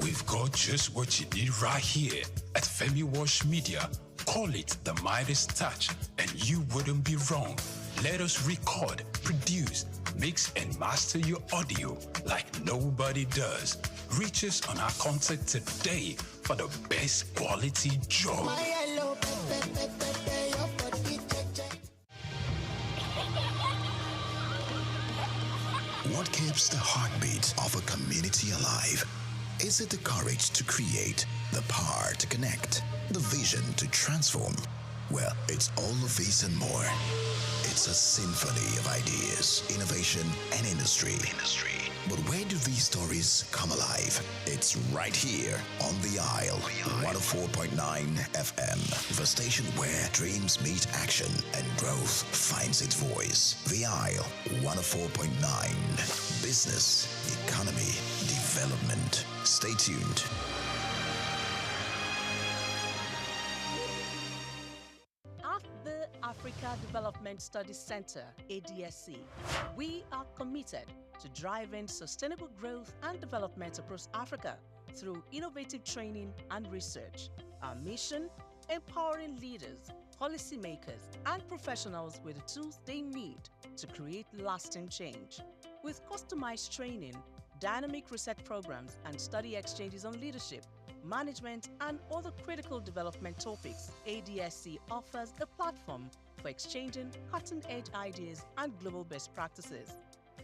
We've got just what you need right here at Femi Wash Media. Call it the Midas Touch, and you wouldn't be wrong. Let us record, produce, mix, and master your audio like nobody does. Reach us on our contact today for the best quality job. What keeps the heartbeat of a community alive? Is it the courage to create, the power to connect, the vision to transform? Well, it's all of these and more. It's a symphony of ideas, innovation, and industry. But where do these stories come alive? It's right here on The Isle, 104.9 FM, the station where dreams meet action and growth finds its voice. The Isle, 104.9. Business, economy, development. Stay tuned. At the Africa Development Studies Center, ADSC, we are committed to driving sustainable growth and development across Africa through innovative training and research. Our mission: empowering leaders, policymakers, and professionals with the tools they need to create lasting change. With customized training, dynamic research programs, and study exchanges on leadership, management, and other critical development topics, ADSC offers a platform for exchanging cutting-edge ideas and global best practices.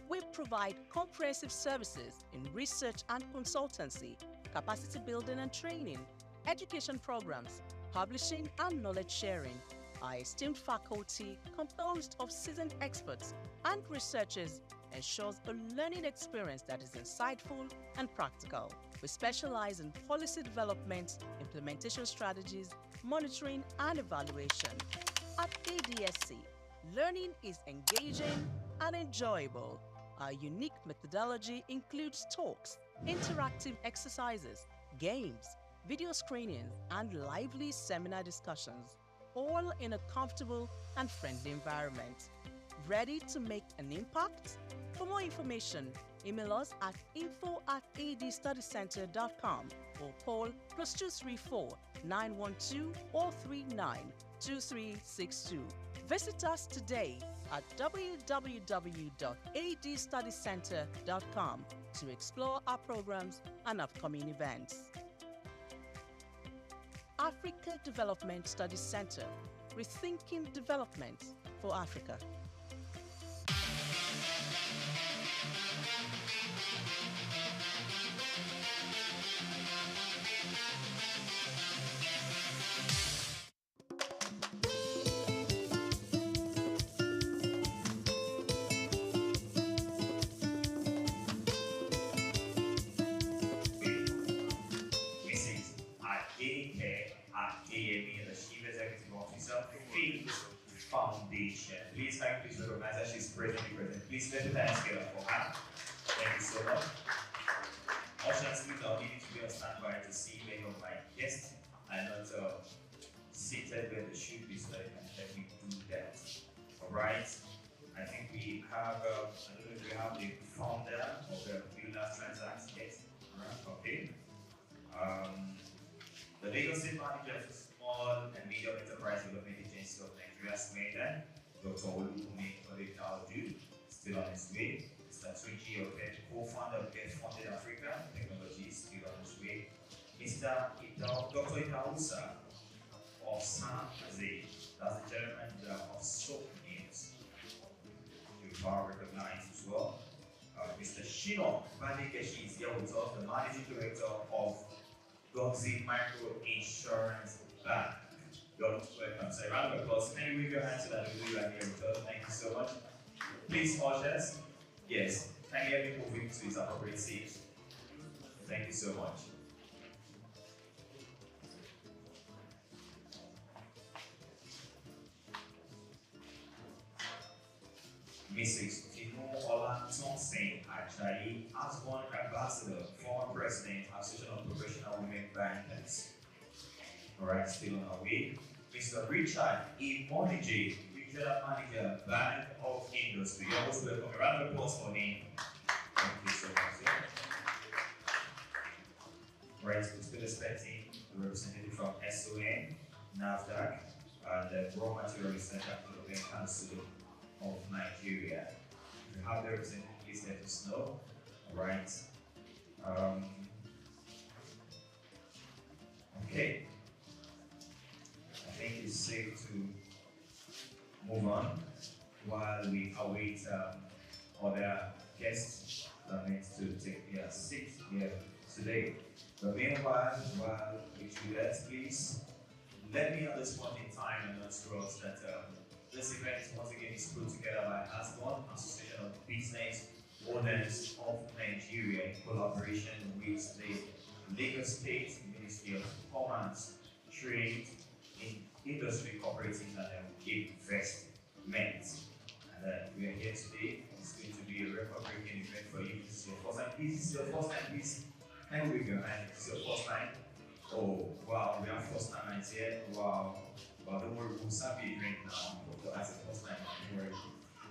We provide comprehensive services in research and consultancy, capacity building and training, education programs, publishing, and knowledge sharing. Our esteemed faculty, composed of seasoned experts and researchers, ensures a learning experience that is insightful and practical. We specialize in policy development, implementation strategies, monitoring, and evaluation. At ADSC, learning is engaging and enjoyable. Our unique methodology includes talks, interactive exercises, games, video screenings, and lively seminar discussions, all in a comfortable and friendly environment. Ready to make an impact? For more information, email us at info@adstudycenter.com or call +234 912 439 2362. Visit us today at www.adstudycenter.com to explore our programs and upcoming events. Africa Development Studies Center, rethinking development for Africa. AME, the Chief Executive Officer, Field Foundation. Please recognize that she's presently present. Please let the time scale up for her. Thank you so much. Ushers, please, I'll need you to be on standby to see many of my guests are not seated where they should be, so that they can help me do that. Alright. I think we have, I don't know if we have the founder of the Builder Transact. Yes. Okay. The legal state manager for Small and Medium Enterprise Development Agency of Nigeria, SMEDA, Dr. Olumi Odekaudu, still on his way. Mr. Twinchi Oket, co-founder of Get Funded Africa Technologies, still on his way. Dr. Itausa of Souq, that's the general manager of Souq News. You are recognized as well. Mr. Shino Badikeshi is here with us, the managing director of Goxi Micro Insurance Bank. You're welcome. So, a round of applause. Can you wave your hands so that we are here with us? Thank you so much. Please, ushers. Yes. Can you help me move into his appropriate seat? Thank you so much. Mrs. Tino Olatunsin Ajayi, Asborn Ambassador, former President, Association of Professional Women Bankers. Alright, still on our way. Mr. Richard E. Monije, Regional Manager, Bank of Industry. You're most welcome. A round of applause for him. Thank you so much. Alright, we're still expecting a representative from SON, NAFDAC, and the Raw Material Research and Development Council of Nigeria. If you have the representative, please let us know. Alright. Okay. I think it's safe to move on while we await other guests that are meant to take their seat here today. But meanwhile, while we do that, please let me at this point in time announce to us that this event once again is put together by ASBON, Association of Business Owners of Nigeria, in collaboration with the Lagos State Ministry of Commerce, Trade, Industry, Cooperating and Investment. And we are here today. It's going to be a record-breaking event for you. This is your first time. Please, this is your first time. Please, can we go ahead? This is your first time. Oh, wow, we have first time nights here. Wow. But don't worry, we'll serve you a drink now. That's the first time, don't worry.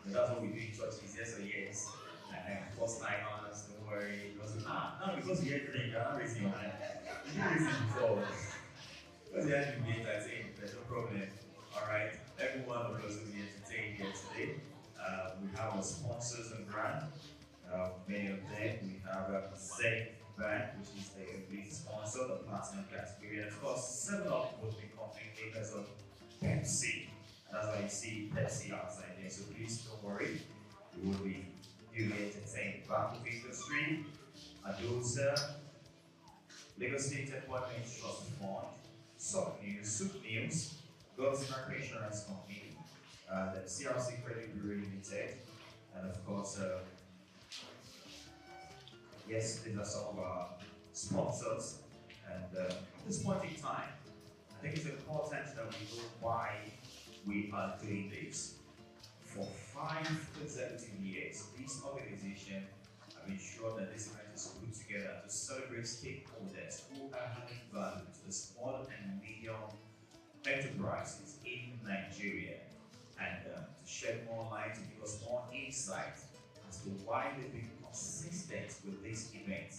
And that's what we do in churches, yes or yes. And first time honors, don't worry. Because we had drink, I'm not raising your hand. You didn't raise it before. Because you had to be entertained, there's no problem. Alright, every one of us will be entertained here today. We have our sponsors and brand. Many of them. We have Souq Bank, which is the lead sponsor, the platinum category, and of course, 7-Up will be company makers of Pepsi. And that's why you see Pepsi outside there. So please don't worry, we will be duly entertained. Bank of Industry, Adosa, Lagos State Employment Trust Fund, Souq News, God's American Insurance Company, the CRC Credit Bureau Limited, and of course, yes, these are some of our sponsors. And at this point in time, I think it's important that we know why we are doing this. For 5 consecutive years, this organization have ensured that this event is put together to celebrate stakeholders who are adding value to the small and medium enterprises in Nigeria, and to shed more light, to give us more insight as to why they've been consistent with this event.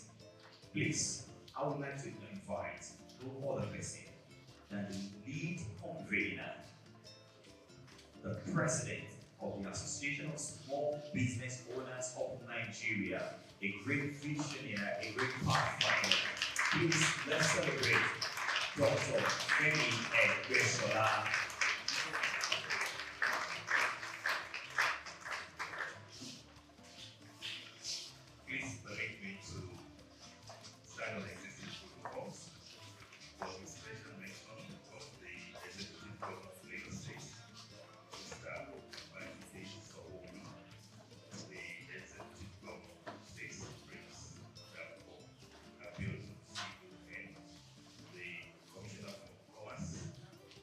Please, I would like to invite no other person than the lead convener, the president of the Association of Small Business Owners of Nigeria, a great visionary, a great pathfinder. Please, let's celebrate Dr. Femi Egbesola. Please permit me to stand on existing protocols for the special mention of the Executive Governor of Lagos State, Mr. Banky Souq, the Executive Governor of the State Prince Dapò Abiodun CON, the Commissioner for Commerce,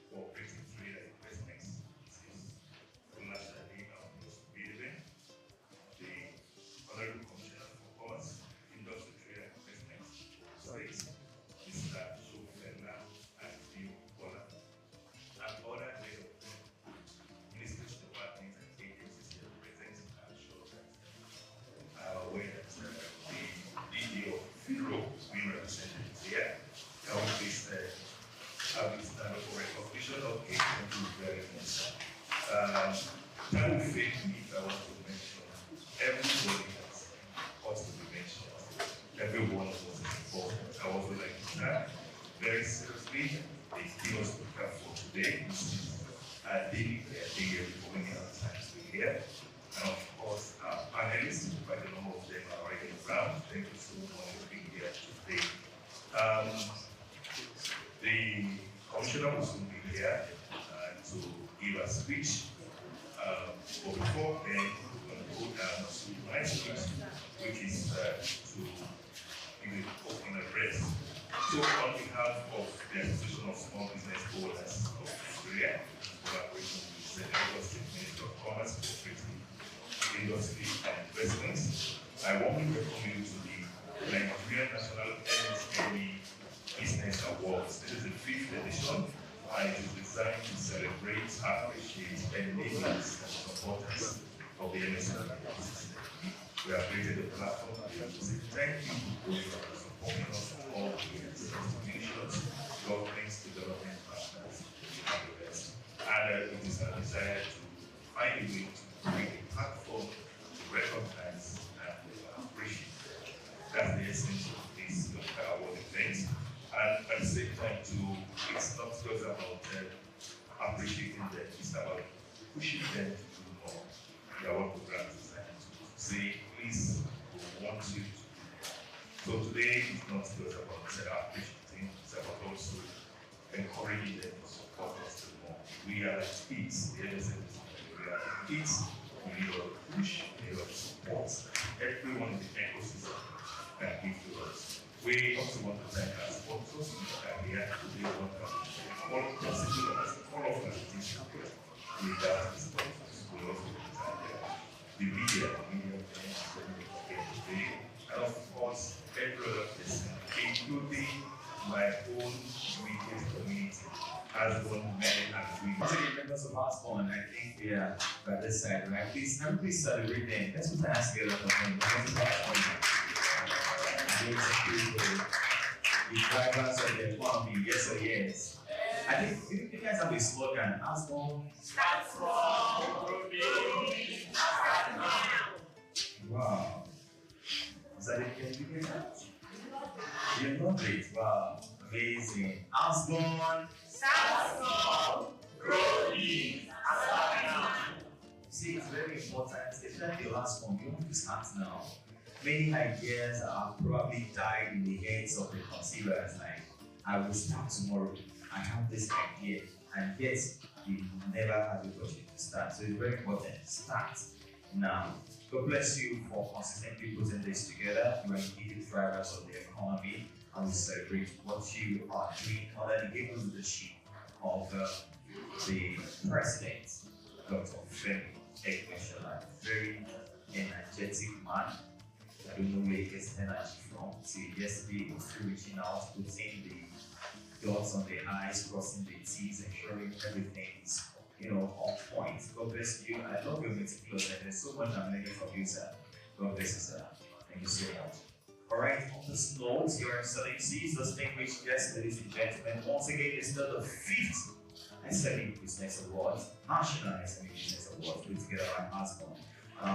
Cooperative Trade and Investments, Mrs. Olashade Amunosubiebe, the Honorable Commissioner for Commerce, Industry, Trade and Investments, States, Mr. Shofela and Bola, and other heads of ministries, departments, and agencies representing our shoulders are aware that the DD of FIRO being represented here. I want to have this stand up for recognition of case and do very much. That will fake me if I want to mention everybody has ought to be mentioned. Every one of us is important. I also like to thank very seriously the keynote speaker for today, Mrs. David Adeyemi, for many other times to be here. And of course, our panelists, quite a number of them are already around. Thank you so much for being here today. The commissioner will soon be here to give a speech. But before then, we're going to go down to my speech, which is to give an opening address. So on behalf of the Association of Small Business Owners of Nigeria, in collaboration with the Lagos State Ministry of Commerce, Cooperative, Industry and Investments, I warmly welcome you to the Nigerian National MSME Business Awards. This is the 5th edition, and it is designed to celebrate, appreciate, and enablers and supporters of the MSME ecosystem. We have created a platform to say thank you for supporting us all the years. So today it's not just about the application thing, it's about also encouraging them to support us more. We are like kids, the other side is we are like kids, we need a push, we need a support. Everyone in the ecosystem can give to us. We also want to thank our sponsors that we have to do what all constituents, all of us without the sponsors, we also thank the media today, and of course, every other person, including my own immediate community, has won many and we. Once again, members of Osborne, I think we are by this side, right? Please, everybody celebrate them. Let's put our hands together for them. Members of Osborne. The drivers of the economy, yes or yes. I think you guys have a slogan, Osborne. Start small, start now. Wow. Is that it? Can you get that? You know it. Wow. Amazing. Osborne. Start small, grow big, start now. See, it's very important, especially the last one. You want to start now. Many ideas are probably died in the heads of the conceivers, like, I will start tomorrow. I have this idea, and yet you never have the opportunity to start. So it's very important. Start now. God bless you for consistently putting this together. You are indeed drivers of the economy, and we celebrate what you are doing under the able leadership of the President, Dr. Femi Ekmeshola. Very energetic man. I don't know where he gets energy from. See, yesterday he was still reaching out, putting the dots on the I's, crossing the T's, ensuring everything is, on point. God bless you. I love your meticulousness. There's so much I'm learning from you, sir. God bless you, sir. Thank you so much. All right, on this note, Your Excellencies, distinguished guests, ladies and gentlemen, once again, it's still the 5th SME Business Awards, National SME Business Awards, put together by Osborne.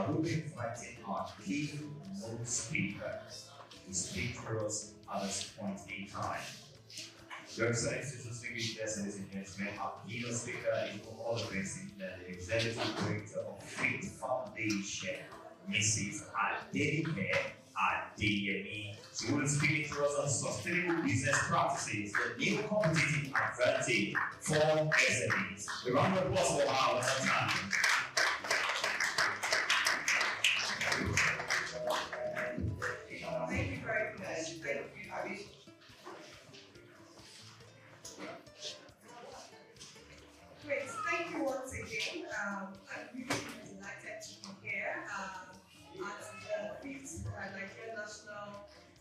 We'll be inviting our keynote speakers to speak to us at this point in time. Your Excellencies, distinguished guests, ladies and gentlemen, our keynote speaker is all the best in the Executive Director of Faith Foundation, Mrs. Adenike Adeyemi. She will be speaking to us on sustainable business practices, the new competitive advantage for SMEs. A round of applause for her one more time. Thank you very much. Thank you, Abby. Great. Thank you once again. I'm really delighted to be here at the 5th Nigerian National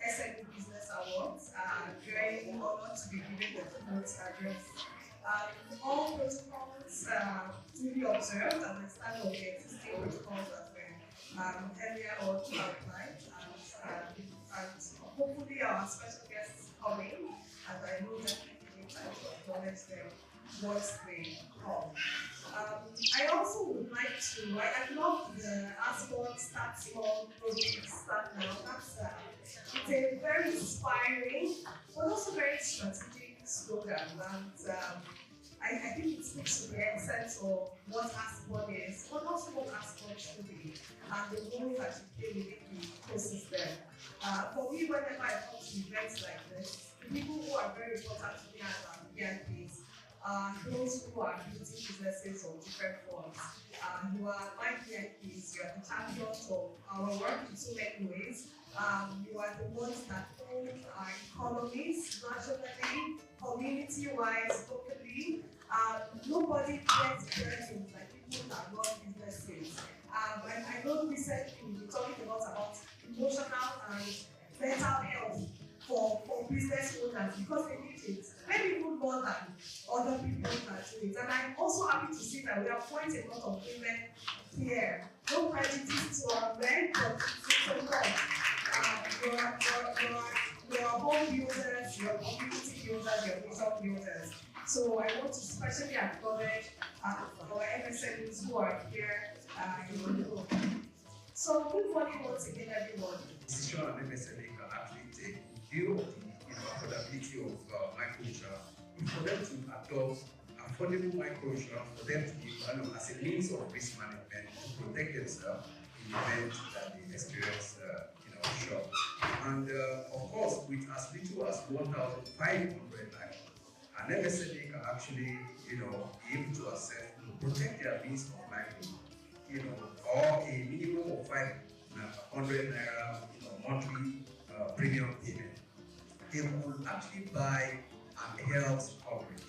SME Business Awards. Very honored to be giving the keynote address. All protocols duly observed, and I stand on the existing protocols that were earlier on outlined. And hopefully our special guests coming, and I know that we need time to acknowledge them once they come. I also would like to, I love the Osborne Start Small, Grow Big, Start Now. It's a very inspiring, but also very strategic slogan. And I think it speaks to the essence of what Osborne is, but also what Osborne should be, and the role that you play within the ecosystem. For me, whenever I come to events like this, the people who are very important to me as our VIPs are those who are building businesses of different forms. You are my VIPs, you are the champions of our work in so many ways. You are the ones that hold our economies nationally, community-wise, locally. Nobody gets benefits like people that run businesses. And I know recently we were talking a lot about emotional and mental health for business owners because they need it. Maybe even more than other people that do it. And I'm also happy to see that we have quite a lot of women here. No prejudice to our men, but to God. You're home builders, you're community builders, you're vision builders. So I want to especially acknowledge our MSMEs who are here in the room. So good morning once again, everyone. Decision on MSME can actually take view of the affordability of microinsurance. For them to adopt affordable microinsurance, for them to be as a means of risk management to protect themselves in the event that they experience shop. And of course, with as little as 1,500 naira, an MSME can actually, be able to access, protect their means of livelihood, or a minimum of 500 naira, monthly premium payment. They will actually buy an health coverage,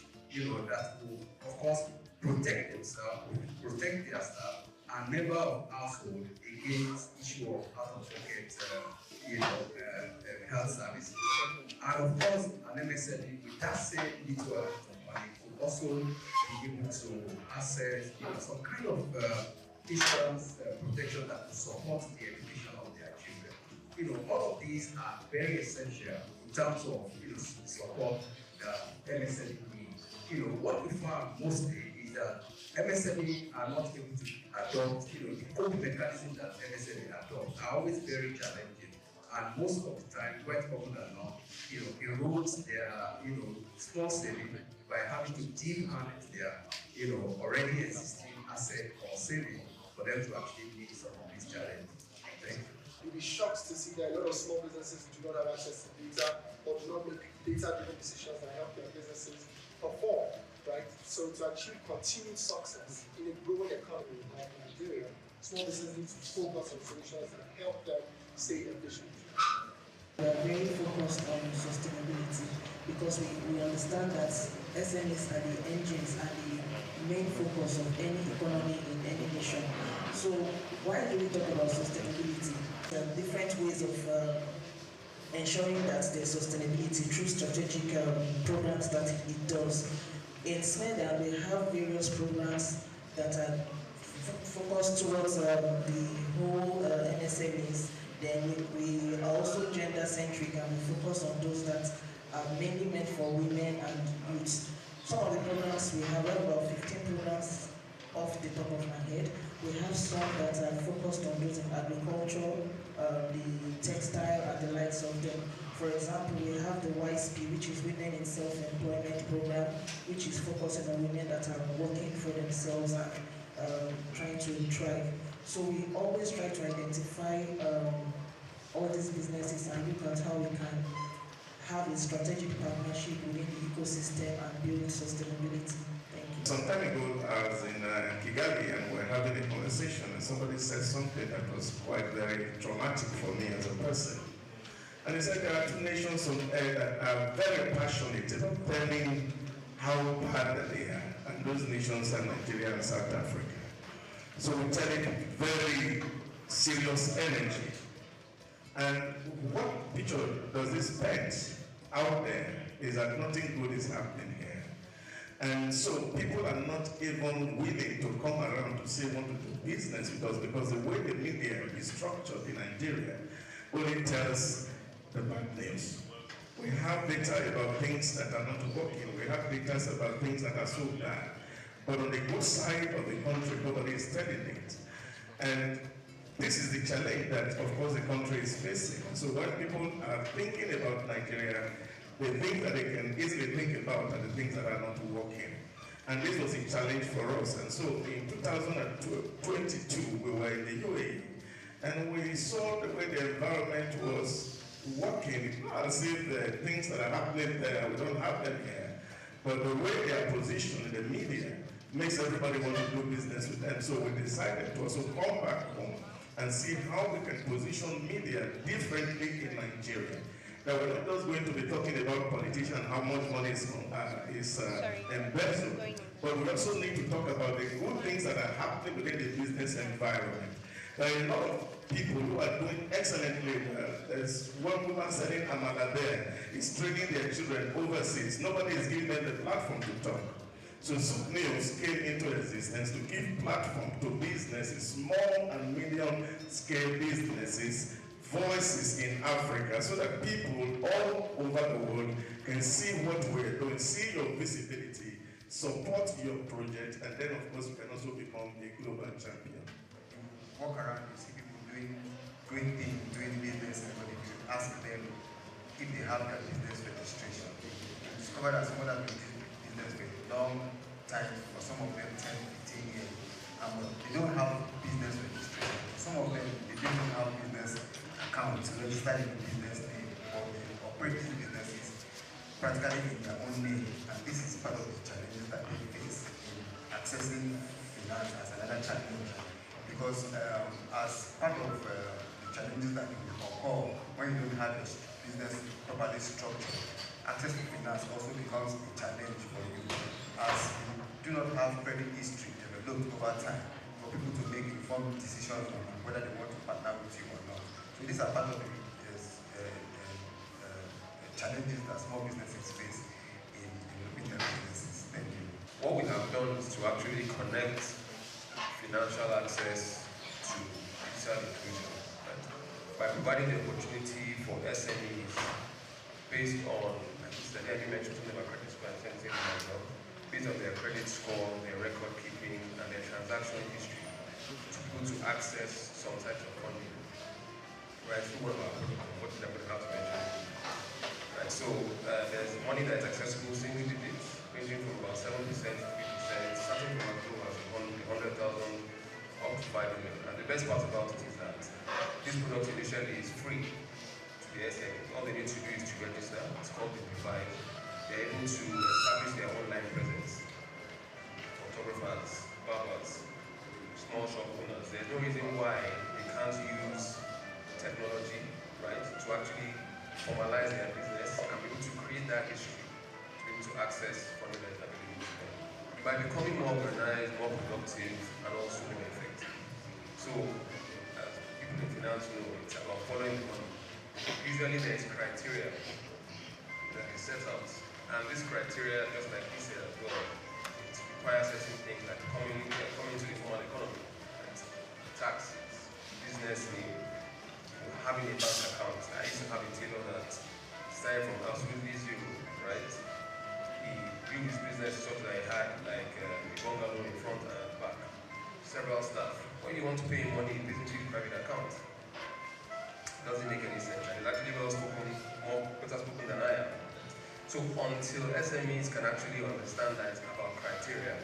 that will, of course, protect themselves, protect their staff, and member of household against issue of out-of-pocket, health services. And of course, an MSME with that same little amount of money could also be able to access, some kind of insurance protection that will support the education of their children. All of these are very essential in terms of, support the MSME needs. What we found mostly is that MSME are not able to adopt, the coping mechanisms that MSME adopt are always very challenging, and most of the time, quite often than not, erodes their, small saving by having to deep hand their, already existing asset or saving for them to actually meet some of these challenges. Thank you. You'll be shocked to see that a lot of small businesses do not have access to data or do not make data-driven decisions that help their businesses perform, right? So to achieve continued success in a growing economy like Nigeria, small businesses need to focus on solutions that help them stay efficient. We are very focused on sustainability because we understand that SMEs are the engines and the main focus of any economy in any nation. So why do we talk about sustainability? There are different ways of ensuring that there's sustainability through strategic programs that it does. In SMEDA, we have various programs that are focused towards the whole MSMEs. Then we are also gender-centric and we focus on those that are mainly meant for women and youths. Some of the programs, we have about 15 programs off the top of my head. We have some that are focused on those in agriculture, the textile and the likes of them. For example, we have the YSP, which is Women in Self-Employment Program, which is focusing on women that are working for themselves and trying to thrive. So we always try to identify all these businesses and look at how we can have a strategic partnership within the ecosystem and building sustainability. Thank you. Some time ago, I was in Kigali and we were having a conversation and somebody said something that was quite very traumatic for me as a person. And he said there are two nations on earth that are very passionate about telling how bad they are. And those nations are Nigeria and South Africa. So we tell it very serious energy. And what picture does this paint out there is that nothing good is happening here. And so people are not even willing to come around to say want to do business with us because the way the media is structured in Nigeria only tells the bad news. We have data about things that are not working. We have data about things that are so bad. But on the good side of the country, nobody is telling it. And this is the challenge that, of course, the country is facing. So when people are thinking about Nigeria, the things that they can easily think about are the things that are not working. And this was a challenge for us. And so in 2022, we were in the UAE, and we saw the way the environment was working, as if the things that are happening there, we don't have them here. But the way they are positioned in the media makes everybody want to do business with them. So we decided to also come back home and see how we can position media differently in Nigeria. That we're not just going to be talking about politicians, how much money is embezzled, but we also need to talk about the good things that are happening within the business environment. There are a lot of people who are doing excellently well. There's one woman selling amala there, is training their children overseas. Nobody is giving them the platform to talk. So Souq came into existence to give platform to businesses, small and medium scale businesses, voices in Africa, so that people all over the world can see what we're doing, see your visibility, support your project, and then of course you can also become a global champion. You walk around, you see people doing things, doing business, and if you ask them if they have their business registration, you discover that someone has been doing business for a long time, for some of them 10, 15 years, but they don't have business registration. Some of them, they don't have business account registered in the business name, or they operate these businesses practically in their own name, and this is part of the challenges that they face in accessing finance as another challenge. Because as part of the challenges that will occur when you don't have a business properly structured, access to finance also becomes a challenge for you, as you do not have credit history developed over time for people to make informed decisions on whether they want to partner with you or not. So these are part of the challenges that small businesses face in developing their businesses. Thank you. What we have done is to actually connect financial access to digital inclusion, right? By providing the opportunity for SMEs based on, like Mr. Demi mentioned something about credit score and something like that, based on their credit score, their record keeping, and their transaction history, to be able to access some types of funding, right? Through one of our products that we have to mention. Right, so there's money that's accessible single digits, ranging from about 7% to 3%, starting from as low as 100,000 up to 5 million. And the best part about it is that this product initially is free to the SME. All they need to do is to register. It's called the Provide. They're able to establish their online presence. Photographers, barbers, small shop owners. There's no reason why they can't use technology, right, to actually formalize their business and be able to create that history to be able to access funding that is available to them. By becoming more organized, more productive, and also more effective. So, as people in finance know, it's about following the money. Usually there is criteria that is set out, and this criteria, just like he said as well, it requires certain things like coming to the formal economy, right? Taxes, business name, having a bank account. I used to have a tailor that started from absolutely zero, right? He built his business such that he had like a bungalow in front and back, several staff. When you want to pay him money, he pays into his private account. It doesn't make any sense. And he's actually better spoken than I am. So until SMEs can actually understand that about criteria,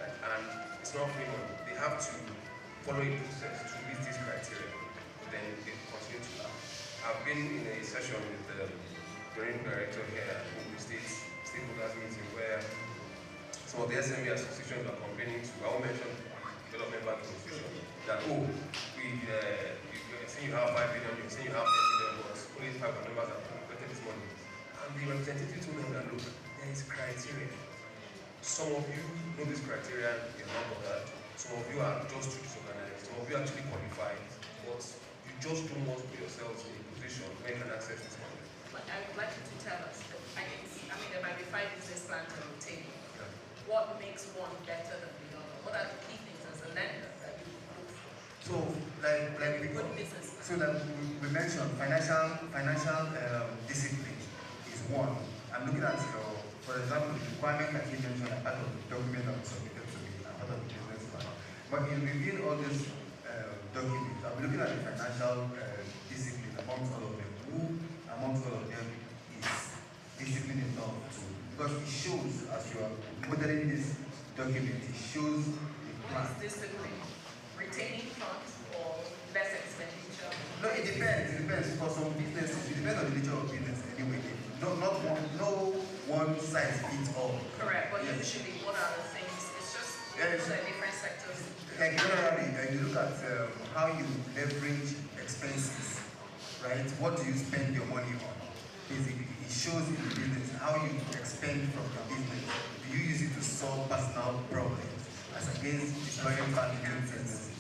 right? And it's not free money. They have to follow a process to meet these criteria. Then they continue to laugh. I've been in a session with the marine director here at Ogun State stakeholders meeting where some of the SME associations are complaining to, I won't mention development bank association, that you're saying you have 5 billion, you're saying you have 10 billion, but only 5 members have collected this money. And the representative told them that, look, there is criteria. Some of you know this criteria, you're not bothered. Some of you are just too disorganized. Some of you actually qualified, but you just don't want to put yourselves in a position where you can access this money. But I would like you to tell us, there might be 5 business plans on the table. Yeah. What makes one better than the other? What are the key things as a lender that you look for? So, we mentioned financial discipline is one. I'm looking at for example, the requirement that he mentioned as part of the document that was submitted to me, as part of the business plan. But in reviewing all these documents, I'm looking at the financial discipline amongst all of them. Who amongst all of them is disciplined enough to? Because it shows, as you are modeling this document, it shows the plan. Is discipline retaining funds or less expenditure? No, it depends. It depends. For some businesses, it depends on the nature of business anyway. No one size fits all. Correct, but yes. Usually what are the things? It's just different sectors. Like generally, you look at how you leverage expenses, right? What do you spend your money on? Basically, it shows in the business how you expend from your business. Do you use it to solve personal problems as against destroying family businesses?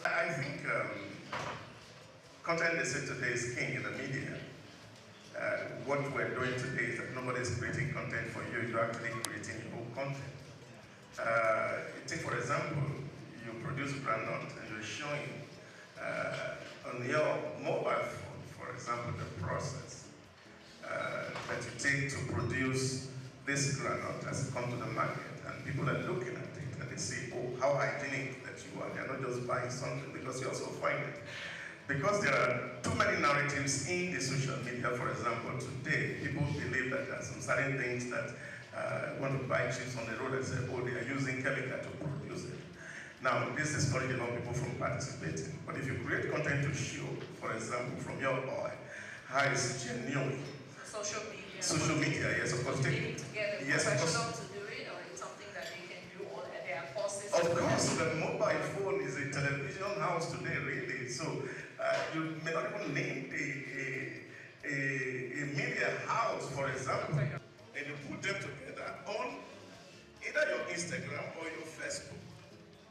I think content they say today is king in the media. What we're doing today is that nobody's creating content for you, you're actually creating your own content. Take for example, you produce granite and you're showing on your mobile phone, for example, the process that you take to produce this granite as it comes to the market, and people are looking at it and they say, oh, how hygienic that you are. They're not just buying something because you also find it. Because there are too many narratives in the social media, for example, today, people believe that there are some certain things that want to buy chips on the road and say, oh, they are using chemical to produce it. Now, this discourages a lot of people from participating. But if you create content to show, for example, from your boy, how it's genuine. Social media. Social media, yes, of course. Putting together yes, professional to do it, or it's something that they can do on their courses. Of course, the mobile phone is a television house today, really. So you may not even name a media house, for example, and you put them together on either your Instagram or your Facebook,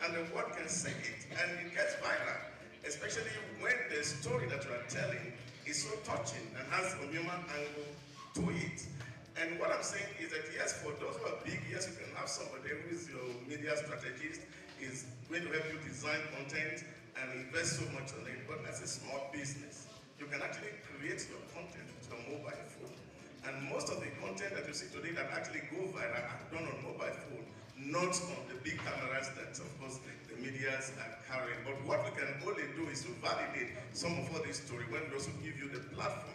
and the word can say it, and it gets viral, especially when the story that you are telling is so touching and has a human angle to it. And what I'm saying is that yes, for those who are big, yes, you can have somebody who is your media strategist, is going to help you design content and invest so much on it. But as a small business, you can actually create your content with your mobile phone. And most of the content that you see today that actually go viral are done on mobile phone, not on the big cameras that, of course, the medias are carrying. But what we can only do is to validate some of all this story when we also give you the platform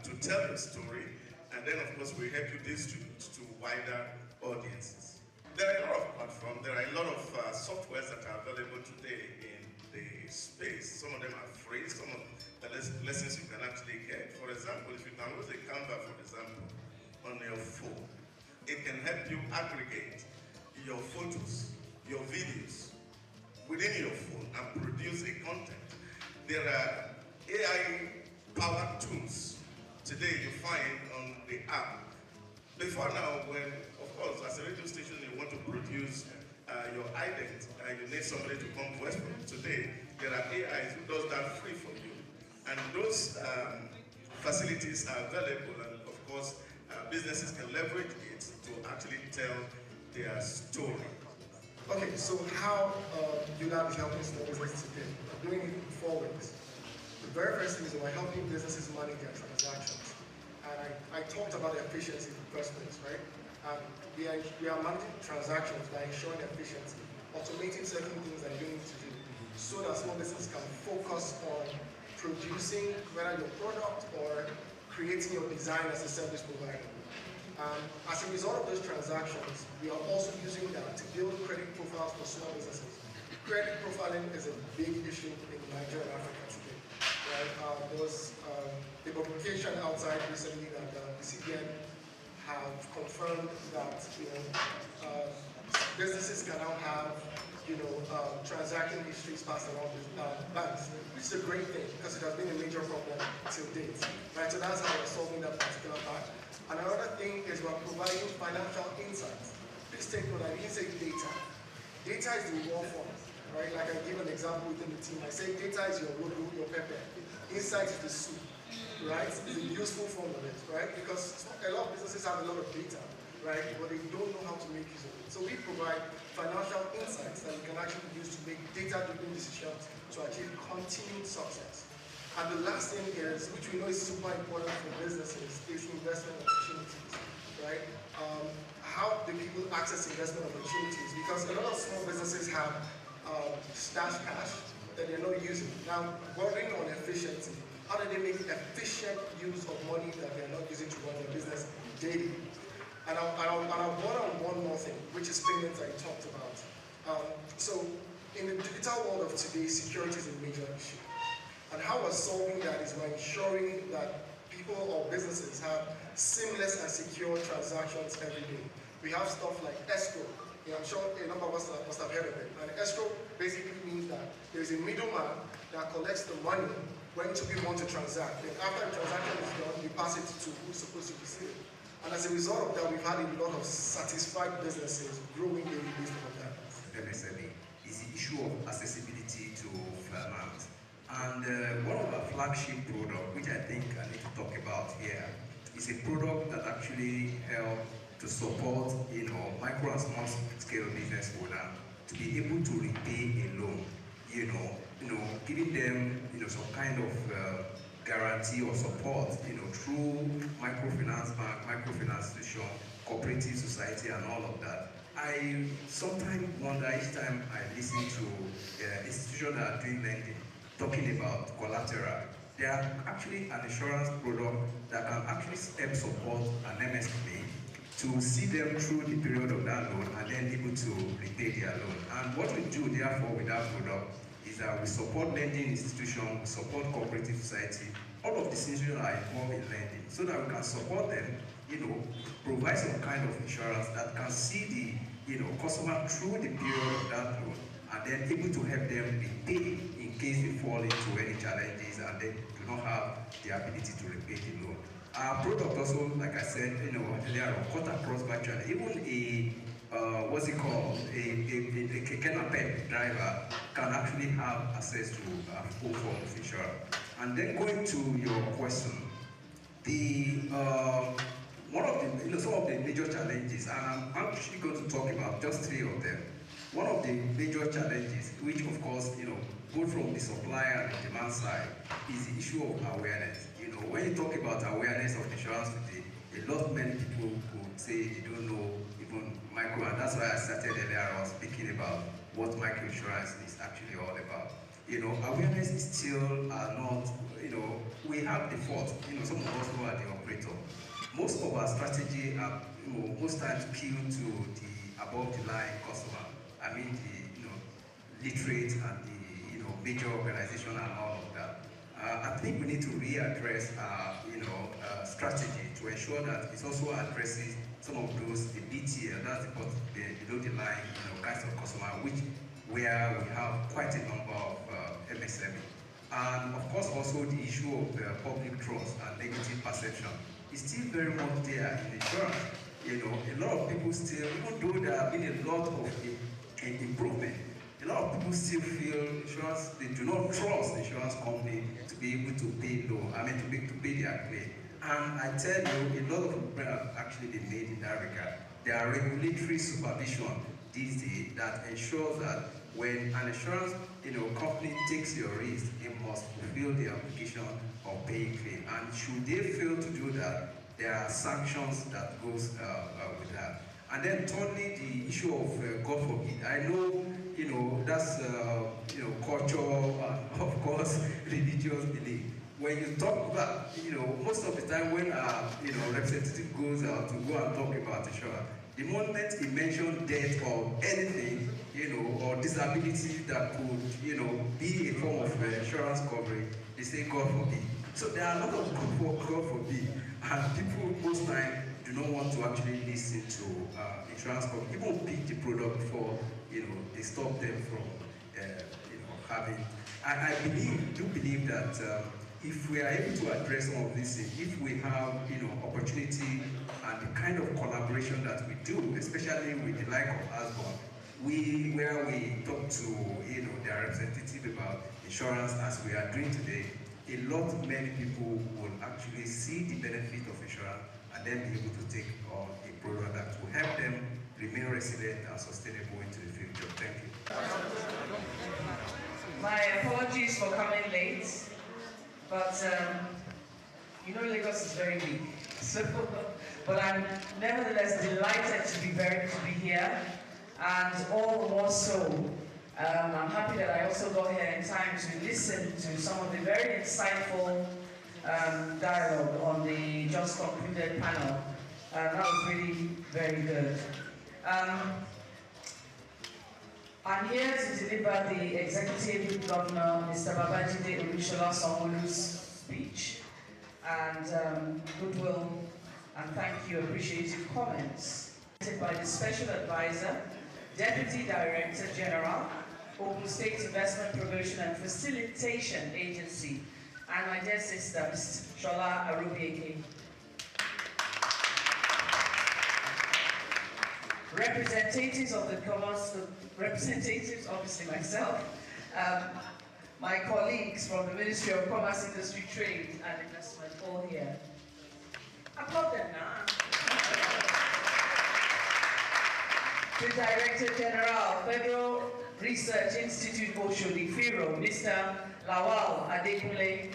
to tell the story, and then, of course, we help you distribute to wider audiences. There are a lot of platforms, there are a lot of softwares that are available today in the space. Some of them are free, some of the lessons you can actually get. For example, if you download a Canva, for example, on your phone, it can help you aggregate your photos, your videos within your phone and produce a content. There are AI-powered tools today you find on the app. Before now, when, of course, as a radio station, you want to produce your ident, you need somebody to come voice from you. Today, there are AIs who does that free for you. And those facilities are available, and of course, businesses can leverage it to actually tell their story. Okay, so how you now be helping small businesses today? We're doing it in 4 ways. The very first thing is we're helping businesses manage their transactions. And I talked about efficiency in the first place, right? We are managing transactions by ensuring efficiency, automating certain things that you need to do, so that small businesses can focus on producing whether your product or creating your design as a service provider. As a result of those transactions, we are also using that to build credit profiles for small businesses. Credit profiling is a big issue in Nigeria and Africa today. Right? There was a publication outside recently that the CBN have confirmed that businesses can now have transaction histories passed along with banks, which is a great thing because it has been a major problem till date. Right? So that's how we're solving that particular part. And another thing is we're providing financial insights. Please take note, I didn't say data. Data is the raw form, right? Like I give an example within the team. I say data is your road, your pepper. Insight is the soup, right? It's the useful form of it, right? Because a lot of businesses have a lot of data, right? But they don't know how to make use of it. So we provide financial insights that you can actually use to make data-driven decisions to achieve continued success. And the last thing is, which we know is super important for businesses, is investment opportunities, right? How do people access investment opportunities? Because a lot of small businesses have stash cash that they're not using. Now, bordering on efficiency, how do they make efficient use of money that they're not using to run their business daily? And I'll border on one more thing, which is payments that you talked about. So, in the digital world of today, security is a major issue. And how we're solving that is by ensuring that people or businesses have seamless and secure transactions every day. We have stuff like escrow. I'm sure a number of us must have heard of it. And escrow basically means that there's a middleman that collects the money when two people want to transact. Then after the transaction is done, we pass it to who's supposed to receive it. And as a result of that, we've had a lot of satisfied businesses growing daily based on that. MSME is the issue of accessibility to finance. And one of our flagship products, which I think I need to talk about here, is a product that actually helps to support, micro and small scale business owner to be able to repay a loan. Giving them, some kind of guarantee or support, through microfinance bank, microfinance institution, cooperative society, and all of that. I sometimes wonder each time I listen to institutions that are doing lending, talking about collateral. They are actually an insurance product that can actually help support an MSME to see them through the period of that loan and then able to repay their loan. And what we do therefore with that product is that we support lending institutions, we support cooperative society, all of these institutions are involved in lending, so that we can support them, provide some kind of insurance that can see the customer through the period of that loan and then able to help them repay in case they fall into any challenges and they do not have the ability to repay the loan. Our product also, like I said, earlier on, cut across virtually. Even a what's it called? A keke driver can actually have access to a full form of insurance. And then going to your question, one of the some of the major challenges, and I'm actually going to talk about just 3 of them. One of the major challenges, which of course, both from the supply and the demand side, is the issue of awareness. When you talk about awareness of insurance today, many people would say they don't know even micro, and that's why I started earlier on speaking about what micro insurance is actually all about. Awareness is still not, we have the fault, some of us who are the operator. Most of our strategy are, most times skewed to the above the line customer. I mean the literate and the major organization and all of that. I think we need to readdress our strategy to ensure that it also addresses some of those the BTL, that's the below the line kinds of customer, where we have quite a number of MSME. And of course also the issue of public trust and negative perception is still very much there in insurance. A lot of people still, even though there have been a lot of improvement, a lot of people still feel insurance, they do not trust the insurance company to be able to pay loan, to pay their claim. And I tell you, a lot of people have actually been made in that regard. There are regulatory supervision these days that ensures that when an insurance company takes your risk, it must fulfill the obligation of paying claim. And should they fail to do that, there are sanctions that goes with that. And then thirdly, the issue of God forbid. I know, that's culture and of course religious belief. When you talk about, most of the time when our representative goes out to go and talk about insurance, the moment he mentions death or anything, or disability that could, be a form of insurance coverage, they say God forbid. So there are a lot of God forbid, and people most times do not want to actually listen to insurance companies, even pick the product before they stop them from having. I do believe that if we are able to address some of these things, if we have opportunity and the kind of collaboration that we do, especially with the like of Asborn, where we talk to their representative about insurance as we are doing today, many people will actually see the benefit of insurance and then be able to take on a product that will help them remain resilient and sustainable into the future. Thank you. My apologies for coming late, but Lagos is very big. So, but I'm nevertheless delighted to be here, and all the more so. I'm happy that I also got here in time to listen to some of the very insightful dialogue on the just concluded panel. That was really very good. I'm here to deliver the Executive Governor, Mr. Babajide Olusola Sanwo-Olu's speech, and goodwill and thank you, appreciative comments by the Special Advisor, Deputy Director General, Ogun State Investment Promotion and Facilitation Agency, and my dear sister, Ms. Shola Arubieke. Representatives of the commerce, representatives, obviously myself, my colleagues from the Ministry of Commerce, Industry, Trade and Investment, all here. Applaud them now. The Director General, Federal Research Institute Oshodi, FIRO, Mr. Lawal Adekunle.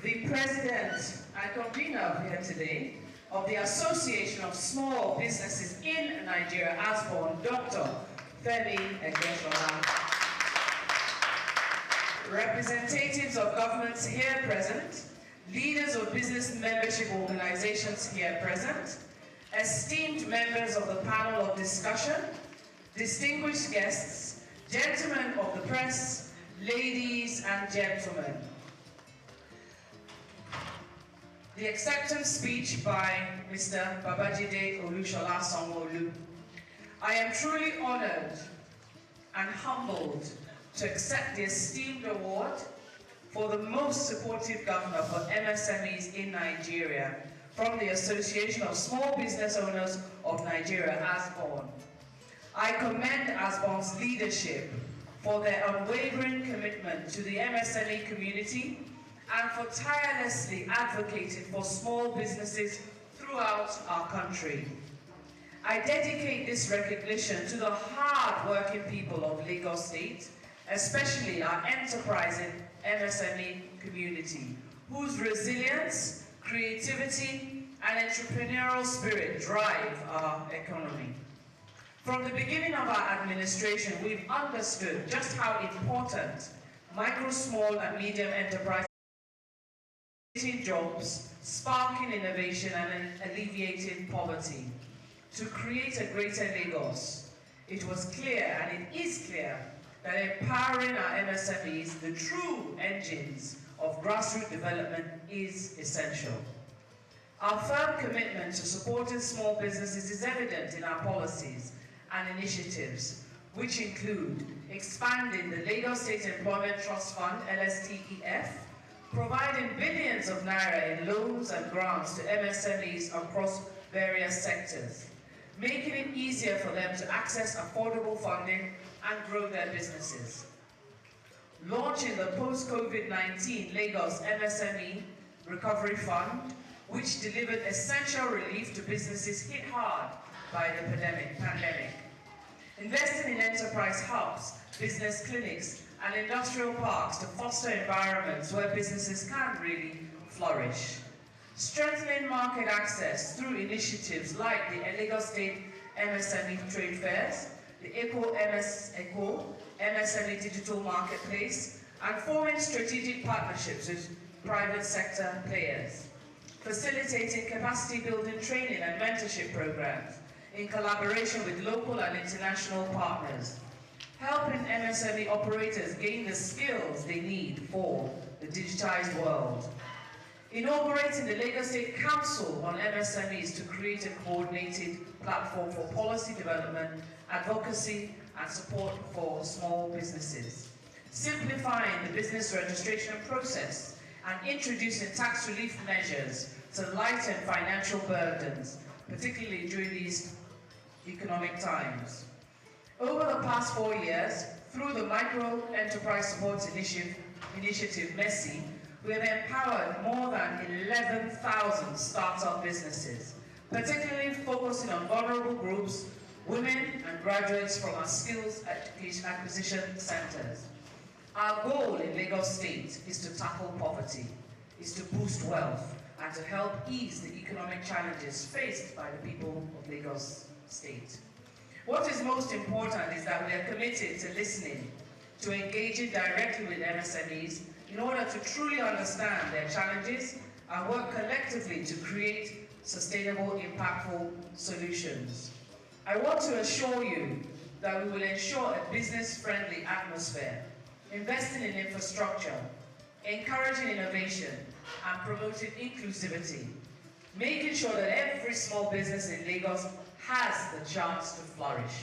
The President and convener here today of the Association of Small Businesses in Nigeria, Asborn, Dr. Femi Egbesola. Representatives of governments here present, leaders of business membership organizations here present, esteemed members of the panel of discussion, distinguished guests, gentlemen of the press, ladies and gentlemen. The acceptance speech by Mr. Babajide Olusola Sanwo-Olu. I am truly honored and humbled to accept the esteemed award for the most supportive governor for MSMEs in Nigeria from the Association of Small Business Owners of Nigeria, ASBON. I commend ASBON's leadership for their unwavering commitment to the MSME community and for tirelessly advocating for small businesses throughout our country. I dedicate this recognition to the hard-working people of Lagos State, especially our enterprising MSME community, whose resilience, creativity, and entrepreneurial spirit drive our economy. From the beginning of our administration, we've understood just how important micro, small, and medium enterprises creating jobs, sparking innovation, and alleviating poverty. To create a greater Lagos, it was clear, and it is clear, that empowering our MSMEs, the true engines of grassroots development, is essential. Our firm commitment to supporting small businesses is evident in our policies and initiatives, which include expanding the Lagos State Employment Trust Fund, LSTEF, providing billions of naira in loans and grants to MSMEs across various sectors, making it easier for them to access affordable funding and grow their businesses. Launching the post-COVID-19 Lagos MSME Recovery Fund, which delivered essential relief to businesses hit hard by the pandemic. Investing in enterprise hubs, business clinics, and industrial parks to foster environments where businesses can really flourish. Strengthening market access through initiatives like the Lagos State MSME Trade Fairs, the MSME Digital Marketplace, and forming strategic partnerships with private sector players. Facilitating capacity building training and mentorship programs in collaboration with local and international partners. Helping MSME operators gain the skills they need for the digitized world. Inaugurating the Lagos State Council on MSMEs to create a coordinated platform for policy development, advocacy, and support for small businesses. Simplifying the business registration process and introducing tax relief measures to lighten financial burdens, particularly during these economic times. Over the past 4 years, through the Micro Enterprise Support Initiative, MESI, we have empowered more than 11,000 startup businesses, particularly focusing on vulnerable groups, women, and graduates from our skills acquisition centers. Our goal in Lagos State is to tackle poverty, is to boost wealth, and to help ease the economic challenges faced by the people of Lagos State. What is most important is that we are committed to listening, to engaging directly with MSMEs in order to truly understand their challenges and work collectively to create sustainable, impactful solutions. I want to assure you that we will ensure a business-friendly atmosphere, investing in infrastructure, encouraging innovation, and promoting inclusivity, making sure that every small business in Lagos has the chance to flourish.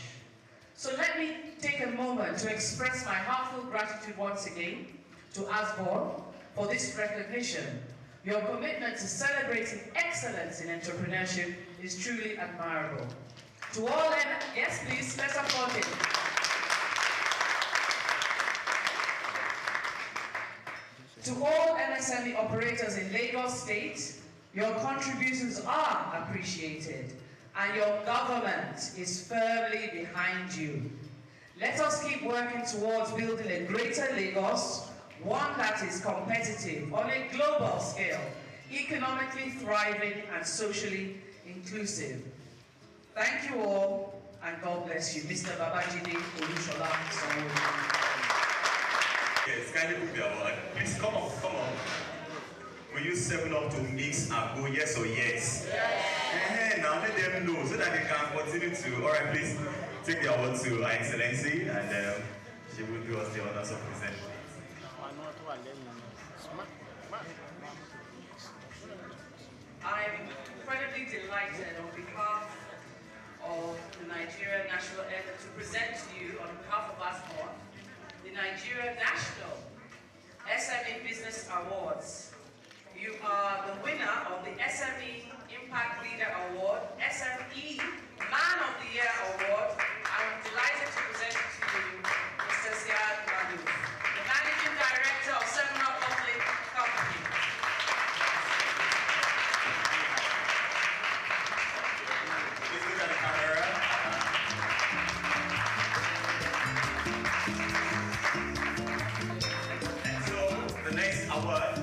So let me take a moment to express my heartfelt gratitude once again to ASBON for this recognition. Your commitment to celebrating excellence in entrepreneurship is truly admirable. To all, yes please, let's applaud it. To all MSME operators in Lagos State, your contributions are appreciated and your government is firmly behind you. Let us keep working towards building a greater Lagos, one that is competitive on a global scale, economically thriving and socially inclusive. Thank you all, and God bless you. Mr. Babajide Olusola Sanwo-Olu. Yes, kindly put me award. Please come on, come on. Will you you 7-Up to mix and go yes or yes? Yes. Now let them know so that they can continue to. Alright, please take the award to Her Excellency and she will do us the honors of presenting. I'm incredibly delighted on behalf of the Nigeria National to present to you on behalf of ASBON the Nigeria National SME Business Awards. You are the winner of the SME Impact Leader Award, SME Man of the Year Award. I'm delighted to present to you Mr. Siad Madu, the Managing Director of 7-Up Public Company. Please look at the camera. And so, the next award.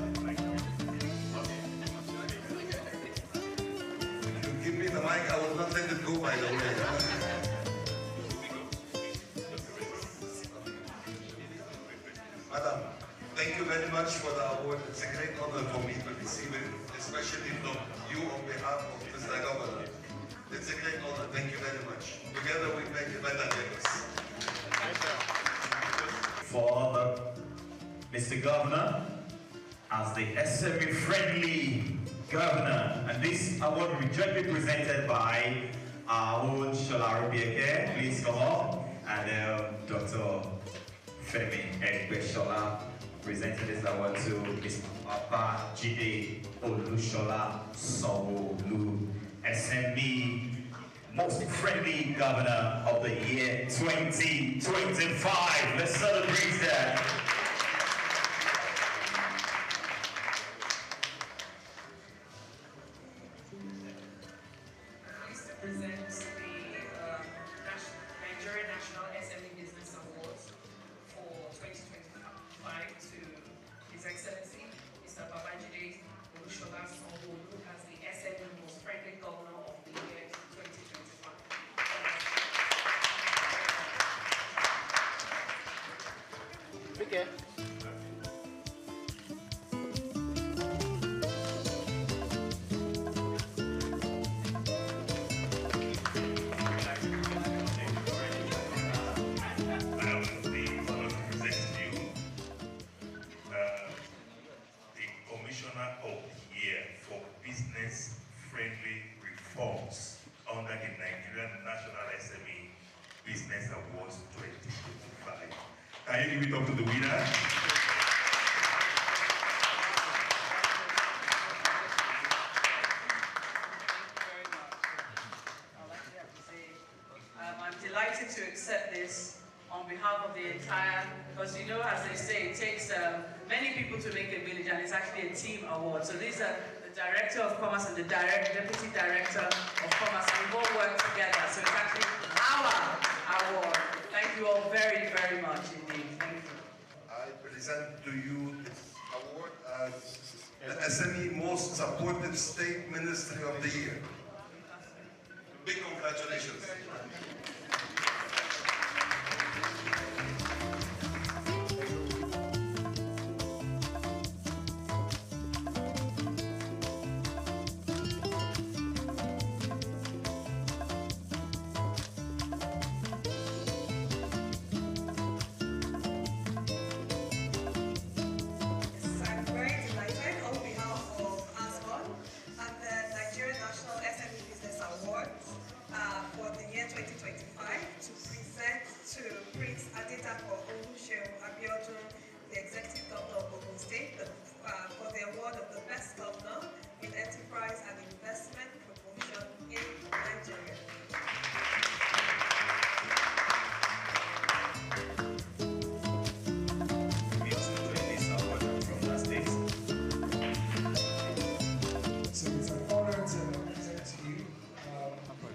Give me the mic, I will not let it go, by the way. Madam, thank you very much for the award. It's a great honor for me to receive it, especially from you on behalf of Mr. Governor. It's a great honor. Thank you very much. Together we make a better Lagos. For Mr. Governor, as the SME-friendly governor, and this award will be jointly presented by our own Shola Obieke. Please come up, and Dr. Femi Shola presenting this award to Mr. Papa Jide Olushola Sanwo-Olu, SME Most Friendly Governor of the year 2025. Let's celebrate that. Present the Nigeria National SME Business Awards for 2025 to His Excellency Mr. Babajide Olushola Sanwo-Olu as the SME Most Friendly Governor of the year 2025. Okay. Of the Year for Business-Friendly Reforms under the Nigerian National SME Business Awards 2025. Can you give it up to the winner? I'm delighted to accept this on behalf of the entire, because you know, as they say, it takes many people to make a village, and it's actually a team award. So these are the Director of Commerce and the Deputy Director of Commerce, and we all work together. So it's actually our award. Thank you all very, very much indeed. Thank you. I present to you this award as the SME Most Supported State Ministry of the Year. Big congratulations.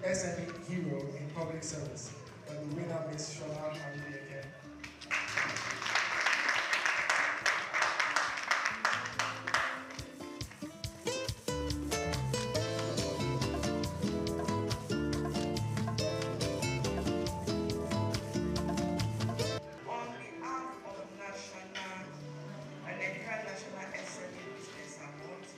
SME Hero in Public Service, and the winner Ms. Shola Obieke. On behalf of Nigerian National SME Business Awards,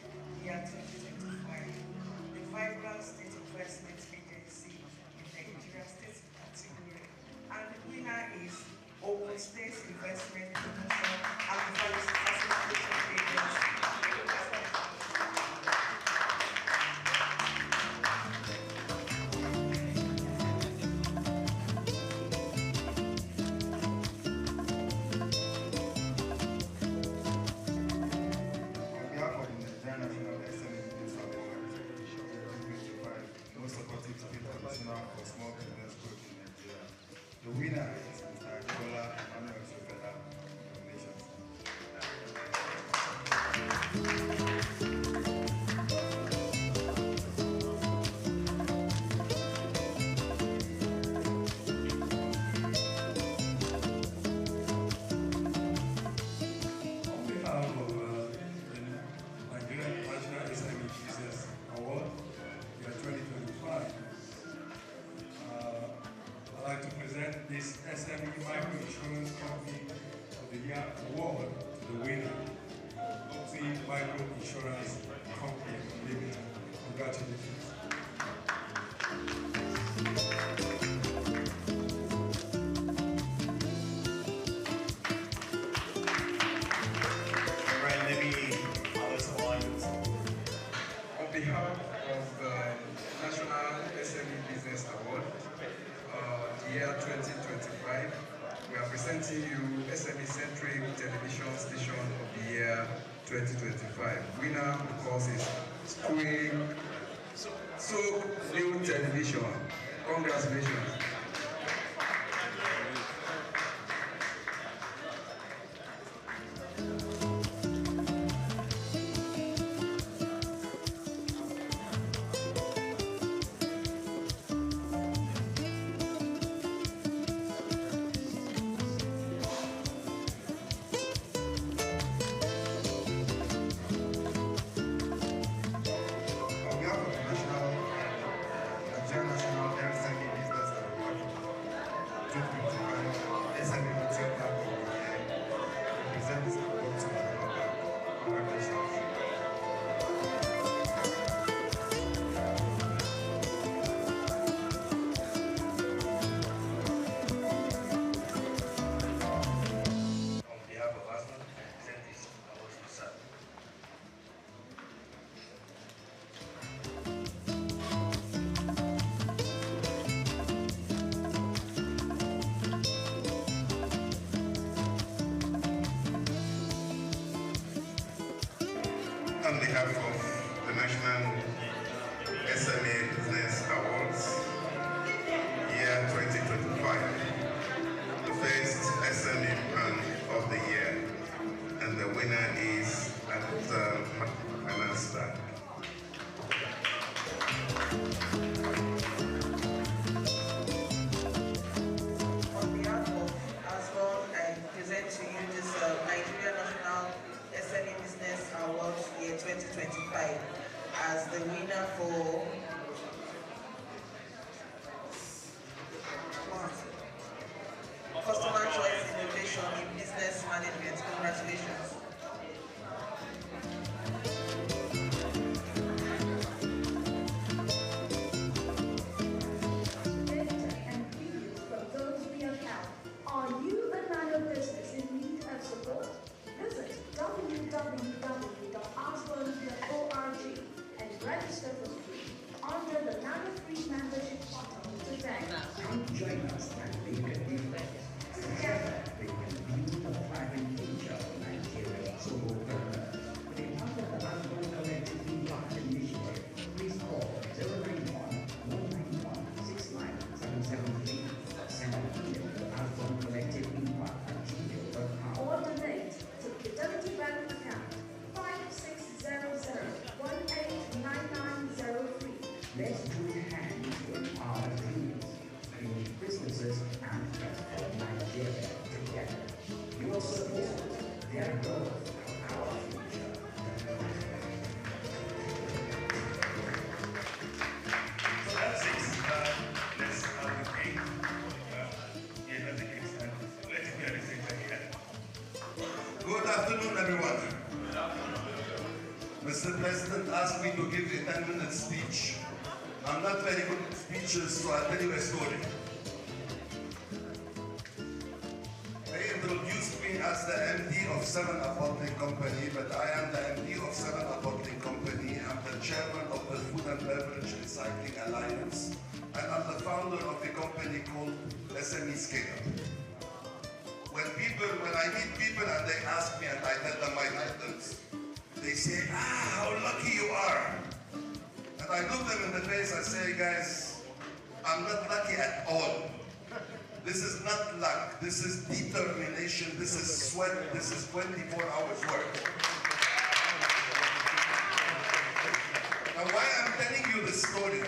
Micro Insurance Company Limited. Congratulations. On behalf of the National SME Business Award, the year 2025, we are presenting you SME-centric television station of the year 2025. Winner, of course, is Souq New Television. Congratulations. On behalf of the National SME Business Awards, year 2025, the first SME brand of the year, and the winner is at Finance Bank. On behalf of ASBON, I present to you this Nigeria National SME Business Awards year 2025 as the winner for Customer Choice Innovation in Business Management. Congratulations. Are you a man of business in need of support? Visit www.asbon.org and register for free under the Nano Free membership portal today. Join us and make a difference. Together, we can build a thriving future of Nigeria. So, to be part of the Asbon Collective Impact Initiative, please call 091-191-69773. Send an email to asboncollectiveimpact@gmail.com. Or donate to Fidelity Bank account 5600189903. Let's join hands to empower dreams, build businesses, and transform Nigeria together. Your support, their growth, our future. So that's it. Let's have a cake. Yeah, the cake stand. Let's be at the center here. Good afternoon, everyone. Mr. President asked me to give a 10-minute speech. I'm not very good at speeches, so I'll tell you a story. They introduced me as the MD of 7-Up Bottling Company, but I am the MD of 7-Up Bottling Company. I'm the chairman of the Food and Beverage Recycling Alliance, and I'm the founder of a company called SME Scale. When I meet people and they ask me and I tell them my titles, they say, how lucky you are. And I look them in the face and say, guys, I'm not lucky at all. This is not luck, this is determination, this is sweat, this is 24 hours work. Now why I'm telling you this story?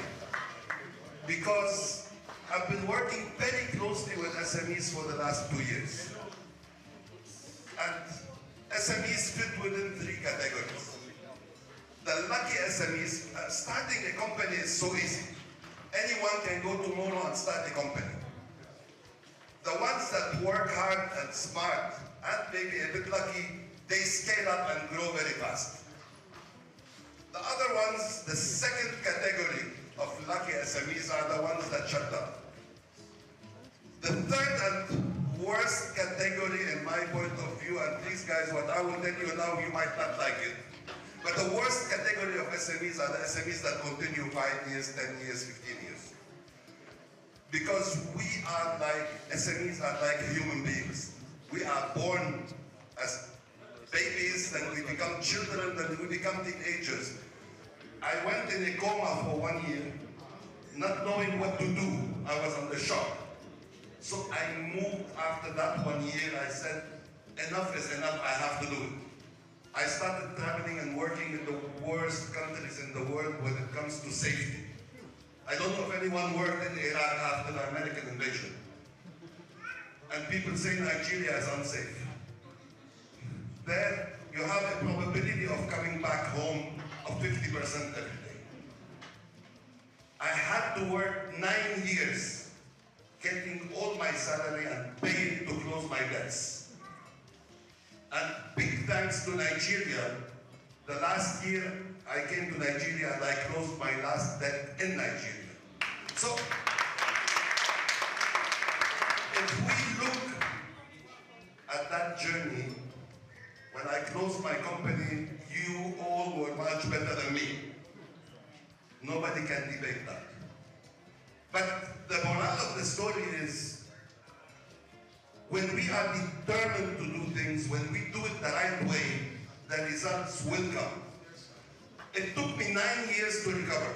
Because I've been working very closely with SMEs for the last 2 years. And SMEs fit within 3 categories. The lucky SMEs, starting a company is so easy. Anyone can go tomorrow and start a company. The ones that work hard and smart and maybe a bit lucky, they scale up and grow very fast. The second category of lucky SMEs are the ones that shut down. The third and worst category in my point of view, and please guys, what I will tell you now, you might not like it, but the worst category of SMEs are the SMEs that continue 5 years, 10 years, 15 years. Because we are like, SMEs are like human beings. We are born as babies, then we become children, then we become teenagers. I went in a coma for 1 year, not knowing what to do. I was under shock. So I moved after that 1 year. I said, enough is enough, I have to do it. I started traveling and working in the worst countries in the world when it comes to safety. I don't know if anyone worked in Iraq after the American invasion. And people say Nigeria is unsafe. There, you have a probability of coming back home of 50% every day. I had to work 9 years, getting all my salary and paying to close my debts. And big thanks to Nigeria, the last year I came to Nigeria and I closed my last debt in Nigeria. So, if we look at that journey, when I closed my company, you all were much better than me. Nobody can debate that. But the moral of the story is, when we are determined to do things, when we do it the right way, the results will come. It took me 9 years to recover.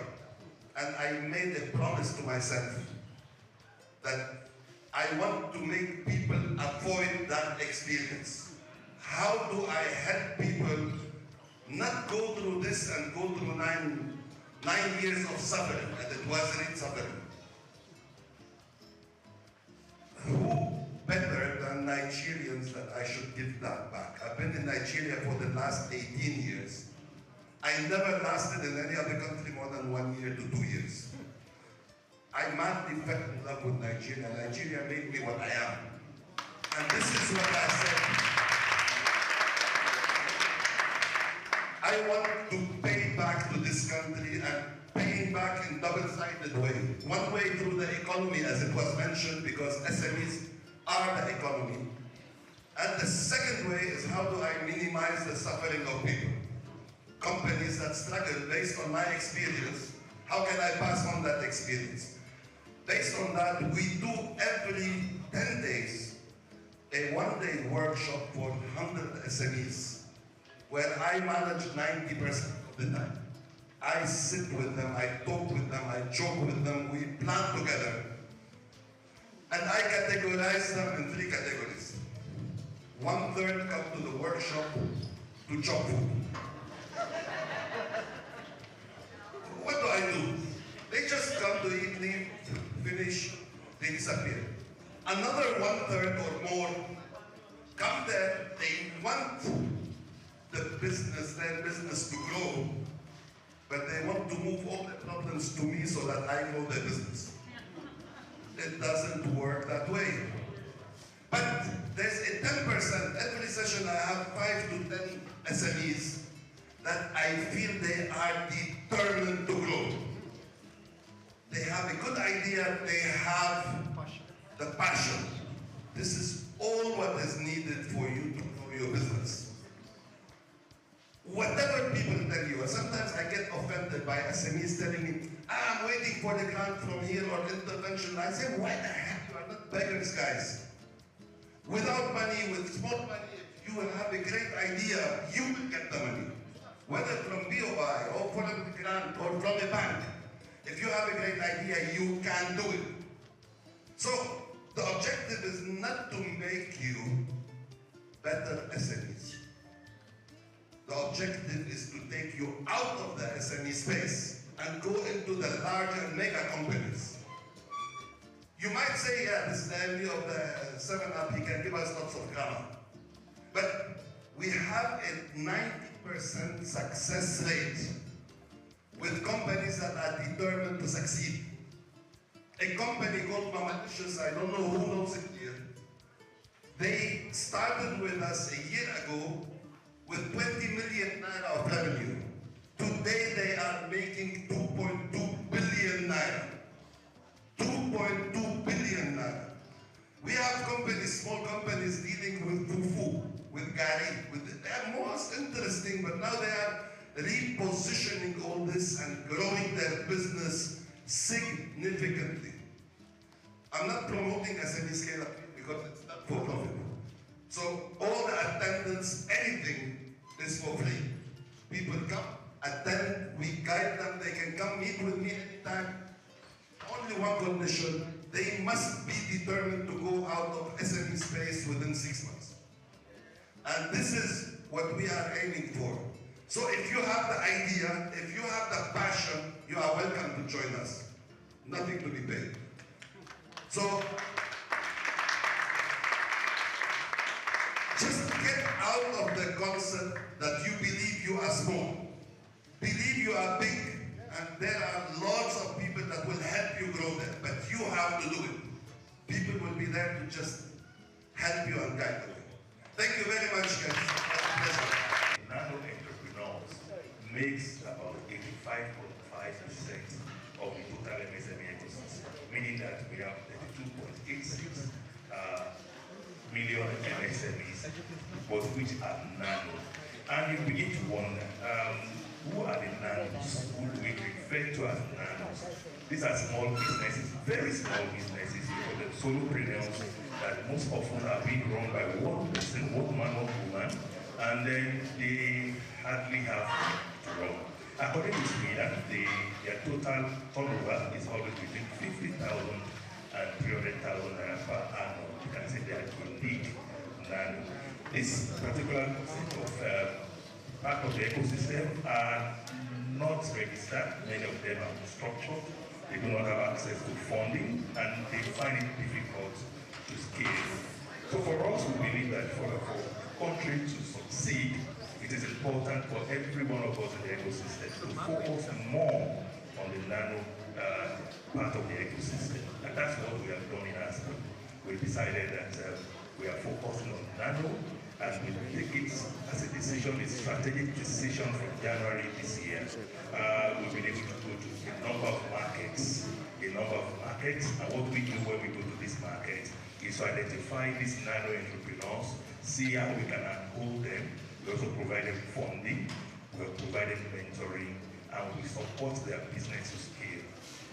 And I made a promise to myself that I want to make people avoid that experience. How do I help people not go through this and go through nine years of suffering, and it wasn't suffering? Who better than Nigerians that I should give that back? I've been in Nigeria for the last 18 years. I never lasted in any other country more than 1 year to 2 years. I madly fell in love with Nigeria. Nigeria made me what I am. And this is what I said. I want to pay back to this country, and paying back in double-sided way. One way through the economy, as it was mentioned, because SMEs are the economy. And the second way is, how do I minimize the suffering of people? Companies that struggle, based on my experience, how can I pass on that experience? Based on that, we do every 10 days a one-day workshop for 100 SMEs, where I manage 90% of the time. I sit with them, I talk with them, I joke with them, we plan together. And I categorize them in 3 categories. 1/3 come to the workshop to chop food. What do I do? They just come to eat, leave, finish, they disappear. Another 1/3 or more come there, they want their business to grow, but they want to move all the problems to me so that I grow their business. It doesn't work that way. But there's a 10%, every session I have 5 to 10 SMEs that I feel they are determined to grow. They have a good idea, they have the passion. This is all what is needed for you to grow your business. Whatever people tell you, and sometimes I get offended by SMEs telling me, I'm waiting for the grant from here or intervention. I say, why the heck? You are not beggars, guys. Without money, with small money, if you have a great idea, you will get the money. Whether from BOI or from a grant or from a bank. If you have a great idea, you can do it. So, the objective is not to make you better SMEs. The objective is to take you out of the SME space and go into the larger mega companies. You might say, yeah, this is the MD of the 7-Up, he can give us lots of grammar. But we have a 90% success rate with companies that are determined to succeed. A company called Mamalicious, I don't know who knows it here. They started with us a year ago with 20 million naira of revenue. Today they are making repositioning all this and growing their business significantly. I'm not promoting SME scale-up because it's not for profit. So all the attendance, anything is for free. People come, attend, we guide them, they can come meet with me anytime. Only one condition, they must be determined to go out of SME space within 6 months. And this is what we are aiming for. So if you have the idea, if you have the passion, you are welcome to join us. Nothing to be paid. So just get out of the concept that you believe you are small. Believe you are big, and there are lots of people that will help you grow that, but you have to do it. People will be there to just help you and guide you. Thank you very much, guys. Nano entrepreneurs makes about 85.5% of the total MSME ecosystem, meaning that we have 32.86 million MSMEs, but which are nano. And you begin to wonder, who are the nanos? Who do we refer to as nanos? These are small businesses, very small businesses, the solopreneurs that most often are being run by one person, one man, one woman, and then they hardly have to run. According to Sweden, their total turnover is always between 50,000 and 300,000 per annum. You can say they are indeed nano. This particular set of part of the ecosystem are not registered. Many of them are structured. They do not have access to funding, and they find it difficult to scale. So for us, we believe that for a country to succeed, it is important for every one of us in the ecosystem to focus more on the nano part of the ecosystem. And that's what we have done in ASPA. We decided that we are focusing on nano, and we take it as a decision, a strategic decision from January this year. We've been able to go to a number of markets, and what we do when we go to this market is to identify these nano entrepreneurs, see how we can uphold them. We also provide them funding, we have provided mentoring, and we support their business to scale.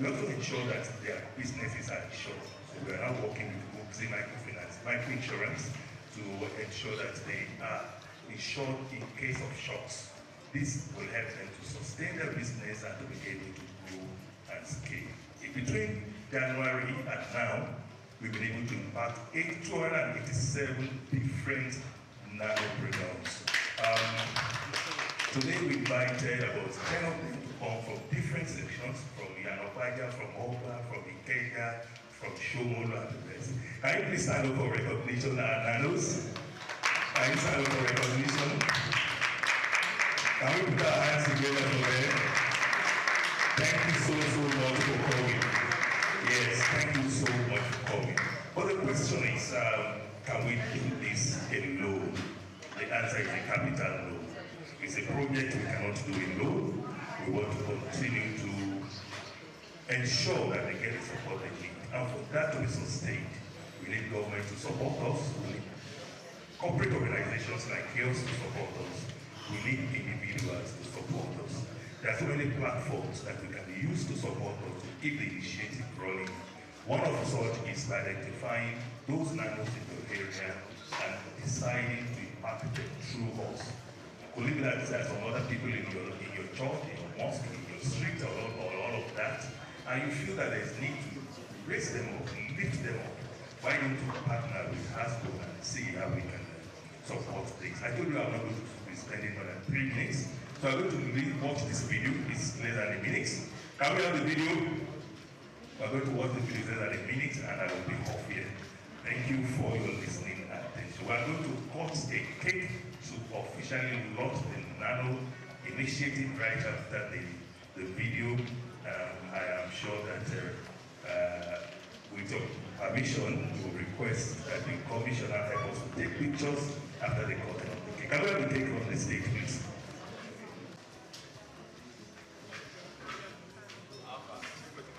We also ensure that their businesses are insured. So we are now working with Group Microfinance, Microinsurance, to ensure that they are insured in case of shocks. This will help them to sustain their business and to be able to grow and scale. Between January and now, we've been able to impact 287 different nanopreneurs. Today we invited about 10 of them to come from different sections, from Yanopaja, from Oba, from Ikeja, from Shomolu and the rest. Can you please stand up for recognition, nanos? Can you stand up for recognition? Can we put our hands together for them? Thank you so much for coming. Yes, thank you so much for coming. But the question is, can we do this alone? The answer is a capital no. It's a project we cannot do alone. We want to continue to ensure that they get the support they need. And for that to be sustained, we need government to support us, we need corporate organizations like yours to support us, we need individuals to support us. There are so many platforms that we can use to support us to keep the initiative running. One of such is identifying those nanos in your area and deciding to impact them through us. Believe that there are some other people in your church, in your mosque, in your street, or all of that, and you feel that there's need to raise them up, lift them up. Why don't you partner with Hasbro and see how we can support things? I told you I'm not going to be spending more than 3 minutes, so I'm going to watch this video. It's less than a minute. Can we have the video? We're going to watch the video less than a minute, and I will be off here. Thank you for your listening and attention. We're going to cut a cake to officially launch the Nano initiative right after the video. I am sure that with your permission, we will request that the commissioner help us to take pictures after the cutting of the cake. Can we have the cake on the stage, please?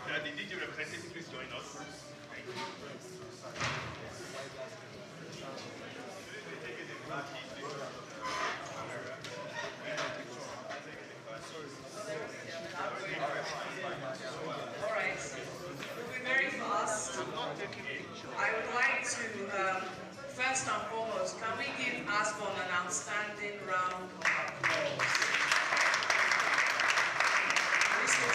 The DJ representative, please join us. Thank you. Take it in first and foremost, can we give Asbon an outstanding round of applause? This is an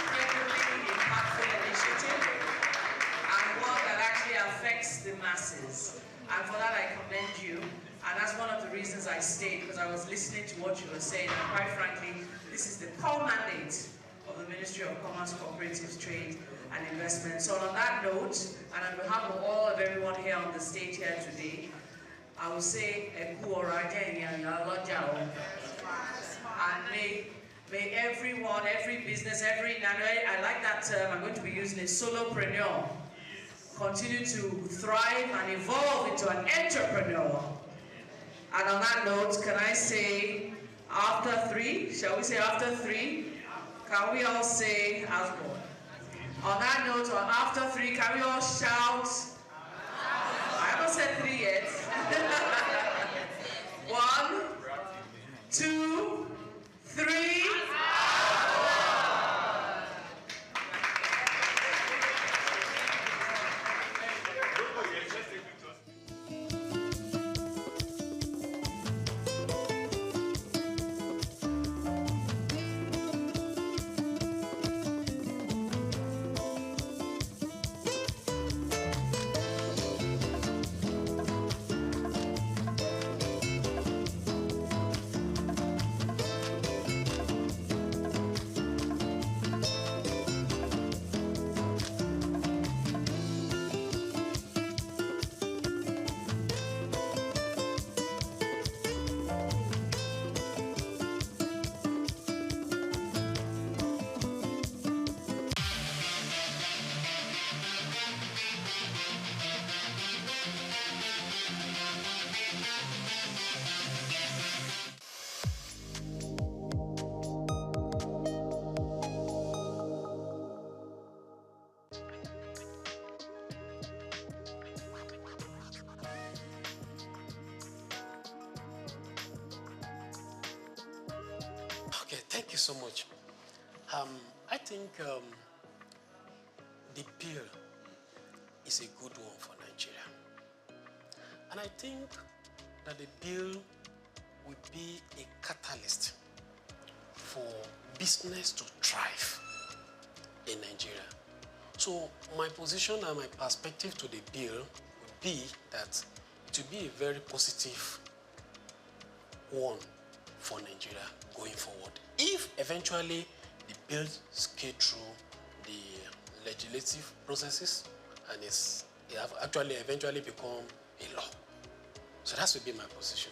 incredibly impactful initiative and one that actually affects the masses. And for that, I commend you. And that's one of the reasons I stayed, because I was listening to what you were saying. And quite frankly, this is the core mandate of the Ministry of Commerce, Cooperatives, Trade and Investment. So on that note, and on behalf of all of everyone here on the stage here today, I will say, and may everyone, every business, I like that term, I'm going to be using it, solopreneur, continue to thrive and evolve into an entrepreneur. And on that note, can I say, after three, shall we say after three? Can we all say Asbon? On that note, or after three, can we all shout? I haven't said three yet. 1, 2, 3. Okay, thank you so much. I think the bill is a good one for Nigeria. And I think that the bill will be a catalyst for business to thrive in Nigeria. So my position and my perspective to the bill would be that it will be a very positive one for Nigeria going forward. If eventually the bill scales through the legislative processes and it have actually eventually become a law. So that would be my position.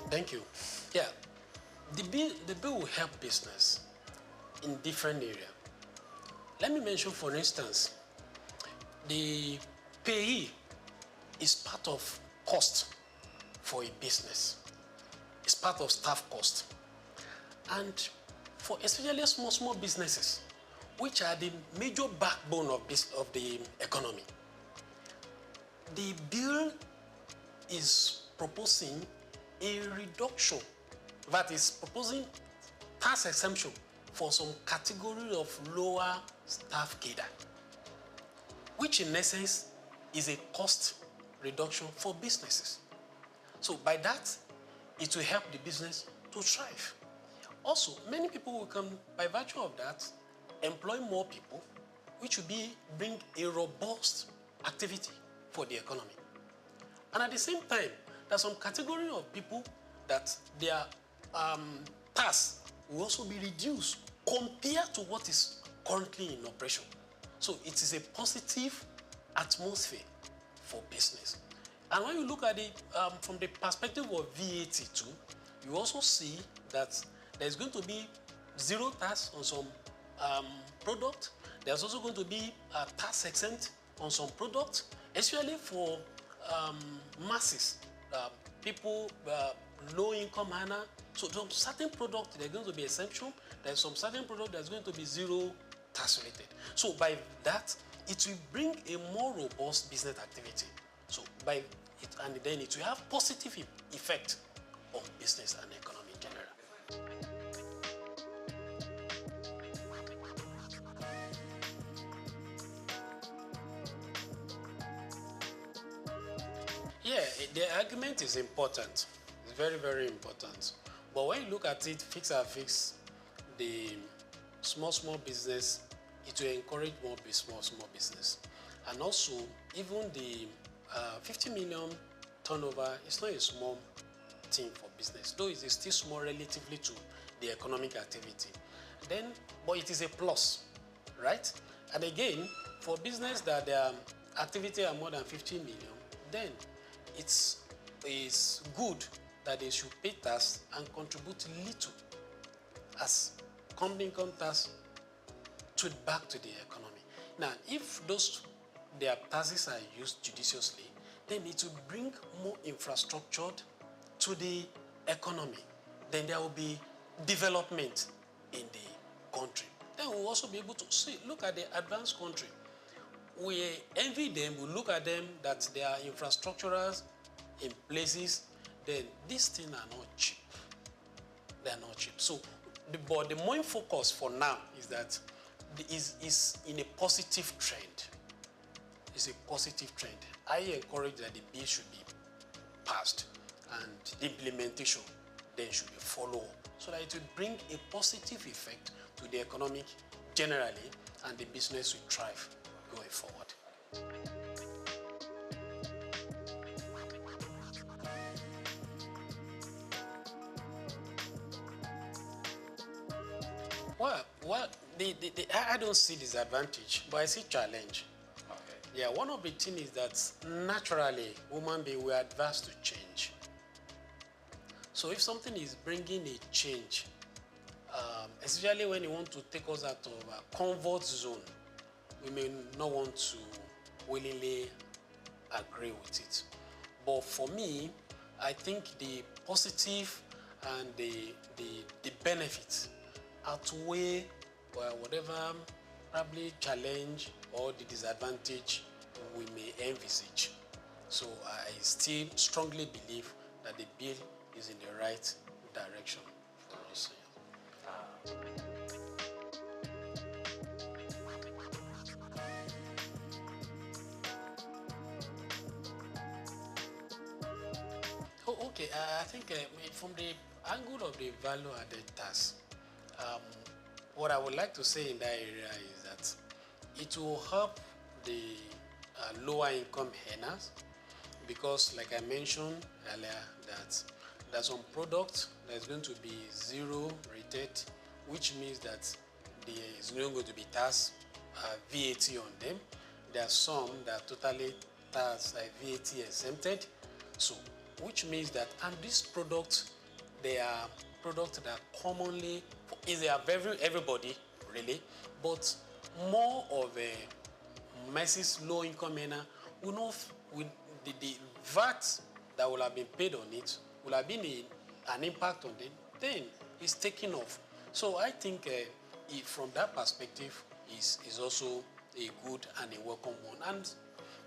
Thank you. Yeah, the bill will help business in different areas. Let me mention, for instance, the payee is part of cost for a business. It's part of staff cost. And for especially small businesses, which are the major backbone of the economy, the bill is proposing a reduction, that is proposing tax exemption for some category of lower staff cadre, which in essence is a cost reduction for businesses. So by that, it will help the business to thrive. Also, many people will come, by virtue of that, employ more people, which will bring a robust activity for the economy. And at the same time, there's some category of people that their tax will also be reduced compared to what is currently in operation. So it is a positive atmosphere for business. And when you look at it from the perspective of VAT too, you also see that there's going to be zero tax on some product. There's also going to be a tax exempt on some products, especially for masses, people, low income earner. So some certain products, there's going to be exemption. There's some certain product that's going to be zero tax related. So by that, it will bring a more robust business activity. So by it, and then it will have positive effect on business and economy in general. Yeah, the argument is important. It's very, very important. But when you look at it, fix and fix, the small business, it will encourage more small business. And also, even the 50 million turnover is not a small thing for business, though it is still small relatively to the economic activity. Then, but it is a plus, right? And again, for business that their activity are more than 50 million, then it's good that they should pay tax and contribute little as company income tax to back to the economy. Now, if their taxes are used judiciously, then it will bring more infrastructure to the economy. Then there will be development in the country. Then we'll also be able to look at the advanced country. We envy them, we look at them that they are infrastructures in places, then these things are not cheap. They are not cheap. So, but the main focus for now is that is in a positive trend. It's a positive trend. I encourage that the bill should be passed and the implementation then should be followed so that it will bring a positive effect to the economic generally and the business will thrive going forward. Well, I don't see disadvantage, but I see challenge. Okay. Yeah, one of the things is that naturally, human beings were adverse to change. So if something is bringing a change, especially when you want to take us out of a comfort zone, we may not want to willingly agree with it. But for me, I think the positive and the benefits outweigh whatever probably challenge or the disadvantage we may envisage. So I still strongly believe that the bill is in the right direction for us. Oh, okay. I think from the angle of the value added tax, what I would like to say in that area is that it will help the lower income earners because, like I mentioned earlier, that there's some products that's going to be zero rated, which means that there is not going to be tax VAT on them. There are some that are totally tax VAT exempted. So, which means that, and these products, they are products that are commonly, they are everybody really, but more of a masses low income earner will not, with the VAT that will have been paid on it will have been an impact on them, then it's taking off. So I think from that perspective is also a good and a welcome one. And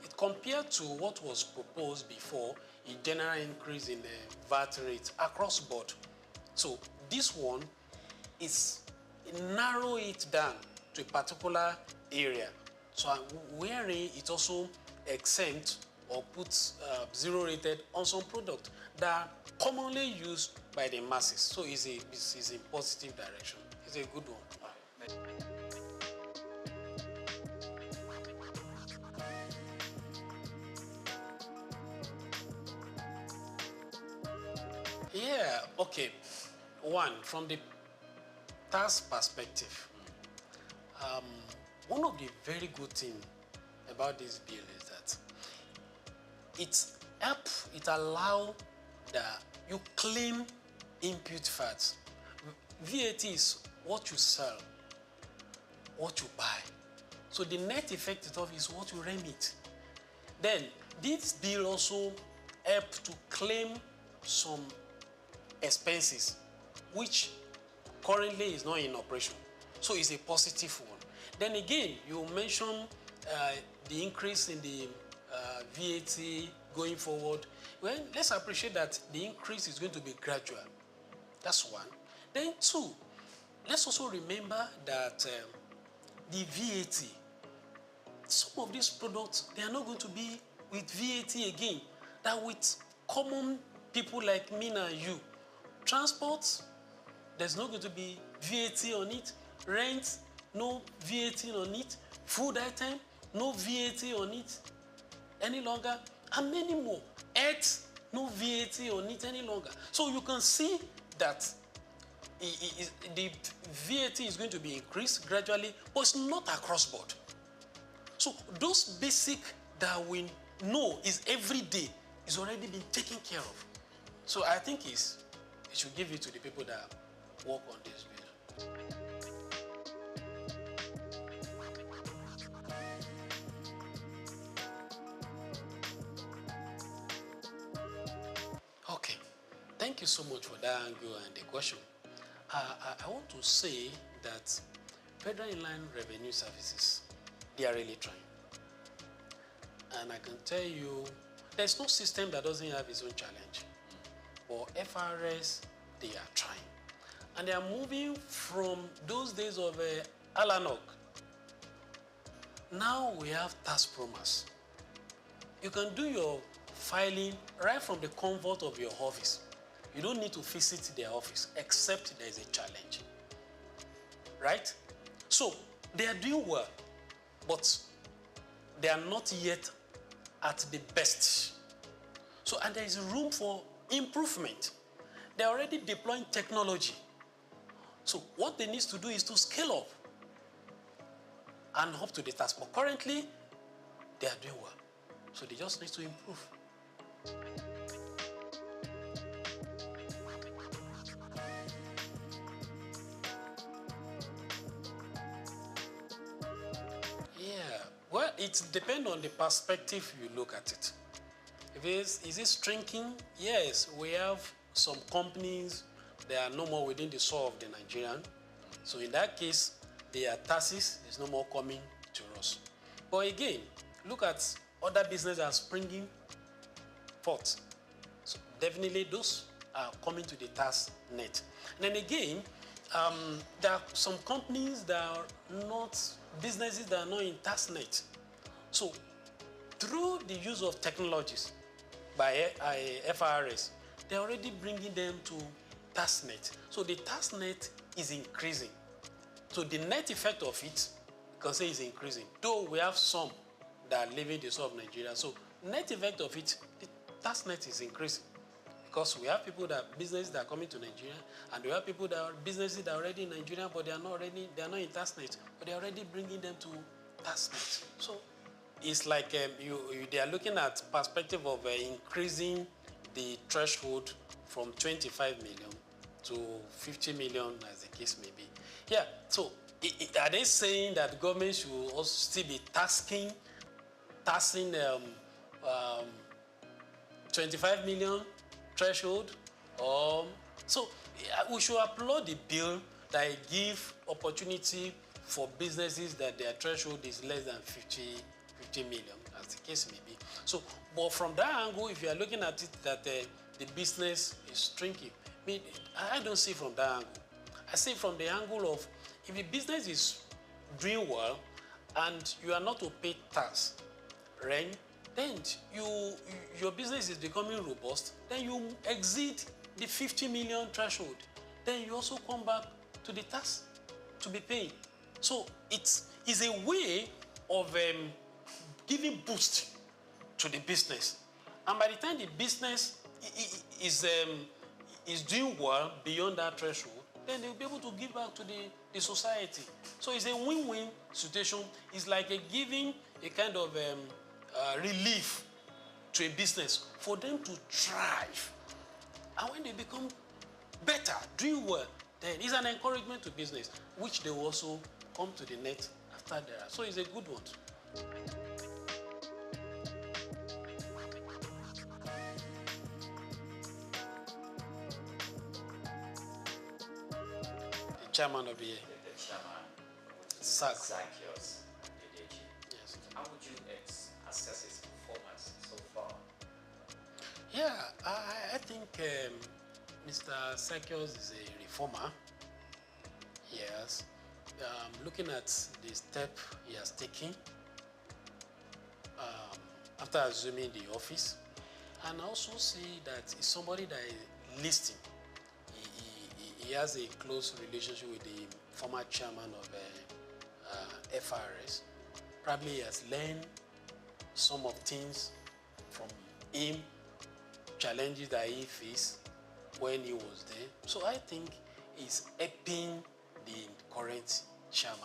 it compared to what was proposed before, a general increase in the VAT rate across board. So this one is narrow it down to a particular area. So wherein it also exempt or puts zero rated on some products that are commonly used by the masses. So it's a positive direction. It's a good one. Yeah, okay. One, from the tax perspective, one of the very good things about this bill is that it allows that you claim input fats. VAT is what you sell, what you buy. So the net effect of it is what you remit. Then this bill also helps to claim some expenses which currently is not in operation. So it's a positive one. Then again, you mentioned the increase in the VAT going forward. Well, let's appreciate that the increase is going to be gradual. That's one. Then two, let's also remember that the VAT, some of these products, they are not going to be with VAT again. that with common people like me and you, transport, there's not going to be VAT on it. Rent, no VAT on it. Food item, no VAT on it any longer. And many more. Health, no VAT on it any longer. So you can see that the VAT is going to be increased gradually, but it's not across board. So those basic that we know is every day is already been taken care of. So I think it should give it to the people that work on this bill. Okay, thank you so much for that angle and the question. I want to say that Federal Inland Revenue Services, they are really trying. And I can tell you, there's no system that doesn't have its own challenge. But FRS, they are trying. And they are moving from those days of Alanok. Now we have tax promise. You can do your filing right from the comfort of your office. You don't need to visit their office, except there is a challenge. Right? So, they are doing well, but they are not yet at the best. So, and there is room for improvement. They are already deploying technology. So, what they need to do is to scale up and up to the task. But currently, they are doing well. So, they just need to improve. Well, it depends on the perspective you look at it. Is it shrinking? Yes, we have some companies that are no more within the soul of the Nigerian. So in that case, their taxes is no more coming to us. But again, look at other businesses that are springing forth. So definitely those are coming to the tax net. And then again, there are some companies that are not, businesses that are not in tax net. So through the use of technologies by FRS, they're already bringing them to tax net. So the tax net is increasing. So the net effect of it, you can say, is increasing. Though we have some that are leaving the soul of Nigeria. So net effect of it, the tax net is increasing. Because we have people that businesses that are coming to Nigeria, and we have people that are businesses that are already in Nigeria, but they are not in tax net, but they are already bringing them to tax net. So it's like they are looking at perspective of increasing the threshold from 25 million to 50 million, as the case may be. Yeah. So are they saying that government should also still be taxing 25 million? Threshold? So we should applaud the bill that give opportunity for businesses that their threshold is less than 50 million, as the case may be. So, but from that angle, if you are looking at it that the business is shrinking, I don't see from that angle. I see from the angle of if the business is doing well and you are not to pay tax, rent, then your business is becoming robust, then you exceed the 50 million threshold. Then you also come back to the tax to be paid. So it is a way of giving boost to the business. And by the time the business is doing well beyond that threshold, then they'll be able to give back to the society. So it's a win-win situation. It's like giving a kind of relief to a business for them to thrive. And when they become better, doing well, then it's an encouragement to business, which they will also come to the net after that. So it's a good one. The chairman of the year. The chairman, Souq. Yes. How would you assess his performance so far? Yeah, I think Mr. Souq is a reformer. Yes. Looking at the step he has taken after assuming the office, And I also see that it's somebody that is listening. He has a close relationship with the former chairman of FRS. Probably he has learned some of things from him, challenges that he faced when he was there. So I think he's helping the current chairman.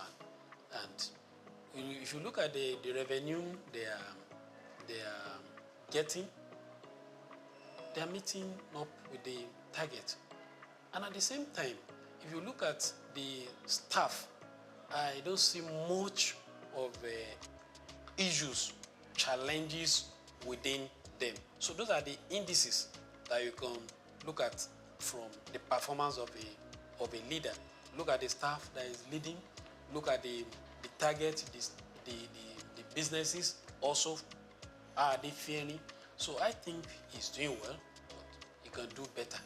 And if you look at the revenue they are getting, they are meeting up with the target. And at the same time, if you look at the staff, I don't see much of issues, challenges within them. So those are the indices that you can look at from the performance of a leader. Look at the staff that is leading, look at the target, the businesses also, are they fairly? So I think he's doing well, but he can do better.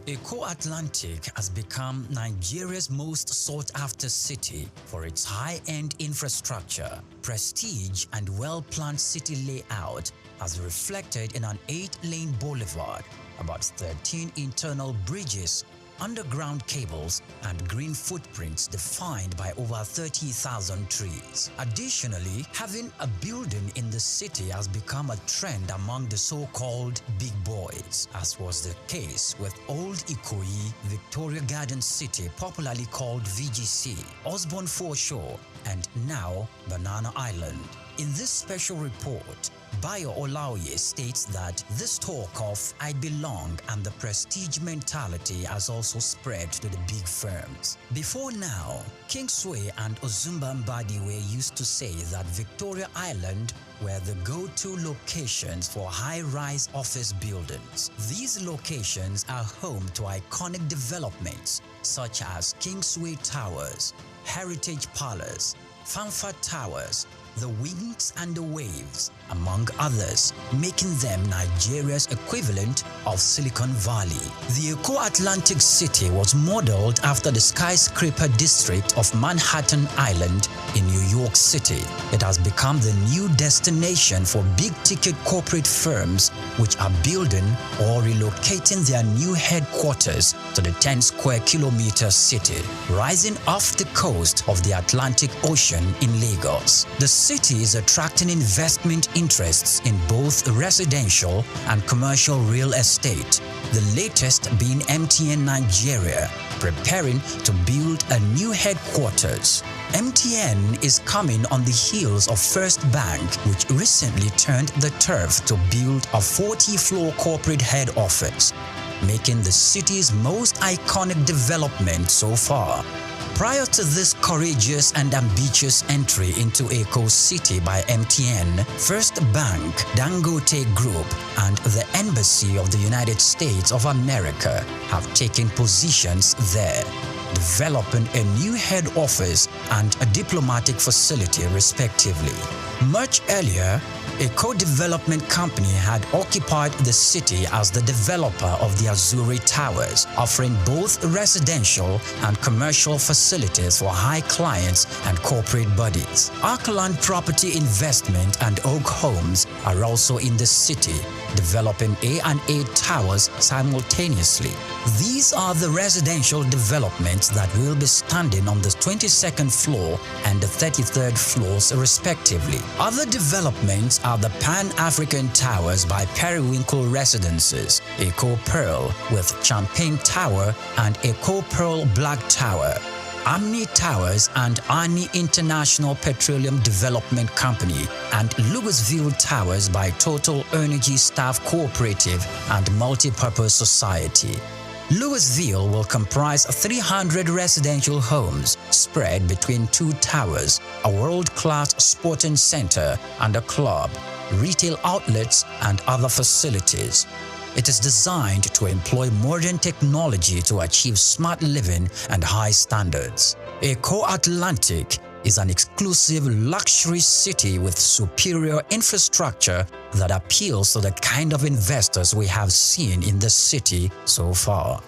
Eko Atlantic has become Nigeria's most sought-after city for its high-end infrastructure, prestige, and well-planned city layout, as reflected in an 8-lane boulevard, about 13 internal bridges, underground cables, and green footprints defined by over 30,000 trees. Additionally, having a building in the city has become a trend among the so-called big boys, as was the case with Old Ikoyi, Victoria Garden City, popularly called VGC, Osborne Foreshore, and now Banana Island. In this special report, Bayo Olaoye states that this talk of "I belong" and the prestige mentality has also spread to the big firms. Before now, Kingsway and Ozumba Mbadiwe used to say that Victoria Island were the go-to locations for high-rise office buildings. These locations are home to iconic developments such as Kingsway Towers, Heritage Palace, Fanfa Towers, the Wings and the Waves, among others, making them Nigeria's equivalent of Silicon Valley. The Eko Atlantic City was modeled after the skyscraper district of Manhattan Island in New York City. It has become the new destination for big-ticket corporate firms which are building or relocating their new headquarters to the 10-square-kilometer city, rising off the coast of the Atlantic Ocean in Lagos. The city is attracting investment interests in both residential and commercial real estate, the latest being MTN Nigeria, preparing to build a new headquarters. MTN is coming on the heels of First Bank, which recently turned the turf to build a 40-floor corporate head office, making the city's most iconic development so far. Prior to this courageous and ambitious entry into Eko City by MTN, First Bank, Dangote Group, and the Embassy of the United States of America have taken positions there, developing a new head office and a diplomatic facility respectively. Much earlier, a co-development company had occupied the city as the developer of the Azuri Towers, offering both residential and commercial facilities for high clients and corporate bodies. Arkaland Property Investment and Oak Homes are also in the city, developing A&A Towers simultaneously. These are the residential developments that will be standing on the 22nd floor and the 33rd floors respectively. Other developments are the Pan-African Towers by Periwinkle Residences, Eco Pearl with Champagne Tower and Eco Pearl Black Tower, Amni Towers and Ani International Petroleum Development Company, and Louisville Towers by Total Energy Staff Cooperative and Multipurpose Society. Louisville will comprise 300 residential homes spread between 2 towers, a world-class sporting center and a club, retail outlets, and other facilities. It is designed to employ modern technology to achieve smart living and high standards. Eco Atlantic is an exclusive luxury city with superior infrastructure that appeals to the kind of investors we have seen in the city so far.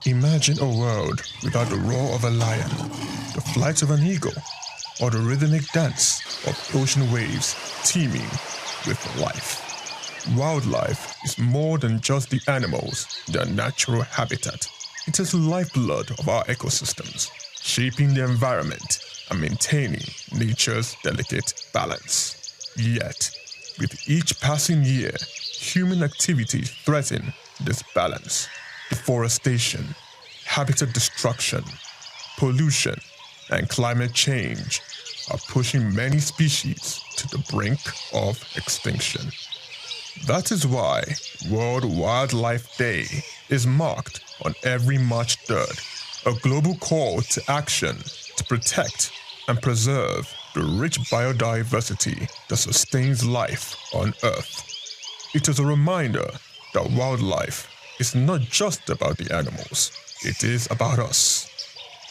Imagine a world without the roar of a lion, the flight of an eagle, or the rhythmic dance of ocean waves teeming with life. Wildlife is more than just the animals, their natural habitat. It is the lifeblood of our ecosystems, shaping the environment and maintaining nature's delicate balance. Yet, with each passing year, human activities threaten this balance. Deforestation, habitat destruction, pollution, and climate change are pushing many species to the brink of extinction. That is why World Wildlife Day is marked on every March 3rd, a global call to action to protect and preserve the rich biodiversity that sustains life on Earth. It is a reminder that wildlife is not just about the animals, it is about us,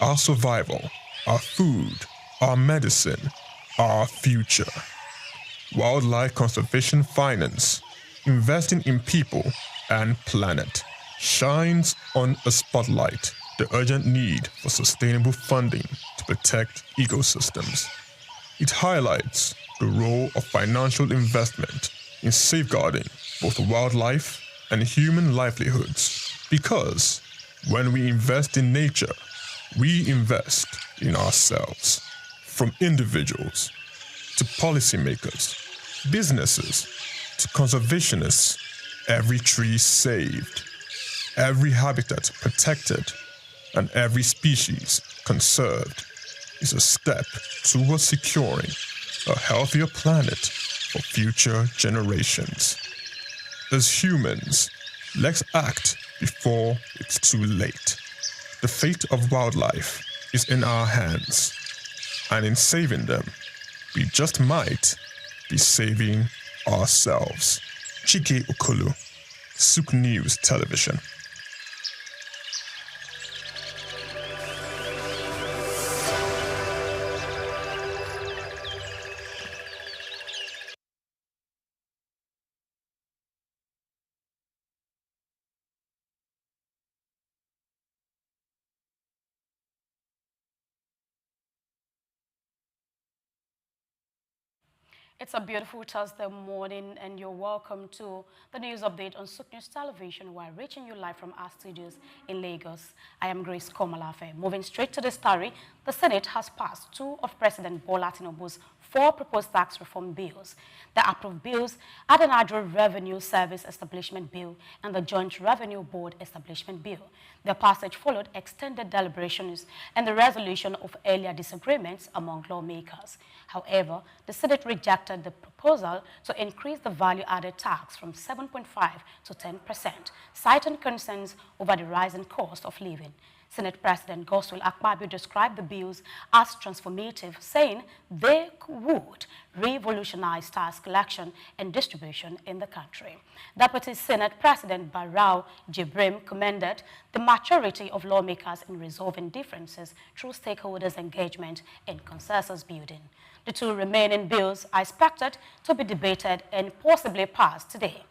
our survival, our food, our medicine, our future. Wildlife Conservation Finance, investing in people and planet, shines on a spotlight the urgent need for sustainable funding to protect ecosystems. It highlights the role of financial investment in safeguarding both wildlife and human livelihoods, because when we invest in nature, we invest in ourselves. From individuals to policymakers, businesses to conservationists, every tree saved, every habitat protected, and every species conserved is a step towards securing a healthier planet for future generations. As humans, let's act before it's too late. The fate of wildlife is in our hands, and in saving them, we just might be saving ourselves. Chike Okolo, Souq News Television. It's a beautiful Thursday morning, and you're welcome to the news update on Souq News Television. We're reaching you live from our studios in Lagos. I am Grace Komalafe. Moving straight to the story, the Senate has passed 2 of President Bola Tinubu's 4 proposed tax reform bills. The approved bills are the National Revenue Service Establishment Bill and the Joint Revenue Board Establishment Bill. Their passage followed extended deliberations and the resolution of earlier disagreements among lawmakers. However, the Senate rejected the proposal to increase the value-added tax from 7.5% to 10%, citing concerns over the rising cost of living. Senate President Godswill Akpabio described the bills as transformative, saying they would revolutionize tax collection and distribution in the country. Deputy Senate President Barau Jibrim commended the maturity of lawmakers in resolving differences through stakeholders' engagement and consensus building. The 2 remaining bills are expected to be debated and possibly passed today.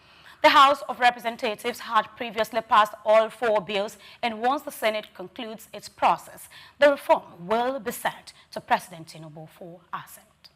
The House of Representatives had previously passed all 4 bills, and once the Senate concludes its process, the reform will be sent to President Tinubu for assent.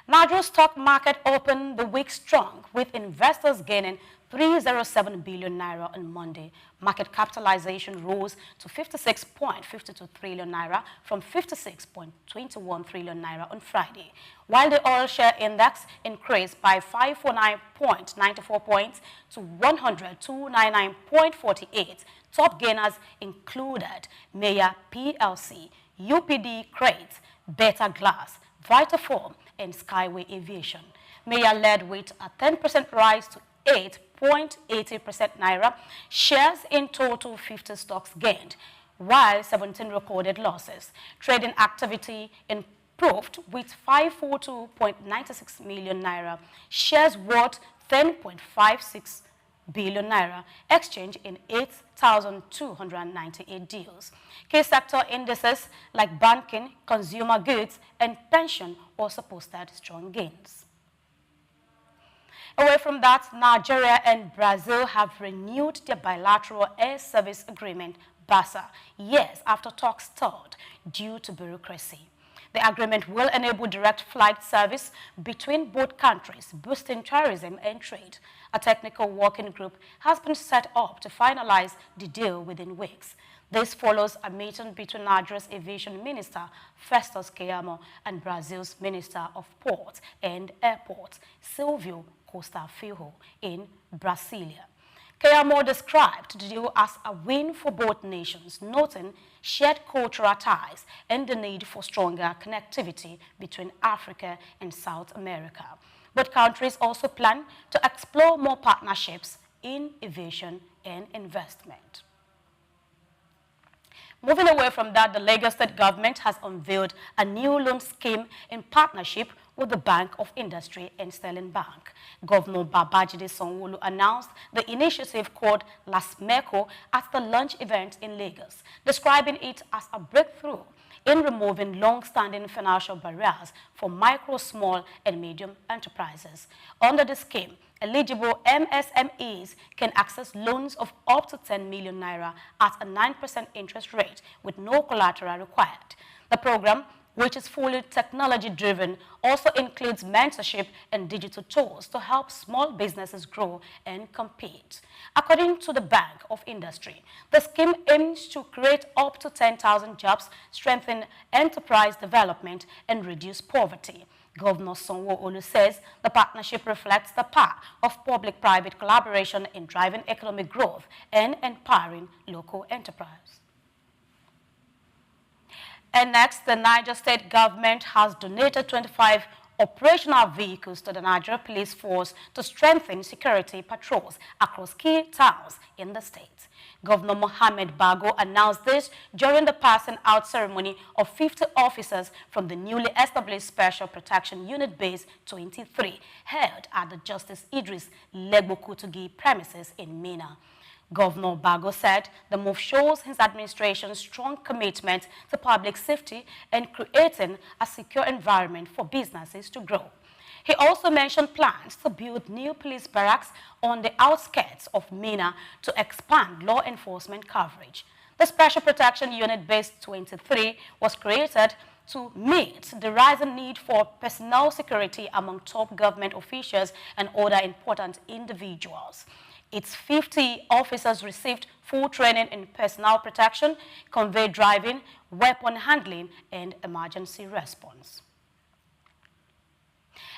Nigeria's stock market opened the week strong, with investors gaining 307 billion naira on Monday. Market capitalization rose to 56.52 trillion naira from 56.21 trillion naira on Friday, while the oil share index increased by 549.94 points to 100,299.48. Top gainers included Maya PLC, UPD Crates, Beta Glass, Vitaform, and Skyway Aviation. Maya led with a 10% rise to 8.80% naira. Shares in total 50 stocks gained, while 17 recorded losses. Trading activity improved with 542.96 million naira, shares worth 10.56 billion naira, exchange in 8,298 deals. Key sector indices like banking, consumer goods, and pension also posted strong gains. Away from that, Nigeria and Brazil have renewed their bilateral air service agreement, BASA, years after talks stalled due to bureaucracy. The agreement will enable direct flight service between both countries, boosting tourism and trade. A technical working group has been set up to finalize the deal within weeks. This follows a meeting between Nigeria's Aviation Minister, Festus Keyamo, and Brazil's Minister of Ports and Airports, Silvio Costa Filho, in Brasilia. Keyamo described the deal as a win for both nations, noting shared cultural ties and the need for stronger connectivity between Africa and South America. Both countries also plan to explore more partnerships in aviation and investment. Moving away from that, the Lagos State government has unveiled a new loan scheme in partnership with the Bank of Industry and Sterling Bank. Governor Babajide Sanwo-Olu announced the initiative called LASMECO at the launch event in Lagos, describing it as a breakthrough in removing long-standing financial barriers for micro, small, and medium enterprises. Under the scheme, eligible MSMEs can access loans of up to 10 million naira at a 9% interest rate with no collateral required. The program, which is fully technology-driven, also includes mentorship and digital tools to help small businesses grow and compete. According to the Bank of Industry, the scheme aims to create up to 10,000 jobs, strengthen enterprise development, and reduce poverty. Governor Sanwo-Olu says the partnership reflects the power of public-private collaboration in driving economic growth and empowering local enterprise. And next, the Niger State government has donated 25 operational vehicles to the Nigeria Police Force to strengthen security patrols across key towns in the state. Governor Mohammed Bago announced this during the passing out ceremony of 50 officers from the newly established Special Protection Unit Base 23, held at the Justice Idris Legbo Kutugi premises in Mina. Governor Bago said the move shows his administration's strong commitment to public safety and creating a secure environment for businesses to grow. He also mentioned plans to build new police barracks on the outskirts of Mina to expand law enforcement coverage. The Special Protection Unit Base 23 was created to meet the rising need for personnel security among top government officials and other important individuals. Its 50 officers received full training in personnel protection, convoy driving, weapon handling, and emergency response.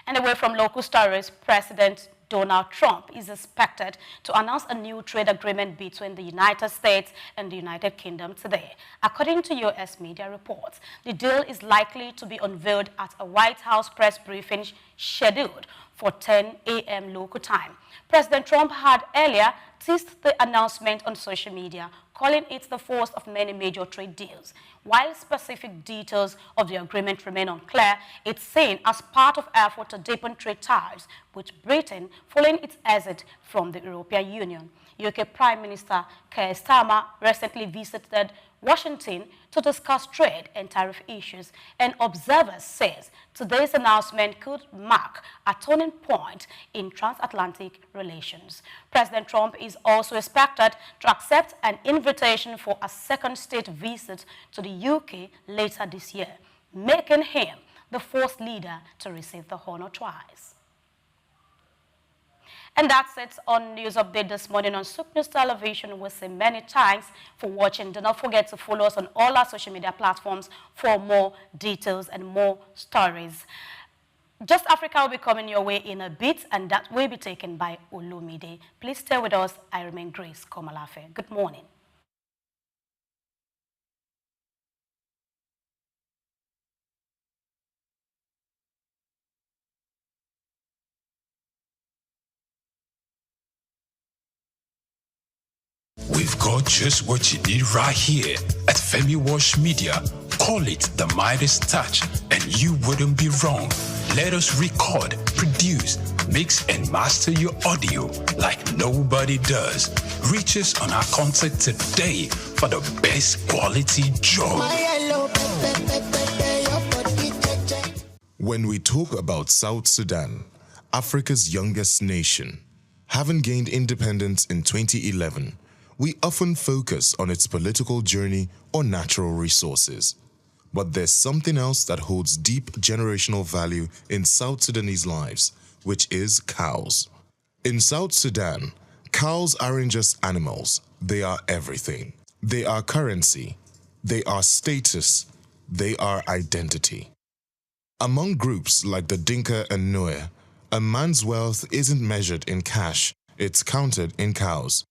And away from local stories, President Donald Trump is expected to announce a new trade agreement between the United States and the United Kingdom today. According to U.S. media reports, the deal is likely to be unveiled at a White House press briefing scheduled for 10 a.m. local time. President Trump had earlier teased the announcement on social media, calling it the first of many major trade deals. While specific details of the agreement remain unclear, it's seen as part of effort to deepen trade ties with Britain following its exit from the European Union. UK Prime Minister Keir Starmer recently visited Washington to discuss trade and tariff issues, and observers say today's announcement could mark a turning point in transatlantic relations. President Trump is also expected to accept an invitation for a second state visit to the UK later this year, making him the first leader to receive the honor twice. And that's it on News Update this morning on Souq News Television. We say many thanks for watching. Do not forget to follow us on all our social media platforms for more details and more stories. Just Africa will be coming your way in a bit, and that will be taken by Olumide. Please stay with us. I remain Grace Komalafe. Good morning. We've got just what you need right here at Femi Wash Media, call it the Midas Touch, and you wouldn't be wrong. Let us record, produce, mix, and master your audio like nobody does. Reach us on our contact today for the best quality job. When we talk about South Sudan, Africa's youngest nation, having gained independence in 2011, we often focus on its political journey or natural resources. But there's something else that holds deep generational value in South Sudanese lives, which is cows. In South Sudan, cows aren't just animals, they are everything. They are currency, they are status, they are identity. Among groups like the Dinka and Nuer, a man's wealth isn't measured in cash, it's counted in cows.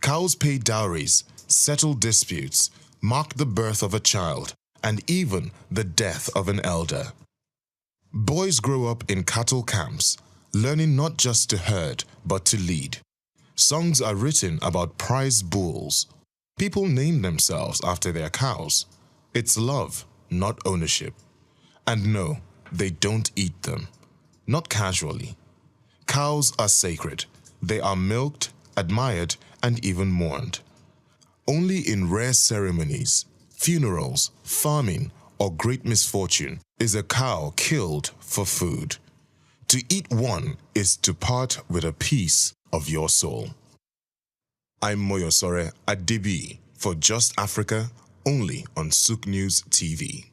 Cows pay dowries, settle disputes, mark the birth of a child, and even the death of an elder. Boys grow up in cattle camps, learning not just to herd, but to lead. Songs are written about prized bulls. People name themselves after their cows. It's love, not ownership. And no, they don't eat them. Not casually. Cows are sacred. They are milked, admired, and even mourned. Only in rare ceremonies, funerals, farming, or great misfortune is a cow killed for food. To eat one is to part with a piece of your soul. I'm Moyosore Adibi for Just Africa, only on Souq News TV.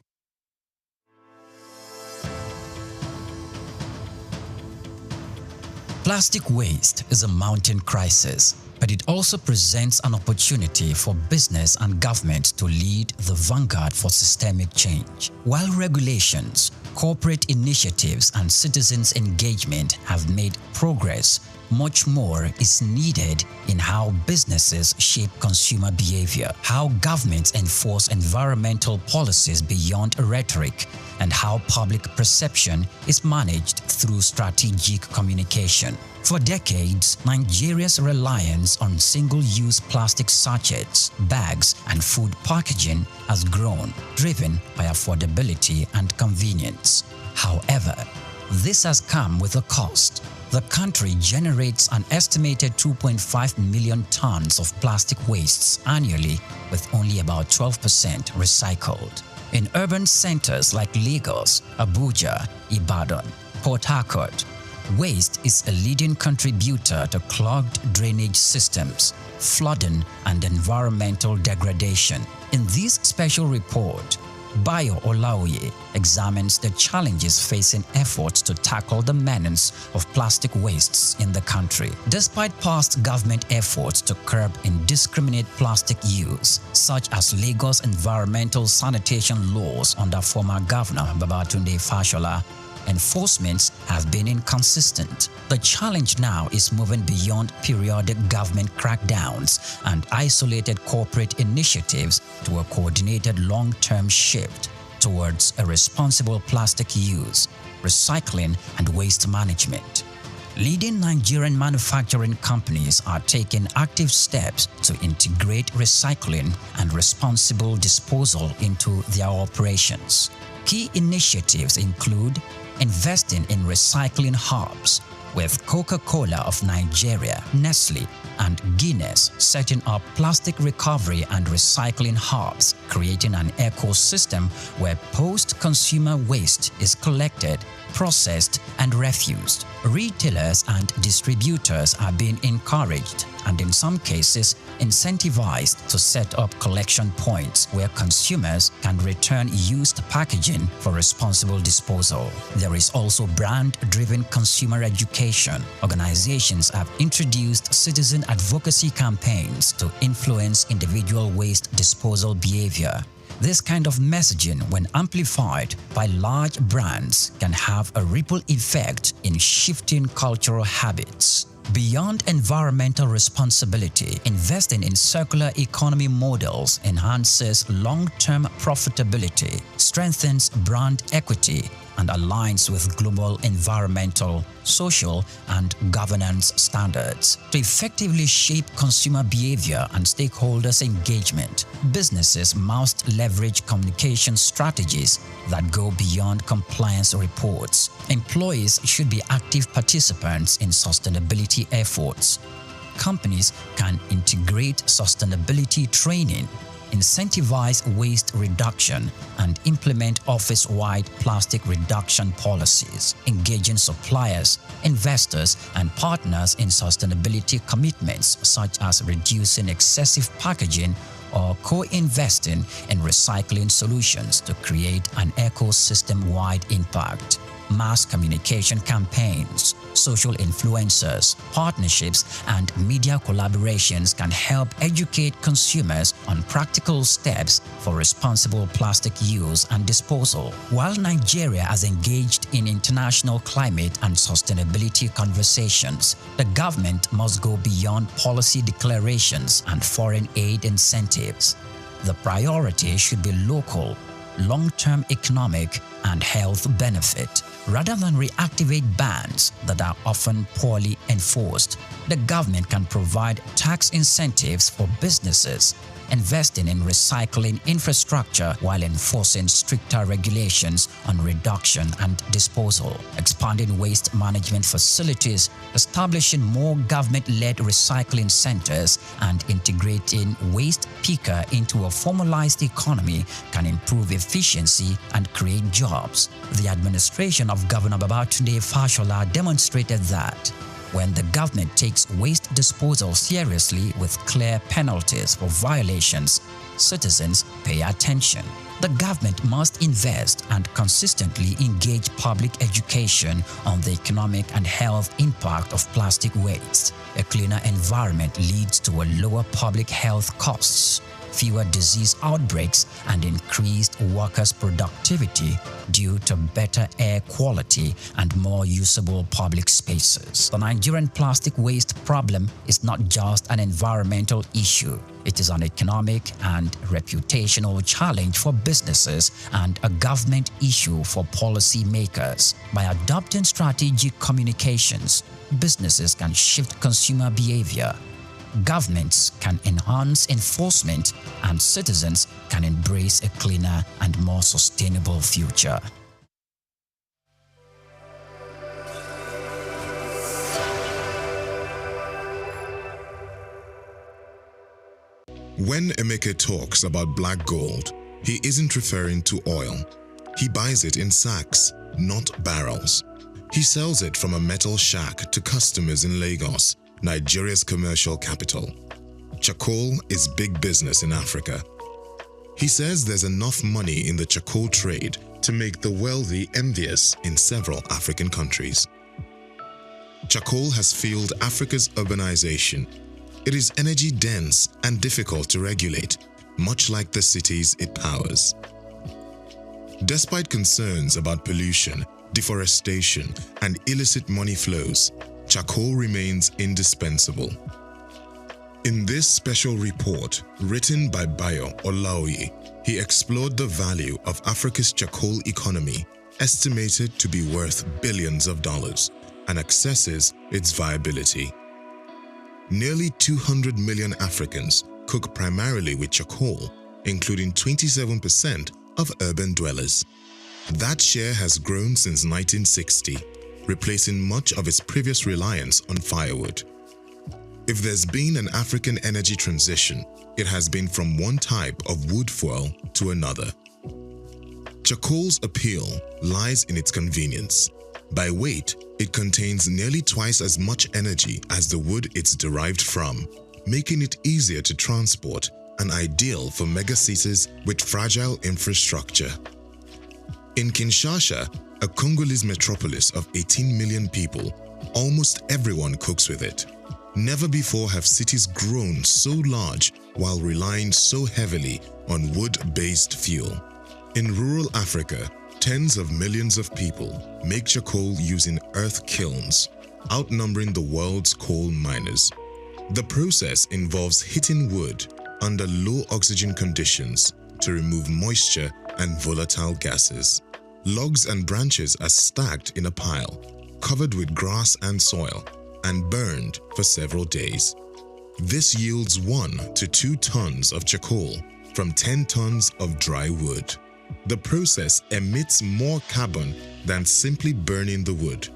Plastic waste is a mounting crisis, but it also presents an opportunity for business and government to lead the vanguard for systemic change. While regulations, corporate initiatives, and citizens' engagement have made progress, much more is needed in how businesses shape consumer behavior, how governments enforce environmental policies beyond rhetoric, and how public perception is managed through strategic communication. For decades, Nigeria's reliance on single-use plastic sachets, bags, and food packaging has grown, driven by affordability and convenience. However, this has come with a cost. The country generates an estimated 2.5 million tons of plastic wastes annually, with only about 12% recycled. In urban centers like Lagos, Abuja, Ibadan, Port Harcourt, waste is a leading contributor to clogged drainage systems, flooding, and environmental degradation. In this special report, Bayo Olaoye examines the challenges facing efforts to tackle the menace of plastic wastes in the country. Despite past government efforts to curb indiscriminate plastic use, such as Lagos environmental sanitation laws under former Governor Babatunde Fashola, enforcements have been inconsistent. The challenge now is moving beyond periodic government crackdowns and isolated corporate initiatives to a coordinated long-term shift towards a responsible plastic use, recycling, and waste management. Leading Nigerian manufacturing companies are taking active steps to integrate recycling and responsible disposal into their operations. Key initiatives include investing in recycling hubs, with Coca-Cola of Nigeria, Nestle, and Guinness setting up plastic recovery and recycling hubs, creating an ecosystem where post-consumer waste is collected, processed, and refused. Retailers and distributors are being encouraged and in some cases incentivized to set up collection points where consumers can return used packaging for responsible disposal. There is also brand-driven consumer education. Organizations have introduced citizen advocacy campaigns to influence individual waste disposal behavior. This kind of messaging, when amplified by large brands, can have a ripple effect in shifting cultural habits. Beyond environmental responsibility, investing in circular economy models enhances long-term profitability. strengthens brand equity, and aligns with global environmental, social, and governance standards. To effectively shape consumer behavior and stakeholders' engagement, businesses must leverage communication strategies that go beyond compliance reports. Employees should be active participants in sustainability efforts. Companies can integrate sustainability training, incentivize waste reduction, and implement office-wide plastic reduction policies, engaging suppliers, investors, and partners in sustainability commitments such as reducing excessive packaging or co-investing in recycling solutions to create an ecosystem-wide impact. Mass communication campaigns, social influencers, partnerships, and media collaborations can help educate consumers on practical steps for responsible plastic use and disposal. While Nigeria has engaged in international climate and sustainability conversations, the government must go beyond policy declarations and foreign aid incentives. The priority should be local, long-term economic and health benefit. Rather than reactivate bans that are often poorly enforced, the government can provide tax incentives for businesses, investing in recycling infrastructure while enforcing stricter regulations on reduction and disposal, expanding waste management facilities, establishing more government-led recycling centers, and integrating waste picker into a formalized economy can improve efficiency and create jobs. The administration of Governor Babatunde Fashola demonstrated that when the government takes waste disposal seriously with clear penalties for violations, citizens pay attention. The government must invest and consistently engage public education on the economic and health impact of plastic waste. A cleaner environment leads to a lower public health costs, fewer disease outbreaks, and increased workers' productivity due to better air quality and more usable public spaces. The Nigerian plastic waste problem is not just an environmental issue. It is an economic and reputational challenge for businesses and a government issue for policymakers. By adopting strategic communications, businesses can shift consumer behavior, governments can enhance enforcement, and citizens can embrace a cleaner and more sustainable future. When Emeke talks about black gold, he isn't referring to oil. He buys it in sacks, not barrels. He sells it from a metal shack to customers in Lagos, Nigeria's commercial capital. Charcoal is big business in Africa. He says there's enough money in the charcoal trade to make the wealthy envious in several African countries. Charcoal has fueled Africa's urbanization. It is energy dense and difficult to regulate, much like the cities it powers. Despite concerns about pollution, deforestation, and illicit money flows, charcoal remains indispensable. In this special report, written by Bayo Olaoye, he explored the value of Africa's charcoal economy, estimated to be worth billions of dollars, and assesses its viability. Nearly 200 million Africans cook primarily with charcoal, including 27% of urban dwellers. That share has grown since 1960, replacing much of its previous reliance on firewood. If there's been an African energy transition, it has been from one type of wood fuel to another. Charcoal's appeal lies in its convenience. By weight, it contains nearly twice as much energy as the wood it's derived from, making it easier to transport and ideal for megacities with fragile infrastructure. In Kinshasa, a Congolese metropolis of 18 million people, almost everyone cooks with it. Never before have cities grown so large while relying so heavily on wood-based fuel. In rural Africa, tens of millions of people make charcoal using earth kilns, outnumbering the world's coal miners. The process involves heating wood under low oxygen conditions to remove moisture and volatile gases. Logs and branches are stacked in a pile, covered with grass and soil, and burned for several days. This yields 1 to 2 tons of charcoal from 10 tons of dry wood. The process emits more carbon than simply burning the wood.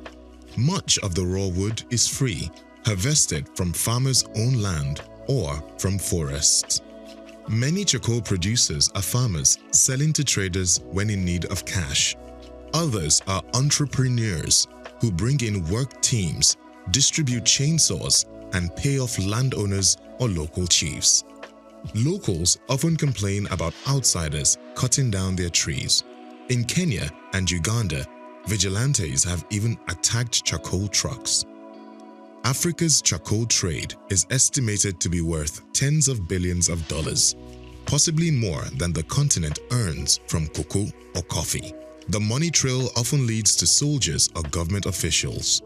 Much of the raw wood is free, harvested from farmers' own land or from forests. Many charcoal producers are farmers selling to traders when in need of cash. Others are entrepreneurs who bring in work teams, distribute chainsaws, and pay off landowners or local chiefs. Locals often complain about outsiders cutting down their trees. In Kenya and Uganda, vigilantes have even attacked charcoal trucks. Africa's charcoal trade is estimated to be worth tens of billions of dollars, possibly more than the continent earns from cocoa or coffee. The money trail often leads to soldiers or government officials.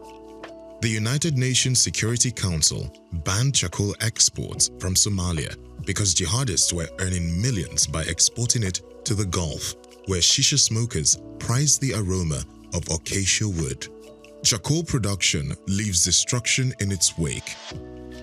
The United Nations Security Council banned charcoal exports from Somalia because jihadists were earning millions by exporting it to the Gulf, where shisha smokers prize the aroma of acacia wood. Charcoal production leaves destruction in its wake.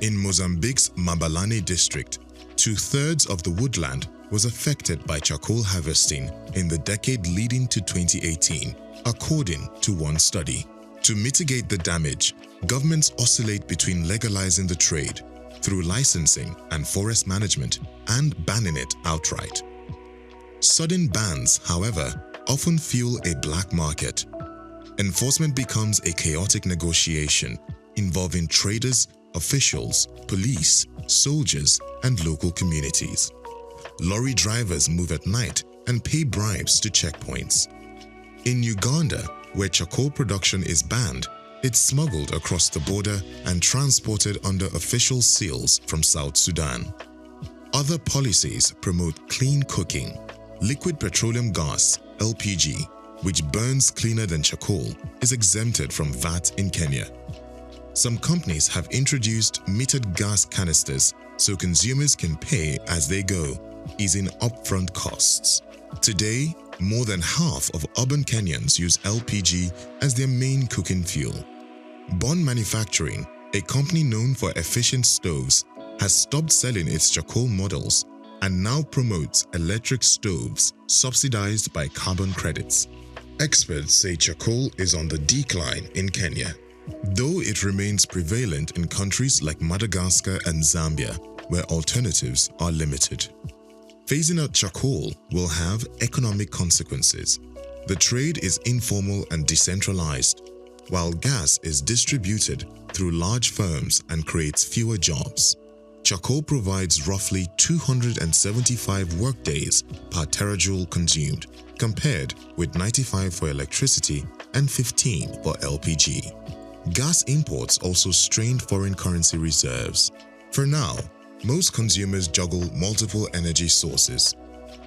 In Mozambique's Mabalane district, 2/3 of the woodland was affected by charcoal harvesting in the decade leading to 2018, according to one study. To mitigate the damage, governments oscillate between legalizing the trade through licensing and forest management and banning it outright. Sudden bans, however, often fuel a black market. Enforcement becomes a chaotic negotiation involving traders, officials, police, soldiers, and local communities. Lorry drivers move at night and pay bribes to checkpoints. In Uganda, where charcoal production is banned, it's smuggled across the border and transported under official seals from South Sudan. Other policies promote clean cooking. Liquid petroleum gas, LPG, which burns cleaner than charcoal, is exempted from VAT in Kenya. Some companies have introduced metered gas canisters so consumers can pay as they go, easing upfront costs. Today, more than half of urban Kenyans use LPG as their main cooking fuel. Bond Manufacturing, a company known for efficient stoves, has stopped selling its charcoal models and now promotes electric stoves subsidized by carbon credits. Experts say charcoal is on the decline in Kenya, though it remains prevalent in countries like Madagascar and Zambia, where alternatives are limited. Phasing out charcoal will have economic consequences. The trade is informal and decentralized, while gas is distributed through large firms and creates fewer jobs. Charcoal provides roughly 275 workdays per terajoule consumed, compared with 95 for electricity and 15 for LPG. Gas imports also strained foreign currency reserves. For now, most consumers juggle multiple energy sources.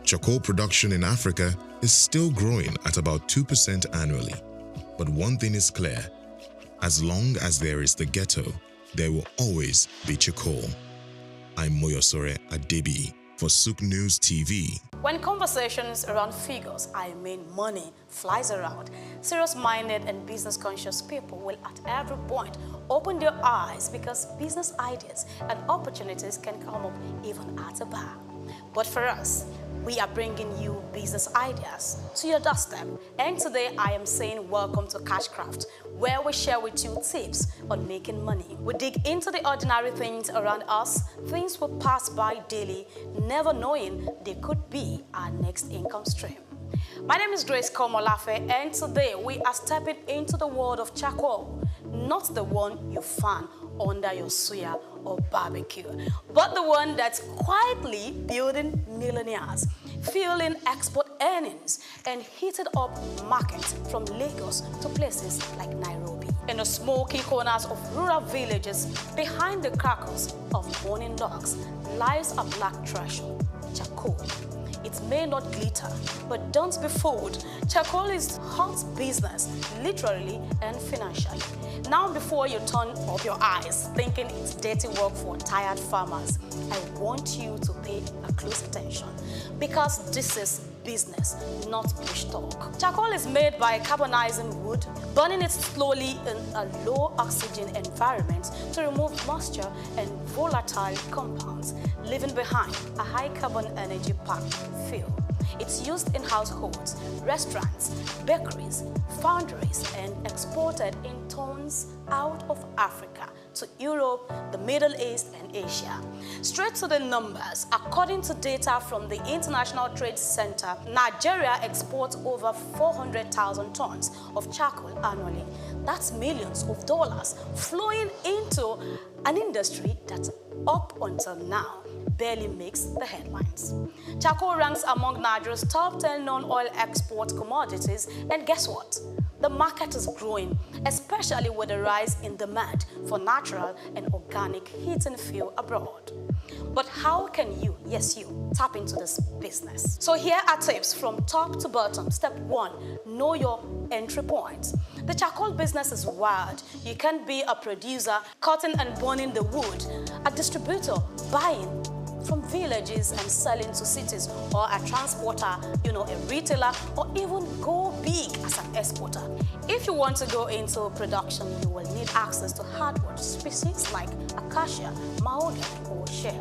Charcoal production in Africa is still growing at about 2% annually. But one thing is clear: as long as there is the ghetto, there will always be charcoal. I'm Moyosore Adebi for Souq News TV. When conversations around figures, I mean money, flies around, serious-minded and business-conscious people will at every point open their eyes because business ideas and opportunities can come up even at a bar. But for us, we are bringing you business ideas to your doorstep. And today I am saying welcome to Cashcraft, where we share with you tips on making money. We dig into the ordinary things around us, things we pass by daily, never knowing they could be our next income stream. My name is Grace Komolafe, and today we are stepping into the world of charcoal, not the one you fan under your suya or barbecue, but the one that's quietly building millionaires, fueling export earnings, and heated up markets from Lagos to places like Nairobi. In the smoky corners of rural villages, behind the crackles of morning dogs, lies a black treasure, charcoal. It may not glitter, but don't be fooled. Charcoal is hot business, literally and financially. Now, before you turn up your eyes thinking it's dirty work for tired farmers, I want you to pay a close attention, because this is business, not push talk. Charcoal is made by carbonizing wood, burning it slowly in a low oxygen environment to remove moisture and volatile compounds, leaving behind a high carbon energy packed fuel. It's used in households, restaurants, bakeries, foundries, and exported in tons out of Africa to Europe, the Middle East, and Asia. Straight to the numbers, according to data from the International Trade Center, Nigeria exports over 400,000 tons of charcoal annually. That's millions of dollars flowing into an industry that, up until now, barely makes the headlines. Charcoal ranks among Nigeria's top 10 non-oil export commodities, and guess what? The market is growing, especially with the rise in demand for natural and organic heating fuel abroad. But how can you, yes you, tap into this business? So here are tips from top to bottom. Step 1, know your entry point. The charcoal business is wild. You can be a producer cutting and burning the wood, a distributor buying from villages and selling to cities, or a transporter, a retailer, or even go big as an exporter. If you want to go into production, you will need access to hardwood species like acacia, mahogany, or shea.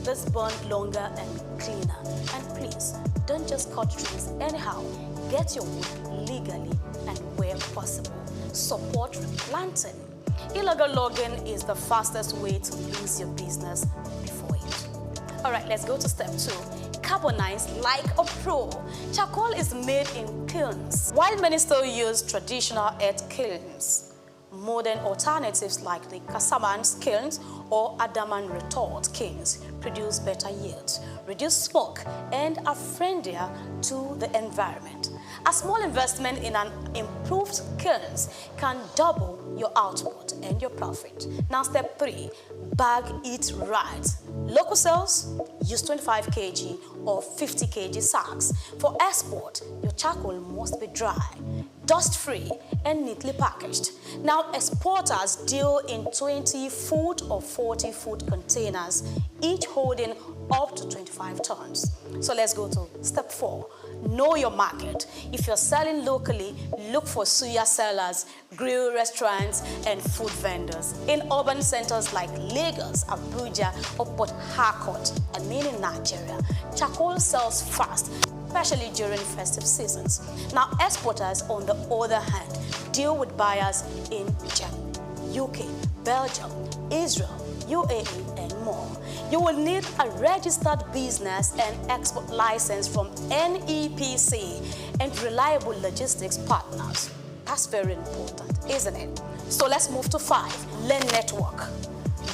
This burn longer and cleaner. And please, don't just cut trees anyhow. Get your wood legally and where possible. Support replanting. Illegal logging is the fastest way to lose your business before it. All right, let's go to step 2. Carbonize like a pro. Charcoal is made in kilns. While many still use traditional earth kilns, modern alternatives like the Casamance kilns or Adaman retort kilns produce better yields, reduce smoke, and are friendlier to the environment. A small investment in an improved kilns can double your output and your profit. Now step 3, bag it right. Local sales, use 25 kg or 50 kg sacks. For export, your charcoal must be dry, dust-free, and neatly packaged. Now exporters deal in 20-foot or 40-foot containers, each holding up to 25 tons. So let's go to step 4. Know your market. If you're selling locally, look for suya sellers, grill restaurants, and food vendors. In urban centers like Lagos, Abuja, or Port Harcourt, and many in Nigeria, charcoal sells fast, especially during festive seasons. Now, exporters, on the other hand, deal with buyers in Germany, UK, Belgium, Israel, UAE, and more. You will need a registered business and export license from NEPC and reliable logistics partners. That's very important, isn't it? So let's move to 5. Learn network.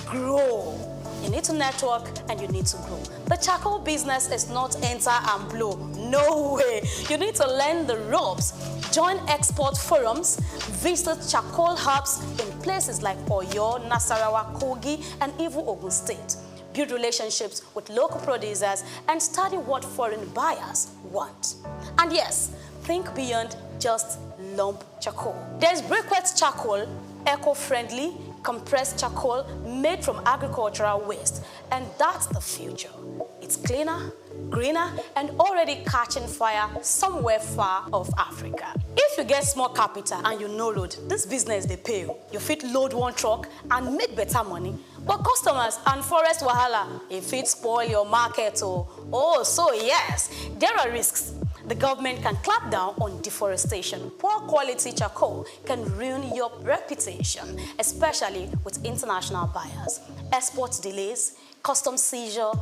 Grow. You need to network and you need to grow. The charcoal business is not enter and blow. No way. You need to learn the ropes. Join export forums, visit charcoal hubs in places like Oyo, Nasarawa, Kogi, and even Ogun State. Build relationships with local producers and study what foreign buyers want. And yes, think beyond just lump charcoal. There's briquette charcoal, eco-friendly, compressed charcoal made from agricultural waste, and that's the future. It's cleaner, greener, and already catching fire somewhere far off Africa. If you get small capital and you no load, this business they pay you. You fit load one truck and make better money. But customers and forest wahala, if it spoil your market so yes, there are risks. The government can clamp down on deforestation. Poor quality charcoal can ruin your reputation, especially with international buyers. Export delays, custom seizure,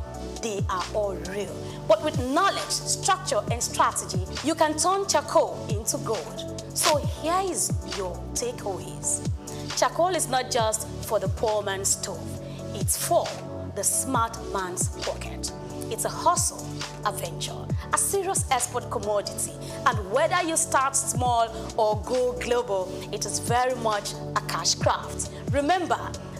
they are all real. But with knowledge, structure, and strategy, you can turn charcoal into gold. So here is your takeaways. Charcoal is not just for the poor man's stove. It's for the smart man's pocket. It's a hustle, a venture, a serious export commodity. And whether you start small or go global, it is very much a cash craft. Remember,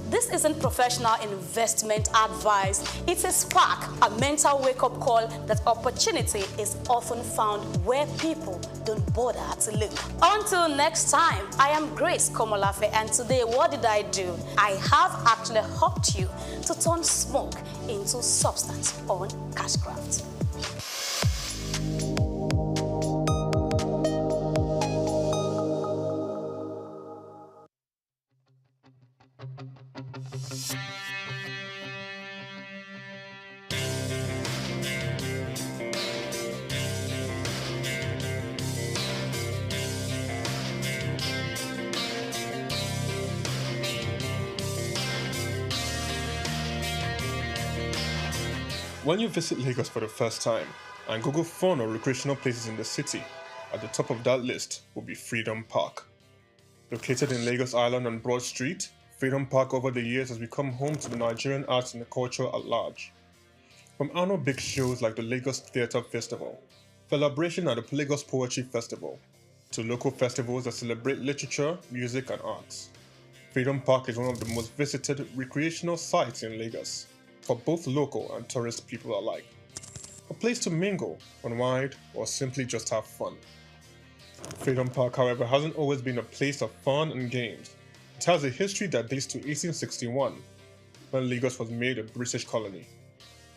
this isn't professional investment advice. It's a spark, a mental wake-up call that opportunity is often found where people don't bother to look. Until next time, I am Grace Komolafe, and today, what did I do? I have actually helped you to turn smoke into substance on Cashcraft. When you visit Lagos for the first time and Google fun or recreational places in the city, at the top of that list will be Freedom Park. Located in Lagos Island on Broad Street, Freedom Park over the years has become home to the Nigerian arts and the culture at large. From annual big shows like the Lagos Theatre Festival, celebration at the Lagos Poetry Festival, to local festivals that celebrate literature, music, and arts. Freedom Park is one of the most visited recreational sites in Lagos, for both local and tourist people alike. A place to mingle, unwind, or simply just have fun. Freedom Park, however, hasn't always been a place of fun and games. It has a history that dates to 1861, when Lagos was made a British colony.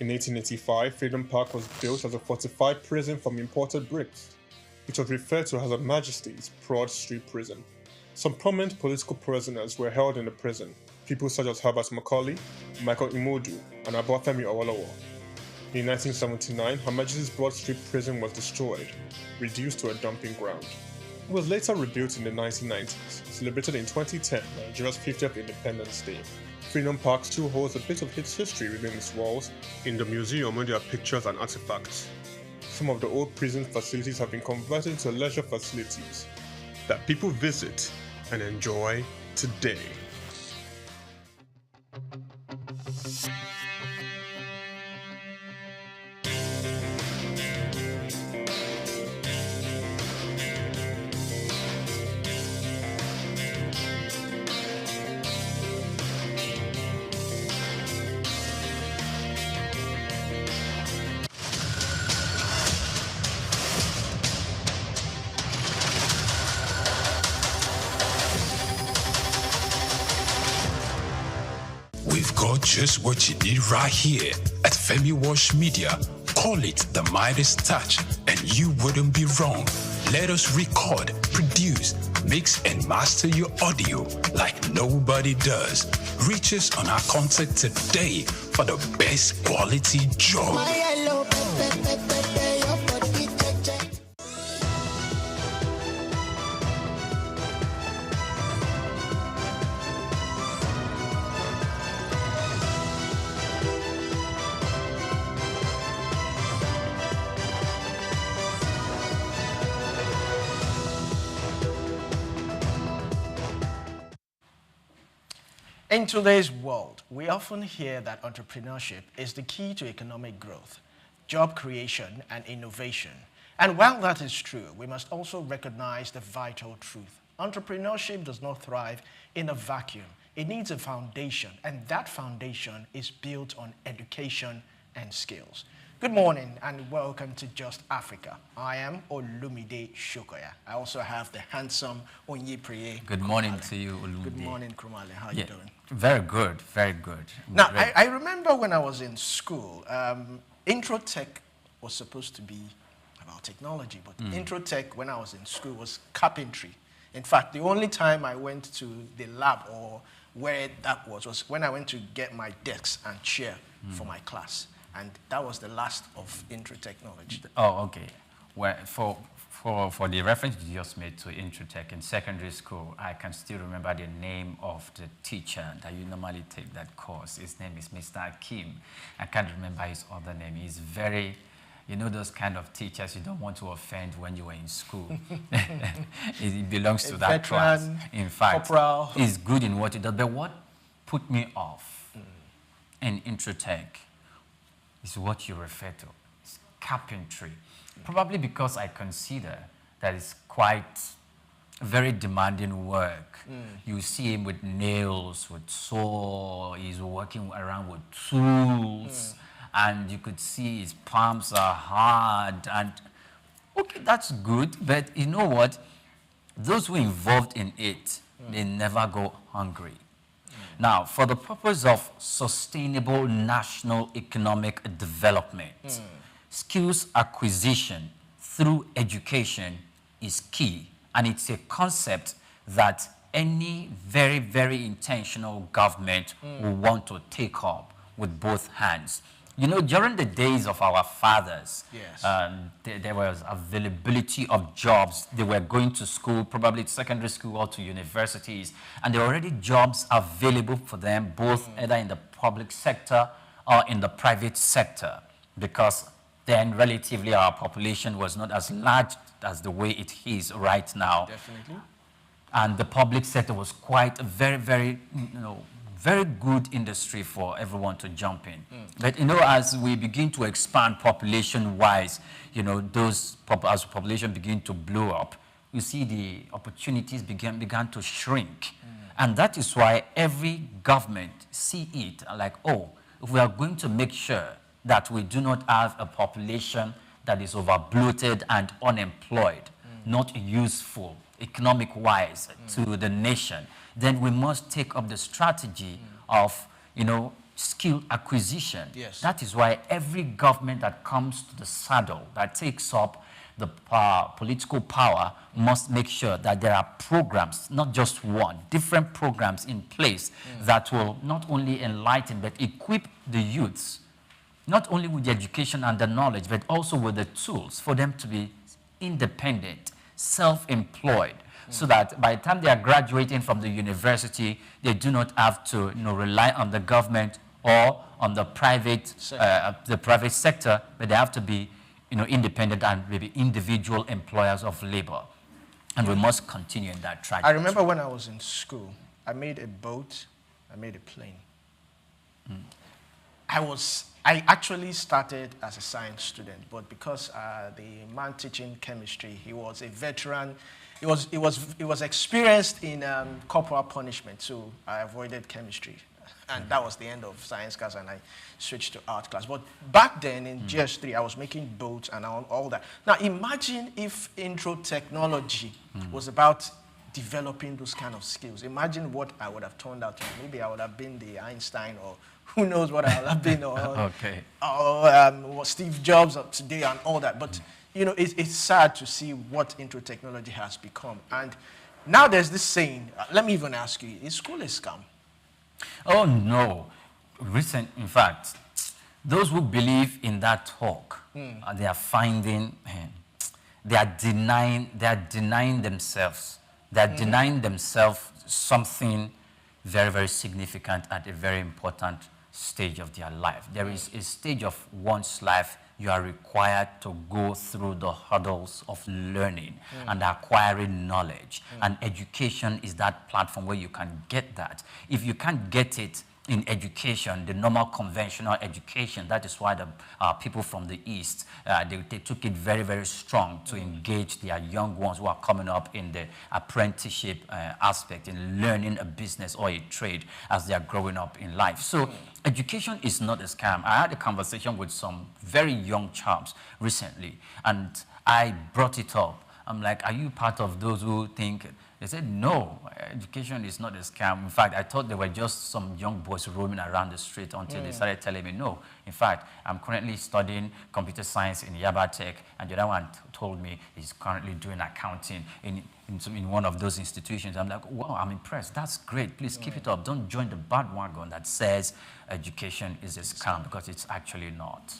In 1885, Freedom Park was built as a fortified prison from imported bricks. It was referred to as Her Majesty's Broad Street Prison. Some prominent political prisoners were held in the prison, people such as Herbert Macaulay, Michael Imodu, and Obafemi Awolowo. In 1979, Her Majesty's Broad Street Prison was destroyed, reduced to a dumping ground. It was later rebuilt in the 1990s, celebrated in 2010, Nigeria's 50th Independence Day. Freedom Park still holds a bit of its history within its walls. In the museum, where there are pictures and artifacts. Some of the old prison facilities have been converted into leisure facilities that people visit and enjoy today. We've got just what you need right here at Femi Wash Media. Call it the Midas Touch, and you wouldn't be wrong. Let us record, produce, mix, and master your audio like nobody does. Reach us on our contact today for the best quality job. In today's world, we often hear that entrepreneurship is the key to economic growth, job creation, and innovation. And while that is true, we must also recognize the vital truth. Entrepreneurship does not thrive in a vacuum. It needs a foundation, and that foundation is built on education and skills. Good morning and welcome to Just Africa. I am Olumide Shokoya. I also have the handsome Onyipriye. Good morning to you, Olumide. Good morning, Krumale. How are you doing? Very good, very good. Now, I remember when I was in school, Intro Tech was supposed to be about technology, but Intro Tech when I was in school was carpentry. In fact, the only time I went to the lab or where that was when I went to get my desk and chair for my class. And that was the last of Intro Technology. Oh, okay. Well, for the reference you just made to Intro-Tech in secondary school, I can still remember the name of the teacher that you normally take that course. His name is Mr. Akim. I can't remember his other name. He's very, you know, those kind of teachers you don't want to offend when you were in school. He belongs to that class. In fact, corporal. He's good in what he does. But what put me off in Intro-Tech is what you refer to. It's carpentry. Probably because I consider that it's quite very demanding work. You see him with nails, with saw, he's working around with tools, and you could see his palms are hard, and okay, that's good, but you know what? Those who are involved in it, they never go hungry. Now, for the purpose of sustainable national economic development, skills acquisition through education is key, and it's a concept that any very, very intentional government will want to take up with both hands. You know, during the days of our fathers, there was availability of jobs. They were going to school, probably to secondary school or to universities, and there were already jobs available for them, both either in the public sector or in the private sector. because then relatively our population was not as large as the way it is right now. Definitely. And the public sector was quite a very, very, very good industry for everyone to jump in. But, as we begin to expand population-wise, as population begin to blow up, you see the opportunities began to shrink. And that is why every government see it like, oh, if we are going to make sure that we do not have a population that is over bloated and unemployed, not useful economic-wise to the nation, then we must take up the strategy of, skill acquisition. Yes. That is why every government that comes to the saddle, that takes up the political power, must make sure that there are programs, not just one, different programs in place that will not only enlighten but equip the youths, not only with the education and the knowledge, but also with the tools for them to be independent, self-employed, so that by the time they are graduating from the university, they do not have to rely on the government or on the private sector, but they have to be independent and maybe individual employers of labor. And we must continue in that trajectory. I remember when I was in school, I made a boat, I made a plane. I actually started as a science student, but because the man teaching chemistry, he was a veteran, he was experienced in corporal punishment, so I avoided chemistry. And that was the end of science class, and I switched to art class. But back then in GS3, I was making boats and all that. Now imagine if intro technology was about developing those kind of skills. Imagine what I would have turned out to be. Maybe I would have been the Einstein, or who knows what I would have been, or Steve Jobs of today and all that. But it's sad to see what intro technology has become. And now there's this saying, let me even ask you, is school a scam? Oh no. In fact, those who believe in that talk, they are finding, they are denying themselves. They are denying themselves something very, very significant at a very important stage of their life. There is a stage of one's life you are required to go through the hurdles of learning and acquiring knowledge. And education is that platform where you can get that. If you can't get it in education, the normal conventional education, that is why the people from the East, they took it very, very strong to engage their young ones who are coming up in the apprenticeship aspect, in learning a business or a trade as they are growing up in life. So education is not a scam. I had a conversation with some very young chaps recently, and I brought it up. I'm like, are you part of those who think? They said, no, education is not a scam. In fact, I thought they were just some young boys roaming around the street until they started telling me, no. In fact, I'm currently studying computer science in Yaba Tech, and the other one told me he's currently doing accounting in one of those institutions. I'm like, wow, I'm impressed. That's great. Please keep it up. Don't join the bandwagon that says education is a scam, because it's actually not.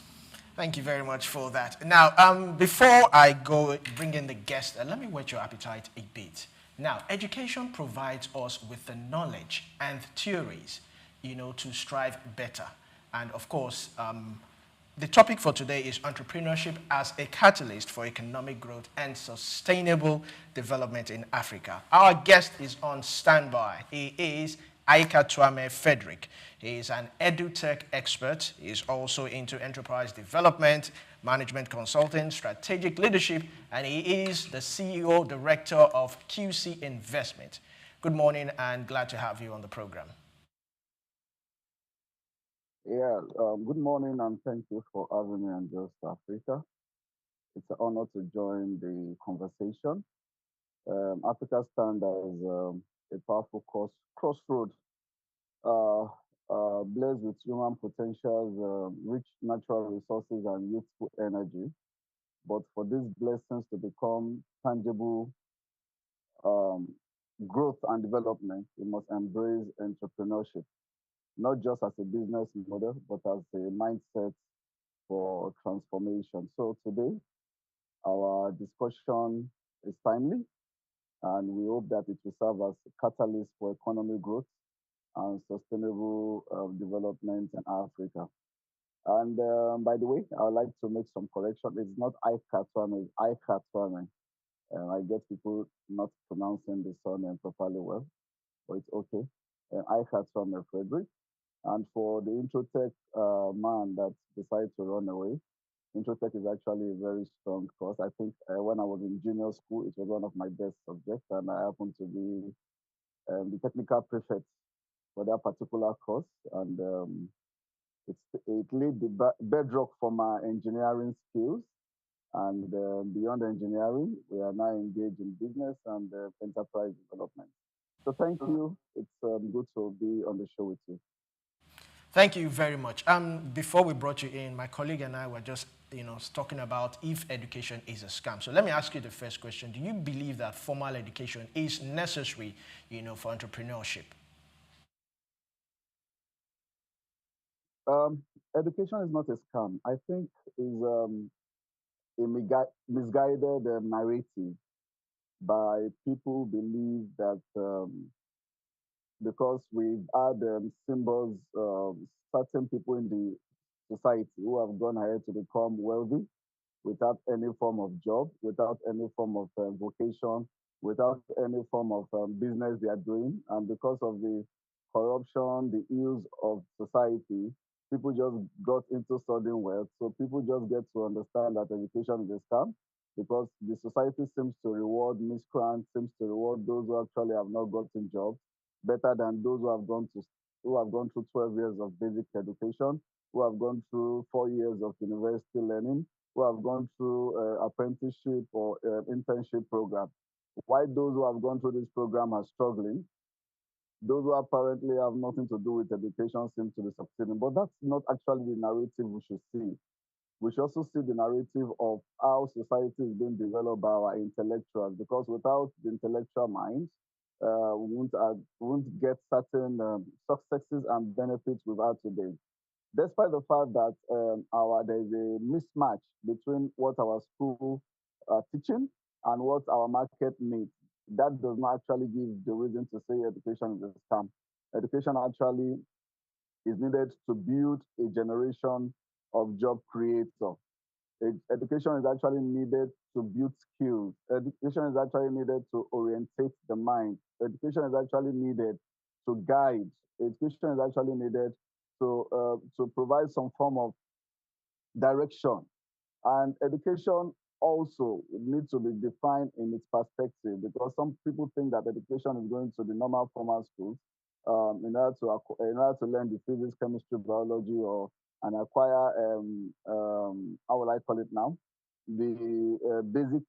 Thank you very much for that. Now, before I go bring in the guest, let me whet your appetite a bit. Now, education provides us with the knowledge and theories, to strive better. And of course, the topic for today is entrepreneurship as a catalyst for economic growth and sustainable development in Africa. Our guest is on standby. He is Aika Tuame Frederick. He is an edutech expert. He is also into enterprise development, management consulting, strategic leadership, and he is the CEO Director of QC Investment. Good morning and glad to have you on the program. Yeah, good morning and thank you for having me on Just Africa. It's an honor to join the conversation. Africa stands as a powerful crossroad, blessed with human potentials, rich natural resources, and youthful energy. But for these blessings to become tangible growth and development, we must embrace entrepreneurship, not just as a business model, but as a mindset for transformation. So today, our discussion is timely, and we hope that it will serve as a catalyst for economic growth and sustainable development in Africa. And by the way, I would like to make some correction. It's not ICAT Swame, it's ICAT Swame. I get people not pronouncing the surname properly well, but it's okay. ICAT Swame Frederick. And for the Introtech man that decided to run away, Introtech is actually a very strong course. I think when I was in junior school, it was one of my best subjects, and I happened to be the technical prefect for that particular course. And it laid the bedrock for my engineering skills. And beyond engineering, we are now engaged in business and enterprise development. So thank you. It's good to be on the show with you. Thank you very much. Before we brought you in, my colleague and I were just, talking about if education is a scam. So let me ask you the first question. Do you believe that formal education is necessary, for entrepreneurship? Education is not a scam. I think is a misguided narrative by people who believe that because we've had symbols of certain people in the society who have gone ahead to become wealthy without any form of job, without any form of vocation, without any form of business they are doing. And because of the corruption, the ills of society, people just got into studying wealth. So people just get to understand that education is a scam because the society seems to reward miscreants, seems to reward those who actually have not gotten jobs better than those who have gone through 12 years of basic education, who have gone through 4 years of university learning, who have gone through apprenticeship or internship program. Why those who have gone through this program are struggling, those who apparently have nothing to do with education seem to be succeeding. But that's not actually the narrative we should see. We should also see the narrative of how society is being developed by our intellectuals, because without the intellectual minds, we won't get certain successes and benefits we've had today. Despite the fact that there's a mismatch between what our school are teaching and what our market needs, that does not actually give the reason to say education is a scam. Education actually is needed to build a generation of job creators. Education is actually needed to build skills. Education is actually needed to orientate the mind. Education is actually needed to guide. Education is actually needed to provide some form of direction. And education also needs to be defined in its perspective, because some people think that education is going to the normal formal schools in order to learn the physics, chemistry, biology, or and acquire how will I call it now, the basic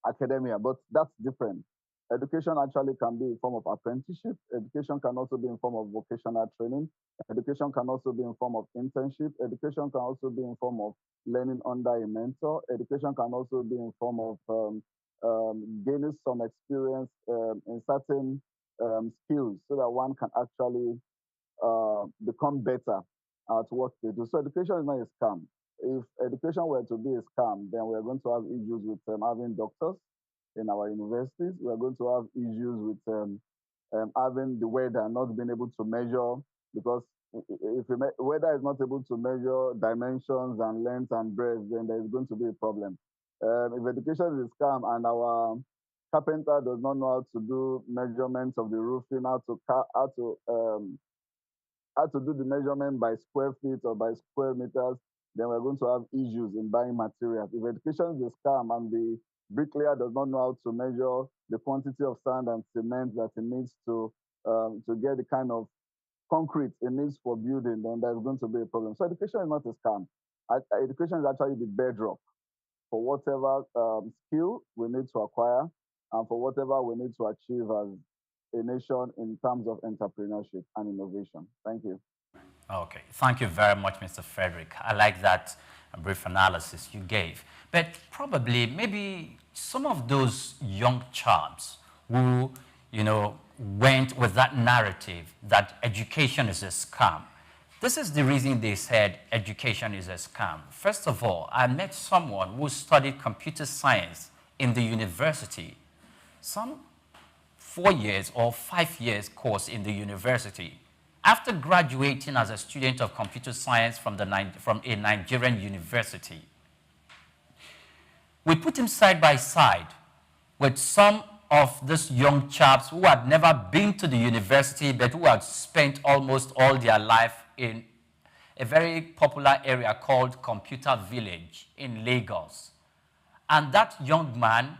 academia. But that's different. Education actually can be in form of apprenticeship. Education can also be in form of vocational training. Education can also be in form of internship. Education can also be in form of learning under a mentor. Education can also be in form of gaining some experience in certain skills so that one can actually become better at what they do. So education is not a scam. If education were to be a scam, then we're going to have issues with having doctors in our universities. We're going to have issues with having the weather not being able to measure, because if the weather is not able to measure dimensions and length and breadth, then there's going to be a problem. If education is a scam and our carpenter does not know how to do measurements of the roofing, how to do the measurement by square feet or by square meters, then we're going to have issues in buying materials. If education is a scam and the bricklayer does not know how to measure the quantity of sand and cement that he needs to get the kind of concrete it needs for building, then there's going to be a problem. So education is not a scam. Education is actually the bedrock for whatever skill we need to acquire and for whatever we need to achieve as a nation in terms of entrepreneurship and innovation. Thank you. Okay, thank you very much, Mr. Frederick. I like that brief analysis you gave. But probably, maybe some of those young chaps who, went with that narrative that education is a scam. This is the reason they said education is a scam. First of all, I met someone who studied computer science in the university. Some 4 years or 5 years course in the university. After graduating as a student of computer science from a Nigerian university, we put him side by side with some of these young chaps who had never been to the university but who had spent almost all their life in a very popular area called Computer Village in Lagos. And that young man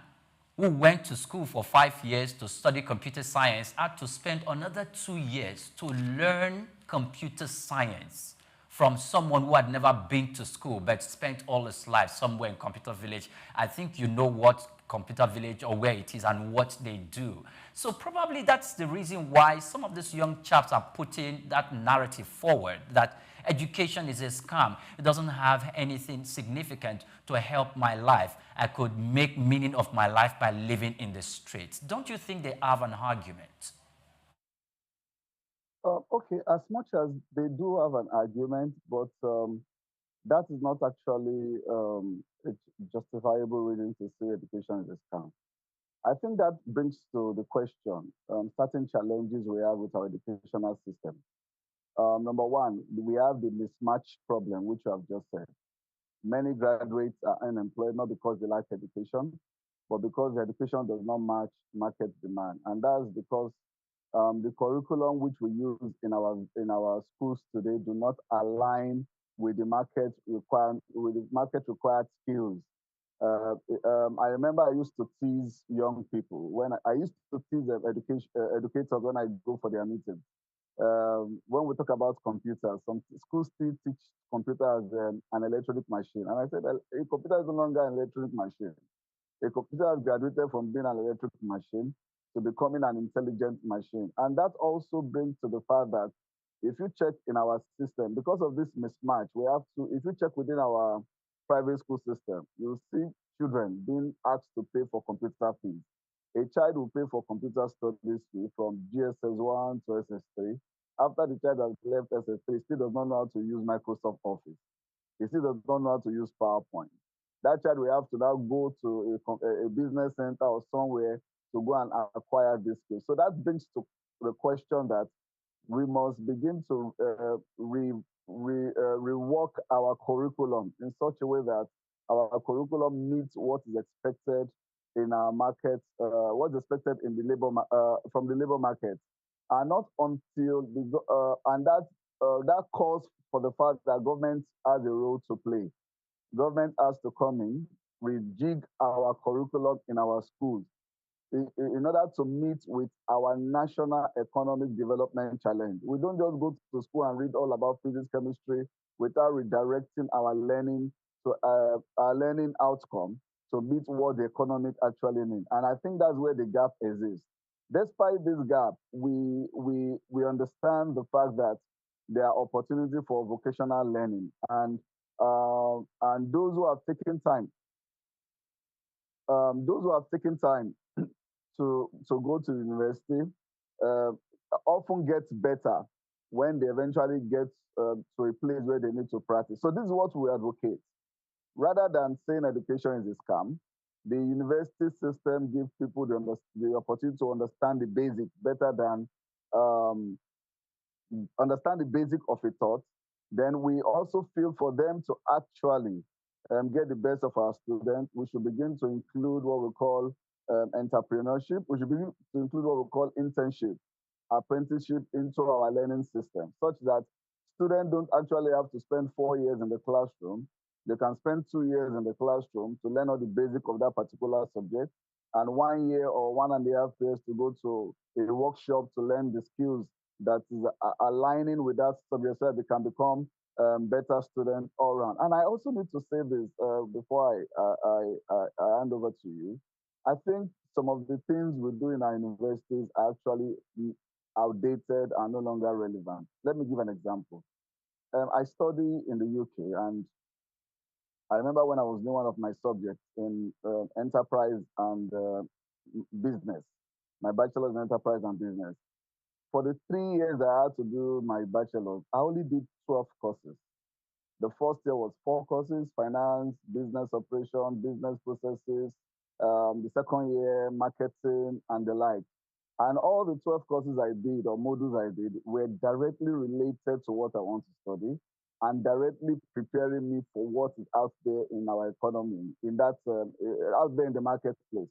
who went to school for 5 years to study computer science had to spend another 2 years to learn computer science from someone who had never been to school but spent all his life somewhere in Computer Village. I think you know what Computer Village or where it is and what they do. So probably that's the reason why some of these young chaps are putting that narrative forward, that education is a scam. It doesn't have anything significant to help my life. I could make meaning of my life by living in the streets. Don't you think they have an argument? Okay, as much as they do have an argument, but that is not actually a justifiable reason to say education is a scam. I think that brings to the question certain challenges we have with our educational system. Number one, we have the mismatch problem, which you have just said. Many graduates are unemployed not because they lack education, but because the education does not match market demand. And that's because the curriculum which we use in our schools today do not align with the market required skills. I remember I used to tease young people I used to tease educators when I go for their meetings. When we talk about computers, some schools still teach computer as an electronic machine. And I said, a computer is no longer an electronic machine. A computer has graduated from being an electric machine to becoming an intelligent machine. And that also brings to the fact that if you check in our system, because of this mismatch, if you check within our private school system, you'll see children being asked to pay for computer fees. A child will pay for computer studies fee from GSS1 to SS3. After the child has left SS3, still does not know how to use Microsoft Office. He still does not know how to use PowerPoint. That child will have to now go to a business center or somewhere to go and acquire this skill. So that brings to the question that we must begin to rework our curriculum in such a way that our curriculum meets what is expected in our market, what's expected in the from the labor market, and not until that calls for the fact that government has a role to play. Government has to come in, rejig our curriculum in our schools in order to meet with our national economic development challenge. We don't just go to school and read all about physics, chemistry without redirecting our learning to our learning outcome to meet what the economic actually needs. And I think that's where the gap exists. Despite this gap, we understand the fact that there are opportunities for vocational learning, and those who have taken time, to go to university uh, often gets better when they eventually get to a place where they need to practice. So this is what we advocate. Rather than saying education is a scam, the university system gives people the opportunity to understand the basics better than um, understand the basic of a thought. Then we also feel for them to actually get the best of our students, we should begin to include what we call entrepreneurship. We should begin to include what we call internship, apprenticeship into our learning system, such that students don't actually have to spend 4 years in the classroom. They can spend 2 years in the classroom to learn all the basic of that particular subject, and 1 year or 1.5 years to go to a workshop to learn the skills that is aligning with that subject so that they can become better students all around. And I also need to say this before I hand over to you. I think some of the things we do in our universities are actually outdated and no longer relevant. Let me give an example. I study in the UK, and I remember when I was doing one of my subjects in enterprise and business, my bachelor's in enterprise and business. For the 3 years I had to do my bachelor's, I only did 12 courses. The first year was 4 courses: finance, business operation, business processes. The second year, marketing, and the like. And all the 12 courses I did or modules I did were directly related to what I want to study and directly preparing me for what is out there in our economy, in that out there in the marketplace.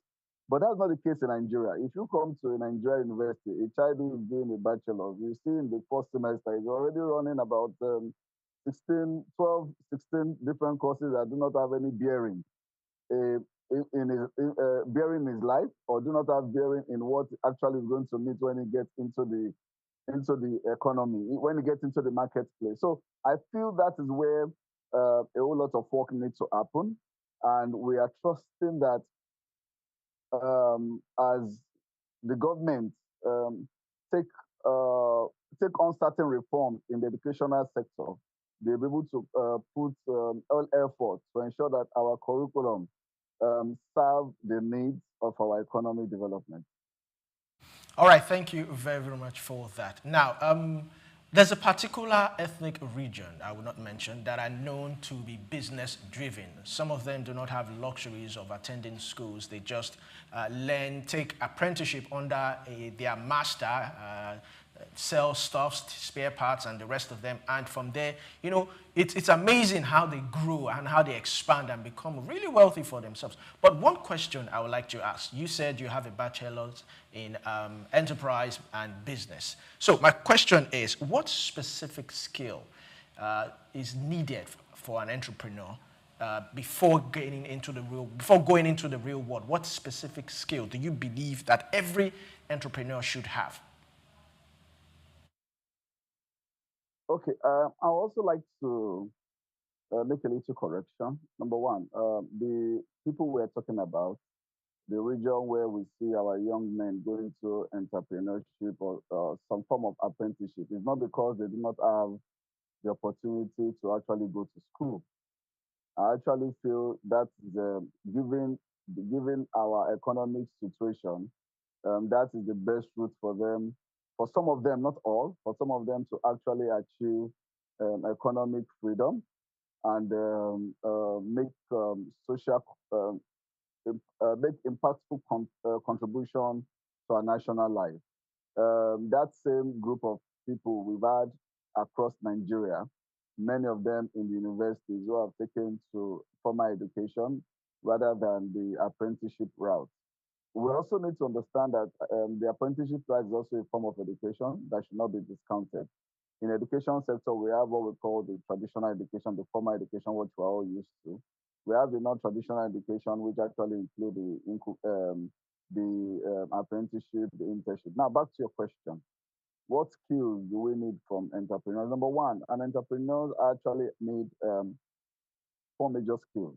But that's not the case in Nigeria. If you come to a Nigeria university, a child who is doing a bachelor's, you see in the first semester is already running about 16, 12, 16 different courses that do not have any bearing uh, in his bearing his life, or do not have bearing in what actually is going to meet when he gets into the economy, when he gets into the marketplace. So I feel that is where a whole lot of work needs to happen, and we are trusting that as the government um, take uh, take on certain reforms in the educational sector, they'll be able to put all effort to ensure that our curriculum serve the needs of our economic development. All right, thank you very, very much for that. Now, there's a particular ethnic region I will not mention that are known to be business driven. Some of them do not have luxuries of attending schools. They just take apprenticeship under their master, sell stuff, spare parts, and the rest of them. And from there, you know, it's amazing how they grow and how they expand and become really wealthy for themselves. But one question I would like to ask, you said you have a bachelor's in enterprise and business. So my question is, what specific skill is needed for an entrepreneur before going into the real world? What specific skill do you believe that every entrepreneur should have? Okay, I also like to make a little correction. Number one, the people we're talking about, the region where we see our young men going to entrepreneurship or some form of apprenticeship, is not because they do not have the opportunity to actually go to school. I actually feel that given our economic situation, that is the best route for them. For some of them, not all, for some of them to actually achieve economic freedom and make social, make impactful contribution to our national life. That same group of people we've had across Nigeria, many of them in the universities who have taken to formal education rather than the apprenticeship route. We also need to understand that the apprenticeship route is also a form of education that should not be discounted. In education sector, we have what we call the traditional education, the formal education, which we're all used to. We have the non-traditional education, which actually include the apprenticeship, the internship. Now, back to your question. What skills do we need from entrepreneurs? Number one, an entrepreneur actually need four major skills.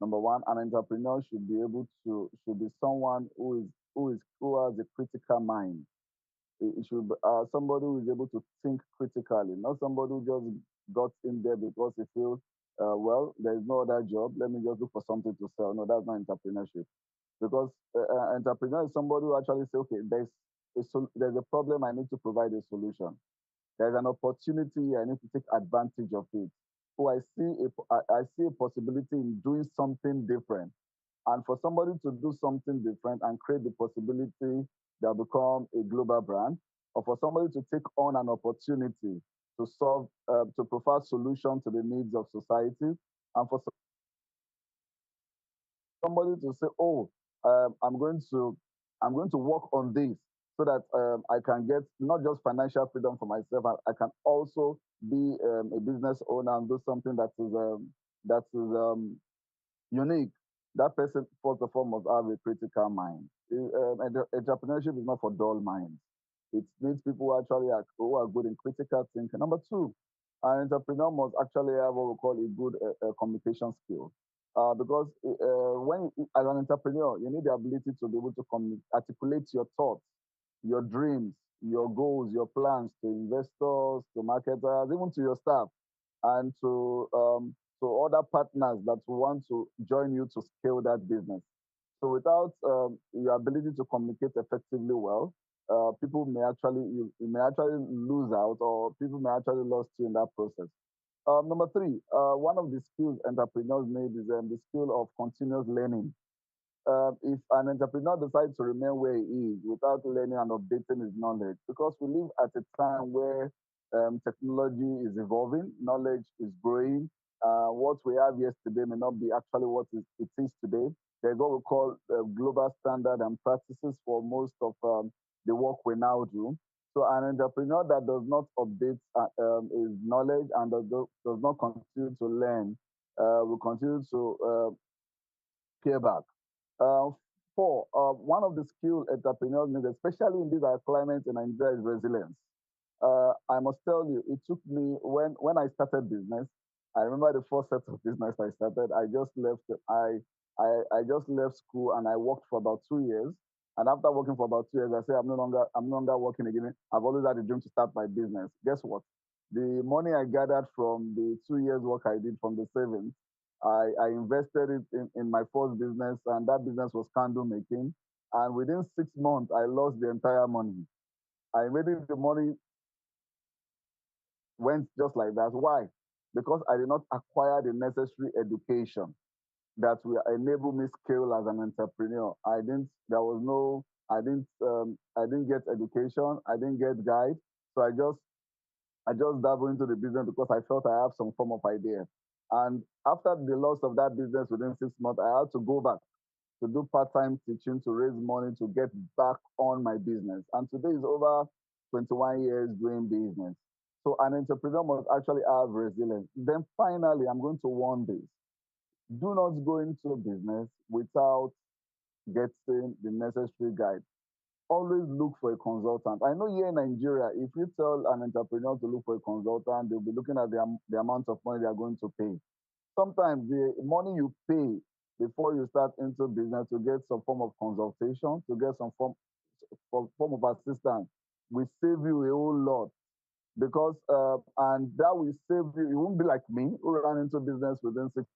Number one, an entrepreneur should be someone who has a critical mind. It should be somebody who is able to think critically, not somebody who just got in there because he feels, well, there is no other job. Let me just look for something to sell. No, that's not entrepreneurship. Because entrepreneur is somebody who actually say, okay, there's a problem. I need to provide a solution. There's an opportunity. I need to take advantage of it. So I see a possibility in doing something different. And for somebody to do something different and create the possibility that become a global brand, or for somebody to take on an opportunity to solve, to provide solution to the needs of society, and for somebody to say, "Oh, um, I'm going to, I'm going to work on this so that I can get not just financial freedom for myself, I can also be a business owner and do something that is unique." That person, first of all, must have a critical mind. Entrepreneurship is not for dull minds. It needs people who are good in critical thinking. Number two, an entrepreneur must actually have what we call a good communication skill. Because as an entrepreneur, you need the ability to be able to articulate your thoughts, your dreams, your goals, your plans to investors, to marketers, even to your staff, and to other partners that want to join you to scale that business. So without your ability to communicate effectively well, you may actually lose out, or people may actually lose you in that process. Number three, one of the skills entrepreneurs need is the skill of continuous learning. if an entrepreneur decides to remain where he is without learning and updating his knowledge, because we live at a time where technology is evolving, knowledge is growing. What we have yesterday may not be actually what it is today. There's what we call global standard and practices for most of the work we now do. So an entrepreneur that does not update his knowledge and does not continue to learn will continue to pay back. Uh, Four, one of the skill entrepreneurs need, especially in this our climate in Nigeria, is resilience. I must tell you, it took me when I started business. I remember the first set of business I started. I just left school and I worked for about 2 years. And after working for about 2 years, I said I'm no longer working again. I've always had a dream to start my business. Guess what? The money I gathered from the 2 years work I did from the savings, I invested it in my first business, and that business was candle making. And within 6 months, I lost the entire money. I made it, the money went just like that. Why? Because I did not acquire the necessary education that will enable me scale as an entrepreneur. I didn't get education. I didn't get guide. So I just dabbled into the business because I felt I have some form of idea. And after the loss of that business within 6 months, I had to go back to do part-time teaching to raise money to get back on my business. And today is over 21 years doing business. So an entrepreneur must actually have resilience. Then finally, I'm going to warn this. Do not go into business without getting the necessary guide. Always look for a consultant. I know here in Nigeria, if you tell an entrepreneur to look for a consultant, they'll be looking at the amount of money they are going to pay. Sometimes the money you pay before you start into business to get some form of consultation, to get some form of assistance, will save you a whole lot. Because and that will save you. You won't be like me who ran into business within 6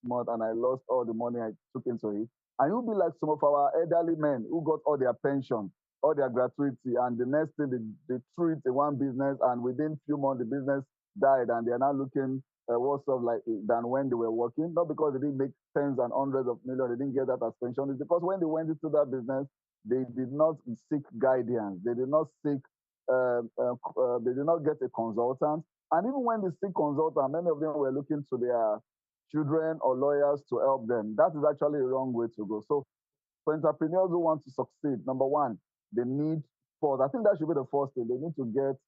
months and I lost all the money I took into it. And you'll be like some of our elderly men who got all their pension, all their gratuity, and the next thing they threw it in one business, and within few months the business died, and they are now looking worse off like than when they were working. Not because they didn't make tens and hundreds of millions, they didn't get that as pension. It's because when they went into that business, they did not seek guidance. They did not seek. They did not get a consultant. And even when they seek consultant, many of them were looking to their children or lawyers to help them. That is actually a wrong way to go. So for entrepreneurs who want to succeed, number one, they need first, I think that should be the first thing. They need to get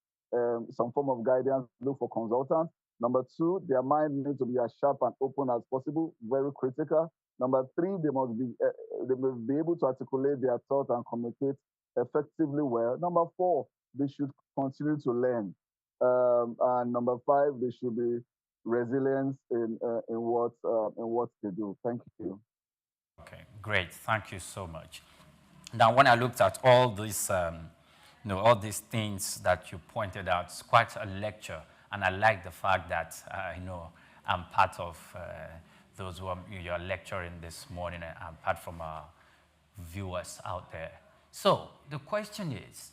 some form of guidance, look for consultants. Number two, their mind needs to be as sharp and open as possible, very critical. Number three, they must be able to articulate their thoughts and communicate effectively well. Number four, they should continue to learn. And number five, they should be resilient in what they do. Thank you. Okay, great. Thank you so much. Now, when I looked at all these, all these things that you pointed out, it's quite a lecture, and I like the fact that I'm part of those who you're lecturing this morning, and apart from our viewers out there. So the question is,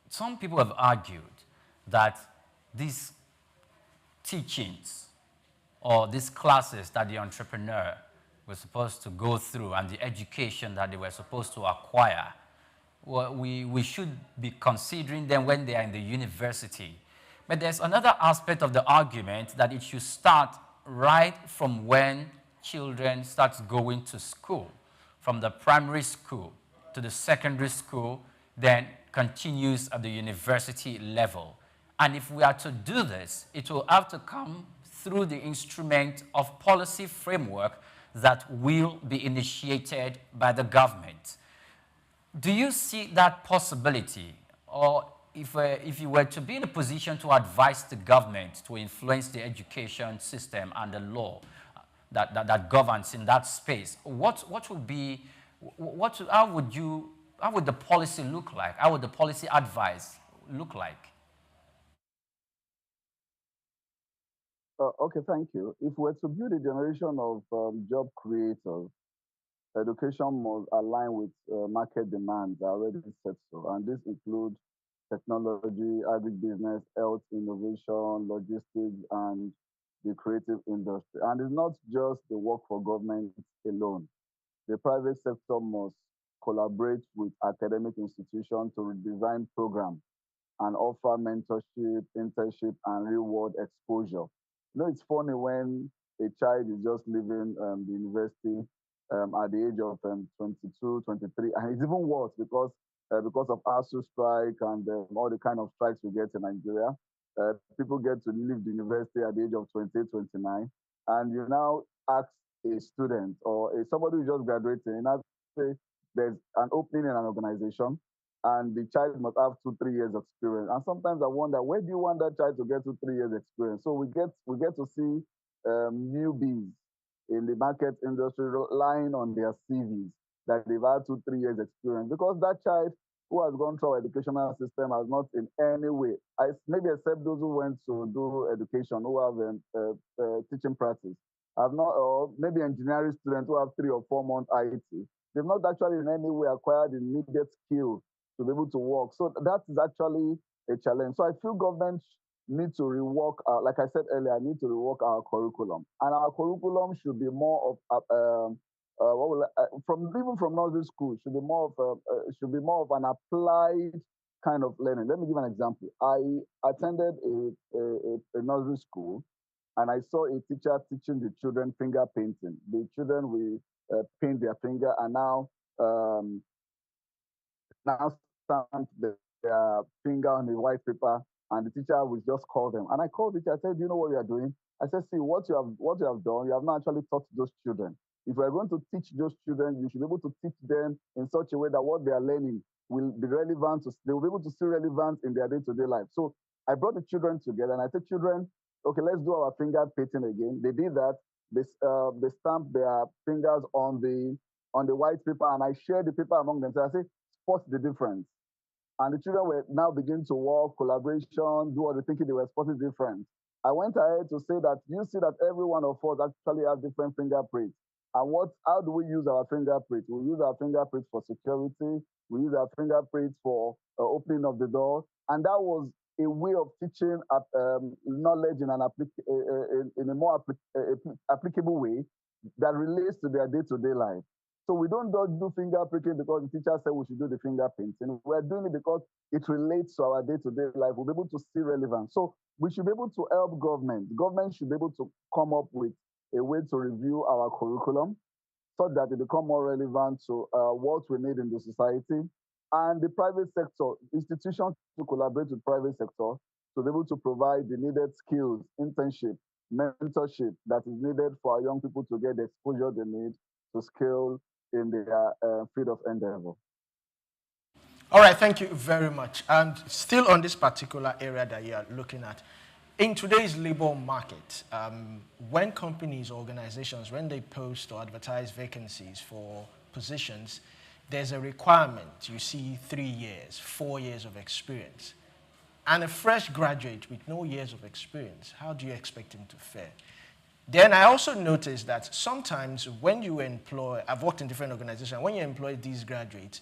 some people have argued that these teachings or these classes that the entrepreneur was supposed to go through and the education that they were supposed to acquire, well, we should be considering them when they are in the university. But there's another aspect of the argument that it should start right from when children start going to school, from the primary school to the secondary school, then continues at the university level. And if we are to do this, it will have to come through the instrument of policy framework that will be initiated by the government. Do you see that possibility? Or if you were to be in a position to advise the government to influence the education system and the law that governs in that space, what would be, how would the policy look like? How would the policy advice look like? Okay, thank you. If we're to build a generation of job creators, education must align with market demands already set so, and this includes technology, agribusiness, health, innovation, logistics, and the creative industry. And it's not just the work for government alone. The private sector must collaborate with academic institutions to redesign programs and offer mentorship, internship, and reward exposure. It's funny when a child is just leaving the university at the age of 22, 23, and it's even worse because of ASU strike and all the kind of strikes we get in Nigeria. People get to leave the university at the age of 28, 29, and you now ask a student or somebody who just graduated, and now say there's an opening in an organization and the child must have 2, 3 years experience. And sometimes I wonder, where do you want that child to get 2, 3 years experience? So we get to see newbies in the market industry relying on their CVs that they've had 2, 3 years experience because that child who has gone through our educational system has not in any way, maybe except those who went to do education, who have teaching practice, have not, or maybe engineering students who have 3 or 4 months IT, they've not actually in any way acquired the needed skills to be able to work. So that is actually a challenge. So I feel government need to rework, like I said earlier, need to rework our curriculum. And our curriculum should be more of, from nursery school, should be more of an applied kind of learning. Let me give an example. I attended a nursery school and I saw a teacher teaching the children finger painting. The children will paint their finger and now stamp their finger on the white paper, and the teacher will just call them. And I called the teacher. I said, "Do you know what you are doing?" I said, "See, what you have done. You have not actually taught those children. If you are going to teach those children, you should be able to teach them in such a way that what they are learning will be relevant. They will be able to see relevance in their day-to-day life." So I brought the children together, and I said, "Children, okay, let's do our finger painting again." They did that. They stamped their fingers on the white paper, and I shared the paper among them. So I said, "What's the difference?" And the children were now beginning to work, collaboration, do what they thinking they were spotting different. I went ahead to say that you see that every one of us actually have different fingerprints. And how do we use our fingerprints? We use our fingerprints for security. We use our fingerprints for opening of the door. And that was a way of teaching knowledge in a more applicable way that relates to their day-to-day life. So we don't just do finger pricking because the teacher said we should do the finger painting. We're doing it because it relates to our day-to-day life. We'll be able to see relevance. So we should be able to help government. Government should be able to come up with a way to review our curriculum so that it become more relevant to what we need in the society. And the private sector, institutions to collaborate with private sector to be able to provide the needed skills, internship, mentorship that is needed for our young people to get the exposure they need to scale in their field of endeavor. All right, thank you very much. And still on this particular area that you are looking at, in today's labor market, when companies or organizations, when they post or advertise vacancies for positions, there's a requirement. You see 3 years, 4 years of experience. And a fresh graduate with no years of experience, how do you expect him to fare? Then I also noticed that sometimes when you employ, I've worked in different organizations, when you employ these graduates,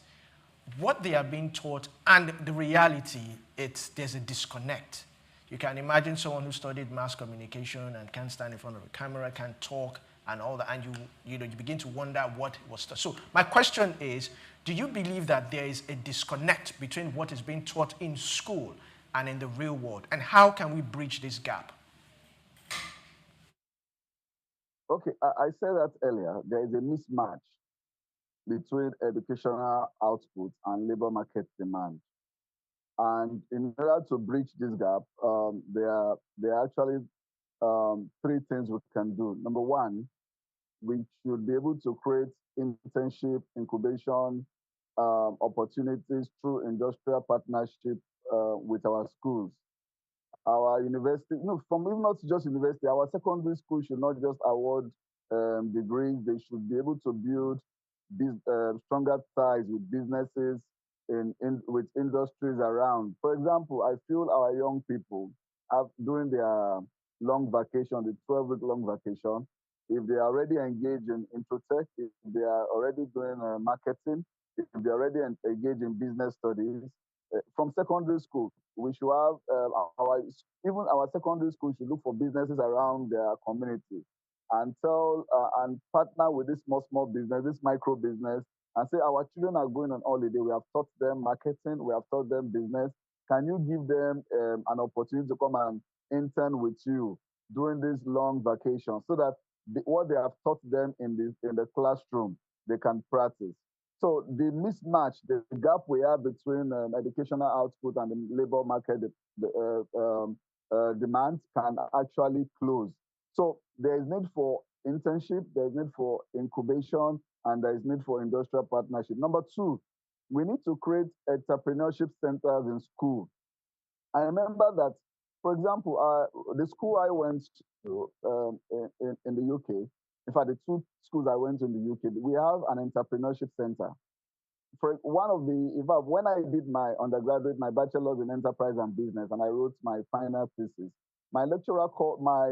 what they are being taught and the reality, there's a disconnect. You can imagine someone who studied mass communication and can't stand in front of a camera, can't talk and all that, and you begin to wonder what was taught. So my question is, do you believe that there is a disconnect between what is being taught in school and in the real world, and how can we bridge this gap? Okay, I said that earlier. There is a mismatch between educational output and labor market demand. And in order to bridge this gap, there are actually 3 things we can do. Number one, we should be able to create internship, incubation opportunities through industrial partnership with our schools. Our university, from even not just university, our secondary school should not just award degrees. They should be able to build stronger ties with businesses with industries around. For example, I feel our young people have during their long vacation, the 12-week long vacation, if they are already engaged in Introtech, if they are already doing marketing, if they are already engaged in business studies, from secondary school, we should have even our secondary school should look for businesses around their community and tell and partner with this small business, this micro business, and say our children are going on holiday. We have taught them marketing, we have taught them business. Can you give them an opportunity to come and intern with you during this long vacation so that what they have taught them in the classroom they can practice? So the mismatch, the gap we have between educational output and the labor market demand can actually close. So there is need for internship, there is need for incubation, and there is need for industrial partnership. Number two, we need to create entrepreneurship centers in school. I remember that, for example, the school I went to in the UK, in fact, the two schools I went to in the UK, we have an entrepreneurship center. For one of the, in fact, when I did my undergraduate, my bachelor's in enterprise and business, and I wrote my final thesis, my lecturer called, my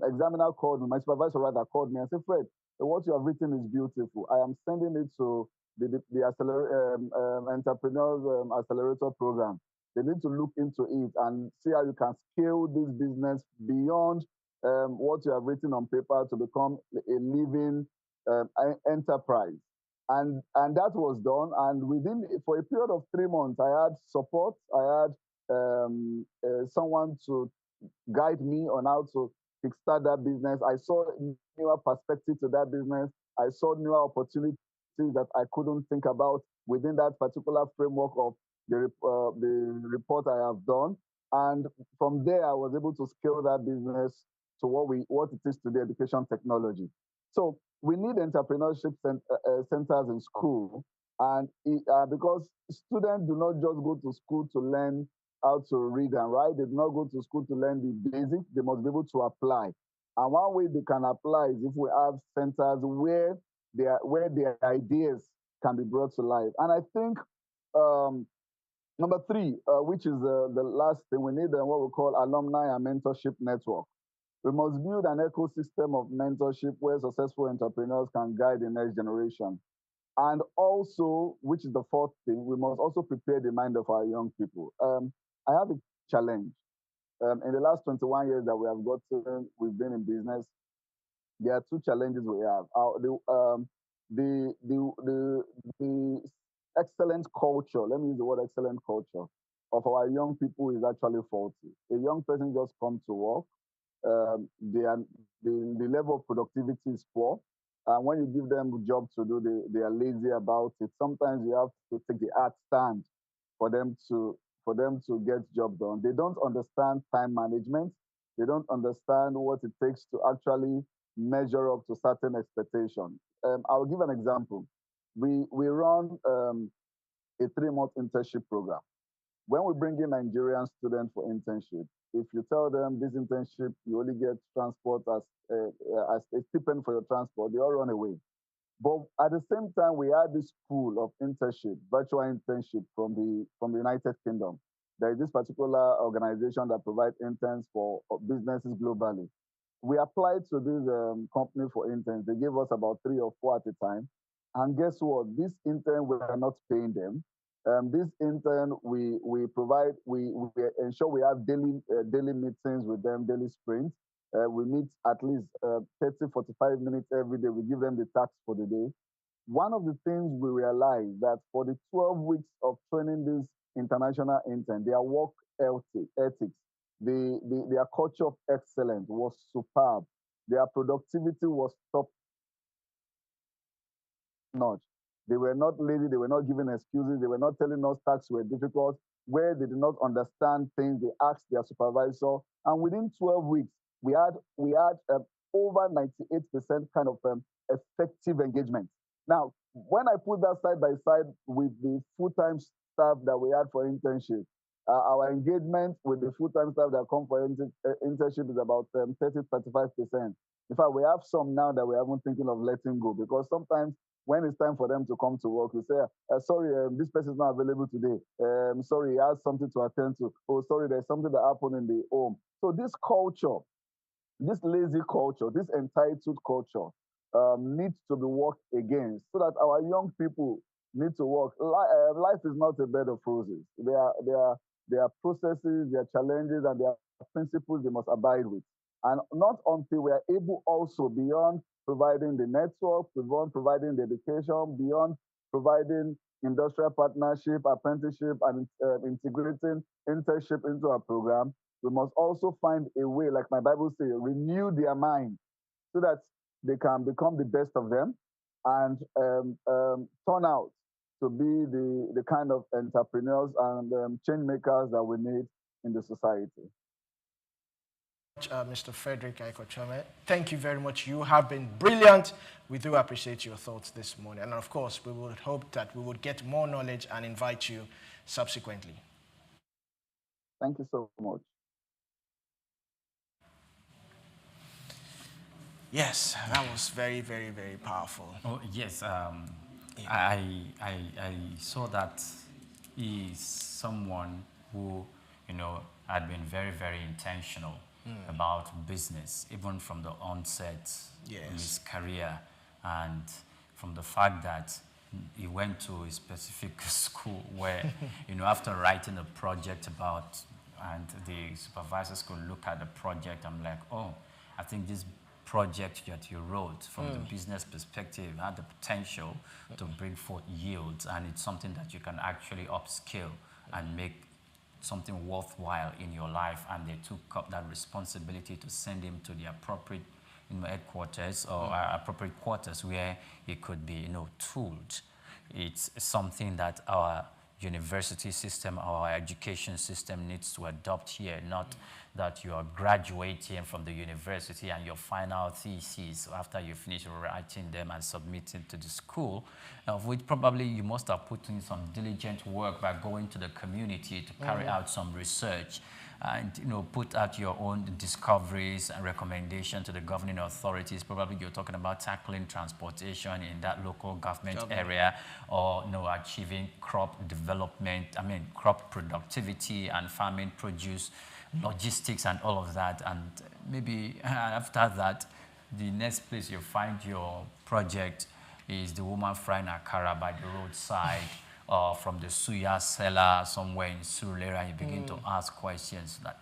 examiner called me, my supervisor rather called me and said, Fred, what you have written is beautiful. I am sending it to the entrepreneurs accelerator program. They need to look into it and see how you can scale this business beyond what you have written on paper to become a living enterprise. And that was done. And for a period of 3 months, I had support. I had someone to guide me on how to kickstart that business. I saw newer perspective to that business. I saw newer opportunities that I couldn't think about within that particular framework of the report I have done. And from there, I was able to scale that business to what it is today, education technology. So we need entrepreneurship centers in school, and because students do not just go to school to learn how to read and write, they do not go to school to learn the basics, they must be able to apply. And one way they can apply is if we have centers where their ideas can be brought to life. And I think number three, which is the last thing, we need what we call alumni and mentorship network. We must build an ecosystem of mentorship where successful entrepreneurs can guide the next generation. And also, which is the fourth thing, we must also prepare the mind of our young people. I have a challenge. In the last 21 years that we've been in business, there are two challenges we have. The excellent culture, let me use the word excellent culture, of our young people is actually faulty. A young person just comes to work, the level of productivity is poor. And when you give them a job to do, they are lazy about it. Sometimes you have to take the hard stand for them to get job done. They don't understand time management. They don't understand what it takes to actually measure up to certain expectations. I'll give an example. We run a 3-month internship program. When we bring in Nigerian students for internship, if you tell them this internship, you only get transport as a stipend for your transport, they all run away. But at the same time, we had this school of internship, virtual internship from the United Kingdom. There is this particular organization that provides interns for businesses globally. We applied to this company for interns. They gave us about 3 or 4 at a time. And guess what? This intern, we are not paying them. This intern, we ensure we have daily meetings with them, daily sprints. We meet at least 30, 45 minutes every day. We give them the tasks for the day. One of the things we realized that for the 12 weeks of training this international intern, their work ethics, their culture of excellence was superb. Their productivity was top notch. They were not lazy. They were not giving excuses. They were not telling us tasks were difficult. Where they did not understand things, they asked their supervisor. And within 12 weeks, we had over 98% kind of effective engagement. Now, when I put that side by side with the full-time staff that we had for internship, our engagement with the full-time staff that come for internship is about 30-35%. In fact, we have some now that we haven't thinking of letting go, because sometimes when it's time for them to come to work, we say, sorry, this person is not available today. Sorry, he has something to attend to. Oh, sorry, there's something that happened in the home. So this culture, this lazy culture, this entitled culture needs to be worked against so that our young people need to work. Life is not a bed of roses. There are processes, there are challenges, and there are principles they must abide with. And not until we are able also beyond providing the network, beyond providing the education, beyond providing industrial partnership, apprenticeship, and integrating internship into our program, we must also find a way, like my Bible says, renew their mind so that they can become the best of them and turn out to be the kind of entrepreneurs and change makers that we need in the society. Mr. Frederick Aikochome, thank you very much. You have been brilliant. We do appreciate your thoughts this morning. And of course, we would hope that we would get more knowledge and invite you subsequently. Thank you so much. Yes, that was very, very, very powerful. Oh, yes. I saw that he's someone who, had been very, very intentional about business, even from the onset in his career, and from the fact that he went to a specific school where, after writing a project about, and the supervisors could look at the project, I'm like, oh, I think this project that you wrote from the business perspective had the potential to bring forth yields, and it's something that you can actually upskill and make something worthwhile in your life. And they took up that responsibility to send him to the appropriate headquarters or appropriate quarters where he could be tooled. It's something that our university system, our education system needs to adopt here, not that you are graduating from the university and your final thesis after you finish writing them and submitting to the school, of which probably you must have put in some diligent work by going to the community to carry out some research and put out your own discoveries and recommendations to the governing authorities. Probably you're talking about tackling transportation in that local government area, or achieving crop development, crop productivity and farming produce, logistics and all of that. And maybe after that, the next place you find your project is the woman frying akara by the roadside, or from the suya seller somewhere in Surulere, and you begin to ask questions like,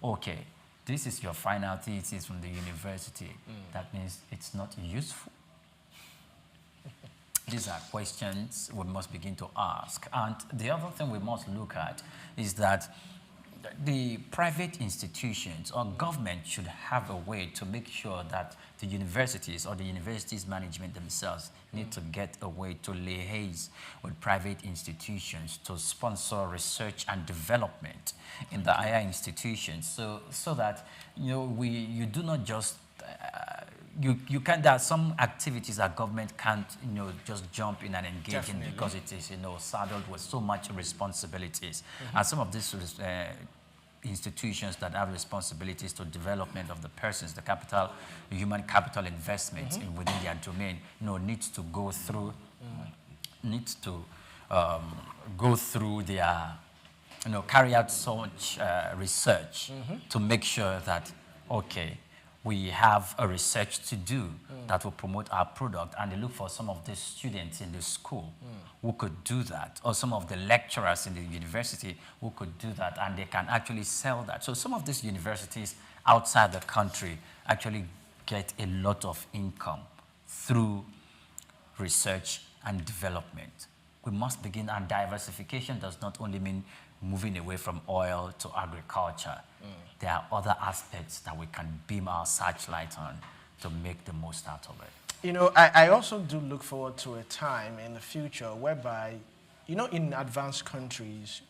okay, this is your final thesis from the university. That means it's not useful. These are questions we must begin to ask. And the other thing we must look at is that the private institutions or government should have a way to make sure that the universities or the universities management themselves need to get a way to liaise with private institutions to sponsor research and development in the higher institutions, so that you do not just you can. There are some activities that government can't just jump in and engage in because it is saddled with so much responsibilities, and some of these institutions that have responsibilities to development of the persons, the capital, the human capital investments within their domain, needs to go through their, carry out so much research to make sure that, okay, we have a research to do that will promote our product, and they look for some of the students in the school who could do that, or some of the lecturers in the university who could do that, and they can actually sell that. So some of these universities outside the country actually get a lot of income through research and development. We must begin, and diversification does not only mean moving away from oil to agriculture. There are other aspects that we can beam our searchlight on to make the most out of it. I also do look forward to a time in the future whereby, in advanced countries,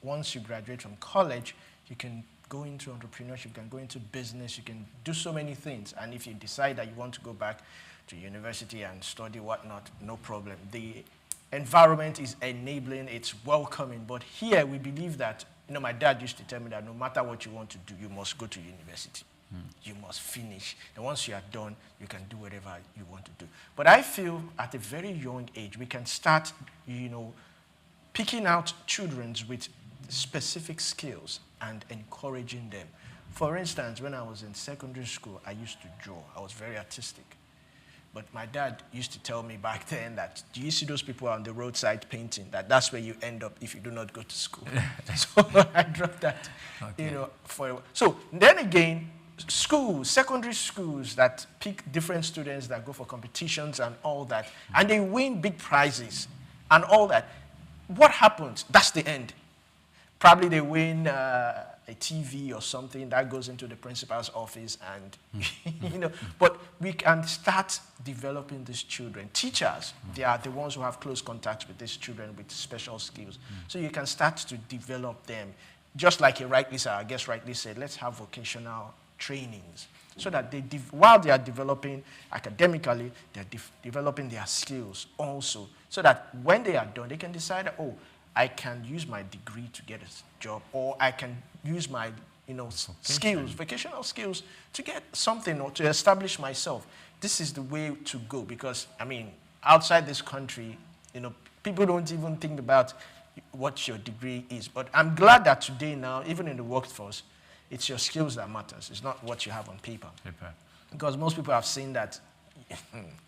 once you graduate from college, you can go into entrepreneurship, you can go into business, you can do so many things. And if you decide that you want to go back to university and study whatnot, no problem. The environment is enabling, it's welcoming. But here we believe that, my dad used to tell me that no matter what you want to do, you must go to university. You must finish. And once you are done, you can do whatever you want to do. But I feel at a very young age, we can start, picking out children with specific skills and encouraging them. For instance, when I was in secondary school, I used to draw. I was very artistic. But my dad used to tell me back then that, do you see those people on the roadside painting? That's where you end up if you do not go to school. So I dropped that, So then again, schools, secondary schools that pick different students that go for competitions and all that, and they win big prizes and all that. What happens? That's the end. Probably they win a TV or something that goes into the principal's office, and but we can start developing these children. Teachers, they are the ones who have close contact with these children with special skills. So you can start to develop them. Just like rightly said, let's have vocational trainings so that while they are developing academically, they're developing their skills also, so that when they are done, they can decide, oh, I can use my degree to get a job, or I can use my skills, vocational skills, to get something or to establish myself. This is the way to go, because outside this country, people don't even think about what your degree is. But I'm glad that today now, even in the workforce, it's your skills that matters. It's not what you have on paper. Because most people have seen that.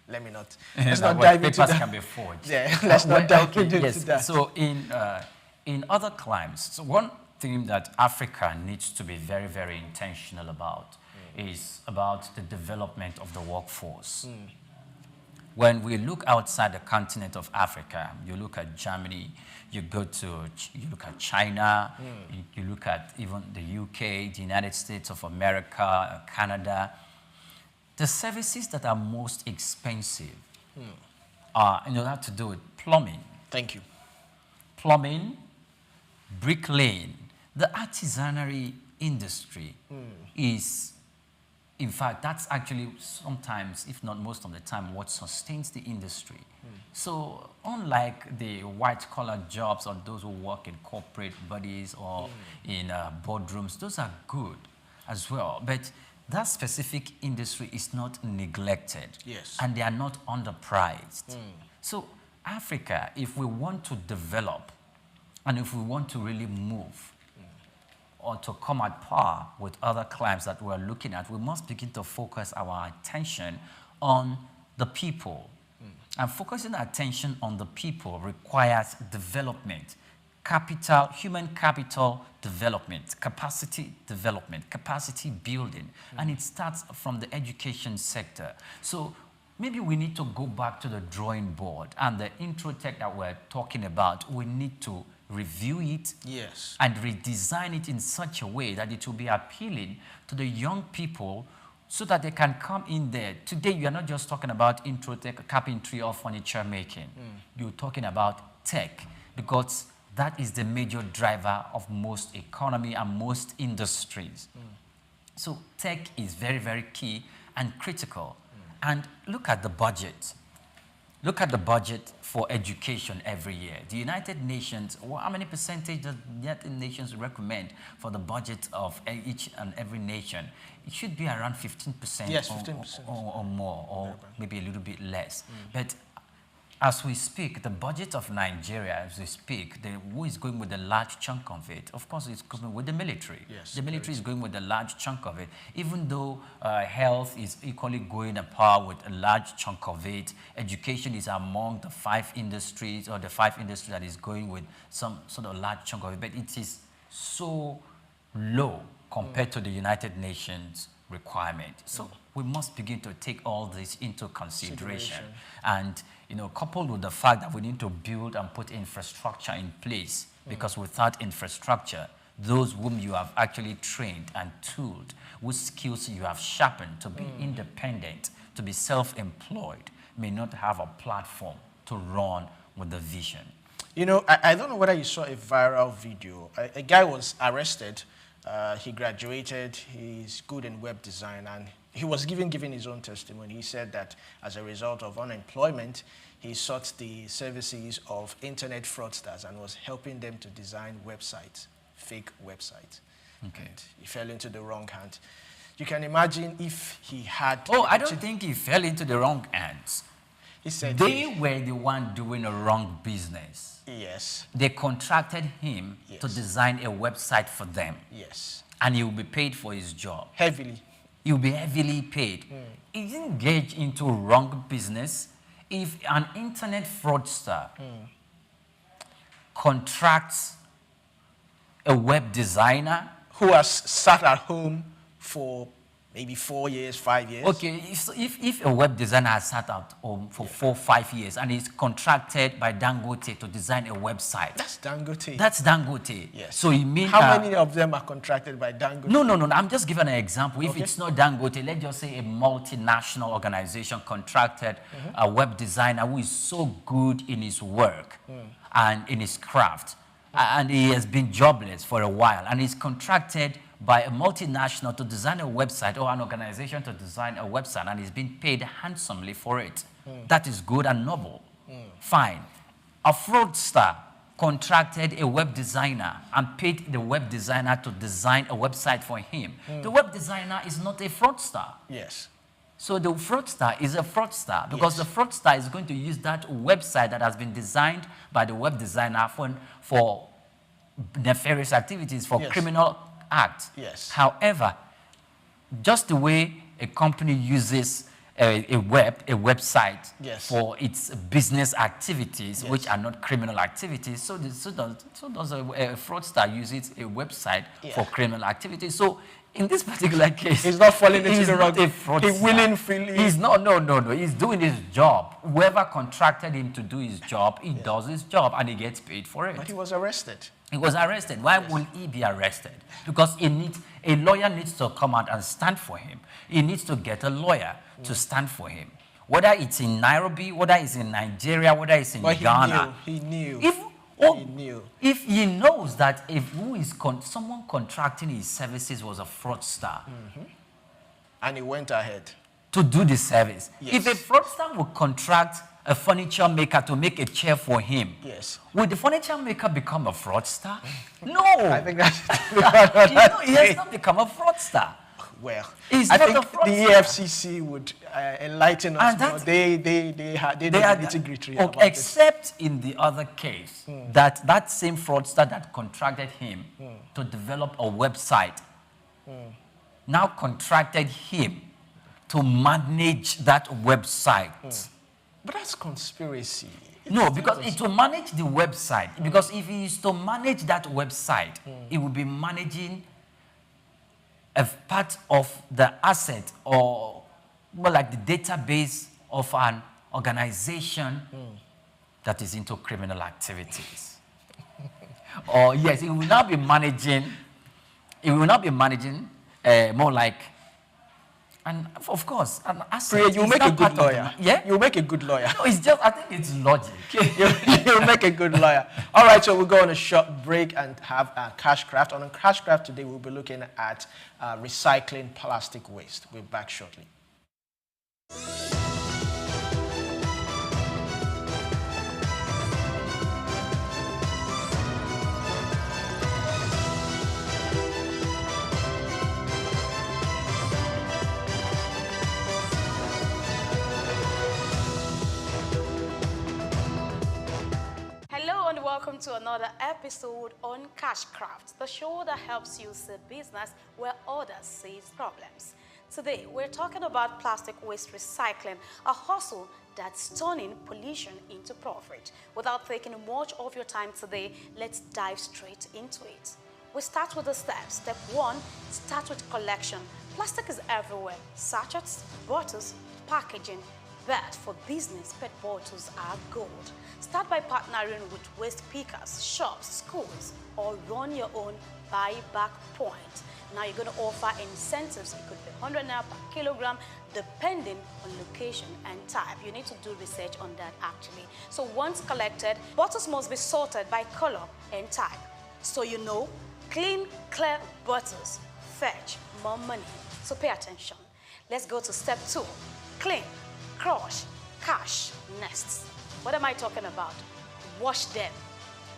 Let's not dive into that. Papers can be forged. Yeah, let's not dive into that. So in other climes, one thing that Africa needs to be very, very intentional about is about the development of the workforce. When we look outside the continent of Africa, you look at Germany, you look at China, you look at even the UK, the United States of America, Canada. The services that are most expensive are, have to do with plumbing. Thank you. Plumbing, bricklaying. The artisanry industry is, in fact, that's actually sometimes, if not most of the time, what sustains the industry. So unlike the white-collar jobs or those who work in corporate bodies or in boardrooms, those are good as well. But that specific industry is not neglected. Yes. And they are not underpriced. So Africa, if we want to develop and if we want to really move or to come at par with other climes that we're looking at, we must begin to focus our attention on the people. And focusing attention on the people requires development, capital, human capital development, capacity building. And it starts from the education sector. So maybe we need to go back to the drawing board, and the intro tech that we're talking about, we need to review it and redesign it in such a way that it will be appealing to the young people so that they can come in there. Today, you are not just talking about intro tech, carpentry or furniture making. You're talking about tech, because that is the major driver of most economy and most industries. So tech is very, very key and critical. And look at the budget. Look at the budget for education every year. The United Nations, how many percentage does the United Nations recommend for the budget of each and every nation? It should be around 15%, yes, 15%. Or more, or maybe a little bit less. But as we speak, the budget of Nigeria, as we speak, who is going with a large chunk of it? Of course, it's going with the military. Yes, the military is going with a large chunk of it. Even though health is equally going at par with a large chunk of it, education is among the 5 industries, or the 5 industries that is going with some sort of large chunk of it. But it is so low compared to the United Nations requirement. So we must begin to take all this into consideration. And coupled with the fact that we need to build and put infrastructure in place, because without infrastructure, those whom you have actually trained and tooled, whose skills you have sharpened to be independent, to be self-employed, may not have a platform to run with the vision. I don't know whether you saw a viral video. A guy was arrested. He graduated. He's good in web design, and he was giving his own testimony. He said that as a result of unemployment, he sought the services of internet fraudsters and was helping them to design websites, fake websites. Okay. And he fell into the wrong hand. You can imagine if he had... Oh, I don't think he fell into the wrong hands. He said they were the one doing a wrong business. Yes. They contracted him to design a website for them. Yes. And he will be paid for his job. Heavily. You'll be heavily paid. He didn't engage into wrong business. If an internet fraudster contracts a web designer who has sat at home for maybe 4 years, 5 years. Okay, if a web designer has sat at home for 4, 5 years and is contracted by Dangote to design a website. That's Dangote. That's Dangote. Yes. So you mean how many of them are contracted by Dangote? No. I'm just giving an example. If Okay. it's not Dangote, let's just say a multinational organization contracted a web designer who is so good in his work and in his craft, and he has been jobless for a while, and he's contracted by a multinational to design a website or an organization to design a website, and he's been paid handsomely for it. That is good and noble. Fine. A fraudster contracted a web designer and paid the web designer to design a website for him. The web designer is not a fraudster. Yes. So the fraudster is a fraudster because the fraudster is going to use that website that has been designed by the web designer for nefarious activities, for criminal acts. Yes. However, just the way a company uses a website for its business activities, which are not criminal activities, so does a fraudster use a website for criminal activities. So in this particular case, he's not falling into the wrong. He's willing, he's not. No. He's doing his job. Whoever contracted him to do his job, he does his job, and he gets paid for it. But he was arrested. He was arrested. Why will he be arrested? Because a lawyer needs to come out and stand for him. He needs to get a lawyer to stand for him. Whether it's in Nairobi, whether it's in Nigeria, whether it's in Ghana. He knew. If he knows that someone contracting his services was a fraudster, and he went ahead to do the service. Yes. If a fraudster would contract a furniture maker to make a chair for him, will the furniture maker become a fraudster? No. I think that's he has not become a fraudster. Well, He's I not think a fraudster. the EFCC would enlighten us. And They know the nitty-gritty about this. Except in the other case, that same fraudster that contracted him to develop a website now contracted him to manage that website. But that's conspiracy. No, because it will manage the website. Because if he is to manage that website, he will be managing a part of the asset or more like the database of an organization that is into criminal activities. Or yes, he will now be managing. He will not be managing more like. And of course, an asset. You make a good lawyer. Yeah? You make a good lawyer. No, it's just, I think it's logic. You'll make a good lawyer. All right, so we'll go on a short break and have a Cashcraft. On a Cashcraft today, we'll be looking at recycling plastic waste. We'll be back shortly. Hello and welcome to another episode on Cashcraft, the show that helps you see business where others see problems. Today, we're talking about plastic waste recycling, a hustle that's turning pollution into profit. Without taking much of your time today, let's dive straight into it. We start with the steps. Step 1, start with collection. Plastic is everywhere. Sachets, bottles, packaging. But for business, PET bottles are gold. Start by partnering with waste pickers, shops, schools, or run your own buyback point. Now you're going to offer incentives. It could be 100 naira per kilogram, depending on location and type. You need to do research on that actually. So once collected, bottles must be sorted by color and type. So you know, clean, clear bottles fetch more money. So pay attention. Let's go to step 2. Clean, crush, cash, nests. What am I talking about? Wash them,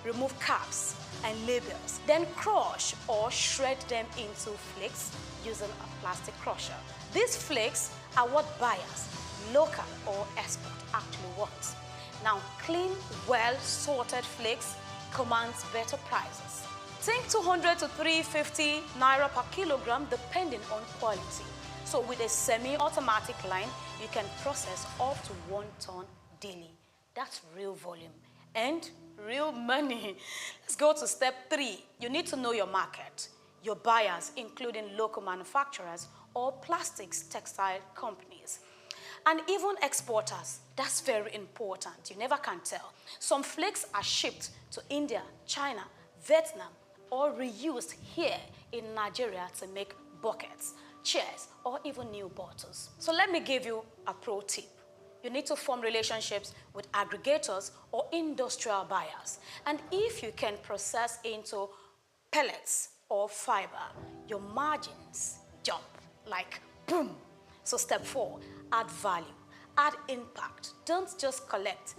remove caps and labels, then crush or shred them into flakes using a plastic crusher. These flakes are what buyers, local or export, actually want. Now, clean, well-sorted flakes commands better prices. Think 200 to 350 naira per kilogram depending on quality. So with a semi-automatic line, you can process up to 1 ton daily. That's real volume and real money. Let's go to step 3. You need to know your market, your buyers, including local manufacturers or plastics textile companies. And even exporters, that's very important. You never can tell. Some flakes are shipped to India, China, Vietnam, or reused here in Nigeria to make buckets, chairs, or even new bottles. So let me give you a pro tip. You need to form relationships with aggregators or industrial buyers. And if you can process into pellets or fiber, your margins jump like boom. So step 4, add value, add impact. Don't just collect,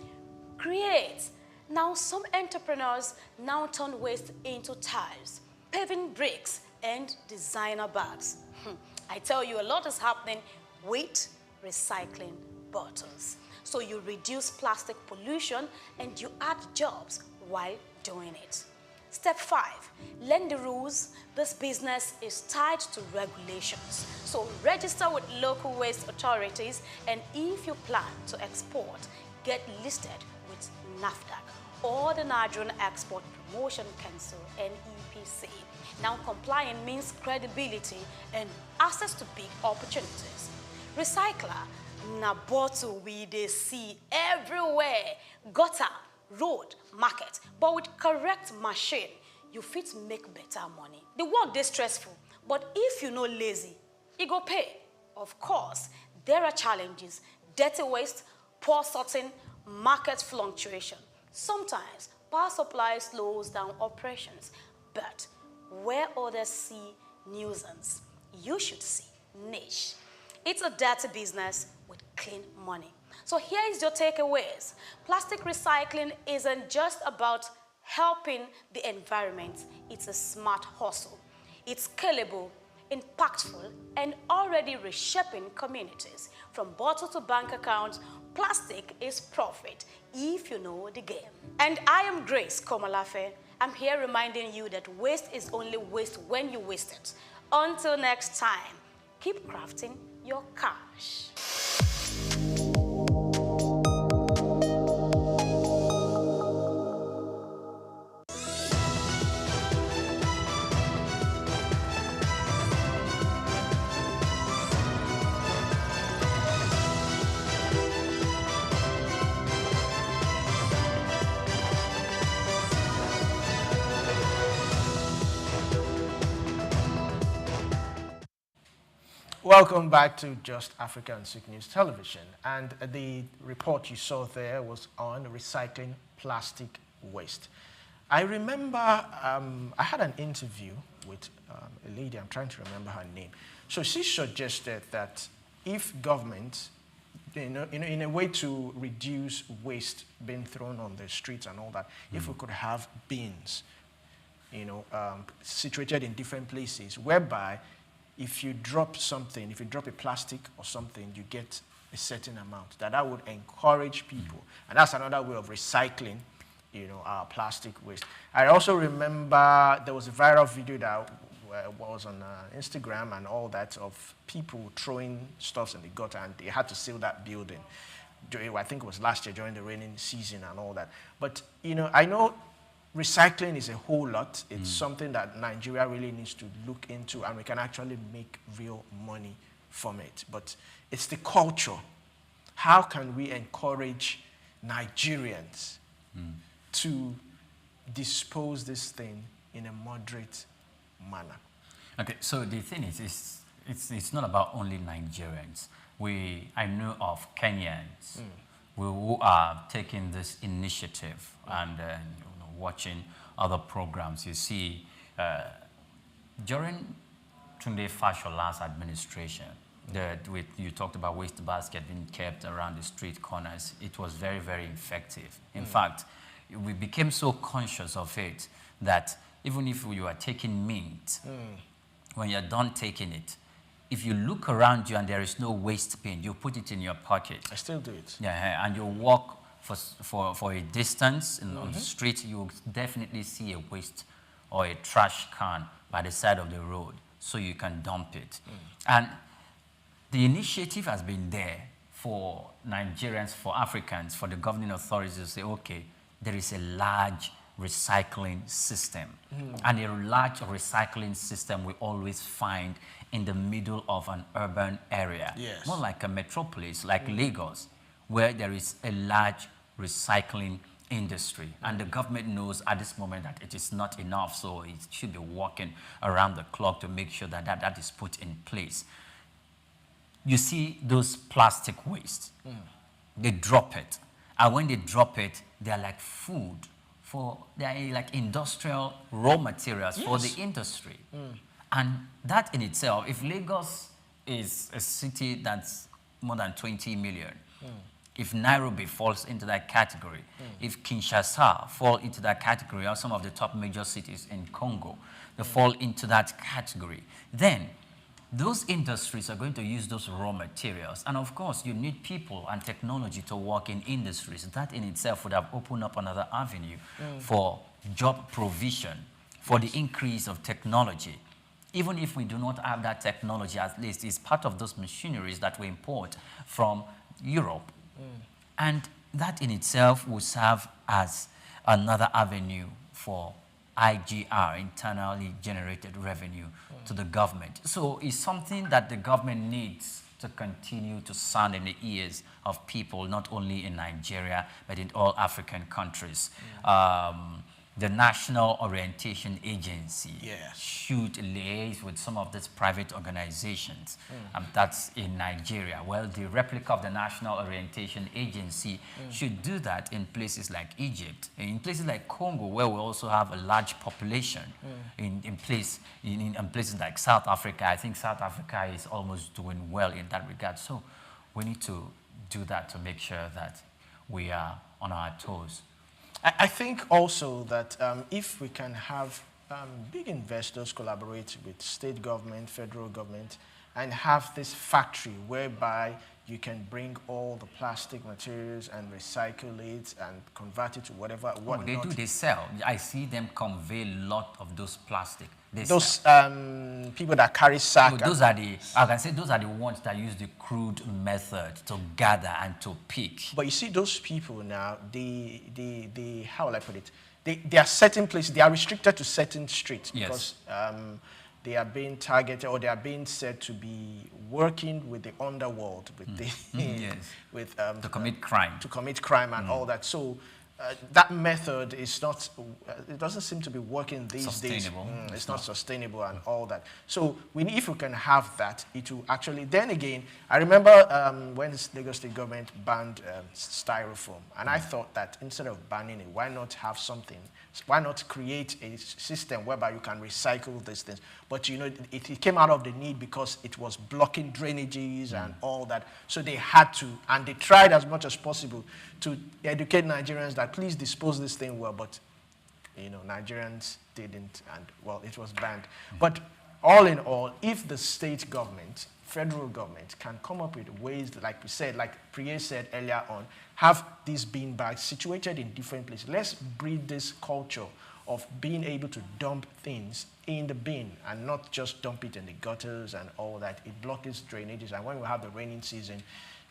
create. Now some entrepreneurs now turn waste into tiles, paving bricks, and designer bags. I tell you, a lot is happening with recycling bottles. So you reduce plastic pollution and you add jobs while doing it. Step 5, learn the rules. This business is tied to regulations. So register with local waste authorities, and if you plan to export, get listed with NAFDAC or the Nigerian Export Promotion Council, NEPC. Now complying means credibility and access to big opportunities. Recycler, na bottle we dey see everywhere, gutter, road, market, but with correct machine, you fit make better money. The work dey stressful, but if you no lazy, e go pay. Of course, there are challenges: dirty waste, poor sorting, market fluctuation. Sometimes power supply slows down operations, but where others see nuisance, you should see niche. It's a dirty business with clean money. So here is your takeaways. Plastic recycling isn't just about helping the environment. It's a smart hustle. It's scalable, impactful, and already reshaping communities. From bottle to bank account, plastic is profit if you know the game. And I am Grace Komalafe. I'm here reminding you that waste is only waste when you waste it. Until next time, keep crafting your cash. Welcome back to Just Africa on Souq News Television. And the report you saw there was on recycling plastic waste. I remember I had an interview with a lady, I'm trying to remember her name. So she suggested that if government, in a way to reduce waste being thrown on the streets and all that, if we could have bins, situated in different places, whereby if you drop something, if you drop a plastic or something, you get a certain amount. That would encourage people. And that's another way of recycling, our plastic waste. I also remember there was a viral video that was on Instagram and all that of people throwing stuff in the gutter, and they had to seal that building. I think it was last year during the raining season and all that. But, I know recycling is a whole lot. It's something that Nigeria really needs to look into, and we can actually make real money from it. But it's the culture. How can we encourage Nigerians to dispose this thing in a moderate manner? Okay, so the thing is, it's not about only Nigerians. I know of Kenyans who are taking this initiative and watching other programs. You see, during Tunde Fashola's administration, you talked about waste basket being kept around the street corners. It was very, very effective. In fact, we became so conscious of it that even if you are taking mint, when you're done taking it, if you look around you and there is no waste bin, you put it in your pocket. I still do it. Yeah, and you walk for a distance on the street, you definitely see a waste or a trash can by the side of the road, so you can dump it. And The initiative has been there for Nigerians, for Africans, for the governing authorities to say, okay, there is a large recycling system. And a large recycling system we always find in the middle of an urban area. Yes. More like a metropolis, like Lagos, where there is a large recycling industry. And the government knows at this moment that it is not enough, so it should be working around the clock to make sure that that is put in place. You see those plastic waste, they drop it. And when they drop it, they're like food they're like industrial raw materials for the industry. And that in itself, if Lagos is a city that's more than 20 million, if Nairobi falls into that category, if Kinshasa fall into that category, or some of the top major cities in Congo, they fall into that category, then those industries are going to use those raw materials. And of course, you need people and technology to work in industries. That in itself would have opened up another avenue for job provision, for the increase of technology. Even if we do not have that technology, at least it's part of those machineries that we import from Europe. And that in itself will serve as another avenue for IGR, internally generated revenue, to the government. So it's something that the government needs to continue to sound in the ears of people, not only in Nigeria, but in all African countries. The National Orientation Agency should liaise with some of these private organizations. That's in Nigeria. Well, the replica of the National Orientation Agency should do that in places like Egypt, in places like Congo, where we also have a large population, in places like South Africa. I think South Africa is almost doing well in that regard. So we need to do that to make sure that we are on our toes. I think also that if we can have big investors collaborate with state government, federal government, and have this factory whereby you can bring all the plastic materials and recycle it and convert it to whatever. They do, they sell. I see them convey a lot of those plastic. Those people that carry sack. Those are the, I can say those are the ones that use the crude method to gather and to pick. But you see those people now, they how will I put it? They are certain places, they are restricted to certain streets because they are being targeted, or they are being said to be working with the underworld, with to commit crime. To commit crime and all that. So that method is not, it doesn't seem to be working these days. It's not sustainable and all that. So if we can have that, it will actually, then again, I remember when the Lagos State government banned styrofoam. And I thought that instead of banning it, why not have something, why not create a system whereby you can recycle these things? But you know, it came out of the need because it was blocking drainages and all that. So they had to, and they tried as much as possible to educate Nigerians that please dispose this thing well, but you know, Nigerians didn't, and well, it was banned. But all in all, if the state government, federal government can come up with ways, like we said, like Priya said earlier on, have these bean bags situated in different places. Let's breed this culture of being able to dump things in the bin and not just dump it in the gutters and all that. It blocks drainages, and when we have the raining season,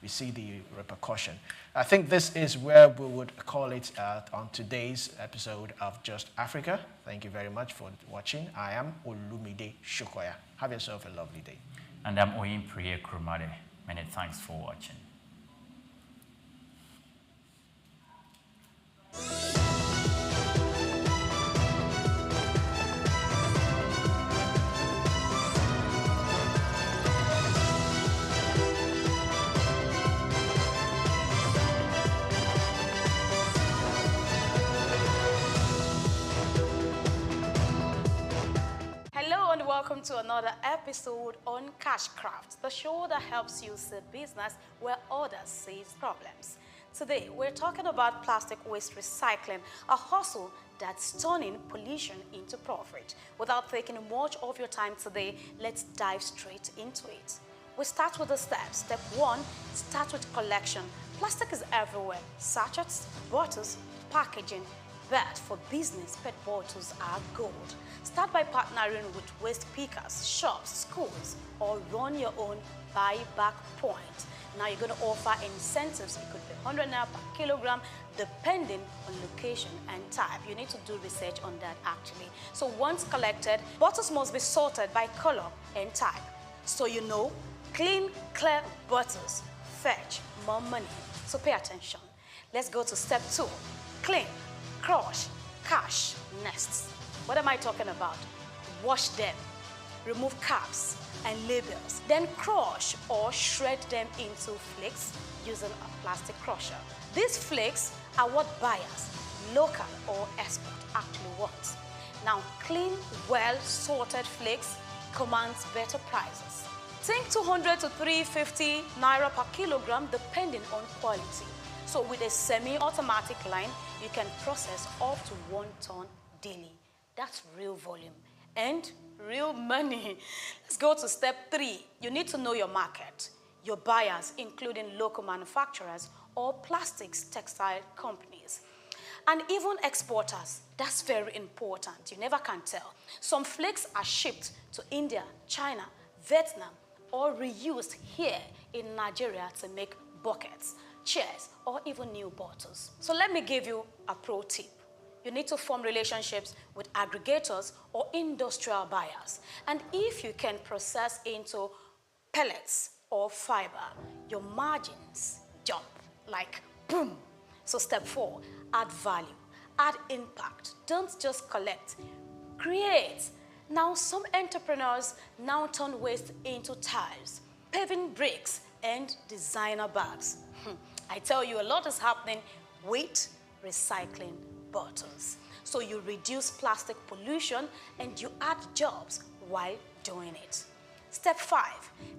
we see the repercussion. I think this is where we would call it on today's episode of Just Africa. Thank you very much for watching. I am Olumide Shokoya. Have yourself a lovely day. And I'm Oyim Priya Kurumade. Many thanks for watching. Welcome to another episode on Cashcraft, the show that helps you see business where others see problems. Today, we're talking about plastic waste recycling, a hustle that's turning pollution into profit. Without taking much of your time today, let's dive straight into it. We start with the steps. Step 1, start with collection. Plastic is everywhere. Sachets, bottles, packaging, But for business, PET bottles are gold. Start by partnering with waste pickers, shops, schools, or run your own buyback point. Now you're going to offer incentives. It could be 100 naira per kilogram, depending on location and type. You need to do research on that actually. So once collected, bottles must be sorted by color and type. So you know, clean, clear bottles fetch more money. So pay attention. Let's go to step 2. Clean, crush, cash, nests. What am I talking about? Wash them, remove caps and labels, then crush or shred them into flakes using a plastic crusher. These flakes are what buyers, local or export, actually want. Now, clean, well-sorted flakes commands better prices. Think 200 to 350 naira per kilogram depending on quality. So with a semi-automatic line, you can process up to 1 ton daily. That's real volume and real money. Let's go to step 3. You need to know your market, your buyers, including local manufacturers or plastics textile companies. And even exporters, that's very important. You never can tell. Some flakes are shipped to India, China, Vietnam, or reused here in Nigeria to make buckets, chairs, or even new bottles. So let me give you a pro tip. You need to form relationships with aggregators or industrial buyers. And if you can process into pellets or fiber, your margins jump like boom. So step 4, add value, add impact. Don't just collect, create. Now some entrepreneurs now turn waste into tiles, paving bricks, and designer bags. I tell you, a lot is happening with recycling bottles. So you reduce plastic pollution and you add jobs while doing it. Step 5,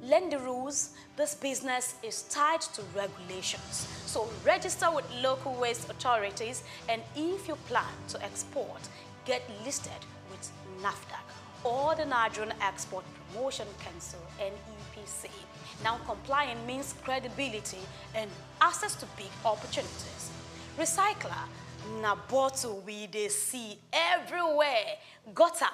learn the rules. This business is tied to regulations. So register with local waste authorities, and if you plan to export, get listed with NAFDAC or the Nigerian Export Promotion Council, NEPC. Now complying means credibility and access to big opportunities. Recycler, na bottle we dey see everywhere, gutter,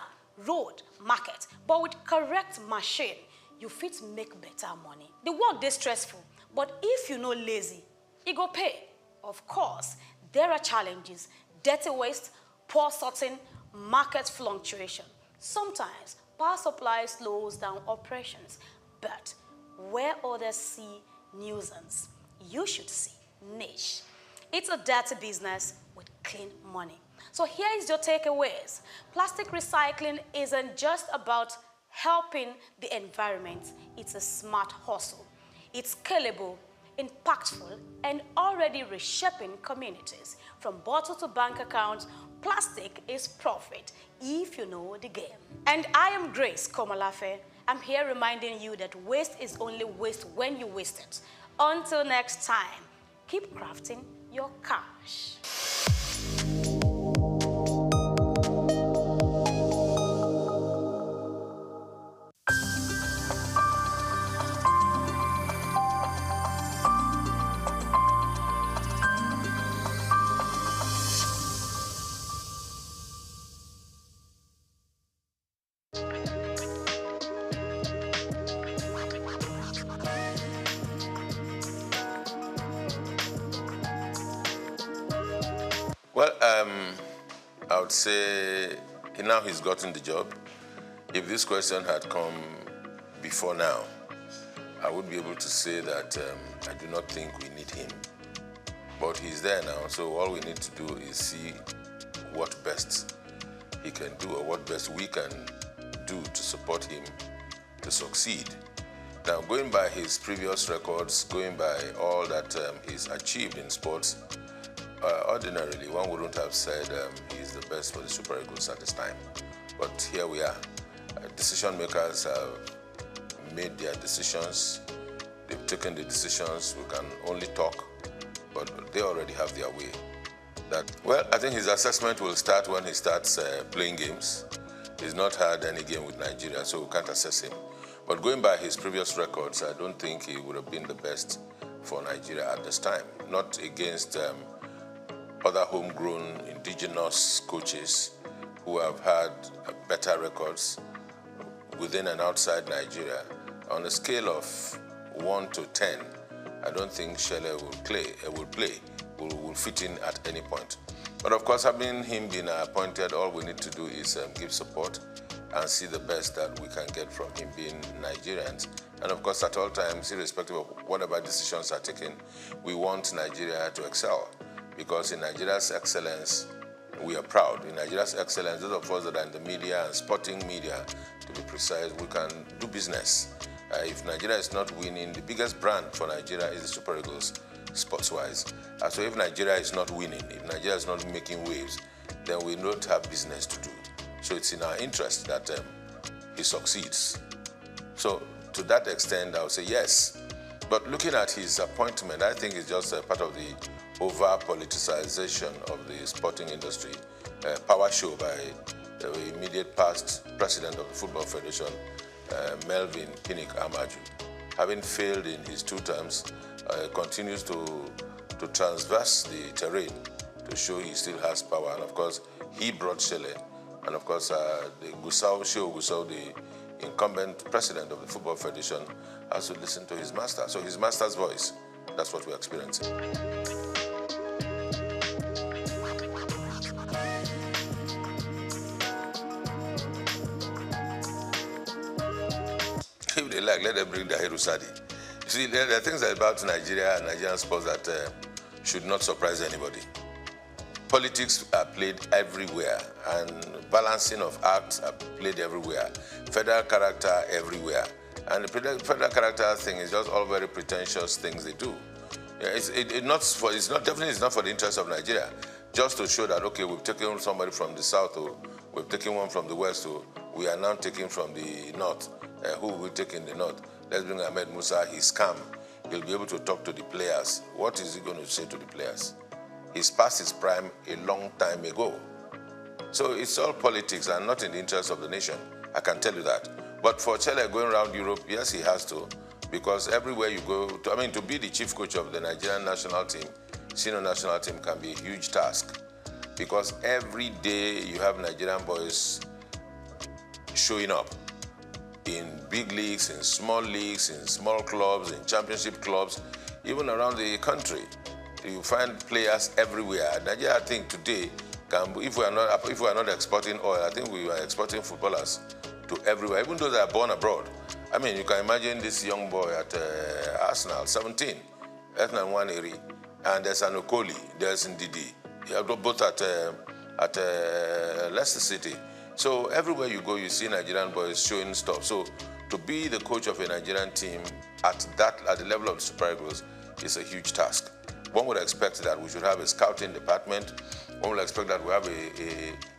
road, market, but with correct machine, you fit make better money. The work dey stressful, but if you no lazy, e go pay. Of course, there are challenges: dirty waste, poor sorting, market fluctuation. Sometimes power supply slows down operations, but where others see nuisance, you should see niche. It's a dirty business with clean money. So here is your takeaways. Plastic recycling isn't just about helping the environment. It's a smart hustle. It's scalable, impactful, and already reshaping communities. From bottle to bank account, plastic is profit if you know the game. And I am Grace Komalafe. I'm here reminding you that waste is only waste when you waste it. Until next time, keep crafting your cash. Well, I would say now he's gotten the job. If this question had come before now, I would be able to say that I do not think we need him. But he's there now, so all we need to do is see what best he can do or what best we can do to support him to succeed. Now, going by his previous records, going by all that he's achieved in sports, ordinarily, one wouldn't have said he's the best for the Super Eagles at this time. But here we are. Decision makers have made their decisions. They've taken the decisions. We can only talk, but they already have their way. Well, I think his assessment will start when he starts playing games. He's not had any game with Nigeria, so we can't assess him. But going by his previous records, I don't think he would have been the best for Nigeria at this time. Not against other homegrown indigenous coaches who have had better records within and outside Nigeria. On a scale of 1 to 10, I don't think Shele will fit in at any point. But of course, having him been appointed, all we need to do is give support and see the best that we can get from him being Nigerians. And of course, at all times, irrespective of whatever decisions are taken, we want Nigeria to excel. Because in Nigeria's excellence, we are proud. In Nigeria's excellence, those of us that are in the media and sporting media, to be precise, we can do business. If Nigeria is not winning, the biggest brand for Nigeria is the Super Eagles, sports-wise. So if Nigeria is not winning, if Nigeria is not making waves, then we don't have business to do. So it's in our interest that he succeeds. So to that extent, I would say yes. But looking at his appointment, I think it's just a part of the over-politicization of the sporting industry, power show by the immediate past president of the Football Federation, Melvin Pinnick Amaju. Having failed in his 2 terms, continues to transverse the terrain to show he still has power. And of course, he brought Shele. And of course, Shehu Gusau, the incumbent president of the Football Federation, has to listen to his master. So his master's voice, that's what we're experiencing. If they like, let them bring the Herusadi. You see, there are things about Nigeria and Nigerian sports that should not surprise anybody. Politics are played everywhere, and balancing of acts are played everywhere. Federal character everywhere. And the federal character thing is just all very pretentious things they do. It's definitely not for the interest of Nigeria. Just to show that, okay, we've taken somebody from the south, or we've taken one from the west, or we are now taking from the north. Who will we take in the north? Let's bring Ahmed Musa. He's calm. He'll be able to talk to the players. What is he going to say to the players? He's past his prime a long time ago. So it's all politics and not in the interest of the nation. I can tell you that. But for Chele going around Europe, yes, he has to. Because everywhere you go, to be the chief coach of the Nigerian national team, senior national team, can be a huge task. Because every day you have Nigerian boys showing up in big leagues, in small clubs, in championship clubs, even around the country. You find players everywhere. Nigeria, I think today, if we are not exporting oil, I think we are exporting footballers to everywhere, even those that are born abroad. I mean, you can imagine this young boy at Arsenal, 17, Ethnan Nwaneri, and there's an Okoli, there's Ndidi. You have both at Leicester City. So everywhere you go, you see Nigerian boys showing stuff. So to be the coach of a Nigerian team at the level of the Super Eagles is a huge task. One would expect that we should have a scouting department. One would expect that we have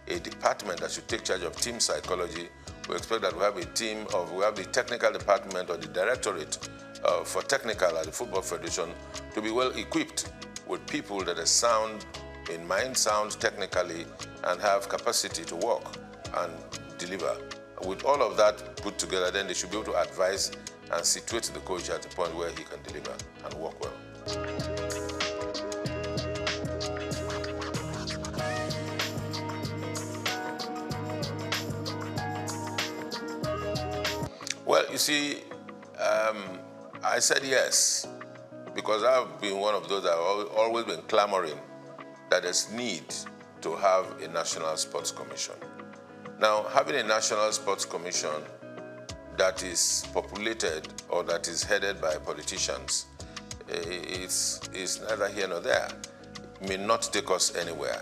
a department that should take charge of team psychology. We expect that we have the technical department or the directorate for technical at the Football Federation to be well equipped with people that are sound in mind, sound technically, and have capacity to work and deliver. With all of that put together, then they should be able to advise and situate the coach at the point where he can deliver and work well. Well, you see, I said yes, because I've been one of those that have always been clamoring that there's need to have a National Sports Commission. Now, having a National Sports Commission that is populated or that is headed by politicians is neither here nor there. It may not take us anywhere.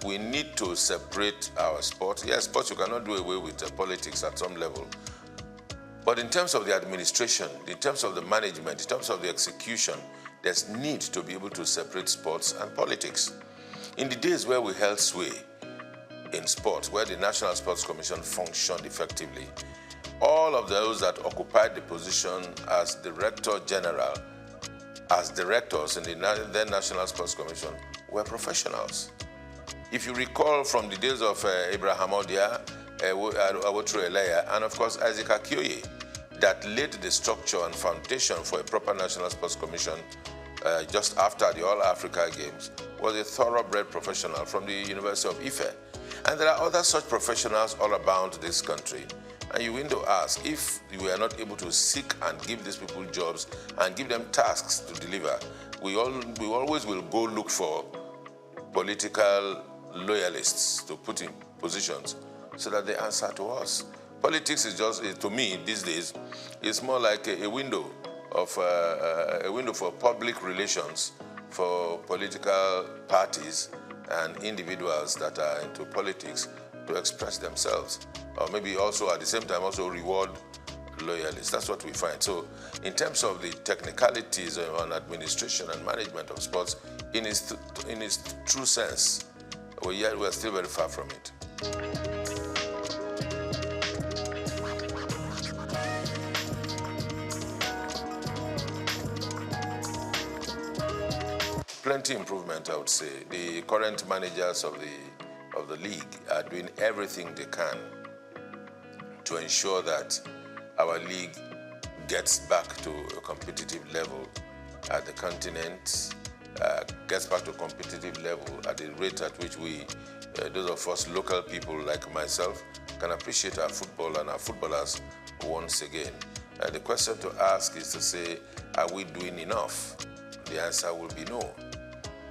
We need to separate our sport. Yes, sports, you cannot do away with politics at some level. But in terms of the administration, in terms of the management, in terms of the execution, there's need to be able to separate sports and politics. In the days where we held sway in sports, where the National Sports Commission functioned effectively, all of those that occupied the position as Director General, as directors in the then National Sports Commission, were professionals. If you recall from the days of Abraham Odia, Awotro Eleya, and of course Isaac Akioye, that laid the structure and foundation for a proper National Sports Commission, just after the All Africa Games, was a thoroughbred professional from the University of Ife. And there are other such professionals all around this country. And you need to ask, if we are not able to seek and give these people jobs and give them tasks to deliver, we always will go look for political loyalists to put in positions so that they answer to us. Politics is just, to me these days, it's more like a window for public relations for political parties and individuals that are into politics to express themselves, or maybe also at the same time also reward loyalists. That's what we find. So in terms of the technicalities on administration and management of sports, in its true sense, we're still very far from it. Plenty improvement, I would say. The current managers of the league are doing everything they can to ensure that our league gets back to a competitive level at the continent, gets back to a competitive level at the rate at which we, those of us local people like myself, can appreciate our football and our footballers once again. The question to ask is to say, are we doing enough? The answer will be no.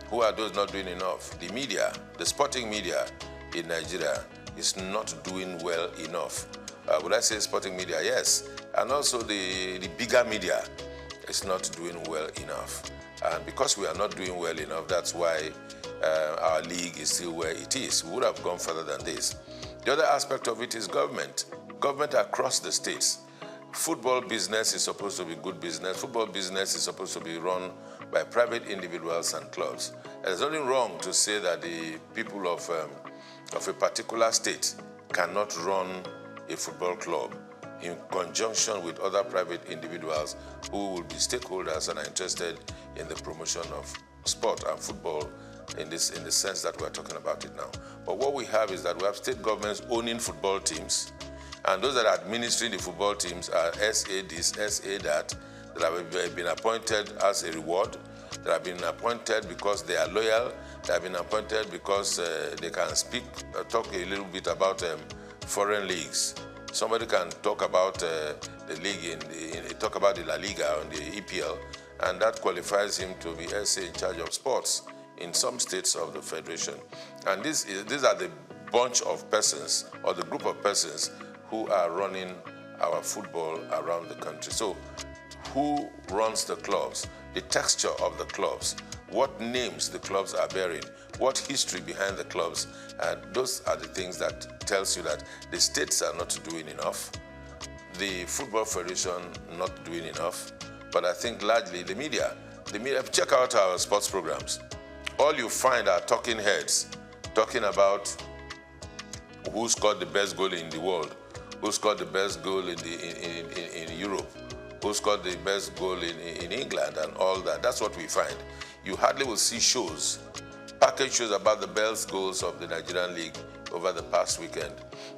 Who are those not doing enough? The media, the sporting media in Nigeria is not doing well enough. Would I say sporting media? Yes. And also the bigger media is not doing well enough. And because we are not doing well enough, that's why our league is still where it is. We would have gone further than this. The other aspect of it is government. Government across the states. Football business is supposed to be good business. Football business is supposed to be run by private individuals and clubs. There's nothing wrong to say that the people of a particular state cannot run a football club in conjunction with other private individuals who will be stakeholders and are interested in the promotion of sport and football in the sense that we're talking about it now. But what we have is that we have state governments owning football teams, and those that are administering the football teams are SA this, SA that have been appointed as a reward, that have been appointed because they are loyal, that have been appointed because they can talk a little bit about foreign leagues. Somebody can talk about the league, talk about the La Liga and the EPL, and that qualifies him to be SA in charge of sports in some states of the federation. And these are the bunch of persons, or the group of persons, who are running our football around the country. So who runs the clubs, the texture of the clubs, what names the clubs are bearing, what history behind the clubs, and those are the things that tells you that the states are not doing enough, the Football Federation not doing enough, but I think largely the media, check out our sports programs. All you find are talking heads talking about who scored the best goal in the world, who scored the best goal in Europe, who scored the best goal in England and all that. That's what we find. You hardly will see shows, package shows about the best goals of the Nigerian League over the past weekend.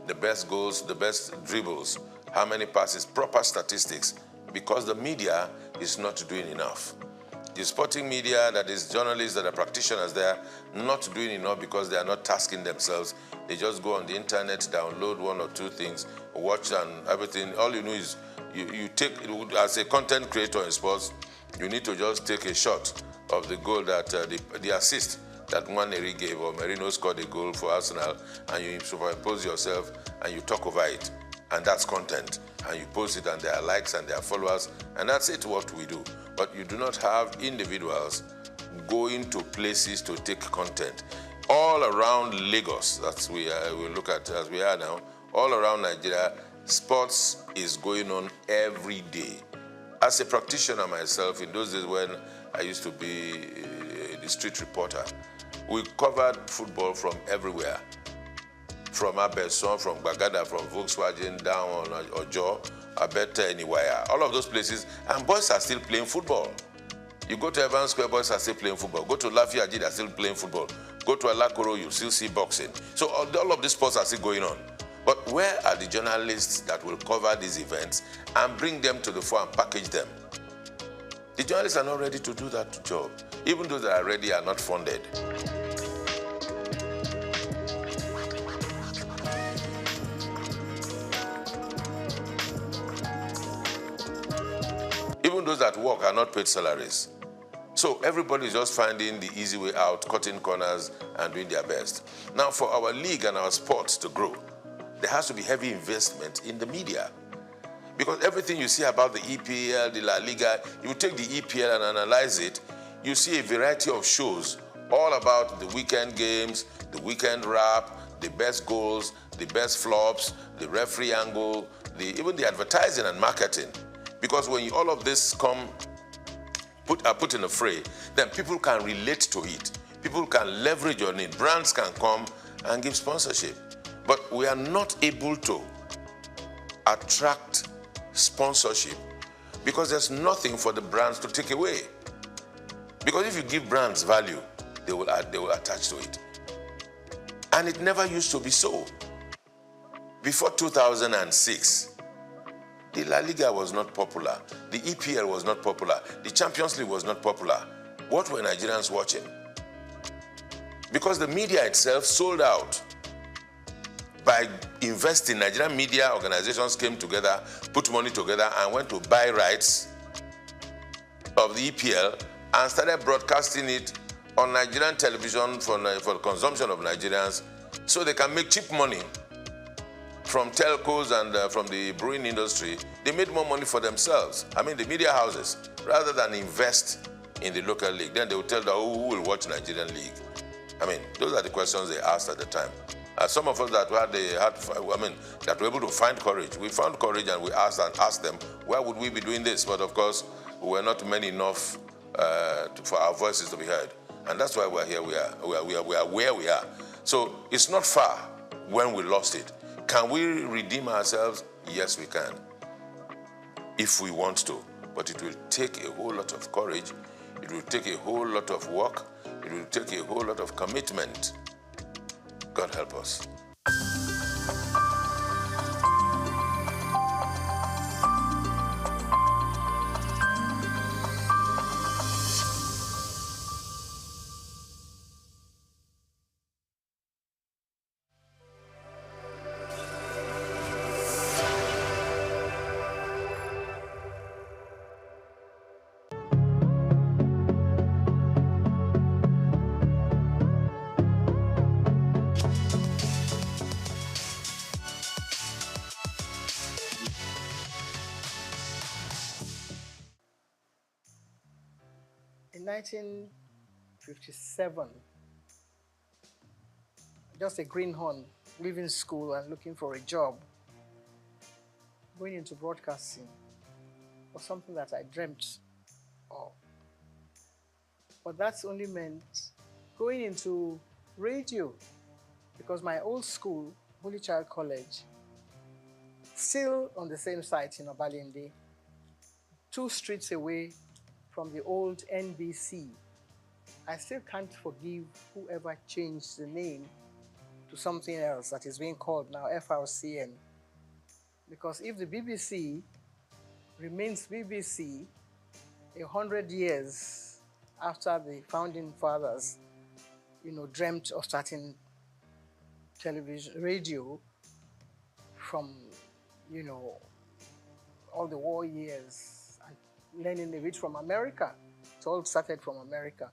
The best goals, the best dribbles, how many passes, proper statistics, because the media is not doing enough. The sporting media, that is journalists that are practitioners there, not doing enough because they are not tasking themselves. They just go on the internet, download one or two things, watch and everything. All you know is you take, as a content creator in sports, you need to just take a shot of the goal that, the assist that Nwaneri gave, or Merino scored a goal for Arsenal, and you superimpose yourself and you talk over it. And that's content. And you post it, and there are likes and there are followers, and that's it, what we do. But you do not have individuals going to places to take content. All around Lagos, that's we look at as we are now, all around Nigeria, sports is going on every day. As a practitioner myself, in those days when I used to be the street reporter, we covered football from everywhere. From Abeson, from Bagada, from Volkswagen, down on Ojo, Abeta, anywhere. All of those places, and boys are still playing football. You go to Evans Square, boys are still playing football. Go to Lafayette, they're still playing football. Go to Alakoro, you still see boxing. So all of these sports are still going on. But where are the journalists that will cover these events and bring them to the fore and package them? The journalists are not ready to do that job. Even those that are ready are not funded. Even those that work are not paid salaries. So everybody is just finding the easy way out, cutting corners and doing their best. Now for our league and our sports to grow, there has to be heavy investment in the media. Because everything you see about the EPL, the La Liga, you take the EPL and analyze it, you see a variety of shows all about the weekend games, the weekend wrap, the best goals, the best flops, the referee angle, even the advertising and marketing. Because when all of this are put in a fray, then people can relate to it. People can leverage on it. Brands can come and give sponsorship. But we are not able to attract sponsorship because there's nothing for the brands to take away. Because if you give brands value, they will attach to it. And it never used to be so. Before 2006, the La Liga was not popular. The EPL was not popular. The Champions League was not popular. What were Nigerians watching? Because the media itself sold out. By investing, Nigerian media organizations came together, put money together, and went to buy rights of the EPL and started broadcasting it on Nigerian television for the consumption of Nigerians so they can make cheap money from telcos and from the brewing industry. They made more money for themselves. I mean, the media houses, rather than invest in the local league. Then they will tell them, who will watch Nigerian league? I mean, those are the questions they asked at the time. Some of us that were able to find courage, we found courage and we asked them, why would we be doing this? But of course, we were not many enough for our voices to be heard. And that's why we're here, we are where we are. So it's not far when we lost it. Can we redeem ourselves? Yes, we can, if we want to. But it will take a whole lot of courage. It will take a whole lot of work. It will take a whole lot of commitment. God help us. In 1957, just a greenhorn, leaving school and looking for a job, going into broadcasting was something that I dreamt of. But that's only meant going into radio, because my old school, Holy Child College, still on the same site in Obalende, 2 streets away from the old NBC. I still can't forgive whoever changed the name to something else that is being called now FRCN. Because if the BBC remains BBC 100 years after the founding fathers, dreamt of starting television, radio from, all the war years and learning a bit from America. It all started from America.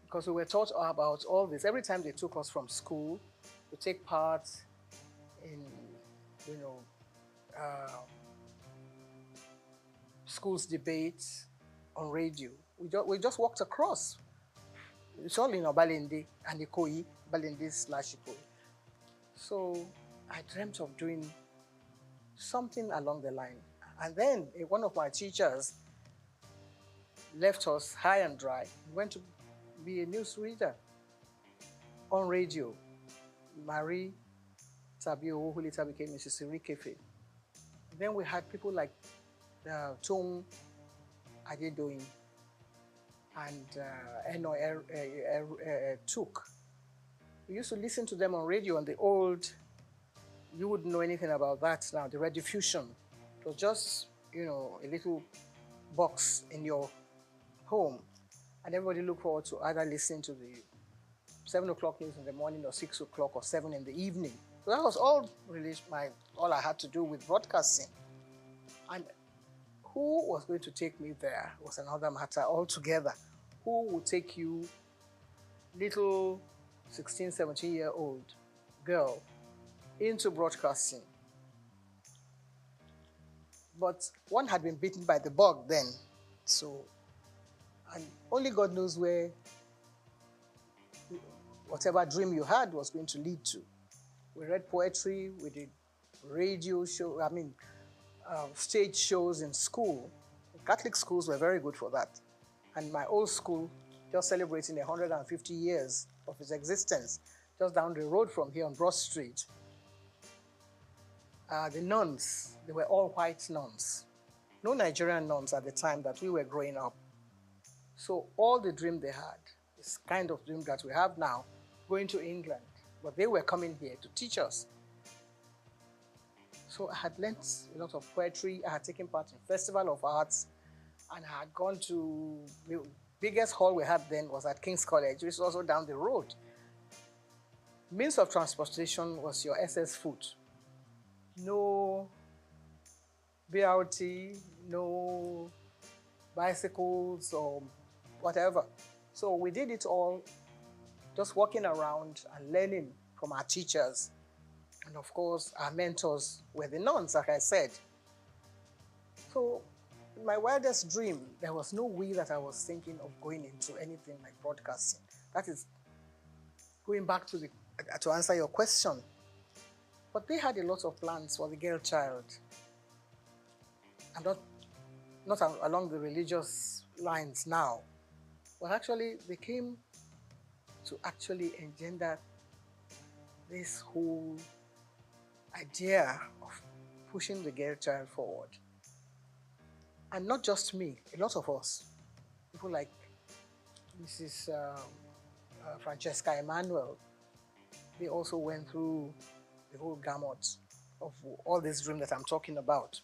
Because we were taught about all this. Every time they took us from school to take part in, schools debates on radio, we just walked across. It's all in Obalende and Ikoyi, Balende/Ikoyi. So I dreamt of doing something along the line. And then one of my teachers left us high and dry. He went to be a newsreader on radio. Marie Tabio, who later became Mrs. Irikefe. Then we had people like Tom Adedoyin and Souq. We used to listen to them on radio on the old, you wouldn't know anything about that now, the rediffusion. It was just, a little box in your home, and everybody look forward to either listening to the 7 o'clock news in the morning or 6 o'clock or 7 in the evening. So that was all really all I had to do with broadcasting. And who was going to take me there was another matter altogether. Who would take you, little 16, 17-year-old girl, into broadcasting? But one had been bitten by the bug then. So, and only God knows where whatever dream you had was going to lead to. We read poetry, we did radio show, stage shows in school. Catholic schools were very good for that. And my old school, just celebrating 150 years of its existence, just down the road from here on Broad Street. The nuns, they were all white nuns. No Nigerian nuns at the time that we were growing up. So all the dream they had, this kind of dream that we have now, going to England, but they were coming here to teach us. So I had learnt a lot of poetry, I had taken part in Festival of Arts, and I had gone to, the biggest hall we had then was at King's College, which is also down the road. Means of transportation was your SS Foot. No BRT, no bicycles or whatever. So we did it all just walking around and learning from our teachers. And of course, our mentors were the nuns, like I said. So in my wildest dream, there was no way that I was thinking of going into anything like broadcasting. That is going back to answer your question. But they had a lot of plans for the girl child. And not along the religious lines now, but actually they came to actually engender this whole idea of pushing the girl child forward. And not just me, a lot of us. People like Mrs. Francesca Emanuel, they also went through the whole gamut of all this dream that I'm talking about.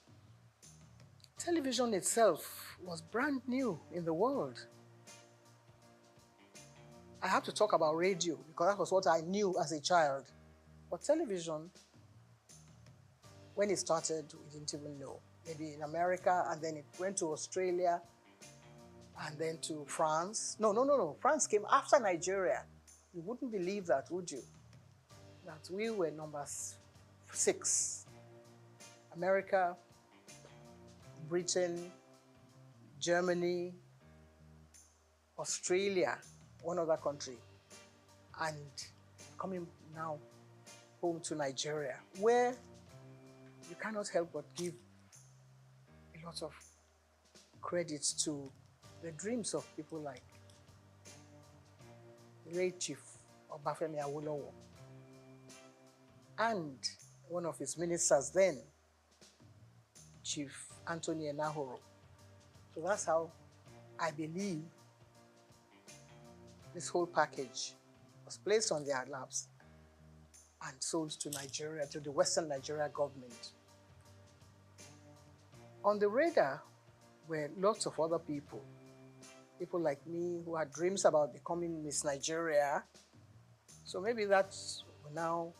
Television itself was brand new in the world. I have to talk about radio because that was what I knew as a child. But television, when it started, we didn't even know. Maybe in America, and then it went to Australia, and then to France. No. France came after Nigeria. You wouldn't believe that, would you? That we were number 6. America, Britain, Germany, Australia, one other country, and coming now home to Nigeria, where you cannot help but give a lot of credit to the dreams of people like the late Chief Obafemi Awolowo and one of his ministers then, Chief Anthony Enahoro. So that's how I believe this whole package was placed on their laps and sold to Nigeria, to the Western Nigeria government. On the radar were lots of other people like me who had dreams about becoming Miss Nigeria. So maybe that will now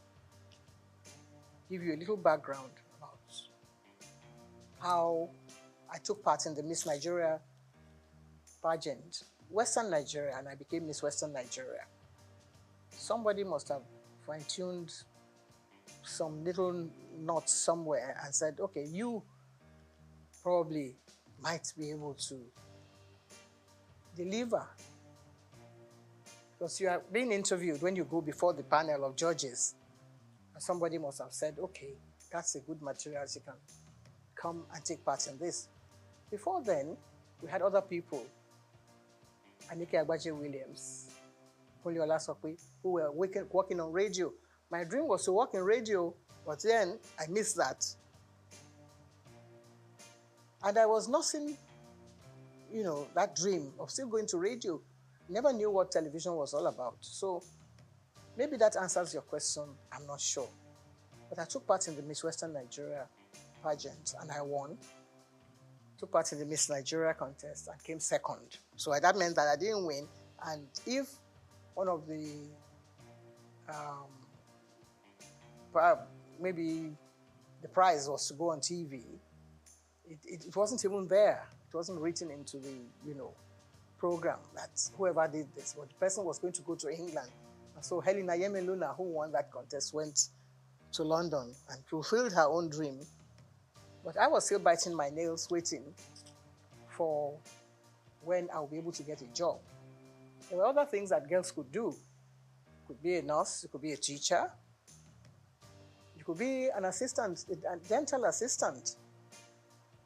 give you a little background about how I took part in the Miss Nigeria pageant, Western Nigeria, and I became Miss Western Nigeria. Somebody must have fine-tuned some little knots somewhere and said, okay, you probably might be able to deliver. Because you are being interviewed when you go before the panel of judges. And somebody must have said, okay, that's a good material, she can come and take part in this. Before then, we had other people, Anike Agbaje Williams, Poliola Sokwe, who were working on radio. My dream was to work in radio, but then I missed that. And I was nursing, that dream of still going to radio. Never knew what television was all about. So maybe that answers your question, I'm not sure. But I took part in the Miss Western Nigeria pageant and I won. took part in the Miss Nigeria contest and came second. So that meant that I didn't win. And if one of the, maybe the prize was to go on TV, it wasn't even there. It wasn't written into the, program that whoever did this, but the person was going to go to England. And so Helena Yemeluna, who won that contest, went to London and fulfilled her own dream. But I was still biting my nails, waiting for when I'll be able to get a job. There were other things that girls could do. You could be a nurse, you could be a teacher, you could be an assistant, a dental assistant.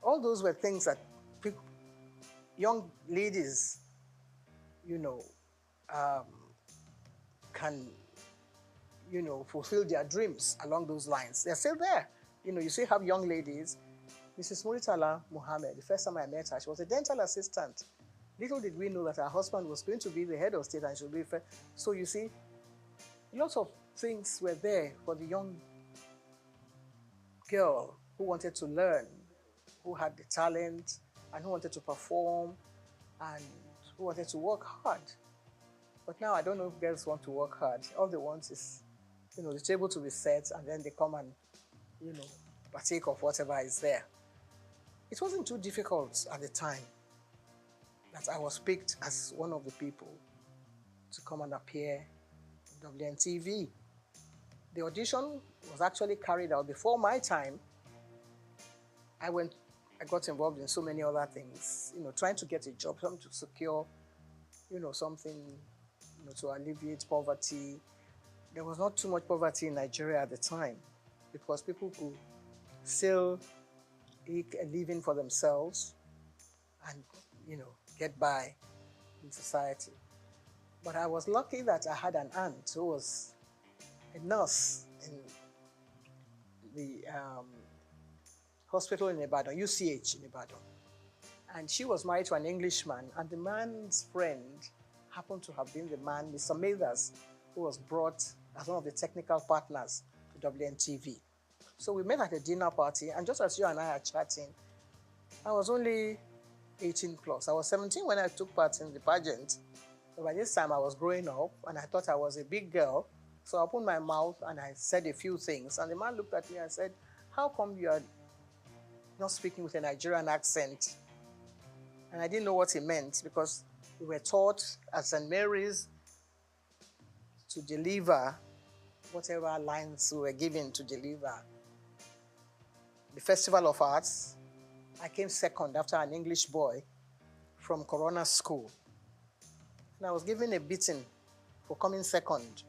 All those were things that young ladies, can, fulfill their dreams along those lines. They're still there. You still have young ladies. Mrs. Muritala Mohammed, the first time I met her, she was a dental assistant. Little did we know that her husband was going to be the head of state and she would be first. So you see, lots of things were there for the young girl who wanted to learn, who had the talent, and who wanted to perform, and who wanted to work hard. But now I don't know if girls want to work hard. All they want is, the table to be set, and then they come and, partake of whatever is there. It wasn't too difficult at the time that I was picked as one of the people to come and appear on WNTV. The audition was actually carried out before my time. I got involved in so many other things, trying to get a job, something to secure, something, to alleviate poverty. There was not too much poverty in Nigeria at the time because people could still eke a living for themselves and, get by in society. But I was lucky that I had an aunt who was a nurse in the hospital in Ibadan, UCH in Ibadan. And she was married to an Englishman, and the man's friend happened to have been the man, Mr. Mathers, who was brought as one of the technical partners to WNTV. So we met at a dinner party, and just as you and I are chatting, I was only 18 plus. I was 17 when I took part in the pageant. But by this time, I was growing up, and I thought I was a big girl. So I opened my mouth, and I said a few things. And the man looked at me and said, "How come you are not speaking with a Nigerian accent?" And I didn't know what he meant because we were taught at St. Mary's to deliver whatever lines we were given to deliver. The Festival of Arts, I came second after an English boy from Corona School. And I was given a beating for coming second.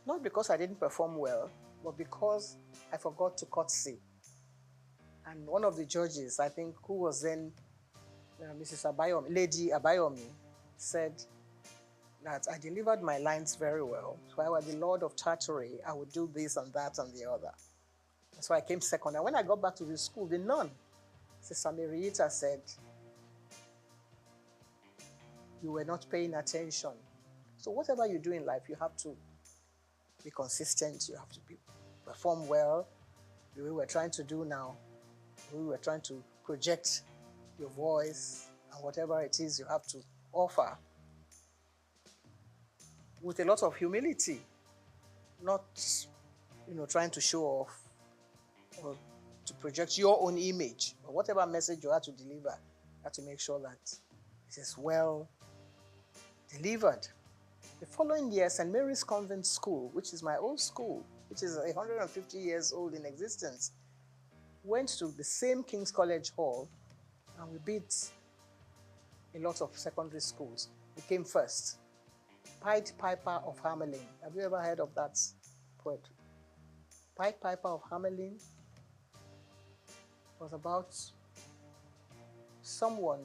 Not because I didn't perform well, but because I forgot to curtsy. And one of the judges, I think, who was then Mrs. Abayomi, Lady Abayomi, said that I delivered my lines very well. If I were the Lord of Tartary, I would do this and that and the other. So I came second. And when I got back to the school, the nun, Sister Marieta, said, "You were not paying attention." So whatever you do in life, you have to be consistent. You have to perform well. The way we're trying to do now, the way we're trying to project your voice and whatever it is you have to offer with a lot of humility, not, trying to show off or to project your own image, but whatever message you have to deliver, you have to make sure that it is well delivered. The following year, St. Mary's Convent School, which is my old school, which is 150 years old in existence, went to the same King's College Hall, and we beat a lot of secondary schools. We came first. Pied Piper of Hamelin. Have you ever heard of that poetry? Pied Piper of Hamelin was about someone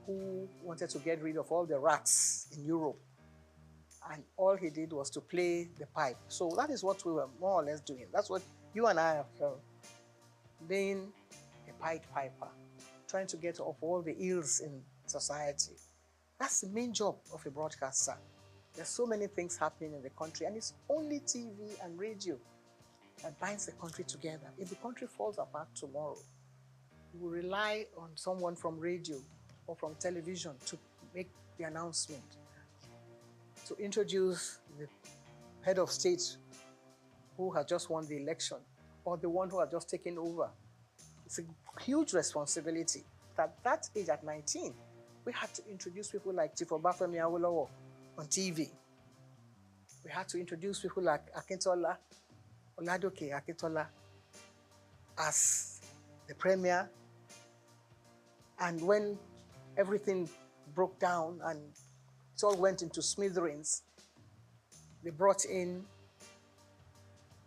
who wanted to get rid of all the rats in Europe. And all he did was to play the pipe. So that is what we were more or less doing. That's what you and I have being a Pied Piper, trying to get off all the ills in society. That's the main job of a broadcaster. There's so many things happening in the country, and it's only TV and radio that binds the country together. If the country falls apart tomorrow, You will rely on someone from radio or from television to make the announcement, to introduce the head of state who had just won the election or the one who had just taken over. It's a huge responsibility. At that age, at 19, we had to introduce people like Chief Obafemi Awolowo on TV. We had to introduce people like Akintola, Oladoke Akintola, as the premier. And when everything broke down and it all went into smithereens, they brought in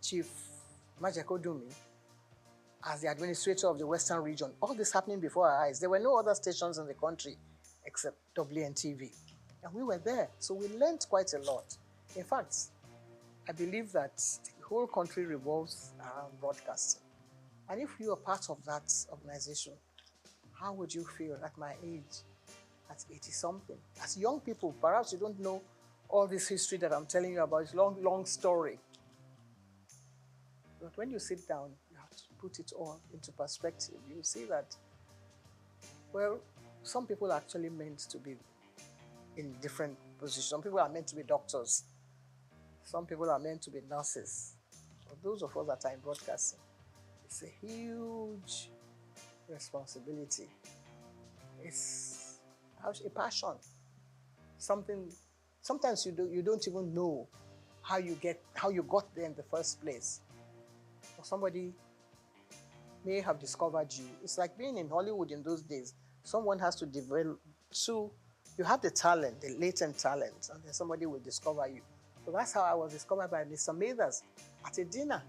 Chief Majekodumi as the administrator of the Western region. All this happening before our eyes. There were no other stations in the country except WNTV. And we were there, so we learned quite a lot. In fact, I believe that the whole country revolves around broadcasting. And if you are part of that organization, how would you feel at my age, at 80-something? As young people, perhaps you don't know all this history that I'm telling you about. It's a long, long story. But when you sit down, you have to put it all into perspective. You see that, well, some people are actually meant to be in different positions. Some people are meant to be doctors. Some people are meant to be nurses. For those of us that are in broadcasting, it's a huge responsibility. It's a passion. Something. Sometimes you don't even know how you got there in the first place. Or somebody may have discovered you. It's like being in Hollywood in those days. Someone has to develop. So you have the talent, the latent talent, and then somebody will discover you. So that's how I was discovered by Mr. Mathers at a dinner.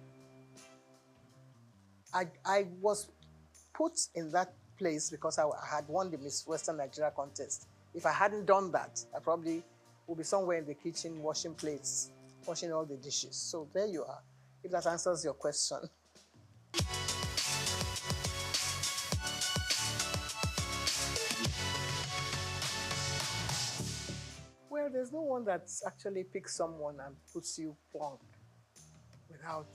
I was put in that place because I had won the Miss Western Nigeria contest. If I hadn't done that, I probably would be somewhere in the kitchen washing plates, washing all the dishes. So there you are, if that answers your question. Well, there's no one that actually picks someone and puts you plonk without,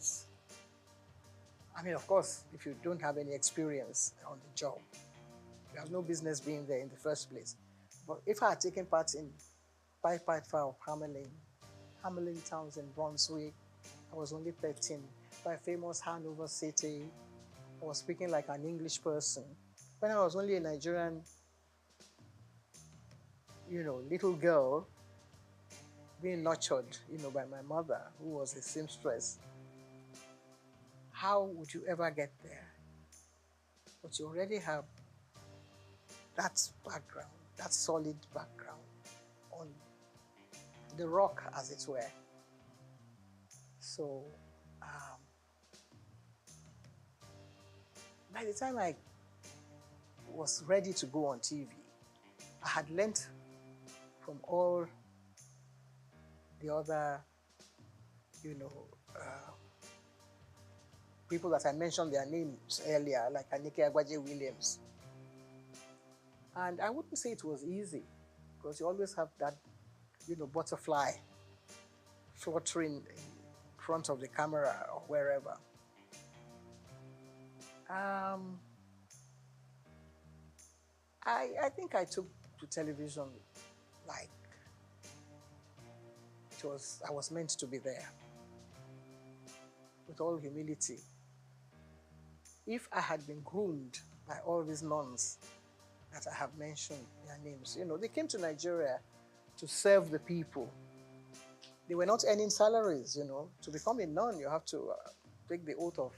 I mean, of course, if you don't have any experience on the job, you have no business being there in the first place. But if I had taken part in Five of Hamelin towns in Brunswick, I was only 13. By a famous Hanover city, I was speaking like an English person. When I was only a Nigerian, little girl, being nurtured, by my mother, who was a seamstress, how would you ever get there? But you already have that background, that solid background on the rock, as it were. So, by the time I was ready to go on TV, I had learned from all the other, people that I mentioned their names earlier, like Anike Agbaje Williams. And I wouldn't say it was easy, because you always have that, butterfly fluttering in front of the camera or wherever. I think I took to television like I was meant to be there, with all humility. If I had been groomed by all these nuns that I have mentioned their names, they came to Nigeria to serve the people. They were not earning salaries, To become a nun, you have to take the oath of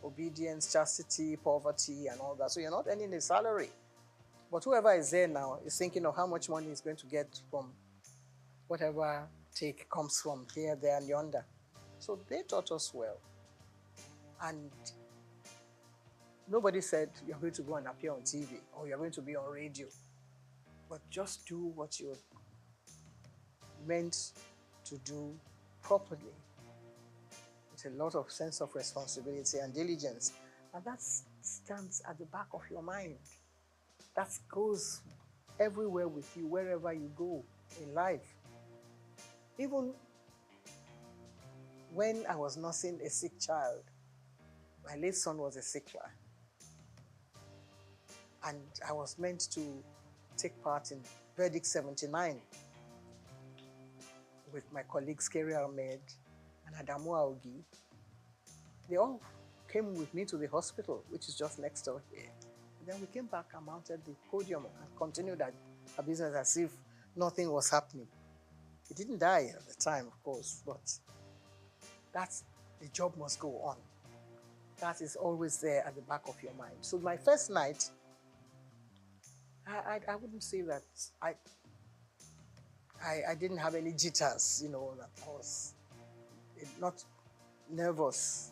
obedience, chastity, poverty, and all that. So you're not earning a salary. But whoever is there now is thinking of how much money he's going to get from whatever take comes from here, there, and yonder. So they taught us well. And nobody said you're going to go and appear on TV or you're going to be on radio. But just do what you're meant to do properly, with a lot of sense of responsibility and diligence. And that stands at the back of your mind. That goes everywhere with you, wherever you go in life. Even when I was nursing a sick child, my late son was a sick child. And I was meant to take part in Verdict 79 with my colleagues Kerry Ahmed and Adamu Aogi. They all came with me to the hospital, which is just next door here. And then we came back and mounted the podium and continued our business as if nothing was happening. He didn't die at the time, of course, but the job must go on. That is always there at the back of your mind. So my first night, I wouldn't say that I didn't have any jitters, you know, that I was not nervous.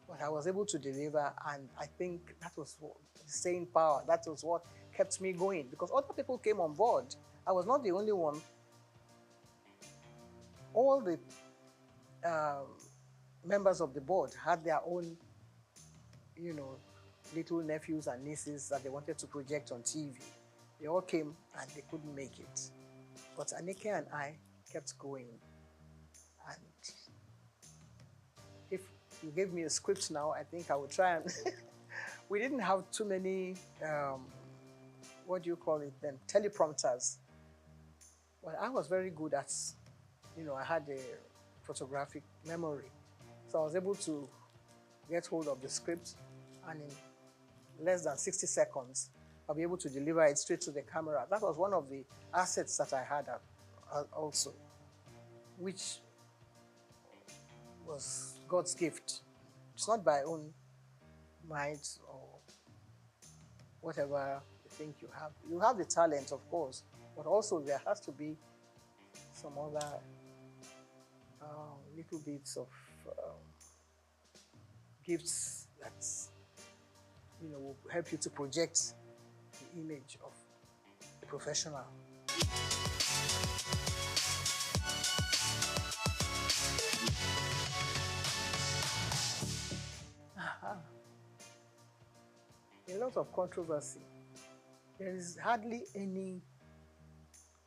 But I was able to deliver, and I think that was the staying power. That was what kept me going, because other people came on board. I was not the only one. All the members of the board had their own, you know, little nephews and nieces that they wanted to project on TV. They all came and they couldn't make it. But Anike and I kept going. And if you gave me a script now, I think I would try and... We didn't have too many, what do you call it then, teleprompters. Well, I was very good at, you know, I had a photographic memory. So I was able to get hold of the script, and in less than 60 seconds, I'll be able to deliver it straight to the camera. That was one of the assets that I had also, which was God's gift. It's not by own might or whatever you think you have. You have the talent, of course, but also there has to be some other little bits of gifts that, you know, will help you to project the image of a professional. A lot of controversy. There is hardly any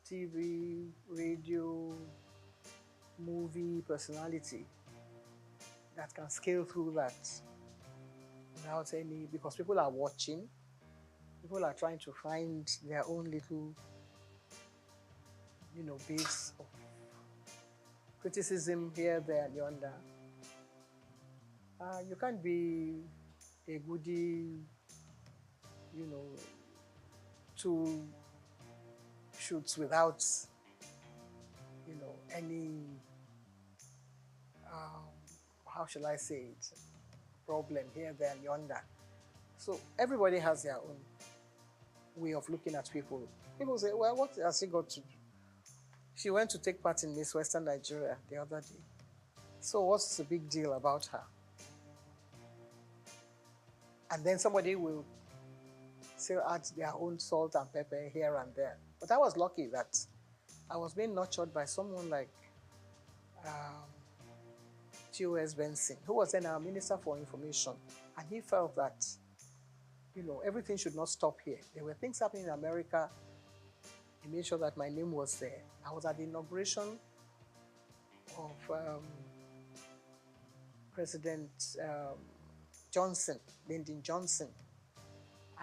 TV, radio, movie personality that can scale through that without any, because people are watching, people are trying to find their own little, you know, base of criticism here, there, and yonder. You can't be a goodie, you know, two shoots without, you know, any, how shall I say it, problem here, there, and yonder. So everybody has their own way of looking at people. People say, well, what has she got to do? She went to take part in Miss Western Nigeria the other day. So what's the big deal about her? And then somebody will still add their own salt and pepper here and there. But I was lucky that I was being nurtured by someone like T.O.S. Benson, who was then our Minister for Information. And he felt that, you know, everything should not stop here. There were things happening in America. He made sure that my name was there. I was at the inauguration of President Johnson, Lyndon Johnson.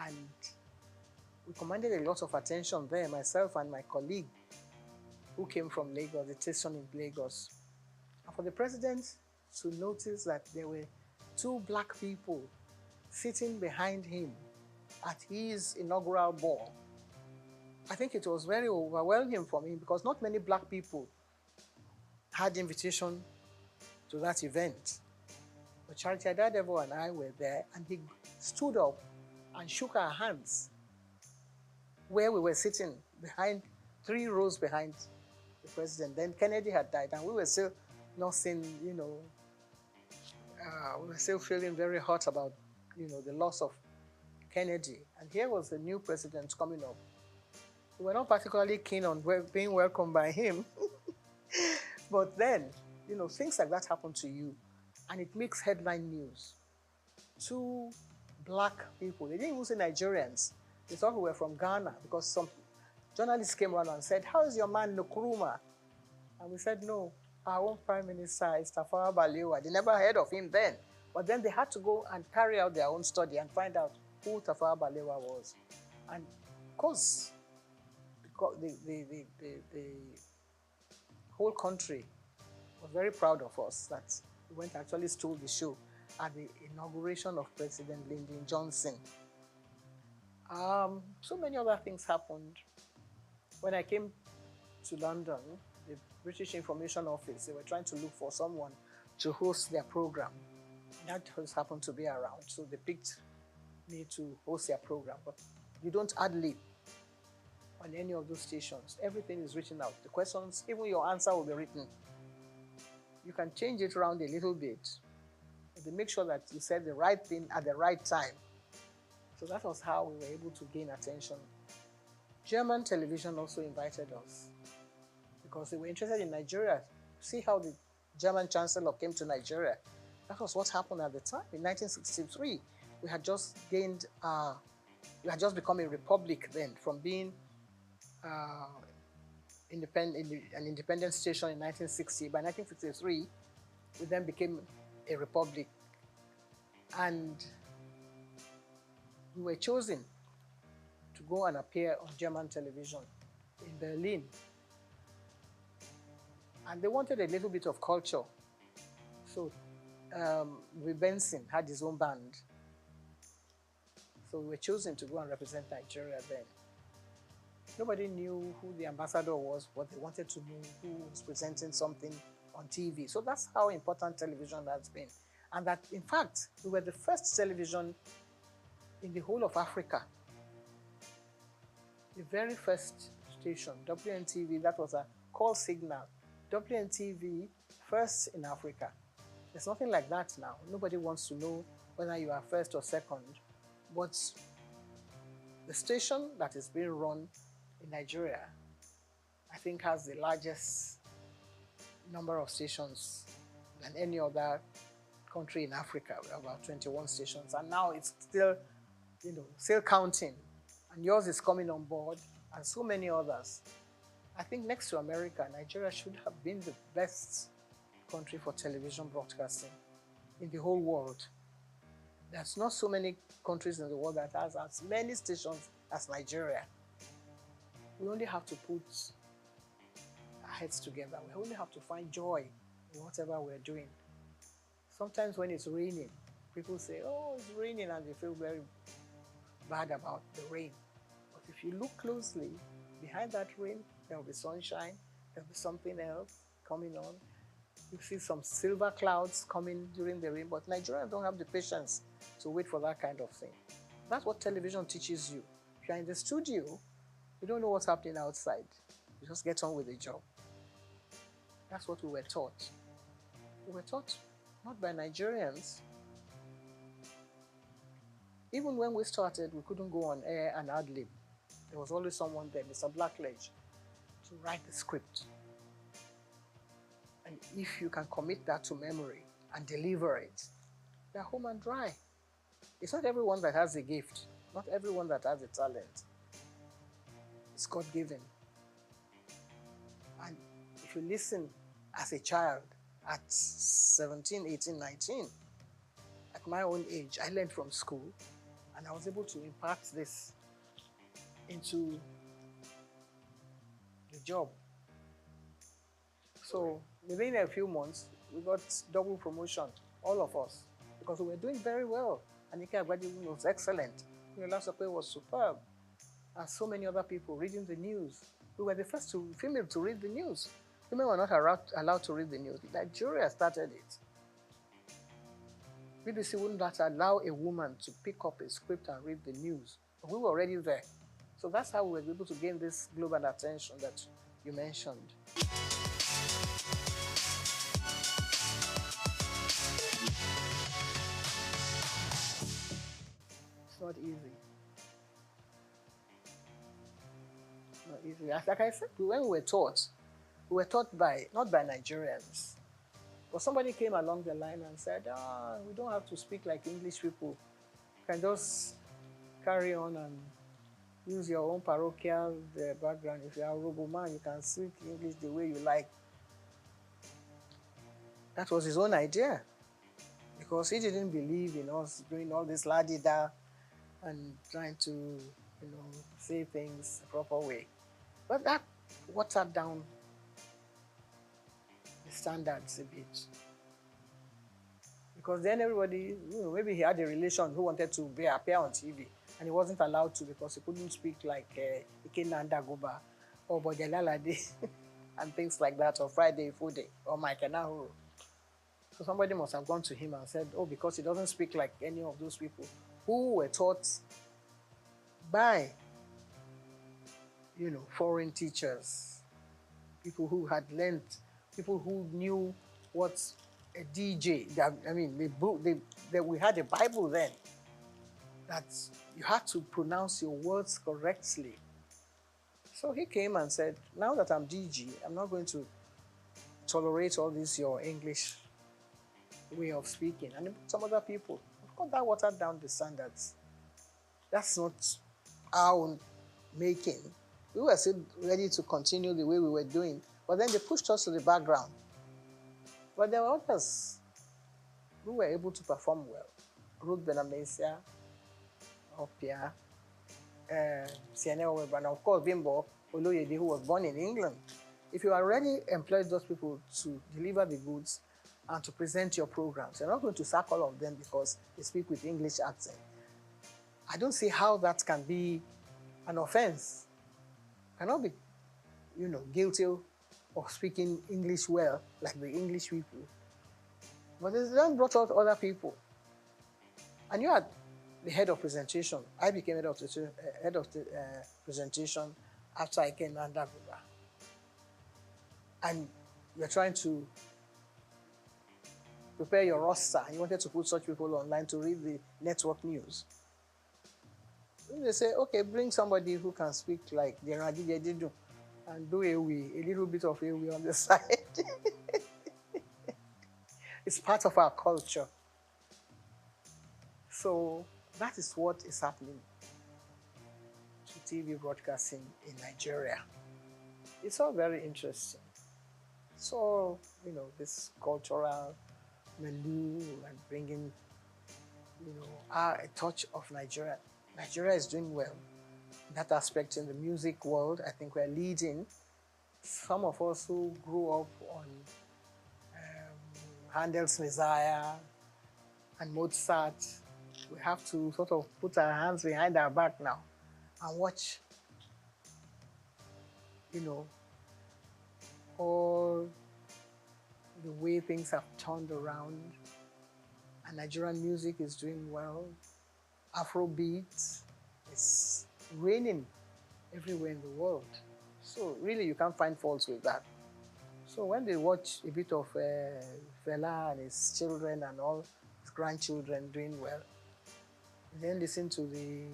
And we commanded a lot of attention there, myself and my colleague who came from Lagos, the station in Lagos. And for the president to notice that there were two black people sitting behind him at his inaugural ball, I think it was very overwhelming for me, because not many black people had invitation to that event. But Charity Adadevo and I were there, and he stood up and shook our hands where we were sitting behind, 3 rows behind the president. Then Kennedy had died, and we were still nothing, you know, we were still feeling very hot about, you know, the loss of Kennedy. And here was the new president coming up. We were not particularly keen on being welcomed by him. But then, you know, things like that happen to you, and it makes headline news. 2 black people, they didn't even say Nigerians. They thought we were from Ghana, because some journalists came around and said, how is your man Nkrumah? And we said, no, our own Prime Minister is Tafawa Balewa. They never heard of him then. But then they had to go and carry out their own study and find out who Tafawa Balewa was. And of course, the whole country was very proud of us that we went to actually stole the show at the inauguration of President Lyndon Johnson. So many other things happened. When I came to London, the British Information Office, they were trying to look for someone to host their program. That just happened to be around, so they picked me to host their program. But you don't ad-lib on any of those stations. Everything is written out. The questions, even your answer will be written. You can change it around a little bit, but they make sure that you said the right thing at the right time. So that was how we were able to gain attention. German television also invited us because they were interested in Nigeria. See how the German chancellor came to Nigeria. That was what happened at the time. In 1963, we had just become a republic then, from being an independent station in 1960. By 1963, we then became a republic. And we were chosen to go and appear on German television in Berlin. And they wanted a little bit of culture. So Benson had his own band. So we were chosen to go and represent Nigeria then. Nobody knew who the ambassador was, but they wanted to know who was presenting something on TV. So that's how important television has been. And that, in fact, we were the first television in the whole of Africa. The very first station, WNTV, that was a call signal. WNTV, first in Africa. There's nothing like that now. Nobody wants to know whether you are first or second. But the station that is being run in Nigeria, I think, has the largest number of stations than any other country in Africa. We have about 21 stations, and now it's still counting. And yours is coming on board, and so many others. I think next to America, Nigeria should have been the best country for television broadcasting in the whole world. There's not so many countries in the world that has as many stations as Nigeria. We only have to put our heads together. We only have to find joy in whatever we're doing. Sometimes when it's raining, people say, oh, it's raining, and they feel very bad about the rain. But if you look closely, behind that rain, there will be sunshine, there will be something else coming on. You see some silver clouds coming during the rain, but Nigerians don't have the patience to wait for that kind of thing. That's what television teaches you. If you're in the studio, you don't know what's happening outside. You just get on with the job. That's what we were taught. We were taught not by Nigerians. Even when we started, we couldn't go on air and ad-lib. There was always someone there, Mr. Blackledge, to write the script. And if you can commit that to memory and deliver it, they're home and dry. It's not everyone that has a gift, not everyone that has a talent. It's God-given. And if you listen as a child at 17, 18, 19, at my own age, I learned from school, and I was able to impart this into the job. So within a few months, we got double promotion, all of us, because we were doing very well. Anike Agbadin was excellent. Yola Sope was superb. And so many other people reading the news. We were the first female to read the news. Women were not allowed to read the news. Nigeria started it. BBC wouldn't allow a woman to pick up a script and read the news. But we were already there. So that's how we were able to gain this global attention that you mentioned. It's not easy. It's not easy. Like I said, when we were taught not by Nigerians. But somebody came along the line and said, we don't have to speak like English people. You can just carry on and use your own parochial background. If you are a Robo man, you can speak English the way you like. That was his own idea. Because he didn't believe in us doing all this la-di-da and trying to, say things the proper way. But that watered down the standards a bit. Because then everybody, maybe he had a relation who wanted to appear on TV, and he wasn't allowed to because he couldn't speak like Ikenanda Goba or Bojalalade and things like that, or Friday Fude or Mike Nahuru. So somebody must have gone to him and said, oh, because he doesn't speak like any of those people who were taught by, foreign teachers, people who had learned, people who knew what a DJ, we had a Bible then, that you had to pronounce your words correctly. So he came and said, now that I'm DG, I'm not going to tolerate all this, your English way of speaking. And some other people, of course, that watered down the standards. That's not our making. We were still ready to continue the way we were doing, but then they pushed us to the background. But there were others who were able to perform well. Ruth Benamesia, Opia, Siene Oweban, of course, Bimbo Oloyede, who was born in England. If you already employed those people to deliver the goods and to present your programs, you're not going to sack all of them because they speak with English accent. I don't see how that can be an offense. Cannot be, guilty of speaking English well, like the English people. But they then brought out other people. And you had the head of presentation. I became head of the presentation after I came under Buba. And you're trying to prepare your roster. You wanted to put such people online to read the network news. And they say, okay, bring somebody who can speak like the Radididu and do a little bit of Ewe on the side. It's part of our culture. So that is what is happening to TV broadcasting in Nigeria. It's all very interesting. So, this cultural milieu and bringing, a touch of Nigeria. Nigeria is doing well. In that aspect, in the music world, I think we're leading. Some of us who grew up on Handel's Messiah and Mozart, we have to sort of put our hands behind our back now and watch, all the way things have turned around. And Nigerian music is doing well. Afrobeat is reigning everywhere in the world. So really, you can't find faults with that. So when they watch a bit of Fela and his children and all his grandchildren doing well, then listen to the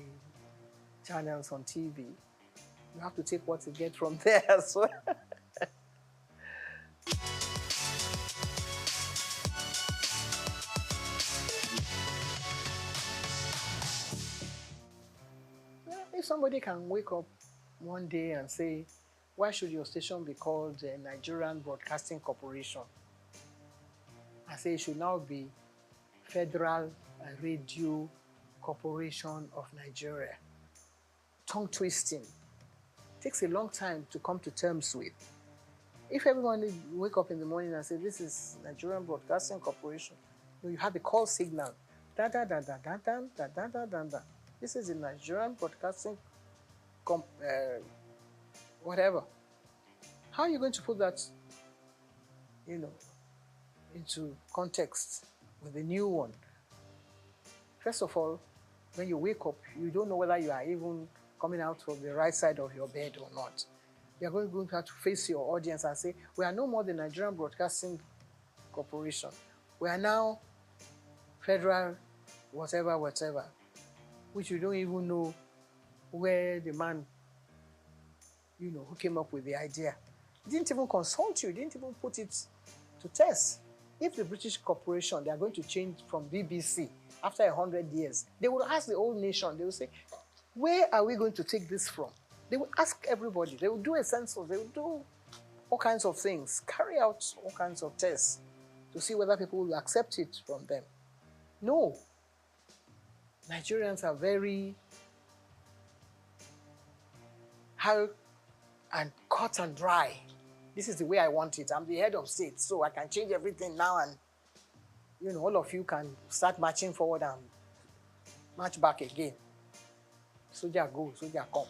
channels on TV, you have to take what you get from there as well. If somebody can wake up one day and say, why should your station be called the Nigerian Broadcasting Corporation? I say it should now be Federal Radio Corporation of Nigeria. Tongue twisting. Takes a long time to come to terms with. If everyone wake up in the morning and say, this is Nigerian Broadcasting Corporation, you have the call signal. Da da da da da da da da da da da. This is the Nigerian Broadcasting whatever. How are you going to put that, into context with the new one? First of all, when you wake up, you don't know whether you are even coming out of the right side of your bed or not. You're going to have to face your audience and say, we are no more the Nigerian Broadcasting Corporation. We are now Federal whatever, which you don't even know where the man, who came up with the idea. He didn't even consult you, didn't even put it to test. If the British corporation, they are going to change from BBC after 100 years, they will ask the whole nation, they will say, where are we going to take this from? They will ask everybody, they will do a census, they will do all kinds of things, carry out all kinds of tests to see whether people will accept it from them. No. Nigerians are very hard and cut and dry. This is the way I want it. I'm the head of state, so I can change everything now, and all of you can start marching forward and march back again. Soldier go, soldier come.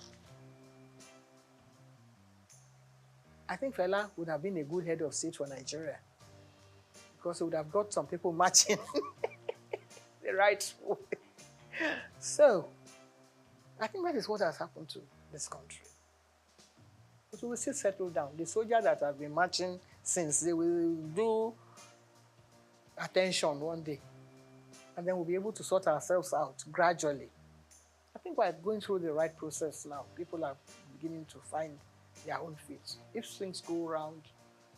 I think Fela would have been a good head of state for Nigeria, because he would have got some people marching the right way. So, I think that is what has happened to this country. But we will still settle down. The soldiers that have been marching since, they will do attention one day. And then we'll be able to sort ourselves out gradually. I think we're going through the right process now. People are beginning to find their own feet. If things go around,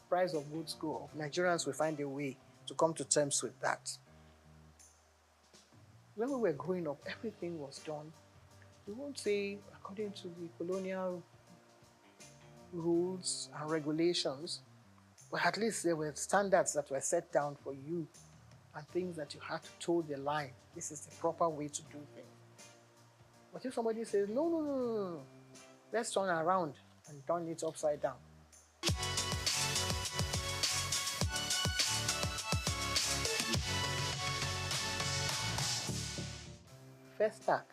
price of goods go up, Nigerians will find a way to come to terms with that. When we were growing up, everything was done. We won't say according to the colonial rules and regulations, but at least there were standards that were set down for you and things that you had to toe the line. This is the proper way to do things. But if somebody says, no, let's turn around and turn it upside down. First stack.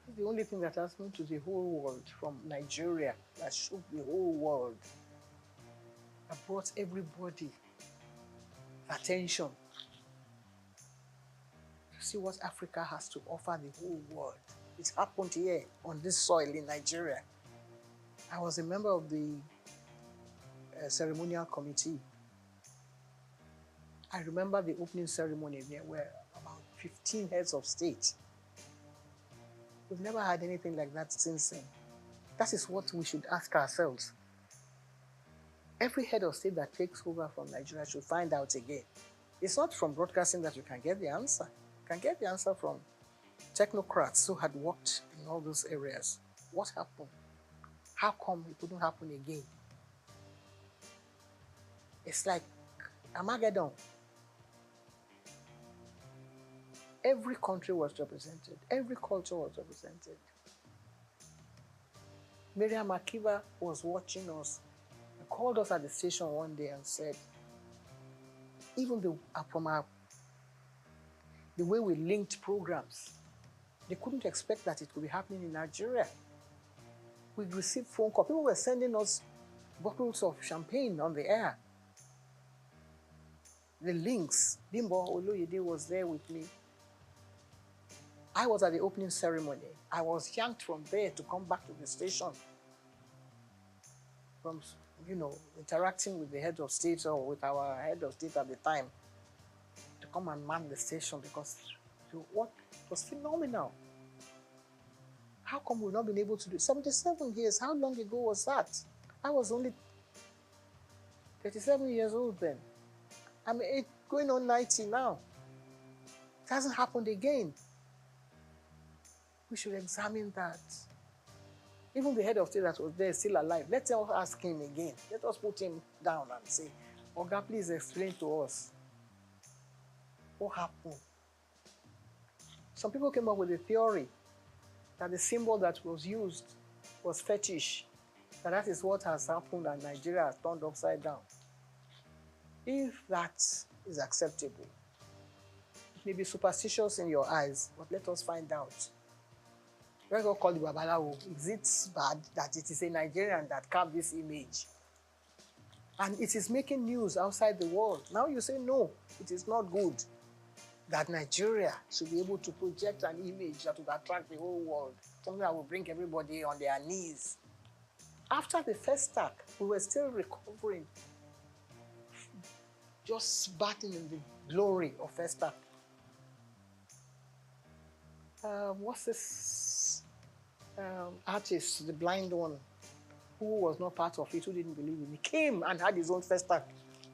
It's the only thing that has moved to the whole world from Nigeria, that shook the whole world. That brought everybody attention to see what Africa has to offer the whole world. It happened here on this soil in Nigeria. I was a member of the ceremonial committee. I remember the opening ceremony. There were about 15 heads of state. We've never had anything like that since then. That is what we should ask ourselves. Every head of state that takes over from Nigeria should find out again. It's not from broadcasting that you can get the answer. You can get the answer from technocrats who had worked in all those areas. What happened? How come it couldn't happen again? It's like Armageddon. Every country was represented. Every culture was represented. Miriam Akiva was watching us and called us at the station one day and said, even the way we linked programs, they couldn't expect that it could be happening in Nigeria. We received phone calls. People were sending us bottles of champagne on the air. The links. Bimbo Oloyede was there with me. I was at the opening ceremony. I was yanked from there to come back to the station. From, interacting with the head of state or with our head of state at the time, to come and man the station, because it was phenomenal. How come we've not been able to do it? 77 years, how long ago was that? I was only 37 years old then. I'm going on 90 now. It hasn't happened again. We should examine that. Even the head of state that was there is still alive. Let's ask him again. Let us put him down and say, Oga, please explain to us what happened. Some people came up with a theory that the symbol that was used was fetish, that is what has happened and Nigeria has turned upside down. If that is acceptable, it may be superstitious in your eyes, but let us find out. Let's not call the Babalawo. Is it bad that it is a Nigerian that carved this image? And it is making news outside the world. Now you say, no, it is not good that Nigeria should be able to project an image that would attract the whole world, something that will bring everybody on their knees. After the first attack, we were still recovering, just batting in the glory of first attack. What's this artist, the blind one, who was not part of it, who didn't believe in it, came and had his own first attack,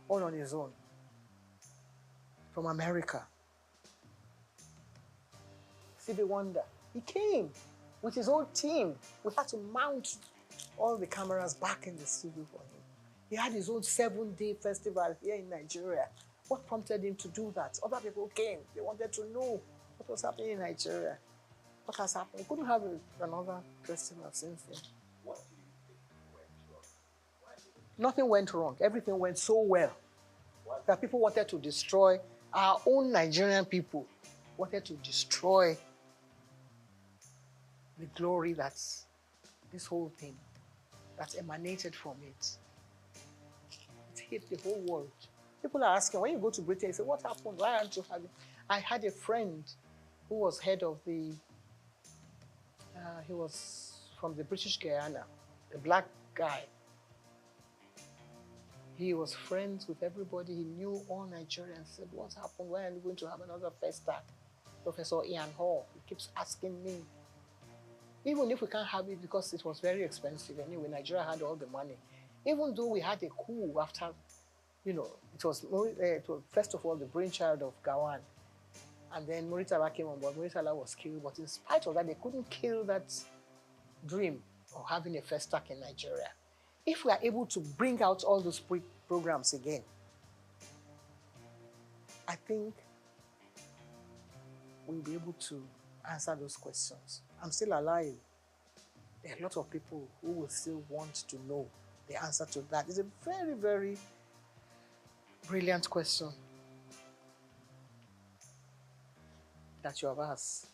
all on his own, from America. Stevie Wonder, he came with his whole team. We had to mount all the cameras back in the studio for him. He had his own 7-day festival here in Nigeria What prompted him to do that? Other people came. They wanted to know what was happening in Nigeria. What has happened? We couldn't have another festival since then. What do you think went wrong? Why did it? Nothing went wrong. Everything went so well that people wanted to destroy our own Nigerian people, wanted to destroy the glory that's this whole thing that emanated from it. It hit the whole world. People are asking, when you go to Britain, you say, what happened? Why aren't you having? I had a friend who was head of the, he was from the British Guyana, a black guy. He was friends with everybody. He knew all Nigerians. Said, what happened? Why are we going to have another festa? Professor Ian Hall, he keeps asking me. Even if we can't have it because it was very expensive anyway, Nigeria had all the money. Even though we had a coup after, it was first of all the brainchild of Gawan. And then Muritala came on board. Muritala was killed. But in spite of that, they couldn't kill that dream of having a festac in Nigeria. If we are able to bring out all those programs again, I think we'll be able to answer those questions. I'm still alive. There are a lot of people who will still want to know the answer to that. It's a very, very brilliant question that you have asked.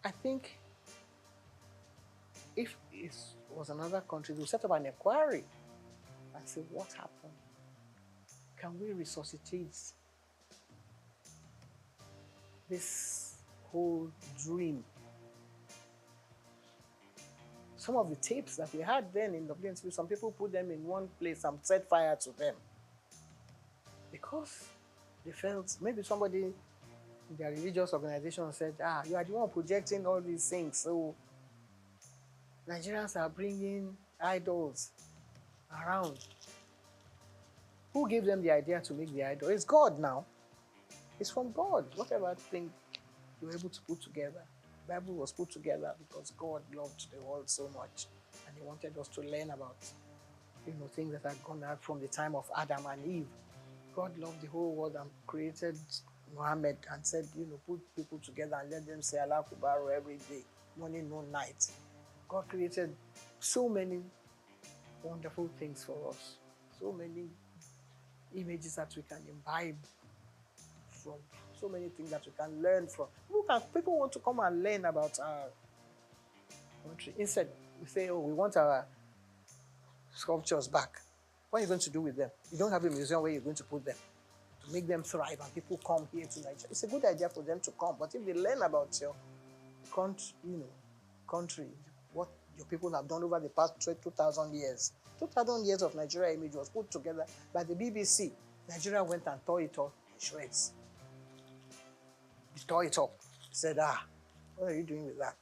I think if it was another country, they'll set up an inquiry and say, what happened? Can we resuscitate this whole dream? Some of the tapes that we had then in WNTV, some people put them in one place and set fire to them because they felt maybe somebody in their religious organization said, you are the one projecting all these things, so Nigerians are bringing idols around. Who gave them the idea to make the idol? It's God now. It's from God. Whatever thing you were able to put together. The Bible was put together because God loved the world so much and he wanted us to learn about things that had gone out from the time of Adam and Eve. God loved the whole world and created Muhammad and said, put people together and let them say Allah Kubaru every day, morning, noon, night. God created so many wonderful things for us, so many images that we can imbibe from, so many things that we can learn from. People want to come and learn about our country. Instead, we say, we want our sculptures back. What are you going to do with them? You don't have a museum where you're going to put them to make them thrive and people come here to Nigeria. It's a good idea for them to come, but if they learn about your country, what your people have done over the past 2,000 years. 2,000 years of Nigeria image was put together by the BBC. Nigeria went and tore it up in shreds. They tore it up. Said, what are you doing with that?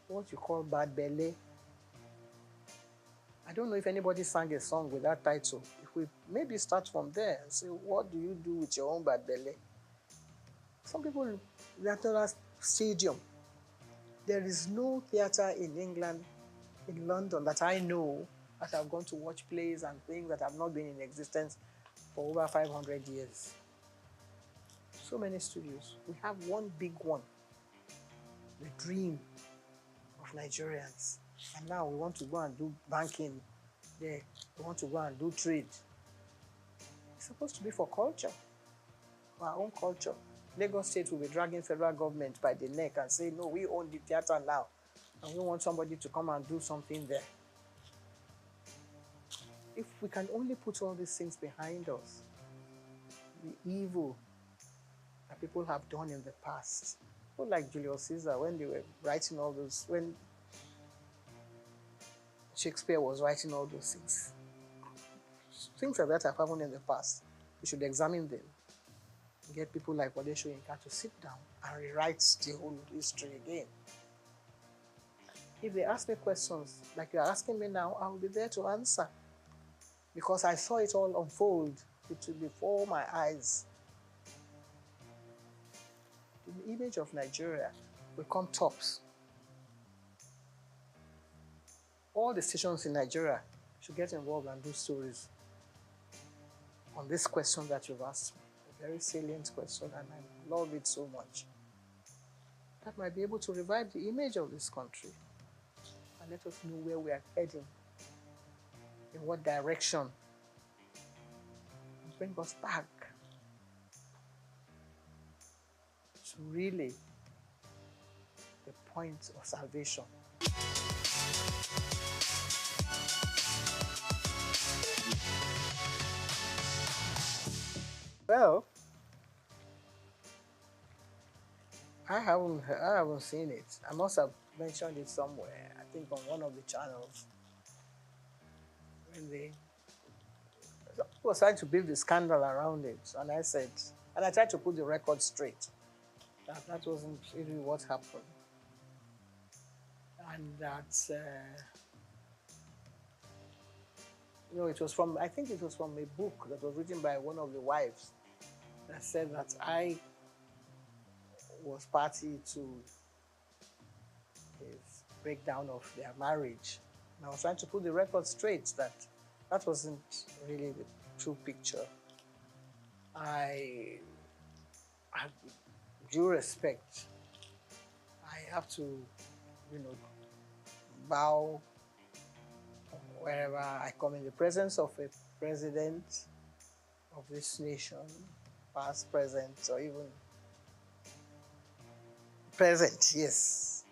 What you call bad belly. I don't know if anybody sang a song with that title. If we maybe start from there and say, what do you do with your own bad belly? Some people, theatre stadium. There is no theatre in England, in London, that I know, that I've gone to watch plays and things that have not been in existence for over 500 years. So many studios. We have one big one, the dream of Nigerians. And now we want to go and do banking there. We want to go and do trade. It's supposed to be for culture, for our own culture. Lagos State will be dragging federal government by the neck and say, no, we own the theatre now. And we want somebody to come and do something there. If we can only put all these things behind us, the evil that people have done in the past, people like Julius Caesar, when they were writing all those, when Shakespeare was writing all those things like that have happened in the past. We should examine them. Get people like Wade Soyinka to sit down and rewrite the whole history again. If they ask me questions like you're asking me now, I will be there to answer. Because I saw it all unfold before my eyes. The image of Nigeria will come tops. All the stations in Nigeria should get involved and do stories. on this question that you've asked me. A very salient question, and I love it so much. That might be able to revive the image of this country and let us know where we are heading, in what direction, and bring us back to really the point of salvation. Well, I haven't seen it. I must have mentioned it somewhere. I think on one of the channels. When they was trying to build the scandal around it, and I said, and I tried to put the record straight. That wasn't really what happened, and that it was from, I think it was from a book that was written by one of the wives that said that I was party to his breakdown of their marriage. And I was trying to put the record straight that that wasn't really the true picture. I with due respect, I have to, bow wherever I come in the presence of a president of this nation, past, present, or even present, yes.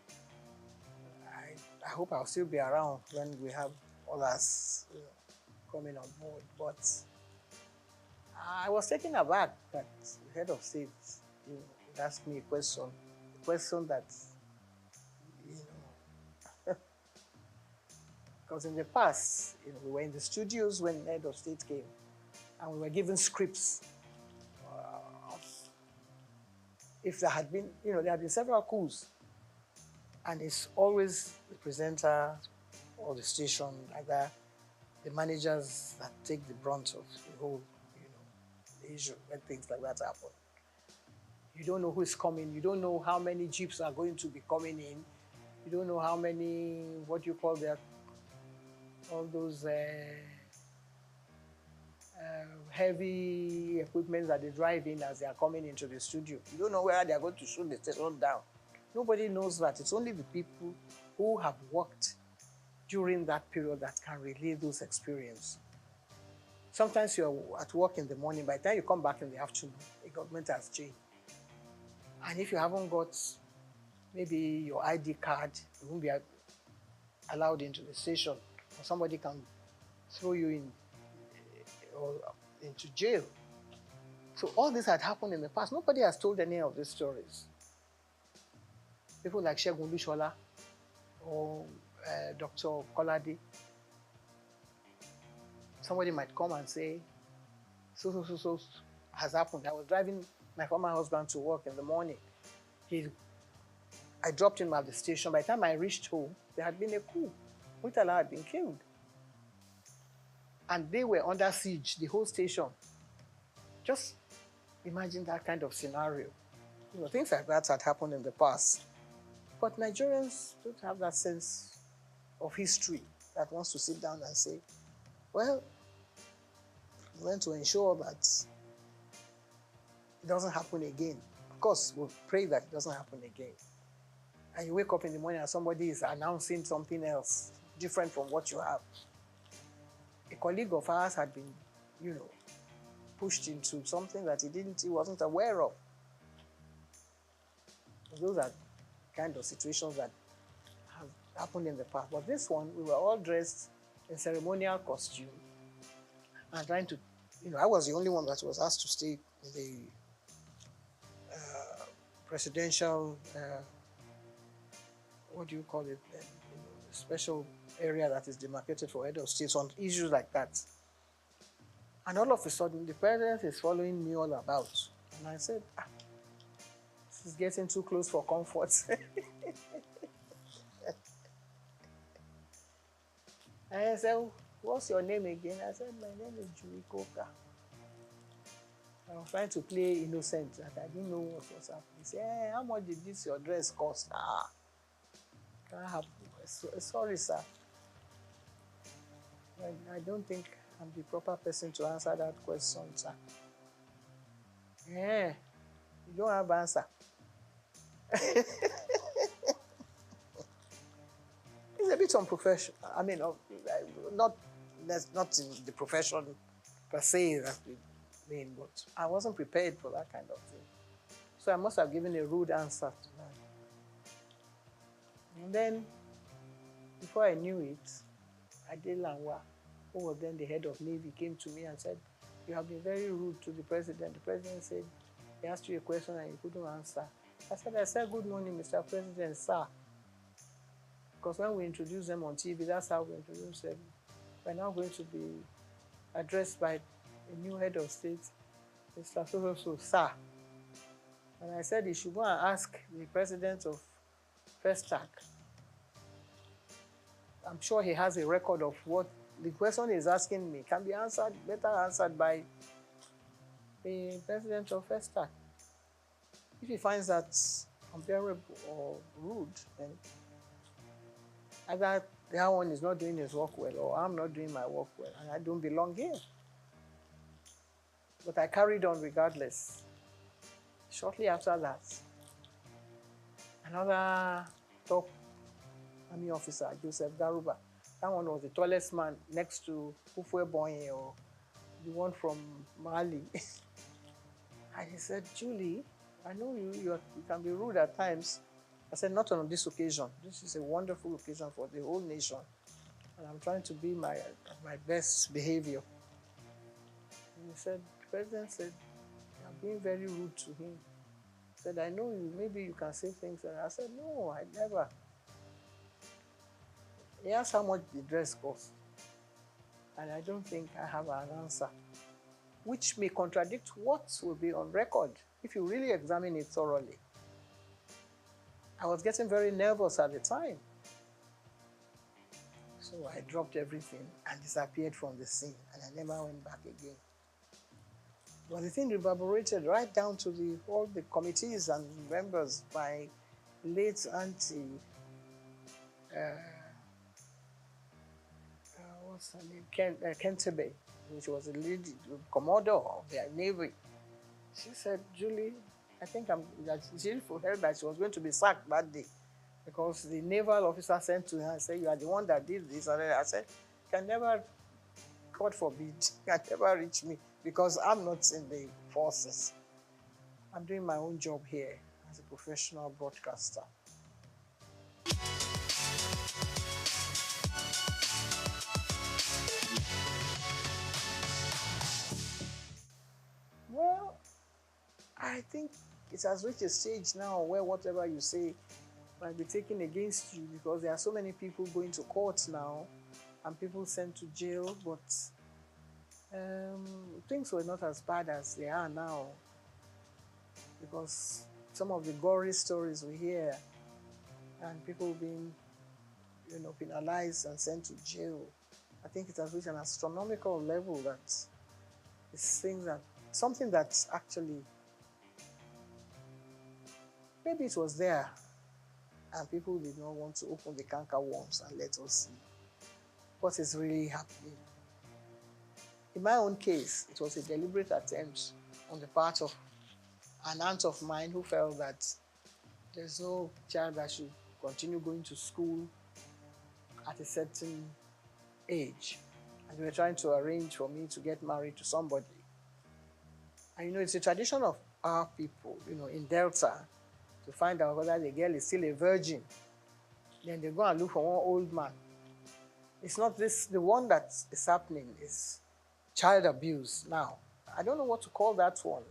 I hope I'll still be around when we have others coming on board. But I was taken aback that the head of state asked me a question that, because in the past, we were in the studios when the head of state came, and we were given scripts. If there had been, there had been several coups, and it's always the presenter or the station, either the managers that take the brunt of the whole, the issue when things like that happen. You don't know who's coming. You don't know how many jeeps are going to be coming in. You don't know how many, what do you call that, all those heavy equipment that they drive in as they are coming into the studio. You don't know where they are going to shoot the station down. Nobody knows that. It's only the people who have worked during that period that can relay those experiences. Sometimes you're at work in the morning, by the time you come back in the afternoon, the government has changed. And if you haven't got maybe your ID card, you won't be allowed into the station, or somebody can throw you in or into jail. So all this had happened in the past. Nobody has told any of these stories. People like Segun Lushola or Dr. Kolade. Somebody might come and say, so has happened. I was driving my former husband to work in the morning. I dropped him at the station. By the time I reached home, there had been a coup. Murtala had been killed. And they were under siege, the whole station. Just imagine that kind of scenario. Things like that had happened in the past. But Nigerians don't have that sense of history that wants to sit down and say, well, we want to ensure that it doesn't happen again. Of course, we'll pray that it doesn't happen again. And you wake up in the morning and somebody is announcing something else, different from what you have. A colleague of ours had been, pushed into something that he wasn't aware of. Those are kind of situations that have happened in the past. But this one, we were all dressed in ceremonial costume and trying to, I was the only one that was asked to stay in the presidential, what do you call it, special area that is demarcated for head of states on issues like that. And all of a sudden, the president is following me all about. And I said, this is getting too close for comfort. And I said, what's your name again? I said, my name is Julie Coker. I was trying to play innocent, that I didn't know what was happening. He said, how much did your dress cost? Can't happen. Sorry, sir. I don't think I'm the proper person to answer that question, sir. Yeah, you don't have answer. It's a bit unprofessional. I mean, that's not in the profession per se that we mean, but I wasn't prepared for that kind of thing. So I must have given a rude answer to that. And then, before I knew it, Ade Lanwa, who was then the head of Navy, came to me and said, "You have been very rude to the president." The president said, he asked you a question and you couldn't answer. I said, "Good morning, Mr. President, sir." Because when we introduce them on TV, that's how we introduce them. We're now going to be addressed by a new head of state, Mr. So, sir. And I said he should go and ask the president of Souq. I'm sure he has a record of what the question is asking me can be answered, better answered by the president of Souq. If he finds that unbearable or rude, then either that one is not doing his work well or I'm not doing my work well and I don't belong here. But I carried on regardless. Shortly after that, another top army officer, Joseph Garuba, that one was the tallest man next to Ufwe Bonye, or the one from Mali. And he said, "Julie, I know you can be rude at times." I said, "Not on this occasion. This is a wonderful occasion for the whole nation. And I'm trying to be my best behavior." And he said, the president said, "You're being very rude to him." He said, "I know you, maybe you can say things." And I said, "No, I never." He asked how much the dress cost. And I don't think I have an answer, which may contradict what will be on record if you really examine it thoroughly. I was getting very nervous at the time. So I dropped everything and disappeared from the scene, and I never went back again. But the thing reverberated right down to all the committees and members. My late auntie, what's her name? Kentebe, which was a lady, commodore of the Navy. She said, "Julie, I think she heard that she was going to be sacked that day because the naval officer sent to her and said, 'You are the one that did this.'" And I said, "Can never, God forbid, can never reach me because I'm not in the forces. I'm doing my own job here as a professional broadcaster." Well, I think it has reached a stage now where whatever you say might be taken against you because there are so many people going to court now and people sent to jail, but things were not as bad as they are now because some of the gory stories we hear and people being, penalized and sent to jail, I think it has reached an astronomical level that it's something that's actually, maybe it was there and people did not want to open the canker worms and let us see what is really happening. In my own case, it was a deliberate attempt on the part of an aunt of mine who felt that there's no child that should continue going to school at a certain age. And they were trying to arrange for me to get married to somebody. And it's a tradition of our people, in Delta, to find out whether the girl is still a virgin. Then they go and look for one old man. It's not this, the one that is happening is child abuse now. I don't know what to call that one.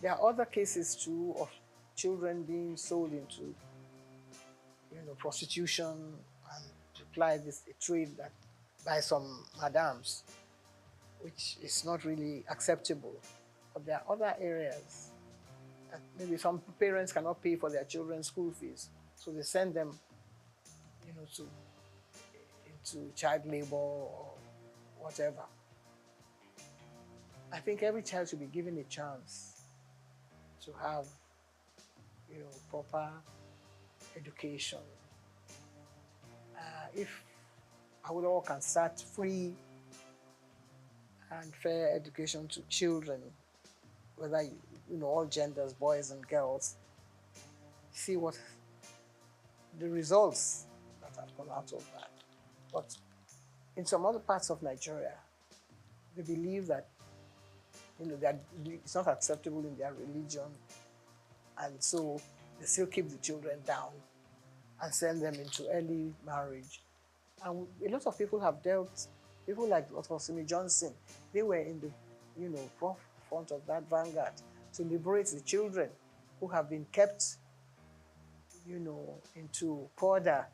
There are other cases too of children being sold into, prostitution and apply this a trade that by some madams, which is not really acceptable. But there are other areas that maybe some parents cannot pay for their children's school fees, so they send them, into child labor or whatever. I think every child should be given a chance to have, proper education. If Awolowo can start free and fair education to children, whether all genders, boys and girls, see what the results that have come out of that. But in some other parts of Nigeria, they believe that that it's not acceptable in their religion, and so they still keep the children down and send them into early marriage. And a lot of people have dealt, people like Dr. Simi Johnson, they were in the forefront of that vanguard to liberate the children who have been kept into powder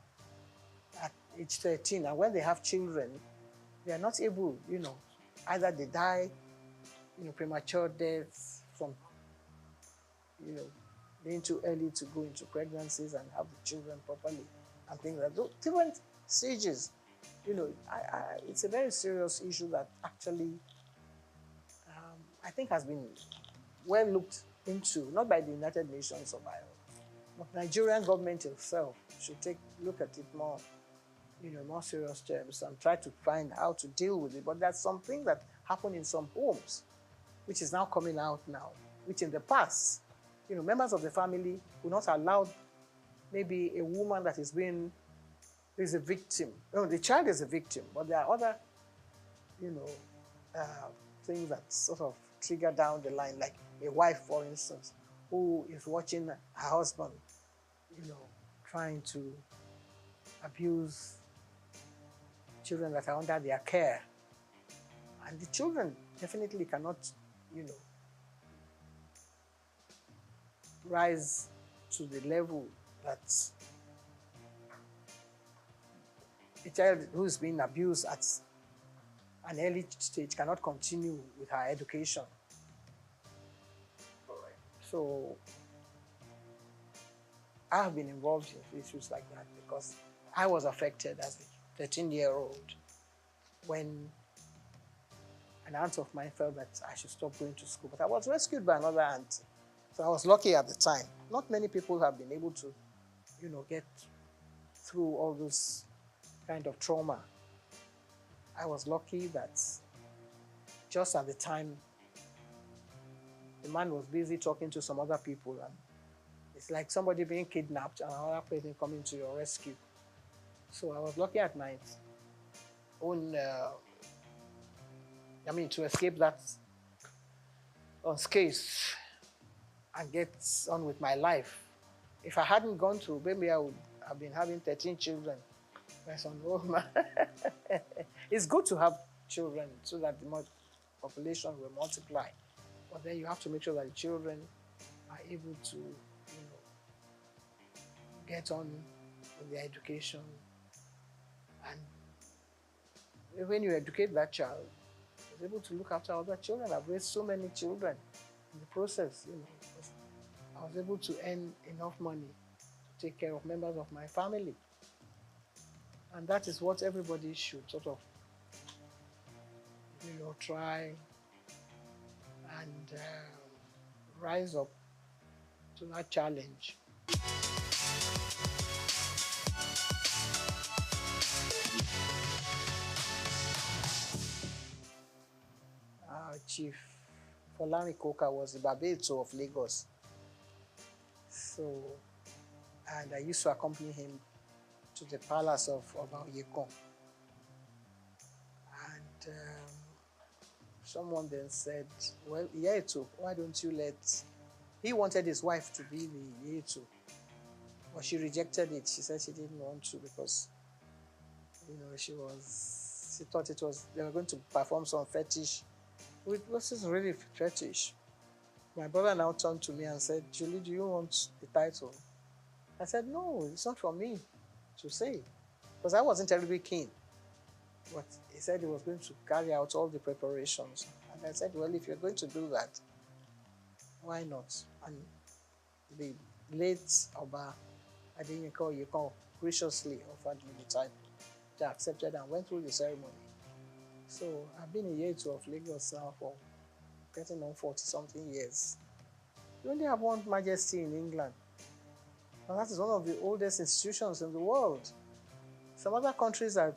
at age 13. And when they have children, they are not able, either they die, premature deaths from, being too early to go into pregnancies and have the children properly and things like that. Different stages, it's a very serious issue that actually I think has been well looked into, not by the United Nations or by, but Nigerian government itself should look at it more, more serious terms and try to find how to deal with it. But there's something that happened in some homes, which is now coming out now, which in the past, members of the family will not allow maybe a woman that is a victim. The child is a victim, but there are other, things that sort of trigger down the line, like a wife, for instance, who is watching her husband, trying to abuse children that are under their care. And the children definitely cannot, rise to the level that a child who is being abused at an early stage cannot continue with her education. So I have been involved in issues like that because I was affected as a 13-year-old when an aunt of mine felt that I should stop going to school. But I was rescued by another aunt. So I was lucky at the time. Not many people have been able to, get through all this kind of trauma. I was lucky that just at the time, the man was busy talking to some other people, and it's like somebody being kidnapped and another person coming to your rescue. So I was lucky at my own, to escape that unscathed and get on with my life. If I hadn't gone through, maybe I would have been having 13 children. My son, oh man. It's good to have children so that the population will multiply. But then you have to make sure that the children are able to, get on with their education. And when you educate that child, he's able to look after other children. I've raised so many children in the process, I was able to earn enough money to take care of members of my family. And that is what everybody should sort of, try and rise up to that challenge. Chief Folami Koka was the Babeto of Lagos. So, and I used to accompany him to the palace of Obaoyekon. And someone then said, well, Yeto, why don't you he wanted his wife to be the Yeto, but she rejected it. She said she didn't want to because, she thought they were going to perform some fetish. This is really fetish. My brother now turned to me and said, Julie, do you want the title? I said, no, it's not for me to say, because I wasn't terribly keen. But he said he was going to carry out all the preparations. And I said, well, if you're going to do that, why not? And the late Oba Adeyinka graciously offered me the title. I accepted and went through the ceremony. So I've been a Yeto of Lagos now for getting on 40-something years. We only have one majesty in England. And that is one of the oldest institutions in the world. Some other countries are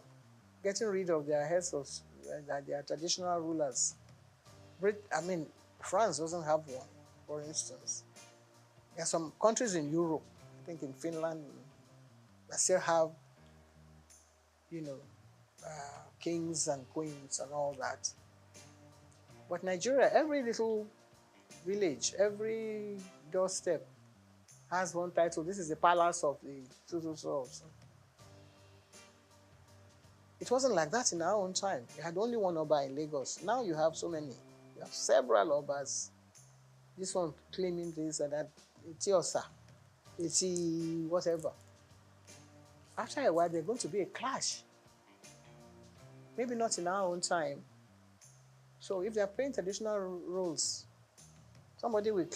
getting rid of their heads of their traditional rulers. France doesn't have one, for instance. There are some countries in Europe, I think in Finland, that still have, kings and queens and all that. But Nigeria, every little village, every doorstep has one title. This is the palace of the so. It wasn't like that in our own time. You had only one Oba in Lagos. Now you have so many. You have several Obas. This one claiming this and that. It's Osa. It's whatever. After a while, there's going to be a clash. Maybe not in our own time. So if they're playing traditional roles, somebody will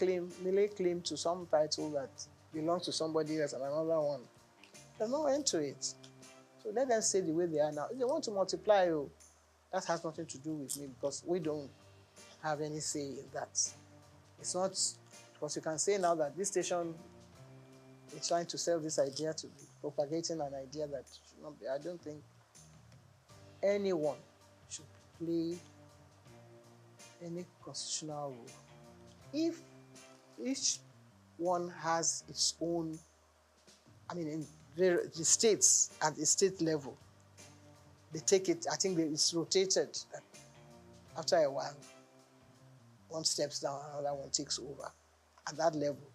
lay claim to some title that belongs to somebody else and another one. There's no end to it. So let them stay the way they are now. If they want to multiply, that has nothing to do with me because we don't have any say in that. It's not, because you can say now that this station is trying to sell this idea to be propagating an idea that should not be. I don't think anyone should play any constitutional role. If each one has its own, in the states at the state level, they take it, I think it's rotated. After a while, one steps down, another one takes over at that level.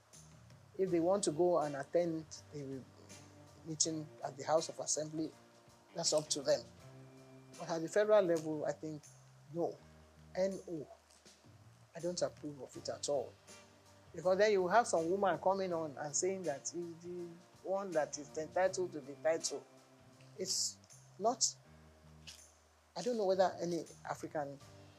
If they want to go and attend the meeting at the House of Assembly, that's up to them. But at the federal level, I think, no. No. I don't approve of it at all. Because then you have some woman coming on and saying that he's the one that is entitled to the title. It's not, I don't know whether any African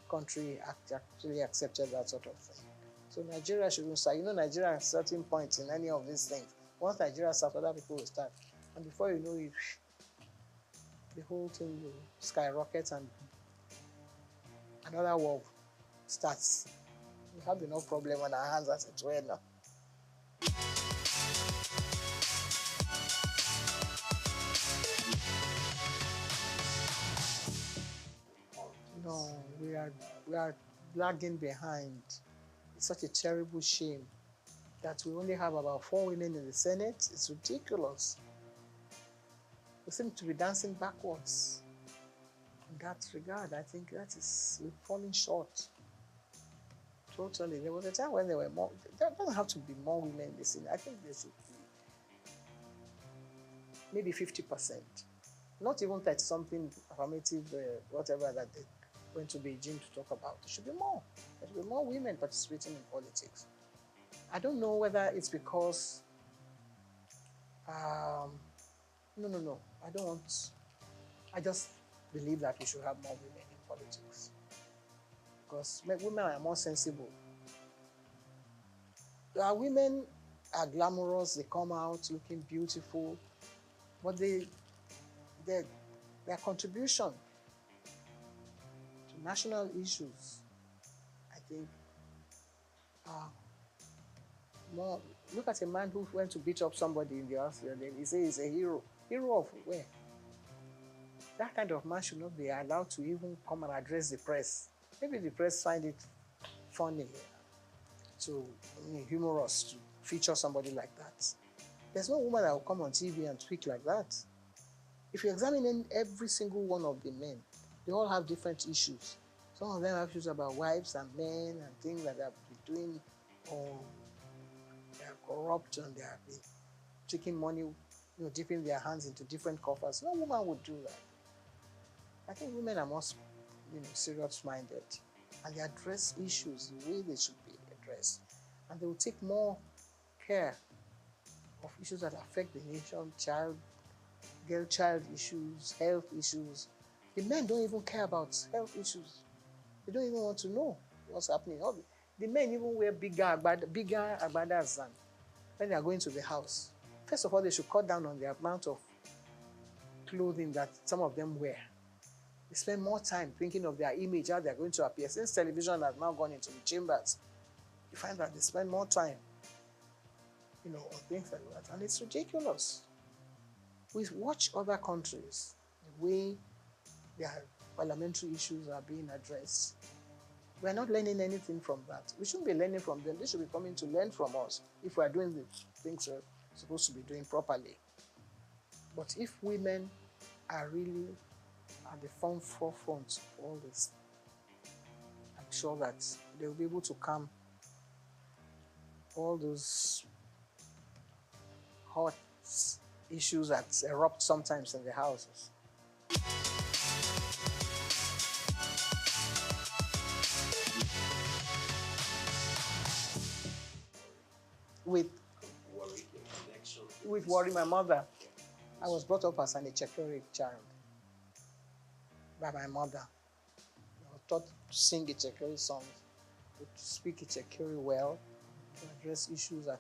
country actually accepted that sort of thing. So Nigeria shouldn't start. Nigeria at certain points in any of these things. Once Nigeria starts, other people will start. And before you know it, the whole thing will skyrocket and another war starts. We have enough problem on our hands as it were now. No, we are lagging behind. It's such a terrible shame that we only have about 4 women in the Senate. It's ridiculous. We seem to be dancing backwards. In that regard, I think we're falling short. Totally. There was a time when there were more. There doesn't have to be more women in the Senate. I think there should be maybe 50%. Not even 30-something affirmative, whatever that they went to Beijing to talk about. There should be more. There should be more women participating in politics. I don't know whether it's because. No. I don't want. I just believe that we should have more women in politics. Because women are more sensible. Women are glamorous, they come out looking beautiful, but their contribution to national issues, I think, more. Look at a man who went to beat up somebody in the house the other day. He says he's a hero. Hero of where? That kind of man should not be allowed to even come and address the press. Maybe the press find it funny, humorous to feature somebody like that. There's no woman that will come on TV and speak like that. If you examine every single one of the men, they all have different issues. Some of them have issues about wives and men and things that they have been doing, or they are corrupt and they have been taking money, dipping their hands into different coffers. No woman would do that. I think women are more, serious-minded, and they address issues the way they should be addressed, and they will take more care of issues that affect the nation, girl-child issues, health issues. The men don't even care about health issues. They don't even want to know what's happening. The men even wear bigger agbadas than when they are going to the house. First of all, they should cut down on the amount of clothing that some of them wear. They spend more time thinking of their image, how they're going to appear. Since television has now gone into the chambers, you find that they spend more time, on things like that. And it's ridiculous. We watch other countries, the way their parliamentary issues are being addressed. We're not learning anything from that. We shouldn't be learning from them. They should be coming to learn from us if we're doing the things we're supposed to be doing properly. But if women are really at the forefront of all this, I'm sure that they'll be able to calm all those hot issues that erupt sometimes in the houses. With worry, my mother. I was brought up as an Echekeri child by my mother. I was taught to sing Echekeri songs, to speak Echekeri well, to address issues that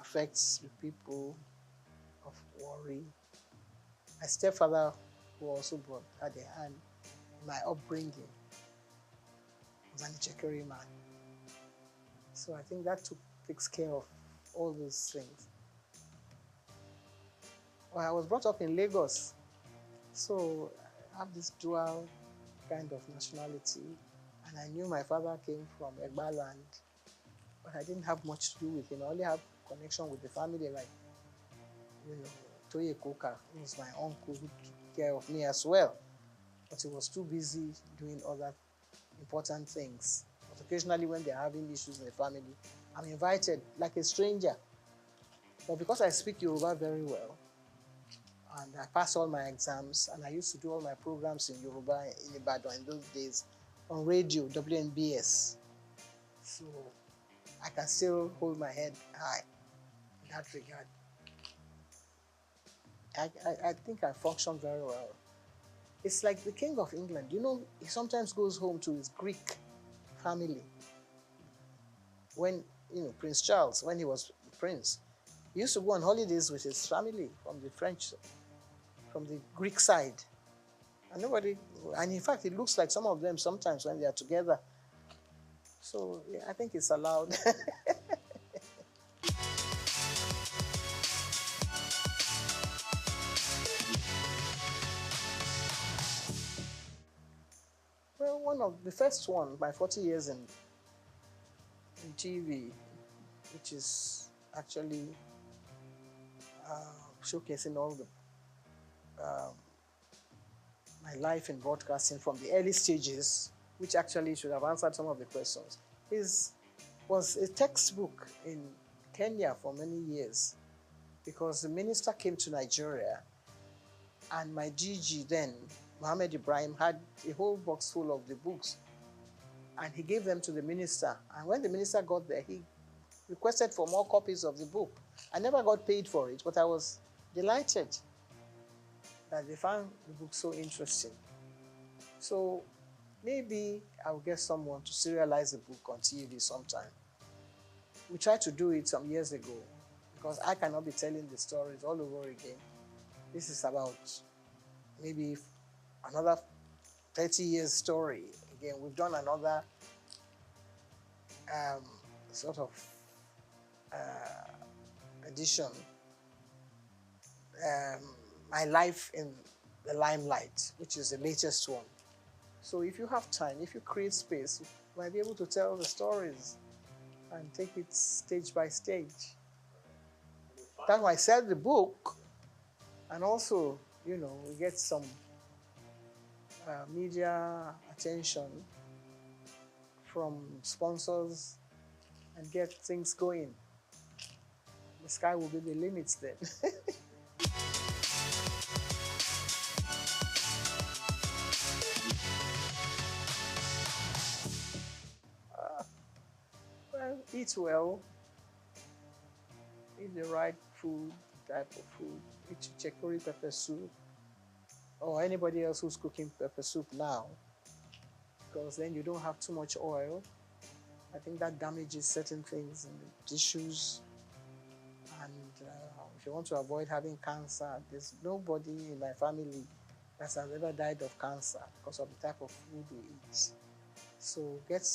affects the people of worry. My stepfather, who also had a hand in my upbringing, was an Echekeri man. So I think that takes care of all those things. Well, I was brought up in Lagos, so I have this dual kind of nationality, and I knew my father came from Egba land, but I didn't have much to do with him. I only have connection with the family, like, Toye Koka, who was my uncle, who took care of me as well, but he was too busy doing other important things. But occasionally when they're having issues in the family, I'm invited like a stranger. But because I speak Yoruba very well, and I passed all my exams, and I used to do all my programs in Yoruba in Ibadan in those days on radio, WNBS. So I can still hold my head high in that regard. I think I function very well. It's like the King of England. He sometimes goes home to his Greek family. When, Prince Charles, when he was prince, he used to go on holidays with his family from the Greek side. And in fact, it looks like some of them sometimes when they are together. So yeah, I think it's allowed. Well, one of the first one, my 40 years in TV, which is actually showcasing all the my life in broadcasting from the early stages, which actually should have answered some of the questions, was a textbook in Kenya for many years, because the minister came to Nigeria, and my DG then, Mohammed Ibrahim, had a whole box full of the books, and he gave them to the minister. And when the minister got there, he requested for more copies of the book. I never got paid for it, but I was delighted that they found the book so interesting. So maybe I'll get someone to serialize the book on TV sometime. We tried to do it some years ago, because I cannot be telling the stories all over again. This is about maybe another 30 years story. Again, we've done another sort of edition, My Life in the Limelight, which is the latest one. So if you have time, if you create space, you might be able to tell the stories and take it stage by stage. That's why I sell the book, and also, we get some media attention from sponsors and get things going. The sky will be the limits then. Well, eat well, eat the right food, type of food, eat chicory pepper soup, or anybody else who's cooking pepper soup now, because then you don't have too much oil. I think that damages certain things in the tissues. And if you want to avoid having cancer, there's nobody in my family that has ever died of cancer because of the type of food we eat. So get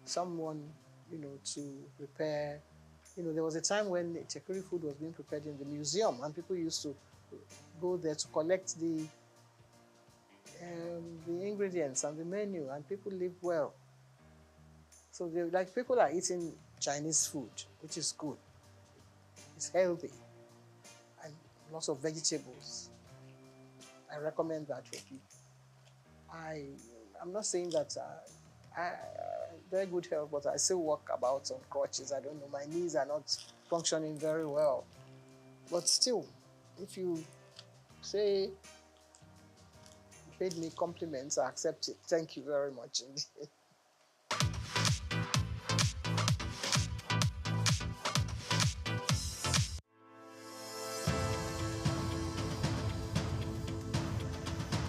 someone, to prepare. There was a time when Chekuri food was being prepared in the museum, and people used to go there to collect the ingredients and the menu, and people live well. So like people are eating Chinese food, which is good. It's healthy and lots of vegetables. I recommend that for people. I'm not saying that I very good health, but I still walk about on crutches. I don't know, my knees are not functioning very well. But still, if you say you paid me compliments, I accept it. Thank you very much.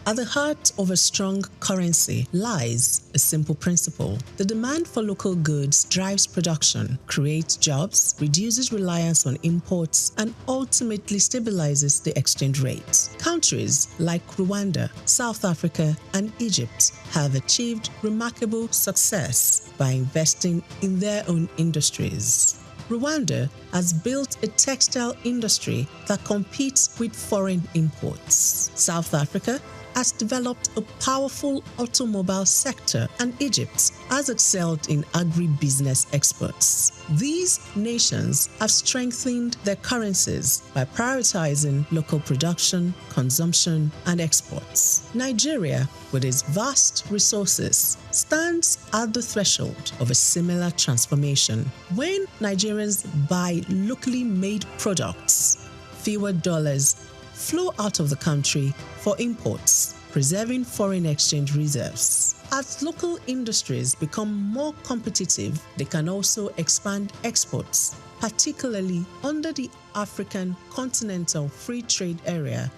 At the heart of a strong currency lies a simple principle. The demand for local goods drives production, creates jobs, reduces reliance on imports, and ultimately stabilizes the exchange rate. Countries like Rwanda, South Africa, and Egypt have achieved remarkable success by investing in their own industries. Rwanda has built a textile industry that competes with foreign imports. South Africa has developed a powerful automobile sector, and Egypt has excelled in agribusiness exports. These nations have strengthened their currencies by prioritizing local production, consumption, and exports. Nigeria, with its vast resources, stands at the threshold of a similar transformation. When Nigerians buy locally made products, fewer dollars flow out of the country for imports, preserving foreign exchange reserves. As local industries become more competitive, they can also expand exports, particularly under the African Continental Free Trade Area,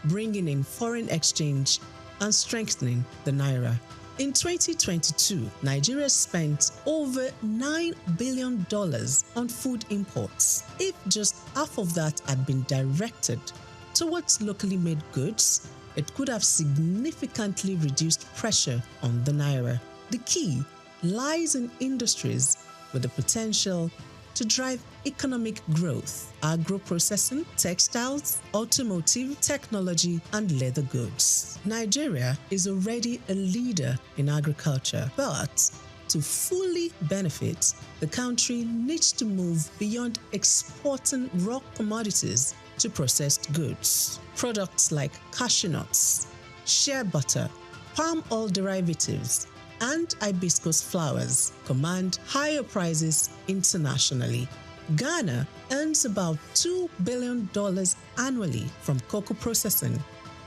bringing in foreign exchange and strengthening the naira. In 2022, Nigeria spent over $9 billion on food imports. If just half of that had been directed towards locally made goods, it could have significantly reduced pressure on the naira. The key lies in industries with the potential to drive economic growth: agro-processing, textiles, automotive, technology, and leather goods. Nigeria is already a leader in agriculture, but to fully benefit, the country needs to move beyond exporting raw commodities to processed goods. Products like cashew nuts, shea butter, palm oil derivatives, and hibiscus flowers command higher prices internationally. Ghana earns about $2 billion annually from cocoa processing,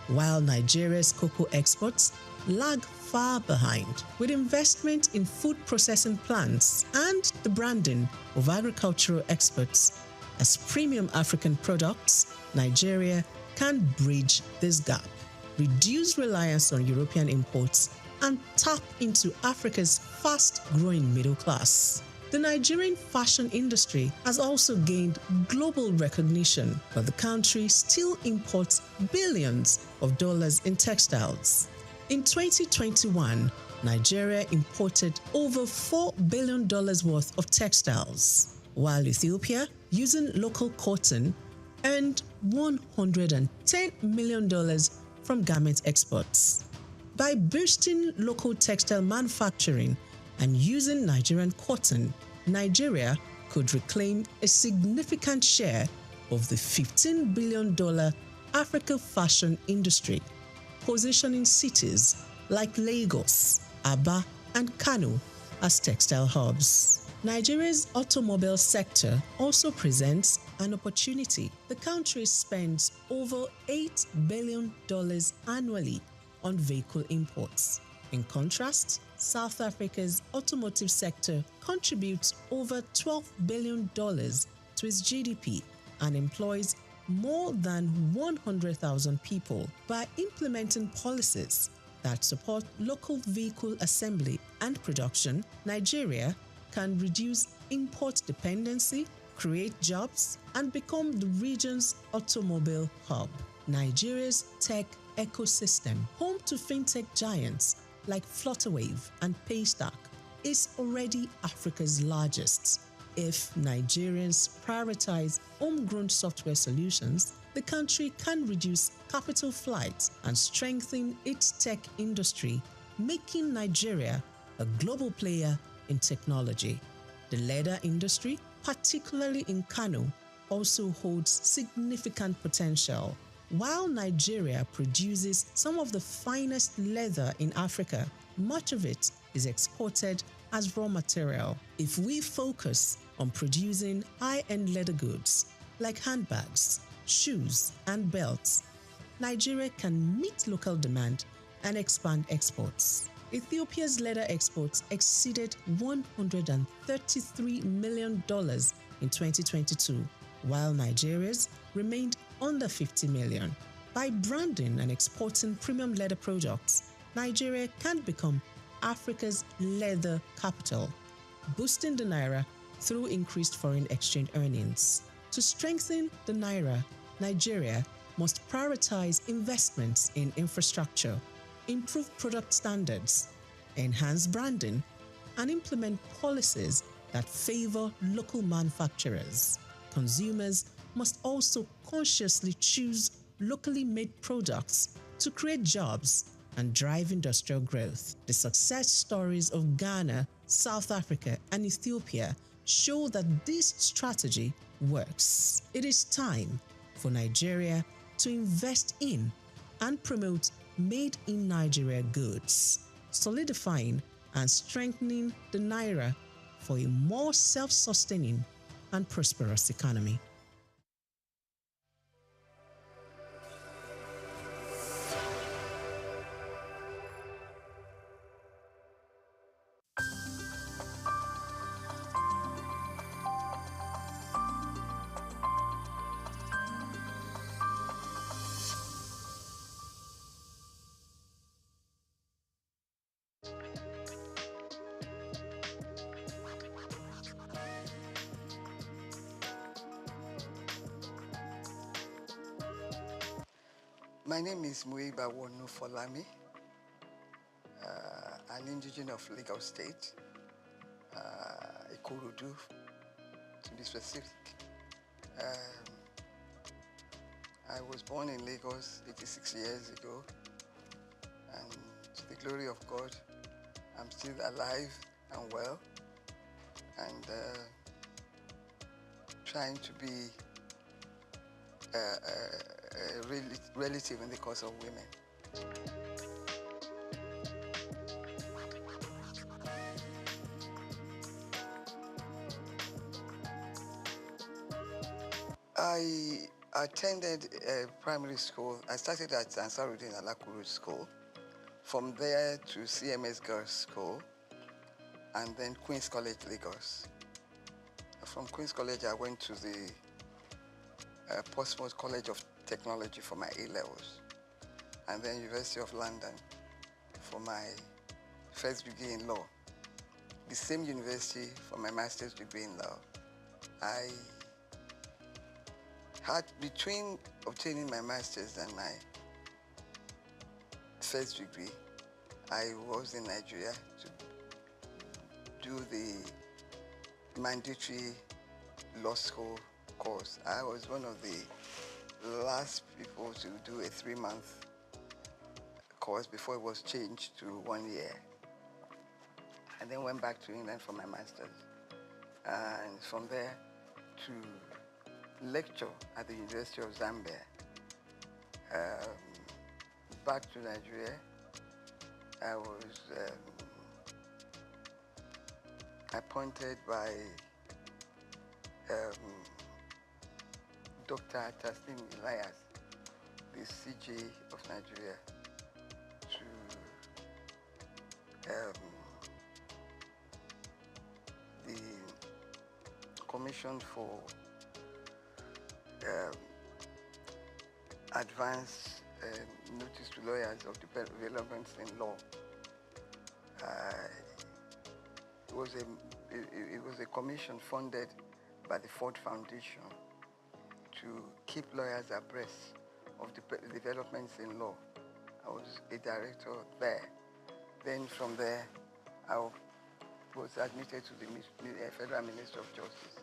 while Nigeria's cocoa exports lag far behind. With investment in food processing plants and the branding of agricultural exports as premium African products, Nigeria can bridge this gap, reduce reliance on European imports, and tap into Africa's fast-growing middle class. The Nigerian fashion industry has also gained global recognition, but the country still imports billions of dollars in textiles. In 2021, Nigeria imported over $4 billion worth of textiles, while Ethiopia, using local cotton, earned $110 million from garment exports. By boosting local textile manufacturing and using Nigerian cotton, Nigeria could reclaim a significant share of the $15 billion Africa fashion industry, positioning cities like Lagos, Aba, and Kano as textile hubs. Nigeria's automobile sector also presents an opportunity. The country spends over $8 billion annually on vehicle imports. In contrast, South Africa's automotive sector contributes over $12 billion to its GDP and employs more than 100,000 people. By implementing policies that support local vehicle assembly and production, Nigeria can reduce import dependency, create jobs, and become the region's automobile hub. Nigeria's tech ecosystem, home to fintech giants like Flutterwave and Paystack, is already Africa's largest. If Nigerians prioritize homegrown software solutions, the country can reduce capital flight and strengthen its tech industry, making Nigeria a global player in technology. The leather industry, particularly in Kano, also holds significant potential. While Nigeria produces some of the finest leather in Africa, much of it is exported as raw material. If we focus on producing high-end leather goods like handbags, shoes, and belts, Nigeria can meet local demand and expand exports. Ethiopia's leather exports exceeded $133 million in 2022, while Nigeria's remained under $50 million. By branding and exporting premium leather products, Nigeria can become Africa's leather capital, boosting the naira through increased foreign exchange earnings. To strengthen the naira, Nigeria must prioritize investments in infrastructure, improve product standards, enhance branding, and implement policies that favor local manufacturers. Consumers must also consciously choose locally made products to create jobs and drive industrial growth. The success stories of Ghana, South Africa, and Ethiopia show that this strategy works. It is time for Nigeria to invest in and promote made in Nigeria goods, solidifying and strengthening the naira for a more self-sustaining and prosperous economy. My name is Muiba Wonu Folami, an indigenous of Lagos State, Ikorodu, to be specific. I was born in Lagos 86 years ago, and to the glory of God, I'm still alive and well, and trying to be a relative in the cause of women. I attended primary school. I started at Ansarudin Alakuru School. From there to CMS Girls School, and then Queen's College, Lagos. From Queen's College, I went to the Portsmouth College of Technology for my A-levels, and then University of London for my first degree in law. The same university for my master's degree in law. I had, between obtaining my master's and my first degree, I was in Nigeria to do the mandatory law school course. I was one of the last people to do a 3-month course before it was changed to 1 year. And then went back to England for my master's. And from there to lecture at the University of Zambia. Back to Nigeria, I was appointed by Dr. Taslim Elias, the CJ of Nigeria, to the Commission for Advanced Notice to Lawyers of Developments in Law. It was a commission funded by the Ford Foundation to keep lawyers abreast of the developments in law. I was a director there. Then from there, I was admitted to the Federal Ministry of Justice.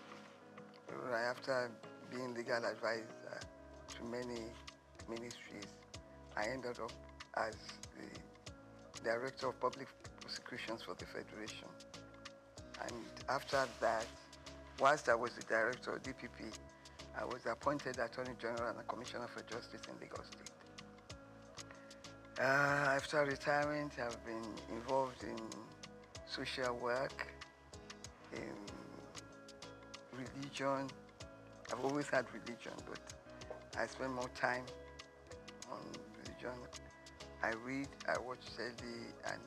Right after being legal advisor to many ministries, I ended up as the Director of Public Prosecutions for the Federation. And after that, whilst I was the Director of DPP, I was appointed Attorney General and Commissioner for Justice in Lagos State. After retirement, I've been involved in social work, in religion. I've always had religion, but I spend more time on religion. I read, I watch telly, and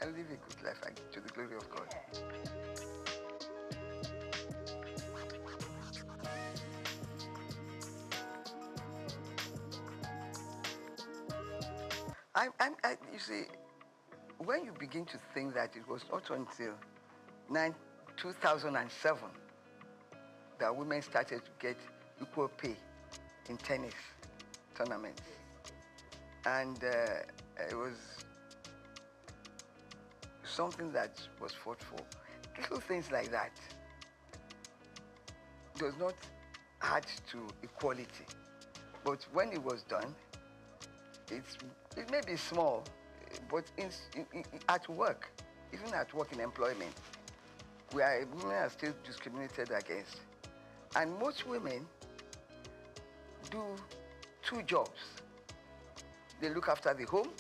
I live a good life to the glory of God. You see, when you begin to think that it was not until 2007 that women started to get equal pay in tennis tournaments. And it was something that was fought for. Little things like that does not add to equality. But when it was done, it may be small, but at work, even at work in employment, women are still discriminated against. And most women do two jobs. They look after the home,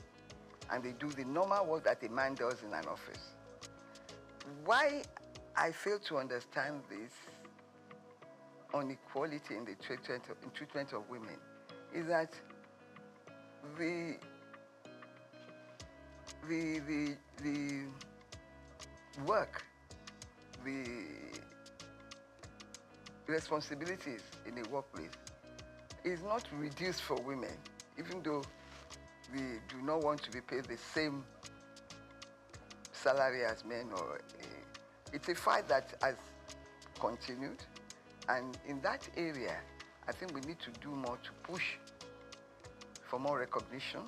and they do the normal work that a man does in an office. Why I fail to understand this inequality in the treatment of women is that the work, the responsibilities in a workplace is not reduced for women, even though we do not want to be paid the same salary as men. It's a fight that has continued, and in that area, I think we need to do more to push for more recognition.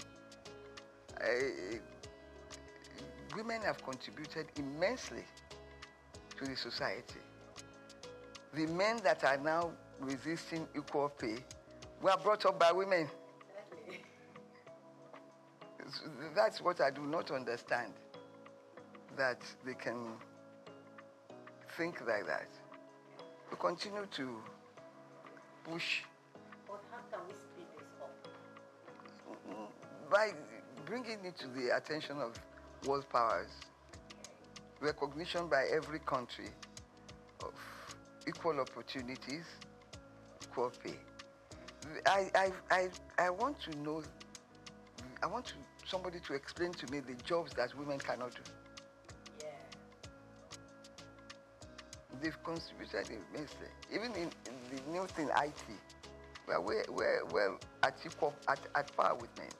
Women have contributed immensely to the society. The men that are now resisting equal pay were brought up by women. That's what I do not understand, that they can think like that. We continue to push. But how can we speed this up? By bringing it to the attention of world powers, recognition by every country of equal opportunities, equal pay. I want to know, somebody to explain to me the jobs that women cannot do. Yeah. They've contributed immensely. Even in the new thing, IT, we're at par with men.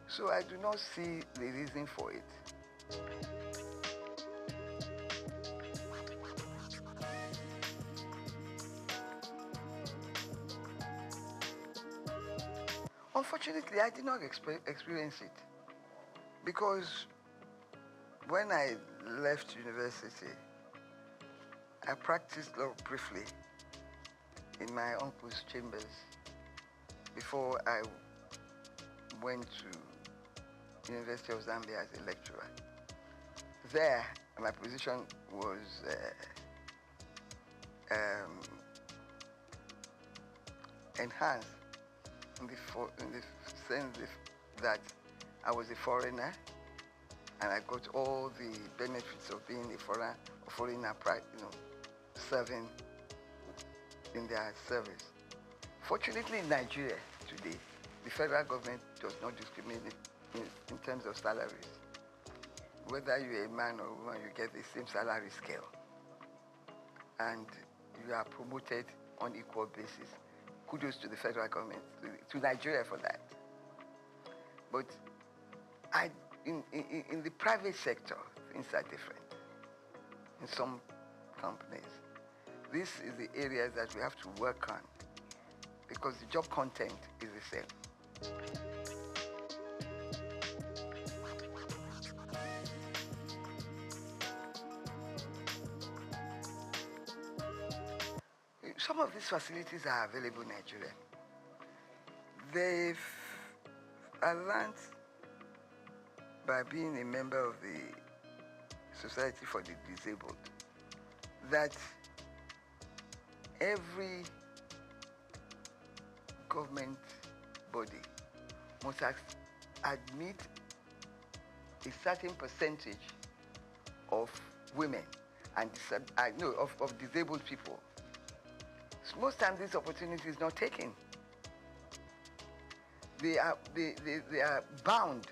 So I do not see the reason for it. Unfortunately, I did not experience it, because when I left university, I practiced law briefly in my uncle's chambers before I went to University of Zambia as a lecturer. There, my position was enhanced in the sense that I was a foreigner, and I got all the benefits of being a foreigner, serving in their service. Fortunately, in Nigeria today, the federal government does not discriminate in terms of salaries. Whether you're a man or a woman, you get the same salary scale, and you are promoted on equal basis. Kudos to the federal government, to Nigeria for that. But in the private sector, things are different. In some companies, this is the areas that we have to work on, because the job content is the same. Some of these facilities are available in Nigeria. I learned by being a member of the Society for the Disabled that every government body must admit a certain percentage of women and of disabled people. So most times this opportunity is not taken. They are bound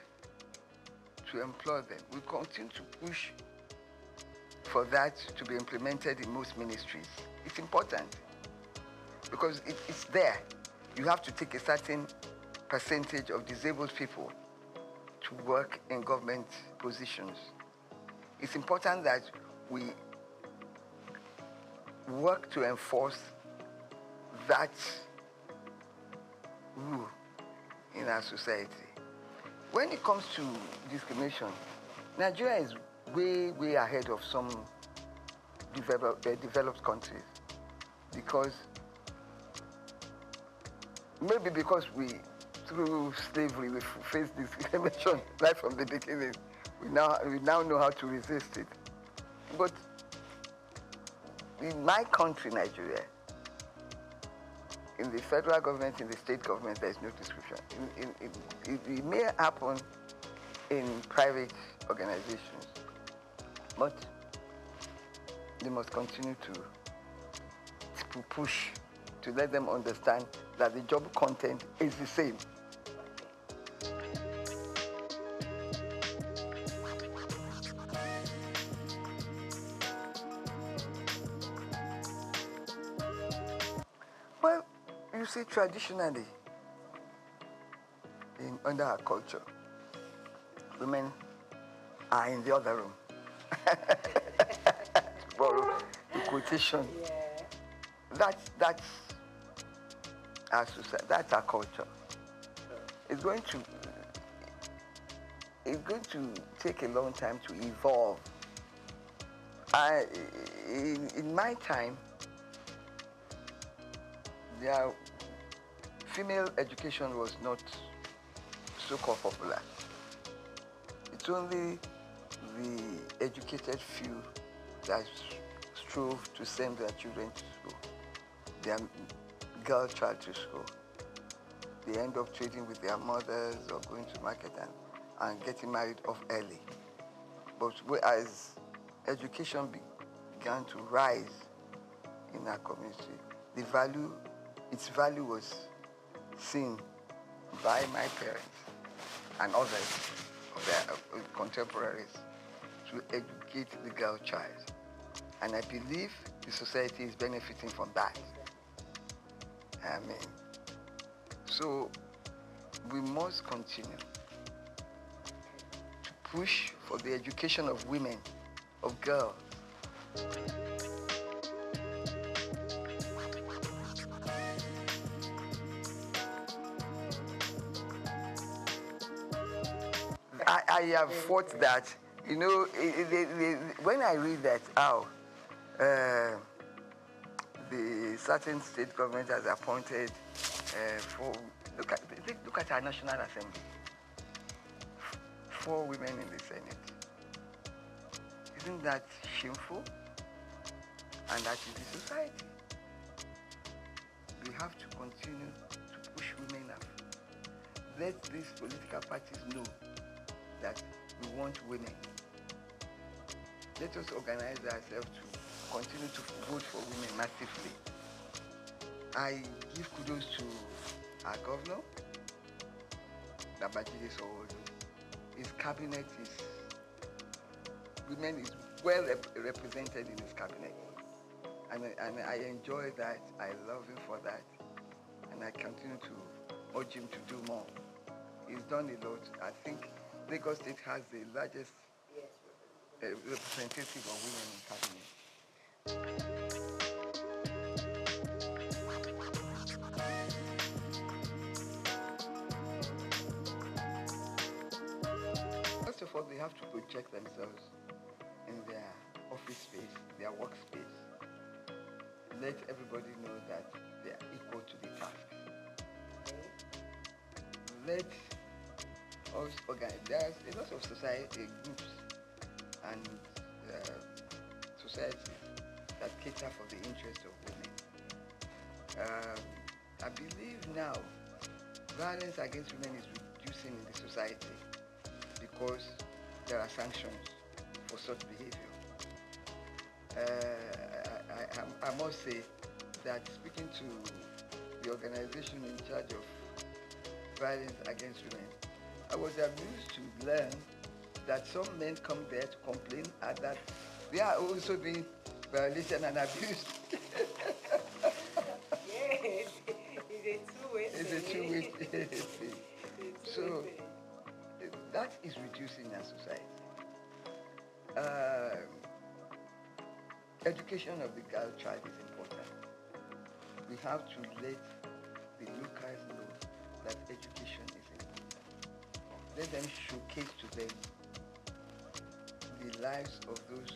to employ them. We continue to push for that to be implemented in most ministries. It's important because it's there. You have to take a certain percentage of disabled people to work in government positions. It's important that we work to enforce that rule in our society. When it comes to discrimination, Nigeria is way, way ahead of some developed countries because we, through slavery, we faced discrimination right from the beginning. We now know how to resist it. But in my country, Nigeria, in the federal government, in the state government, there is no discrimination. It may happen in private organizations, but they must continue to push to let them understand that the job content is the same. Well, you see, traditionally, under our culture, women are in the other room. To borrow the quotation. Yeah. That's our society. That's our culture. It's going to take a long time to evolve. In my time, female education was not so-called popular. It's only the educated few that strove to send their children to school, their girl child to school. They end up trading with their mothers or going to market and getting married off early. But as education began to rise in our community, its value was seen by my parents and others of their contemporaries to educate the girl child. And I believe the society is benefiting from that. So we must continue to push for the education of women, of girls. I have thought that, when I read that, the certain state government has appointed look at our National Assembly, 4 women in the Senate. Isn't that shameful? And that is the society. We have to continue to push women up. Let these political parties know that we want women. Let us organize ourselves to continue to vote for women massively. I give kudos to our governor, Babajide Sanwo-Olu. His cabinet women is well represented in his cabinet. And I enjoy that, I love him for that. And I continue to urge him to do more. He's done a lot. I think Lagos State has the largest representative of women in cabinet. First of all, they have to project themselves in their office space, their workspace. let everybody know that they are equal to the task. Let us organize. There's a lot of society groups and societies that cater for the interests of women. I believe now violence against women is reducing in the society because there are sanctions for such behavior. I must say that speaking to the organization in charge of violence against women, I was amused to learn that some men come there to complain and that they are also being violated and abused. Yes, it's a two-way thing. It's a two-way thing. So that is reducing our society. Education of the girl child is important. We have to let the locals know that education is important. Let them showcase to them the lives of those